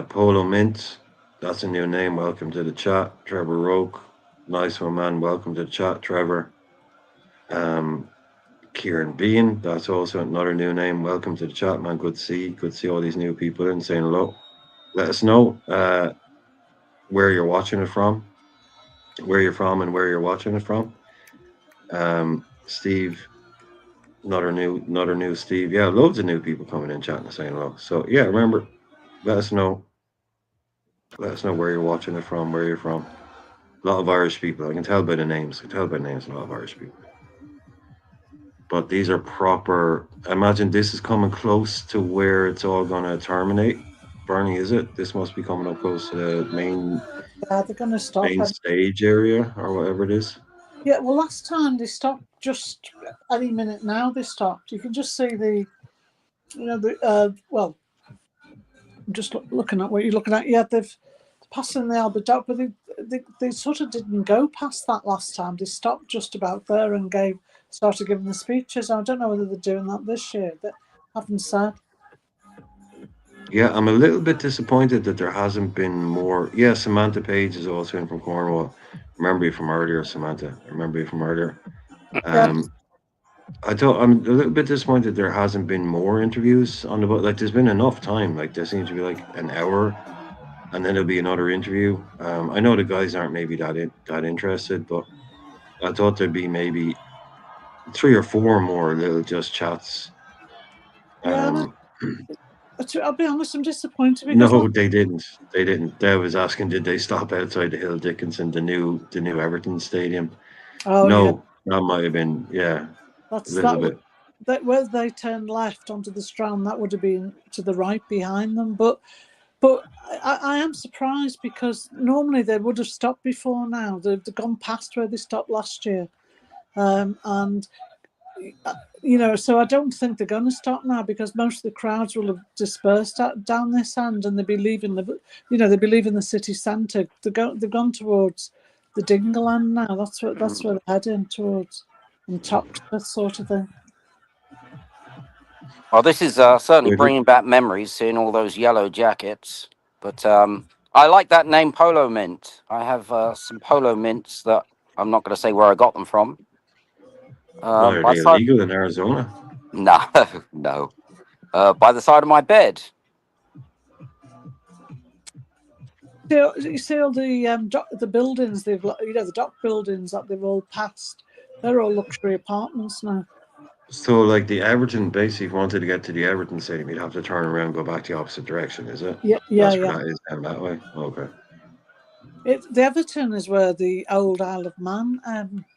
Polo Mint, that's a new name. Welcome to the chat. Trevor Roke, nice one, man. Welcome to the chat, Trevor. Kieran Bean, that's also another new name. Welcome to the chat, man. Good to see all these new people in saying hello. Let us know where you're watching it from, where you're from, and where you're watching it from. Steve, another new Steve. Yeah, loads of new people coming in, chatting and saying hello. So yeah, remember, let us know. Let us know where you're watching it from, where you're from. A lot of Irish people. I can tell by the names. A lot of Irish people. But these are proper. I imagine this is coming close to where it's all going to terminate. Bernie, is it? This must be coming up close to the main Yeah, they're going to stop. stage area or whatever it is. Yeah, well, last time they stopped just any minute now. They stopped. You can just see well, I'm just looking at what you're looking at. Yeah, they've passing the Albert Dock, but they sort of didn't go past that last time. They stopped just about there and started giving the speeches. I don't know whether they're doing that this year. They haven't said. Yeah, I'm a little bit disappointed that there hasn't been more. Yeah, Samantha Page is also in from Cornwall. Remember you from earlier, Samantha. Remember you from earlier. I'm a little bit disappointed there hasn't been more interviews on the boat. Like, there's been enough time. Like, there seems to be like an hour, and then there'll be another interview. I know the guys aren't maybe that interested, but I thought there'd be maybe 3 or 4 more little just chats. I'll be honest, I'm disappointed because No, they didn't. They didn't. Dev was asking, did they stop outside the Hill Dickinson, the new Everton stadium? Oh, no, yeah. that might have been, yeah, That's a little bit. where they turned left onto the Strand. That would have been to the right behind them, but I am surprised because normally they would have stopped before now. They've gone past where they stopped last year, and so I don't think they're going to stop now because most of the crowds will have dispersed down this end and they'll be leaving the city centre. They've gone towards the Dingle end now. That's where they're heading towards, and Toxteth sort of thing. Well, this is certainly bringing back memories, seeing all those yellow jackets. But I like that name, Polo Mint. I have some Polo Mints that I'm not going to say where I got them from. Why, are they illegal in Arizona? No, no. By the side of my bed. You see all the buildings the dock buildings that they've all passed. They're all luxury apartments now. So, like the Everton, basically, if you wanted to get to the Everton stadium, you'd have to turn around and go back the opposite direction, is it? Yeah. That is down that way. Okay. The Everton is where the old Isle of Man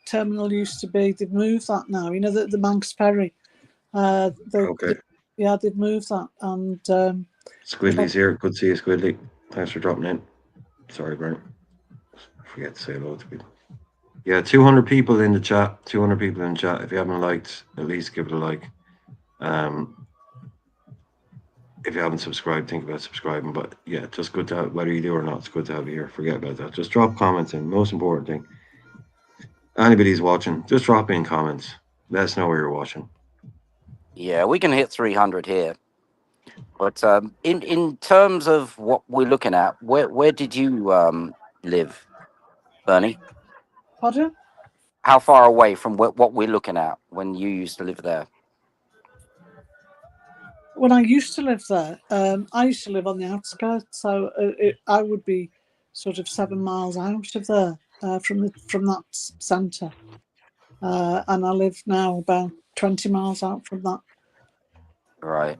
terminal used to be. They've moved that now. The Manx Ferry. Okay. They've moved that. And Squidley's here. Good to see you, Squidley. Thanks for dropping in. Sorry, Brent. Forget to say hello to people. Yeah, 200 people in the chat. 200 people in the chat. If you haven't liked, at least give it a like. If you haven't subscribed, think about subscribing. But yeah, just good to have, whether you do or not, it's good to have you here. Forget about that. Just drop comments in. Most important thing. Anybody's watching, just drop in comments. Let us know where you're watching. Yeah, we can hit 300 here. But in terms of what we're looking at, where did you live, Bernie? Pardon? How far away from what we're looking at when you used to live there? When I used to live there, I used to live on the outskirts, so I would be sort of 7 miles out of there from that centre. and I live now about 20 miles out from that. Right.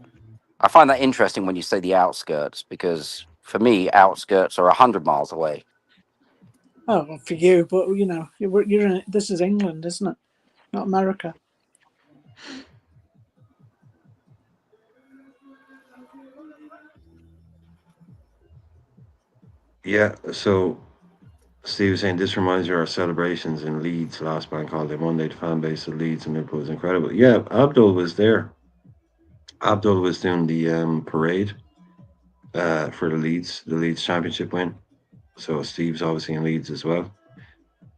I find that interesting when you say the outskirts, because for me, outskirts are 100 miles away. Oh, well, for you, but you know, you're in. This is England, isn't it? Not America. Yeah, so Steve was saying this reminds you of our celebrations in Leeds last bank holiday Monday. The fan base of Leeds and Liverpool was incredible. Yeah, Abdul was there. Abdul was doing the parade for the Leeds Championship win. So Steve's obviously in Leeds as well.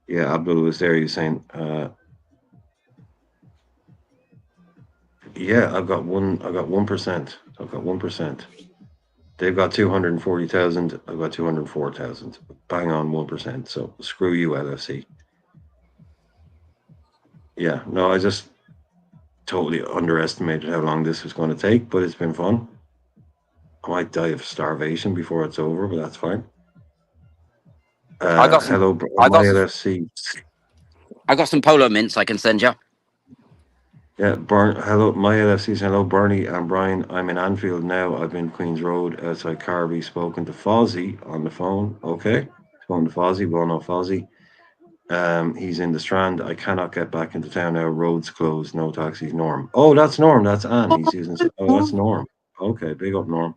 Yeah, Abdul was there. He was saying, yeah, I've got 1%. I've got 1%. They've got 240,000. I've got 204,000. Bang on 1%. So screw you, LFC. Yeah, no, I just totally underestimated how long this was going to take, but it's been fun. I might die of starvation before it's over, but that's fine. I got some. Hello, LFC. I got some polo mints I can send you. Yeah, hello, my LFC's hello, Bernie and Brian. I'm in Anfield now. I've been Queen's Road outside Carby, spoken to Fozzie on the phone. Okay, spoken to Fozzie, well, no, Fozzie. He's in the Strand. I cannot get back into town now. Roads closed, no taxis. Norm. Oh, that's Norm. That's Anne. He's using. Oh, that's Norm. Okay, big up, Norm.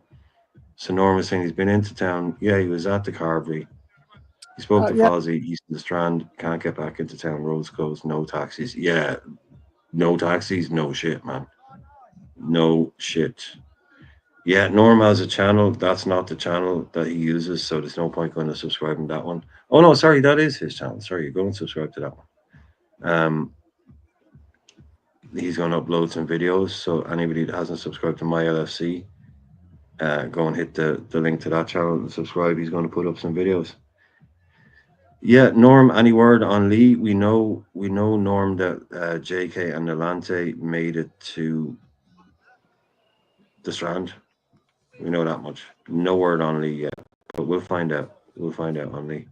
So Norm was saying he's been into town. Yeah, he was at the Carvery. He spoke to Fozzie. He's in the Strand. Can't get back into town. Roads closed, no taxis. Yeah. No taxis, no shit, man. No shit. Yeah, Norm has a channel. That's not the channel that he uses, so there's no point going to subscribing to that one. Oh, no, sorry, that is his channel. Sorry, go and subscribe to that one. He's going to upload some videos, so anybody that hasn't subscribed to my LFC, go and hit the link to that channel and subscribe. He's going to put up some videos. Yeah, Norm, any word on Lee? We know Norm that JK and Nalante made it to the Strand. We know that much. No word on Lee yet, but we'll find out. We'll find out on Lee.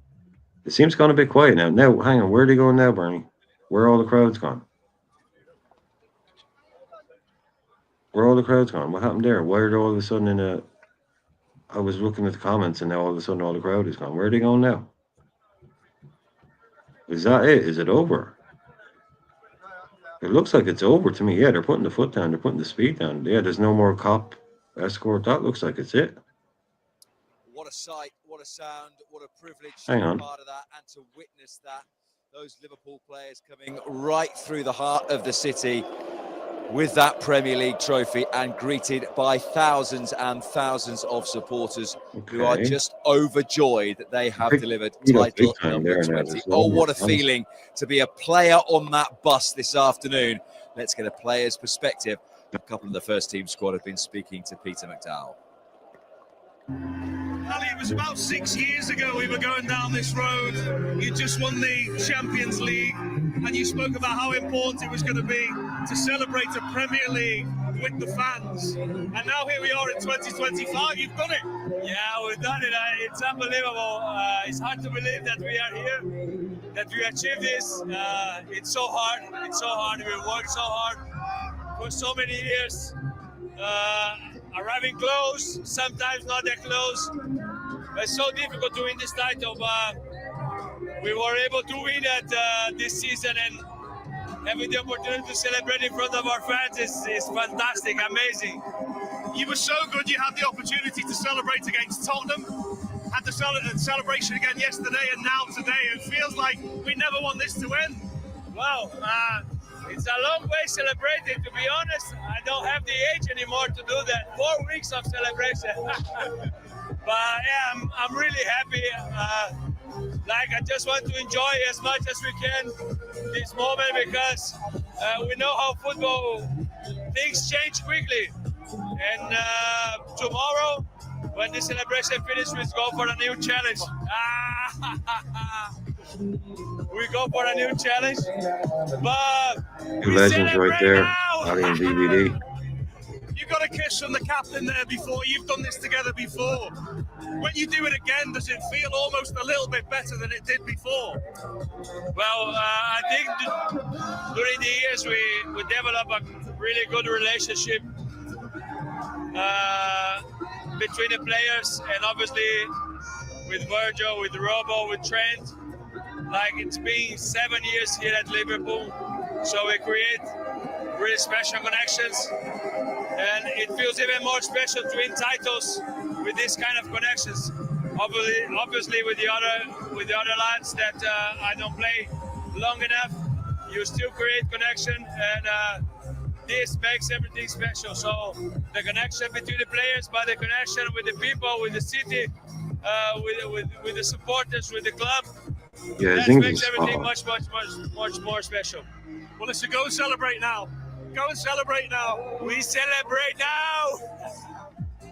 It seems gone a bit quiet now. Now, hang on, where are they going now, Bernie? Where are all the crowds gone? Where are all the crowds gone? What happened there? Why are they all of a sudden in a... I was looking at the comments and now all of a sudden all the crowd is gone. Where are they going now? Is that it? Is it over? It looks like it's over to me. Yeah, they're putting the foot down. They're putting the speed down. Yeah, there's no more cop escort. That looks like it's it. What a sight, what a sound, what a privilege Hang to on. be part of that and to witness that. Those Liverpool players coming right through the heart of the city with that Premier League trophy and greeted by thousands and thousands of supporters who are just overjoyed that they have delivered title number 20. Oh, what a feeling to be a player on that bus this afternoon. Let's get a player's perspective. A couple of the first team squad have been speaking to Peter McDowell. Ali, it was about 6 years ago we were going down this road. You just won the Champions League and you spoke about how important it was going to be to celebrate a Premier League with the fans. And now here we are in 2025, you've done it. Yeah, we've done it. It's unbelievable. It's hard to believe that we are here, that we achieved this. It's so hard. It's so hard. We worked so hard for so many years. Arriving close, sometimes not that close. It's so difficult to win this title, but we were able to win it this season, and having the opportunity to celebrate in front of our fans is fantastic, amazing. You were so good, you had the opportunity to celebrate against Tottenham, had the celebration again yesterday and now today. It feels like we never want this to end. Wow, it's a long way celebrating, to be honest. I don't have the age anymore to do that. 4 weeks of celebration. But yeah, I'm really happy. I just want to enjoy as much as we can this moment, because we know how football, things change quickly. And tomorrow, when the celebration finishes, we go for a new challenge. We go for a new challenge. But Two legends right there, Ali and DVD. You got a kiss from the captain there before. You've done this together before. When you do it again, does it feel almost a little bit better than it did before? Well, I think during the years we developed a really good relationship between the players, and obviously with Virgil, with Robo, with Trent. Like, it's been 7 years here at Liverpool, so we create really special connections, and it feels even more special to win titles with this kind of connections. Obviously with the other lads that I don't play long enough, you still create connection, and this makes everything special. So the connection between the players, but the connection with the people, with the city, with the supporters, with the club, Yeah, that makes everything much more special. Well, listen, go and celebrate now. Go and celebrate now. We celebrate now.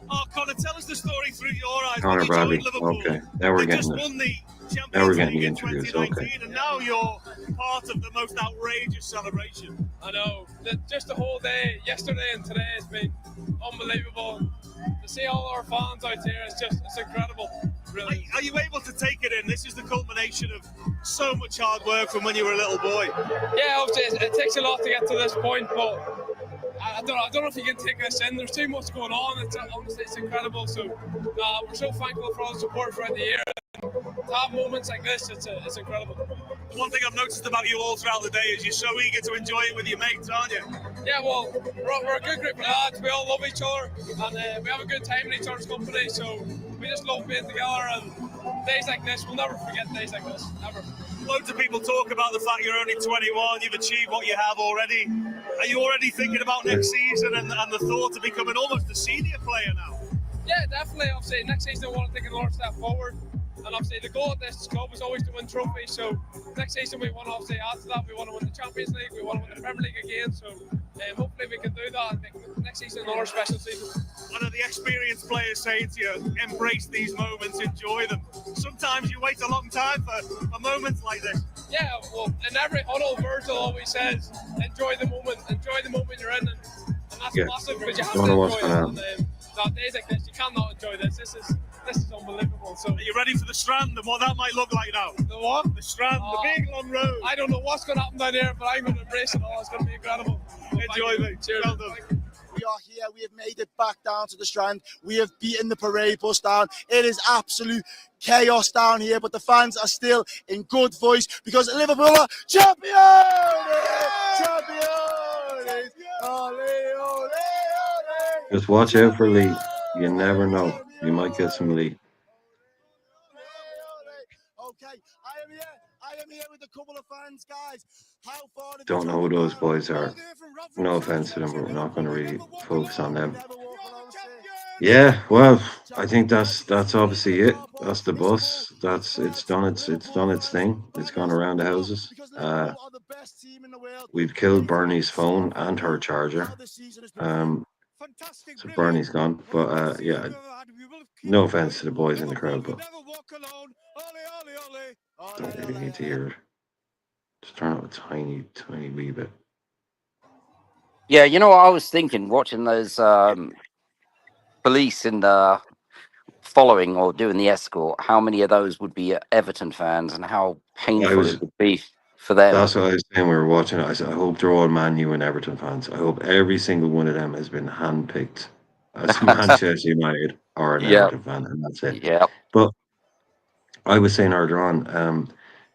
Oh, Connor, tell us the story through your eyes. Connor When you Bradley. joined Liverpool, Okay, now we're they just getting won it. the Now we're Champions getting League the in interviews. 2019, Okay. and now you're part of the most outrageous celebration. I know. Just the whole day, yesterday and today, has been unbelievable. To see all our fans out here, it's incredible. Really. Are you able to take it in? This is the culmination of so much hard work from when you were a little boy. Yeah, obviously it takes a lot to get to this point, but I don't know if you can take this in. There's too much going on. Honestly, it's incredible. So we're so thankful for all the support throughout the year. To have moments like this, it's incredible. The one thing I've noticed about you all throughout the day is you're so eager to enjoy it with your mates, aren't you? Yeah, well, we're a good group of lads. We all love each other, and we have a good time in each other's company. So we just love being together. And days like this, we'll never forget days like this. Never. Loads of people talk about the fact you're only 21. You've achieved what you have already. Are you already thinking about next season and the thought of becoming almost a senior player now? Yeah, definitely. Obviously, next season I want to take another step forward. And obviously the goal of this club is always to win trophies. So next season we want to obviously add to that. We want to win the Champions League. We want to win the Premier League again. So hopefully we can do that and make next season another special season. I know the experienced players say to you, embrace these moments, enjoy them. Sometimes you wait a long time for moments like this. Yeah, well, in every huddle, Virgil always says, enjoy the moment you're in. And that's massive because you have to enjoy it. And days like this, you cannot enjoy this. This is unbelievable. So, are you ready for the Strand and what that might look like now? The what? The Strand, the big long road. I don't know what's going to happen down here, but I'm going to embrace it all. It's going to be incredible. Enjoy, mate. Cheers. Well done. We are here. We have made it back down to the Strand. We have beaten the parade bus down. It is absolute chaos down here, but the fans are still in good voice because Liverpool are champions! Champions! Ole, ole, ole. Just watch out for Lee. You never know. You might get some Lee. Okay, I am here with a couple of fans, guys. How far did Don't know who those boys are. No offense to them, but we're not going to really focus on them. Yeah, well, I think that's obviously it. That's the bus. It's done its thing. It's gone around the houses. We've killed Bernie's phone and her charger. So Bernie's gone. But yeah, no offense to the boys in the crowd, but don't really need to hear it. Just turn up a tiny wee bit. Yeah, you know what I was thinking, watching those police in the following or doing the escort, how many of those would be Everton fans and how painful it would be for them. That's what I was saying. We were watching it. I said, I hope they're all Man U and Everton fans. I hope every single one of them has been handpicked as Manchester United or an Everton fan, and that's it. Yeah. But I was saying earlier on,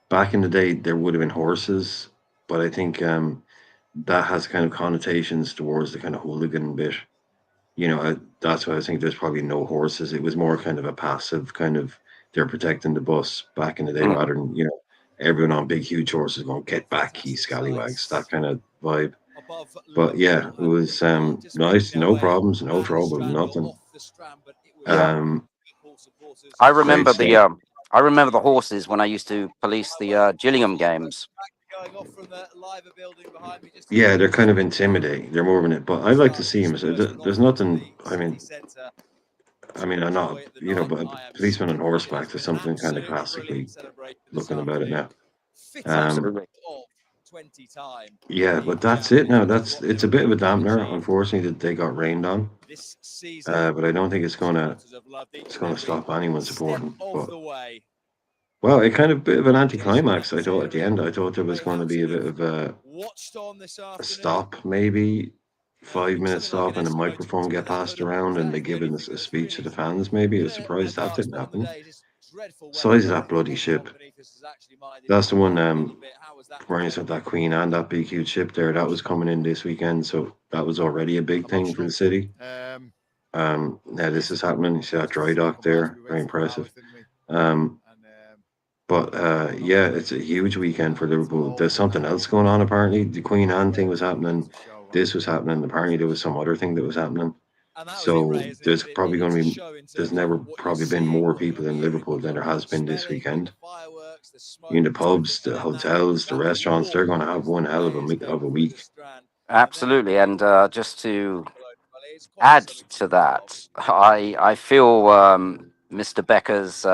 back in the day, there would have been horses, but I think that has kind of connotations towards the kind of hooligan bit. You know, that's why I think there's probably no horses. It was more kind of a passive kind of, they're protecting the bus back in the day rather than, you know, everyone on big, huge horses going, get back, ye scallywags, that kind of vibe. But yeah, it was nice, no problems, no trouble, nothing. I remember the horses when I used to police the Gillingham games. Yeah, they're kind of intimidating. They're more of it, but I like to see him. So there's nothing. I mean, I'm not, you know, but a policeman on horseback. There's something kind of classically looking about it now. 20 time. Yeah, but that's it now. It's a bit of a dampener, unfortunately, that they got rained on. This season, But I don't think it's gonna supporters have loved each it's and gonna every stop anyone step supporting. of But the way. well, it kind of bit of an anticlimax. I thought at the end, I thought there was going to be a bit of Watched on this a afternoon. stop, maybe 5 minute stop, and a microphone get passed around, and they give a speech to the fans. Maybe I was surprised that didn't happen. Size of that bloody ship. That's the one. Ryan said that Queen and that big huge ship there that was coming in this weekend, so that was already a big thing for the city. Now this is happening. You see that dry dock there, very impressive. But yeah, it's a huge weekend for Liverpool. There's something else going on apparently. The Queen Anne thing was happening. This was happening. Apparently there was some other thing that was happening. So there's probably going to be. There's never probably been more people in Liverpool than there has been this weekend. In the pubs, the hotels, the restaurants, they're going to have one hell of a week. Absolutely, and just to add to that, I feel Mr. Becker's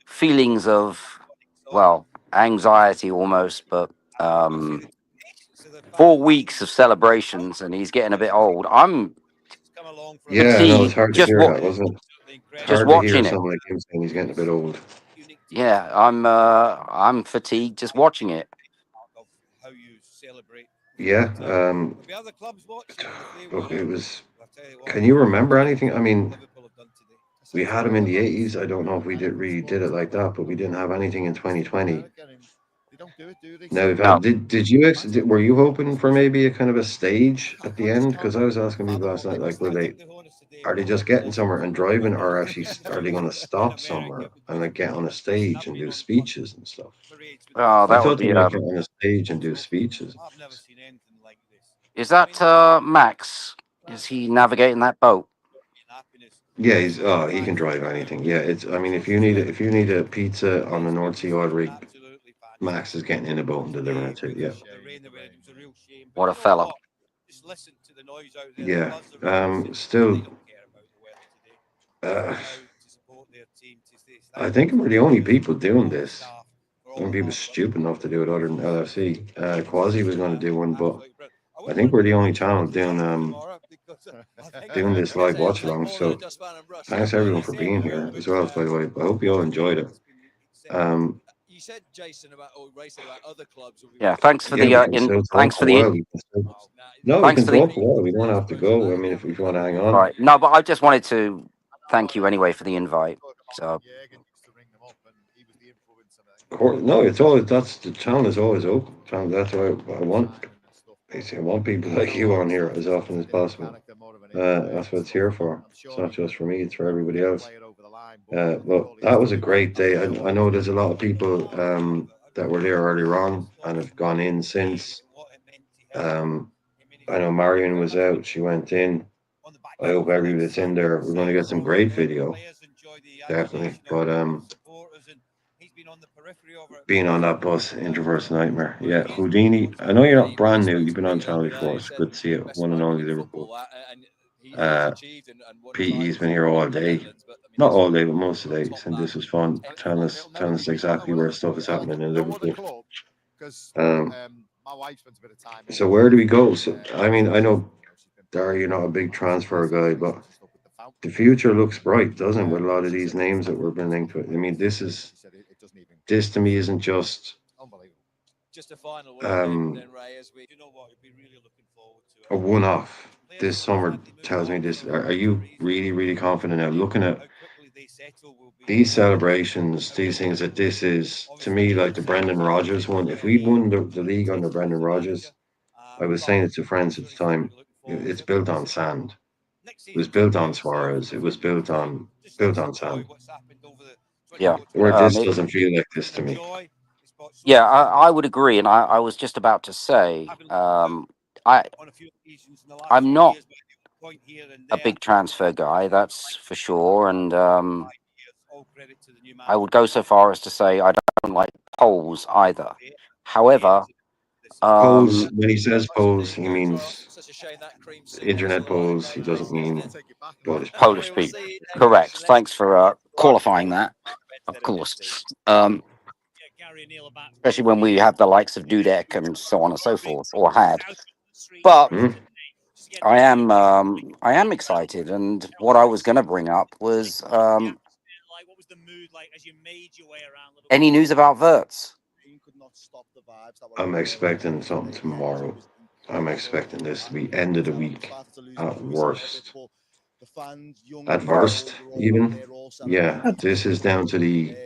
feelings of, well, anxiety almost, but 4 weeks of celebrations, and he's getting a bit old. I'm Yeah, no, it's fatigued hard to hear that, wasn't it? just Hard to hear watching it. someone like him saying he's getting a bit old. Yeah, I'm fatigued just watching it. Yeah, look, it was. Can you remember anything? I mean, we had him in the 80s. I don't know if we really did it like that, but we didn't have anything in 2020. Now, were you hoping for maybe a kind of a stage at the end? Because I was asking people last night, like, are they just getting somewhere and driving, or actually are they going to stop somewhere and like get on a stage and do speeches and stuff? Oh, I that would thought they be. might get on a stage and do speeches. Is that Max? Is he navigating that boat? Yeah, he can drive anything. Yeah, it's. I mean, if you need a pizza on the North Sea oil rig, Max is getting in a boat and delivering it to you. Yeah. What a fella! Yeah. Still. I think we're the only people doing this. Only people stupid enough to do it other than LFC. Quasi was going to do one, but I think we're the only channel doing this live watch along. So thanks everyone for being here as well. By the way, I hope you all enjoyed it. You said, Jason, about other clubs. Yeah, thanks for the thanks for the. No, we can talk a while. We don't have to go. I mean, if you want to hang on. Right. No, but I just wanted to thank you anyway for the invite. So. No, it's always the channel is always open. That's why I want. I want people like you on here as often as possible. That's what it's here for. It's not just for me; it's for everybody else. Well, that was a great day. I know there's a lot of people that were there earlier on and have gone in since. I know Marion was out; she went in. I hope everybody that's in there. We're going to get some great video, definitely. But being on that bus, introvert's nightmare. Yeah, Houdini. I know you're not brand new. You've been on channel before. It's good to see you. One and only Liverpool. PE's been here all day. Not all day, but most of the days, and this was fun. Telling us exactly where stuff is happening in Liverpool. So where do we go? So, I mean, I know, Dar, you're not a big transfer guy, but the future looks bright, doesn't it? With a lot of these names that we're bringing to it. I mean, this to me isn't just a final a one-off. This summer tells me this. Are you really, really confident now? Looking at these celebrations, these things that this is, to me, like the Brendan Rodgers one. If we won the league under Brendan Rodgers, I was saying it to friends at the time, it's built on sand. It was built on Suarez. It was built on sand. Yeah. Where this doesn't feel like this to me. Yeah, I would agree, and I was just about to say, I'm not a big transfer guy, that's for sure, and I would go so far as to say I don't like polls either. However, polls, when he says polls, he means internet polls. He doesn't mean Polish people. Correct. Thanks for qualifying that. Of course. especially when we have the likes of Dudek and so on and so forth, or had. But I am excited, and what I was going to bring up was any news about Wirtz? I'm expecting something tomorrow. I'm expecting this to be end of the week at worst. At worst, even. Yeah, this is down to the.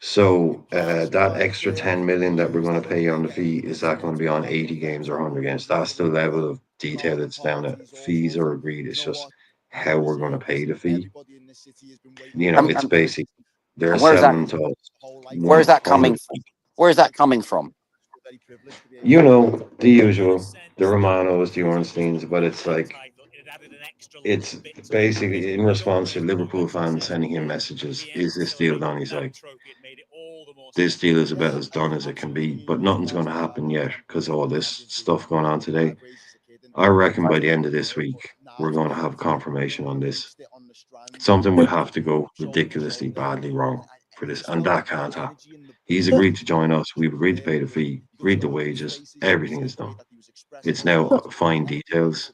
So that extra 10 million that we're going to pay on the fee, is that going to be on 80 games or 100 games? That's the level of detail it's down at. Fees are agreed. It's just how we're going to pay the fee. You know, it's basic. They're selling to us. Where is that coming? Where is that coming from? You know, the usual, the Romanos, the Ornsteins, but it's like, it's basically in response to Liverpool fans sending him messages. Is this deal done? He's like, this deal is about as done as it can be, but nothing's going to happen yet because all this stuff going on today. I reckon by the end of this week, we're going to have confirmation on this. Something will have to go ridiculously badly wrong for this, and that can't happen. He's agreed to join us. We've agreed to pay the fee, agreed the wages. Everything is done. It's now fine details.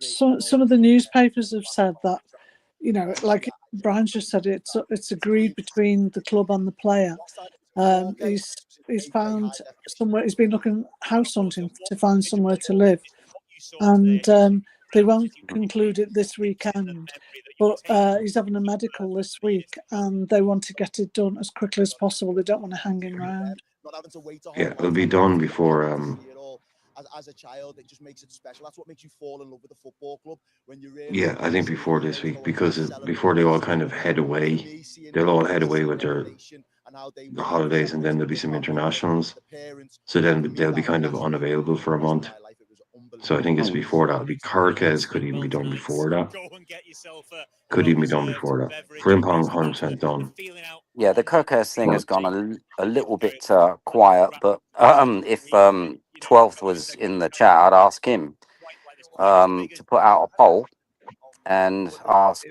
So some of the newspapers have said that, you know, like Brian just said, it's agreed between the club and the player. He's found somewhere. He's been looking house hunting to find somewhere to live, and they won't conclude it this weekend. But he's having a medical this week, and they want to get it done as quickly as possible. They don't want to hang him around. Yeah, it'll be done before. As a child, it just makes it special. That's what makes you fall in love with the football club when you really. Yeah, I think before this week, because before they all kind of head away, they'll all head away with the holidays, and then there'll be some internationals. So then they'll be kind of unavailable for a month. So I think it's before that. It'll be Kirkes could even be done before that. Could even be done before that. Frimpong 100% done. Yeah, the Kirkes thing has gone a little bit quiet, but if 12th was in the chat, I'd ask him to put out a poll and ask,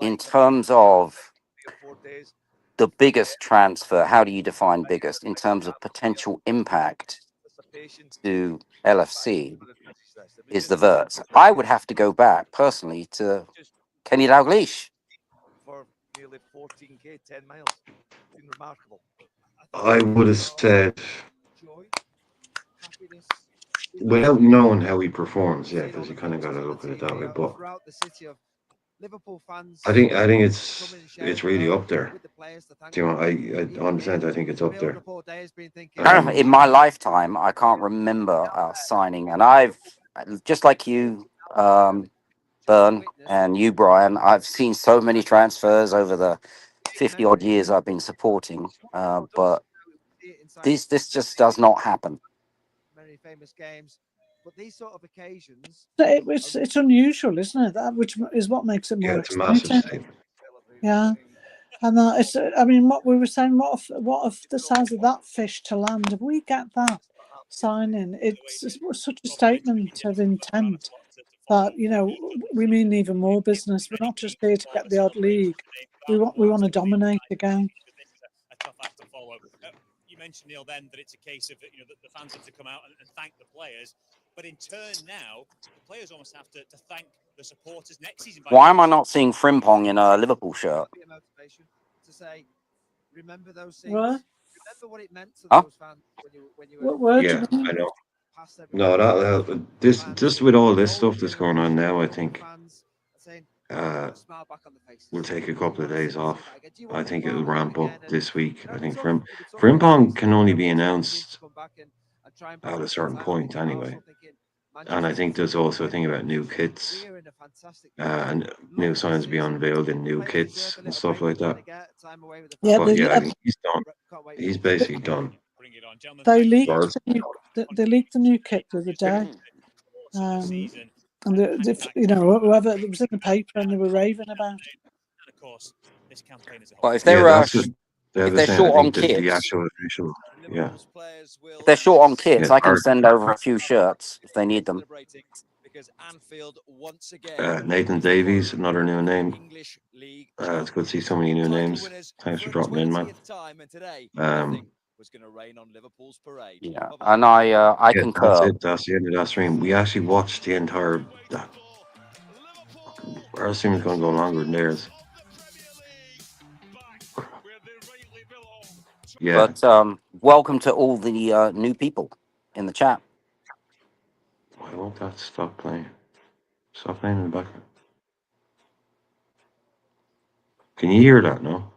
in terms of the biggest transfer, how do you define biggest in terms of potential impact to LFC, is the Wirtz. I would have to go back personally to Kenny Dalglish. For nearly 14k, 10 miles. It's been remarkable. I would have said, without knowing how he performs, yeah, because you kind of got to look at it that way. But I think it's really up there. Do you know, I 100%. I think it's up there. In my lifetime, I can't remember signing, and I've just like you, Bern, and you, Brian. I've seen so many transfers over the 50 odd years I've been supporting, but this just does not happen. Many famous games, but these sort of occasions. It's unusual, isn't it? That which is what makes it more it's a massive exciting. statement. Yeah, and it's. I mean, what we were saying. What if the size of that fish to land? If we get that signing, it's such a statement of intent that, you know, we mean even more business. We're not just here to get the odd league. We want to dominate again. You mentioned, Neil, then that it's a case of, you know, the fans have to come out and thank the players, but in turn now the players almost have to thank the supporters next season. Why am I not seeing Frimpong in a Liverpool shirt? To say, remember those things. What? Remember what it meant to those fans when you were. Yeah, I know. No, that this just with all this stuff that's going on now, I think we'll take a couple of days off. I think it'll ramp up this week. I think Frimpong can only be announced at a certain point anyway. And I think there's also a thing about new kits and new signs be unveiled in new kits and stuff like that. Yeah, but yeah, I think he's done. He's basically done. They leaked the new kit the other day. And you know, whoever it was in the paper and they were raving about it. Well, if they're short on the kits, actual official, yeah. If they're short on kits, Yeah, I can send over a few shirts if they need them. Nathan Davies, another new name. It's good to see so many new names. Thanks for dropping in, man. was going to rain on Liverpool's parade. Yeah, Bye-bye. and I Yeah, that's concur. it. That's the end of that stream. We actually watched the entire. Our stream is going to go longer than theirs. Yeah. But welcome to all the new people in the chat. Why won't that stop playing? Stop playing in the background. Can you hear that? No.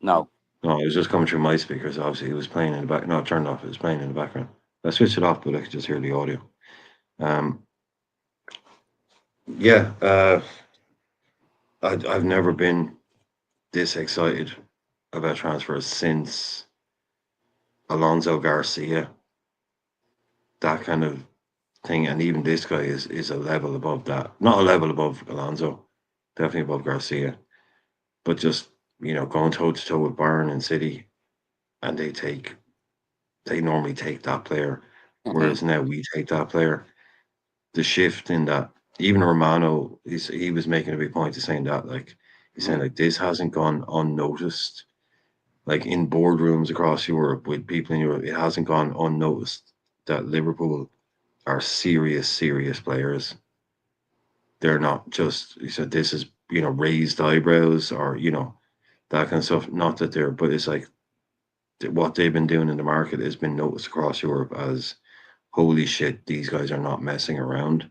No. No, it was just coming through my speakers. Obviously, it was playing in the back. No, it turned off. It was playing in the background. I switched it off, but I could just hear the audio. Yeah. I've never been this excited about transfers since Alonso Garcia. That kind of thing, and even this guy is a level above that. Not a level above Alonso, definitely above Garcia. But just, going toe to toe with Bayern and City, and they normally take that player, whereas now we take that player. The shift in that, even Romano, he was making a big point of saying that, like, he's saying like this hasn't gone unnoticed, like in boardrooms across Europe with people in Europe, it hasn't gone unnoticed that Liverpool are serious players. They're not just, he said, this is, raised eyebrows or, that kind of stuff. Not that they're, but it's like what they've been doing in the market has been noticed across Europe as, holy shit, these guys are not messing around.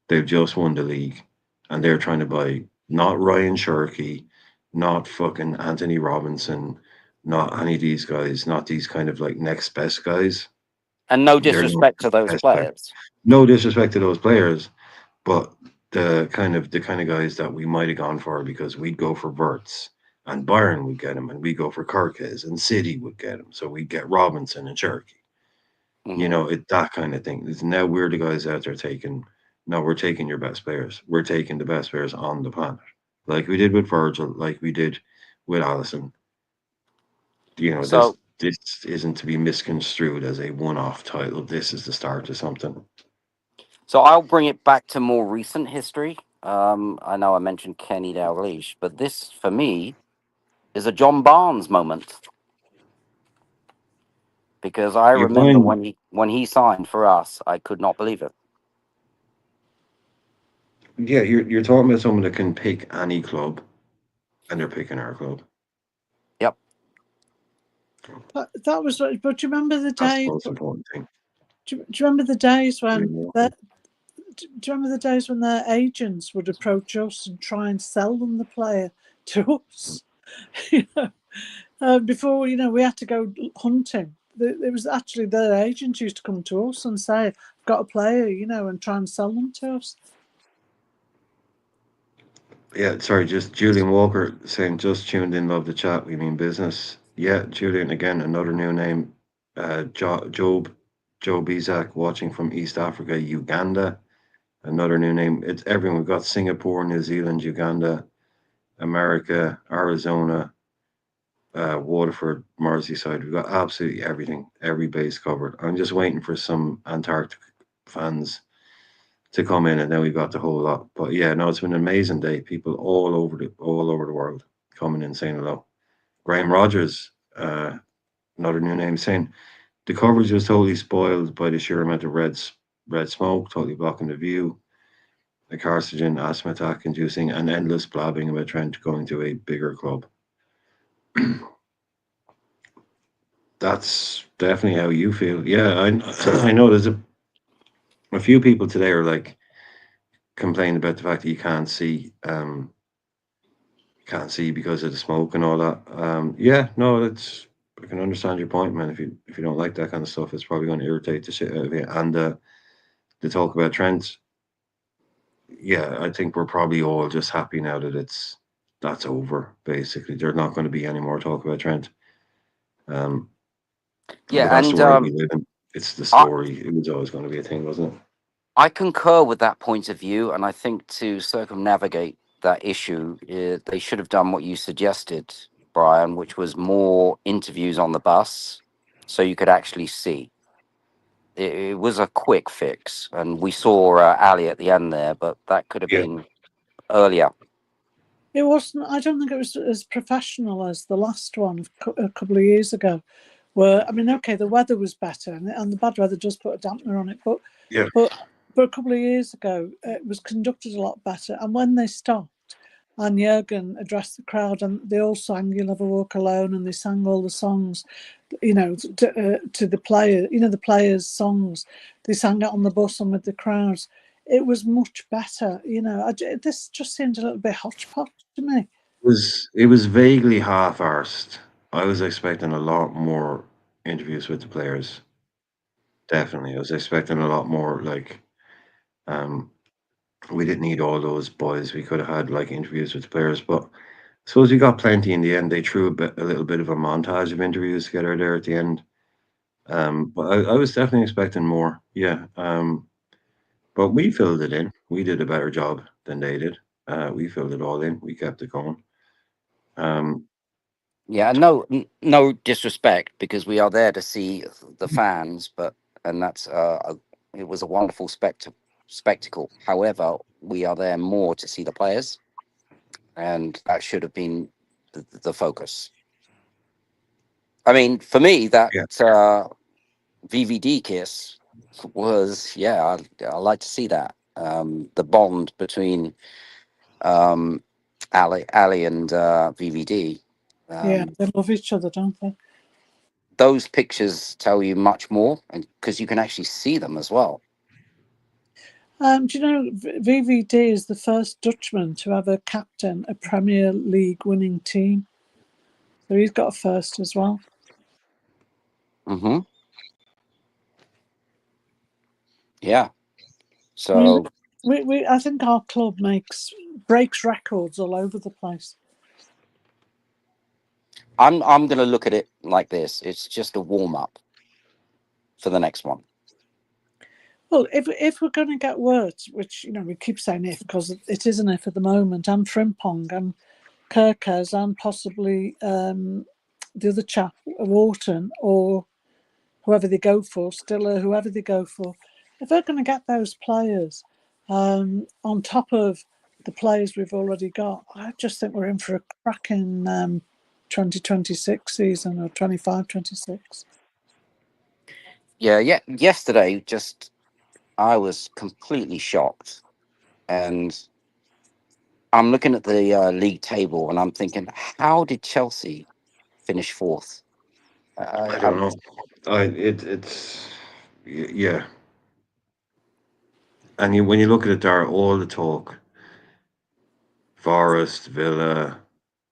They've just won the league and they're trying to buy not Ryan Shirky, not fucking Anthony Robinson, not any of these guys, not these kind of like next best guys. And no disrespect to those players. No disrespect to those players, but the kind of guys that we might have gone for, because we'd go for Wirtz and Bayern would get him, and we go for Kirkes and City would get him, so we'd get Robinson and Cherky. That kind of thing. Now we're the guys out there taking. No, we're taking your best players. We're taking the best players on the planet, like we did with Virgil, like we did with Allison. So this isn't to be misconstrued as a one-off title. This is the start of something. So I'll bring it back to more recent history. I know I mentioned Kenny Dalglish, but this, for me, is a John Barnes moment. Because I remember when he signed for us, I could not believe it. Yeah, you're talking about someone that can pick any club, and they're picking our club. Yep. But that was. But do you remember the That's days? the most important thing. Do you remember the days when? Do you remember the days when their agents would approach us and try and sell them the player to us? Before we had to go hunting. It was actually their agents used to come to us and say, "I've got a player," and try and sell them to us. Yeah, sorry, just Julian Walker saying, just tuned in, love the chat. We mean business. Yeah, Julian, again, another new name. Job Isaac, watching from East Africa, Uganda. Another new name. It's everyone. We've got Singapore, New Zealand, Uganda, America, Arizona, Waterford, Merseyside. We've got absolutely everything, every base covered. I'm just waiting for some Antarctic fans to come in, and then we've got the whole lot. But yeah, no, it's been an amazing day. People all over the world coming in saying hello. Graham Rogers, another new name, saying the coverage was totally spoiled by the sheer amount of red smoke, totally blocking the view. The carcinogen, asthma attack inducing, and endless blabbing about Trent going to a bigger club. That's definitely how you feel. Yeah, I know there's a few people today are like complaining about the fact that you can't see because of the smoke and all that. Yeah, no, I can understand your point, man. If you don't like that kind of stuff, it's probably going to irritate the shit out of you. And the talk about Trent, yeah, I think we're probably all just happy now that that's over. Basically, there's not going to be any more talk about Trent. Yeah, that's and the world we live in. It's the story. It was always going to be a thing, wasn't it? I concur with that point of view, and I think to circumnavigate that issue, they should have done what you suggested, Brian, which was more interviews on the bus, so you could actually see. It was a quick fix, and we saw Ali at the end there, but that could have been earlier. It wasn't. I don't think it was as professional as the last one a couple of years ago, were, I mean, okay, the weather was better, and the bad weather does put a dampener on it, but Yeah. but a couple of years ago, it was conducted a lot better. And when they stopped, and Jurgen addressed the crowd, and they all sang "You'll Never Walk Alone," and they sang all the songs, you know, to the player, you know, the players' songs. They sang it on the bus and with the crowds. It was much better, you know. This just seemed a little bit hodgepodge to me. It was vaguely half-arsed. I was expecting a lot more interviews with the players. Definitely, I was expecting a lot more. Like, we didn't need all those boys. We could have had like interviews with the players, but I suppose we got plenty in the end. They threw a little bit of a montage of interviews together there at the end. But I was definitely expecting more. Yeah. But we filled it in. We did a better job than they did. We filled it all in. We kept it going. Yeah, no disrespect, because we are there to see the fans, and that's it was a wonderful spectacle. However, we are there more to see the players, and that should have been the focus. I mean, for me, that VVD kiss was, yeah, I like to see that. The bond between Ali and VVD. Yeah, they love each other, don't they? Those pictures tell you much more, and because you can actually see them as well. Do you know VVD is the first Dutchman to ever captain a Premier League winning team? So he's got a first as well. Mm-hmm. Yeah. So I think our club breaks records all over the place. I'm going to look at it like this. It's just a warm up for the next one. Well, if we're going to get words, which, you know, we keep saying if, because it is an if at the moment, and Frimpong and Kirkes and possibly the other chap, Wharton, or whoever they go for, Stiller, whoever they go for, if they're going to get those players on top of the players we've already got, I just think we're in for a cracking 2026 season, or 25-26. Yeah. Yesterday, I was completely shocked, and I'm looking at the league table, and I'm thinking, how did Chelsea finish fourth? I don't know. It's yeah. And when you look at it, there, all the talk, Forest, Villa,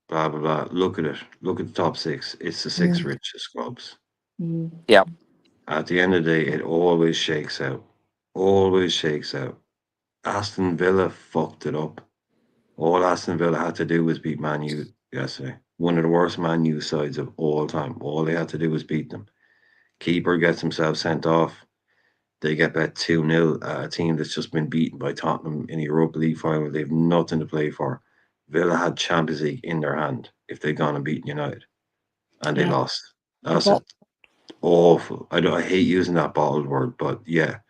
blah blah blah. Look at it. Look at the top six. It's the six richest clubs. Yeah. At the end of the day, it always shakes out. Always shakes out. Aston Villa fucked it up. All Aston Villa had to do was beat Man U yesterday. One of the worst Man U sides of all time. All they had to do was beat them. Keeper gets himself sent off. They get bet 2-0 at a team that's just been beaten by Tottenham in a Europa League final. They've nothing to play for. Villa had Champions League in their hand if they'd gone and beaten United. And they lost. That's awful. I hate using that bottled word, but yeah.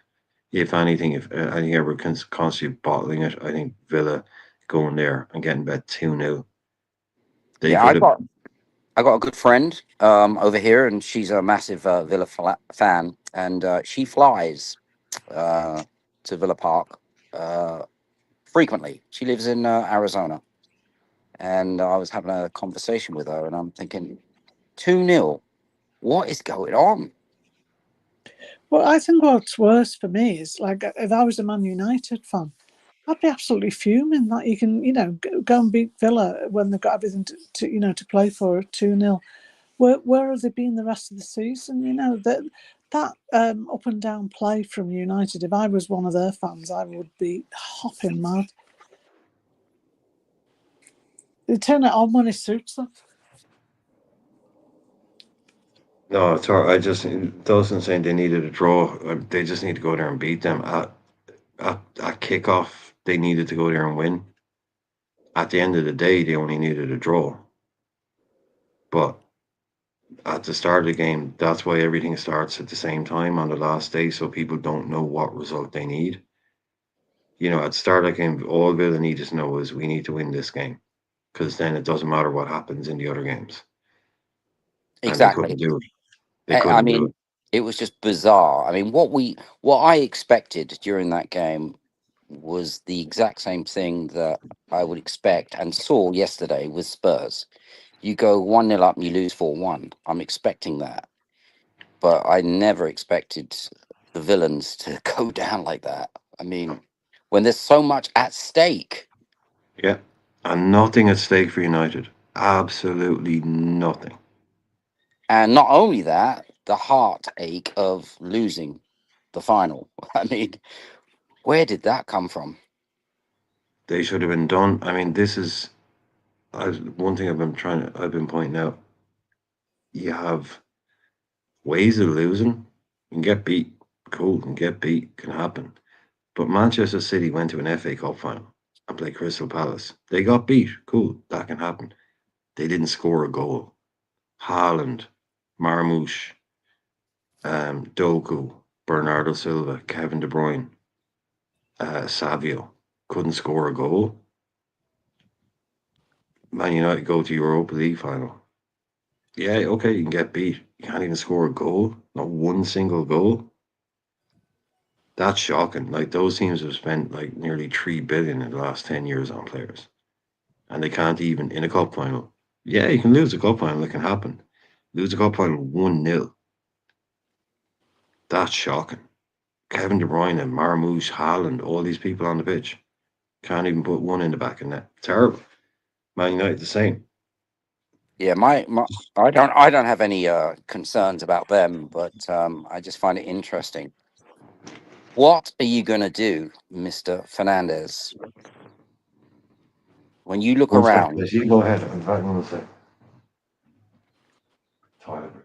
If anything ever constitute bottling it, I think Villa going there and getting bet 2-0. I got a good friend over here, and she's a massive Villa fan, and she flies to Villa Park frequently. She lives in Arizona, and I was having a conversation with her, and I'm thinking, 2-0, what is going on? Well, I think what's worse for me is, like, if I was a Man United fan, I'd be absolutely fuming that you can, you know, go and beat Villa when they've got everything to you know, to play for 2-0. Where have they been the rest of the season? You know, that up and down play from United, if I was one of their fans, I would be hopping mad. They turn it on when it suits them. No, it's hard. Dawson saying they needed a draw. They just need to go there and beat them. At kickoff, they needed to go there and win. At the end of the day, they only needed a draw. But at the start of the game, that's why everything starts at the same time on the last day, so people don't know what result they need. You know, at the start of the game, all Villa needed to know is we need to win this game, because then it doesn't matter what happens in the other games. Exactly. And they couldn't do it. They I couldn't do mean, it. it was just bizarre. I mean, what I expected during that game was the exact same thing that I would expect and saw yesterday with Spurs. You go 1-0 up and you lose 4-1. I'm expecting that. But I never expected the villains to go down like that. I mean, when there's so much at stake. Yeah. And nothing at stake for United. Absolutely nothing. And not only that, the heartache of losing the final. I mean, where did that come from? They should have been done. I mean, this is one thing I've been pointing out. You have ways of losing. You can get beat. Cool, can get beat. Can happen. But Manchester City went to an FA Cup final and played Crystal Palace. They got beat. Cool, that can happen. They didn't score a goal. Haaland, Marmoush, Doku, Bernardo Silva, Kevin De Bruyne, Savio couldn't score a goal. Man United go to Europa League final. Yeah, okay, you can get beat. You can't even score a goal. Not one single goal. That's shocking. Like, those teams have spent like nearly 3 billion in the last 10 years on players. And they can't even in a cup final. Yeah, you can lose a cup final, it can happen. Lose a cup final 1-0. That's shocking. Kevin De Bruyne, Marmoush, Haaland, all these people on the pitch. Can't even put one in the back of net. Terrible. Man United the same. Yeah, I don't have any concerns about them, but I just find it interesting. What are you going to do, Mr. Fernandez, when you look One sec, around? please. You go ahead. I'm back in a sec. Toilet break.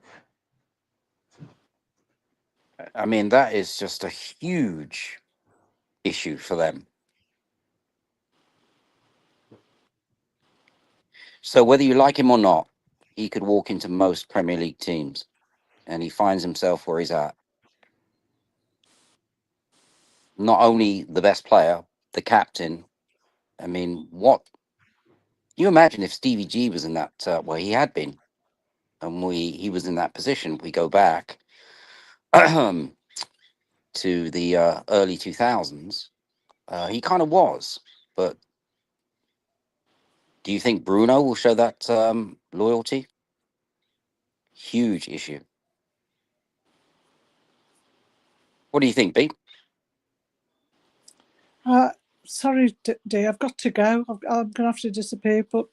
I mean, that is just a huge issue for them. So whether you like him or not, he could walk into most Premier League teams and he finds himself where he's at. Not only the best player, the captain. I mean, what you imagine if Stevie G was in that, well, he had been, and he was in that position. We go back to the early 2000s. He kind of was, but do you think Bruno will show that loyalty? Huge issue. What do you think, Pete? Sorry, Dee, I've got to go. I'm going to have to disappear, but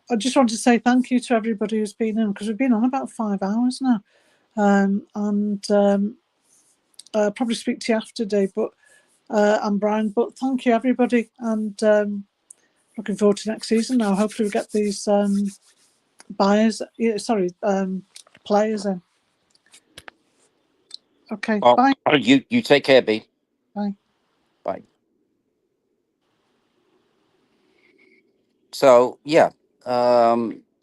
I just want to say thank you to everybody who's been in, because we've been on about 5 hours now. I'll probably speak to you after, Dee, but and Brian, but thank you, everybody, and looking forward to next season now. Hopefully we get these players in. Okay, Well, bye. You take care, B. Bye. Bye. So, yeah,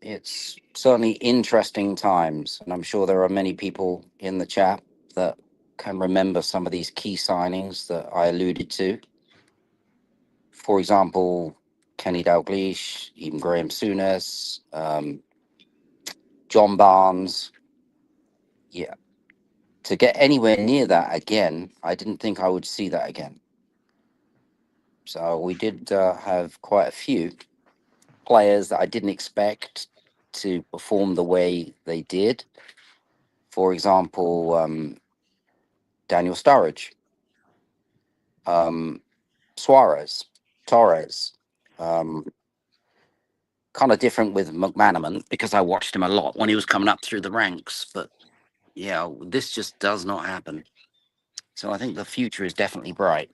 it's certainly interesting times, and I'm sure there are many people in the chat that can remember some of these key signings that I alluded to. For example, Kenny Dalglish, even Graham Souness, John Barnes. Yeah. To get anywhere near that again, I didn't think I would see that again. So we did have quite a few players that I didn't expect to perform the way they did. For example, Daniel Sturridge, Suarez, Torres. Kind of different with McManaman because I watched him a lot when he was coming up through the ranks. But yeah, this just does not happen. So I think the future is definitely bright.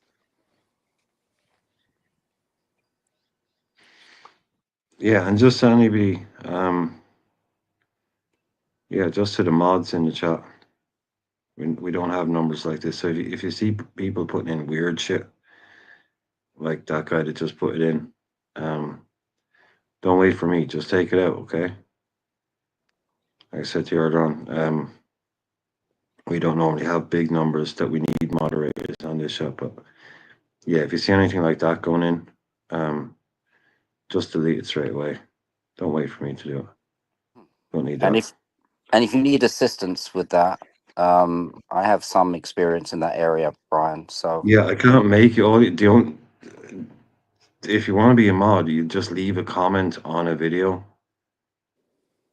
Yeah, and just to anybody, just to the mods in the chat. We don't have numbers like this. So if you see people putting in weird shit, like that guy that just put it in, don't wait for me. Just take it out, okay? Like I said to you earlier on, we don't normally have big numbers that we need moderators on this show, but yeah, if you see anything like that going in, just delete it straight away. Don't wait for me to do it. Don't need And that. And if you need assistance with that, I have some experience in that area, Brian. So Yeah, I can't make you all. Don't. If you want to be a mod, you just leave a comment on a video.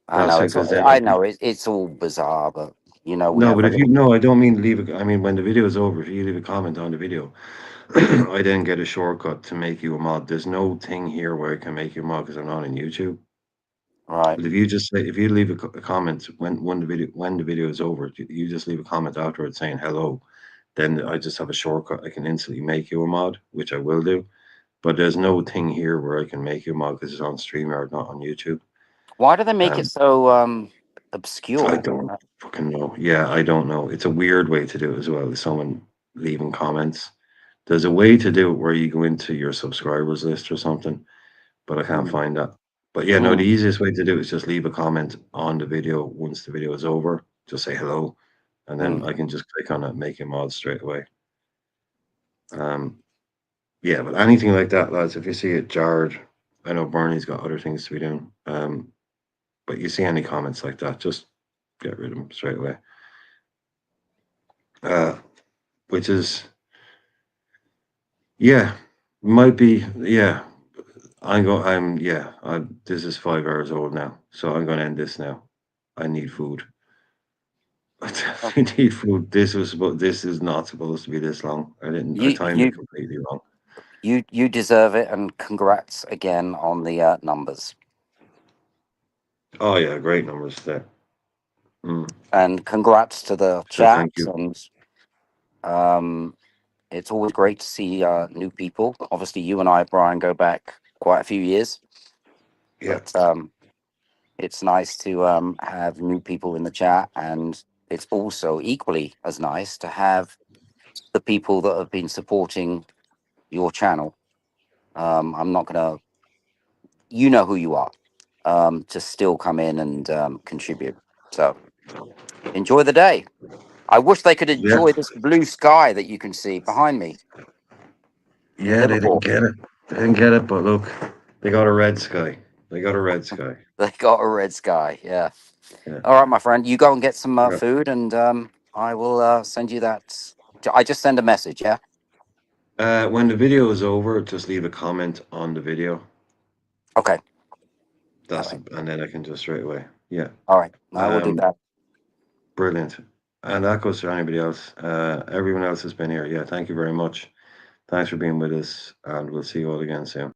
I That's know it, it's because then I know it's all bizarre, but you know we no, have but a if you little. no, I don't mean leave a. I mean, when the video is over, if you leave a comment on the video, I then get a shortcut to make you a mod. There's no thing here where I can make you a mod because I'm not on YouTube. Right. But if you just say, if you leave a comment when the video is over, you just leave a comment afterwards saying hello, then I just have a shortcut. I can instantly make you a mod, which I will do. But there's no thing here where I can make you a mod because it's on StreamYard, not on YouTube. Why do they make it so obscure? I don't fucking know. Yeah, I don't know. It's a weird way to do it as well. Is someone leaving comments? There's a way to do it where you go into your subscribers list or something, but I can't find that. But yeah, no, the easiest way to do it is just leave a comment on the video once the video is over. Just say hello, and then I can just click on it, make a mod straight away. Yeah, but anything like that, lads, if you see it jarred, I know Barney's got other things to be doing. But you see any comments like that, just get rid of them straight away. Which is, yeah, might be, yeah. This is 5 hours old now, so I'm going to end this now. I need food. I definitely need food. This is not supposed to be this long. I timed it completely wrong. You deserve it, and congrats again on the numbers. Oh yeah, great numbers there. And congrats to the So thank chat. you. And it's always great to see new people. Obviously, you and I, Brian, go back quite a few years. Yeah. But it's nice to have new people in the chat, and it's also equally as nice to have the people that have been supporting your channel. I'm not gonna, you know who you are, to still come in and contribute. So enjoy the day. I wish they could enjoy this blue sky that you can see behind me. Yeah, they didn't get it. They didn't get it, but look, they got a red sky. They got a red sky. They got a red sky. Yeah. All right, my friend. You go and get some Yeah. food, and I will send you that. I just send a message. Yeah. When the video is over, just leave a comment on the video. Okay. And then I can just straight away. Yeah. All right. I will do that. Brilliant. And that goes to anybody else. Everyone else has been here. Yeah. Thank you very much. Thanks for being with us, and we'll see you all again soon.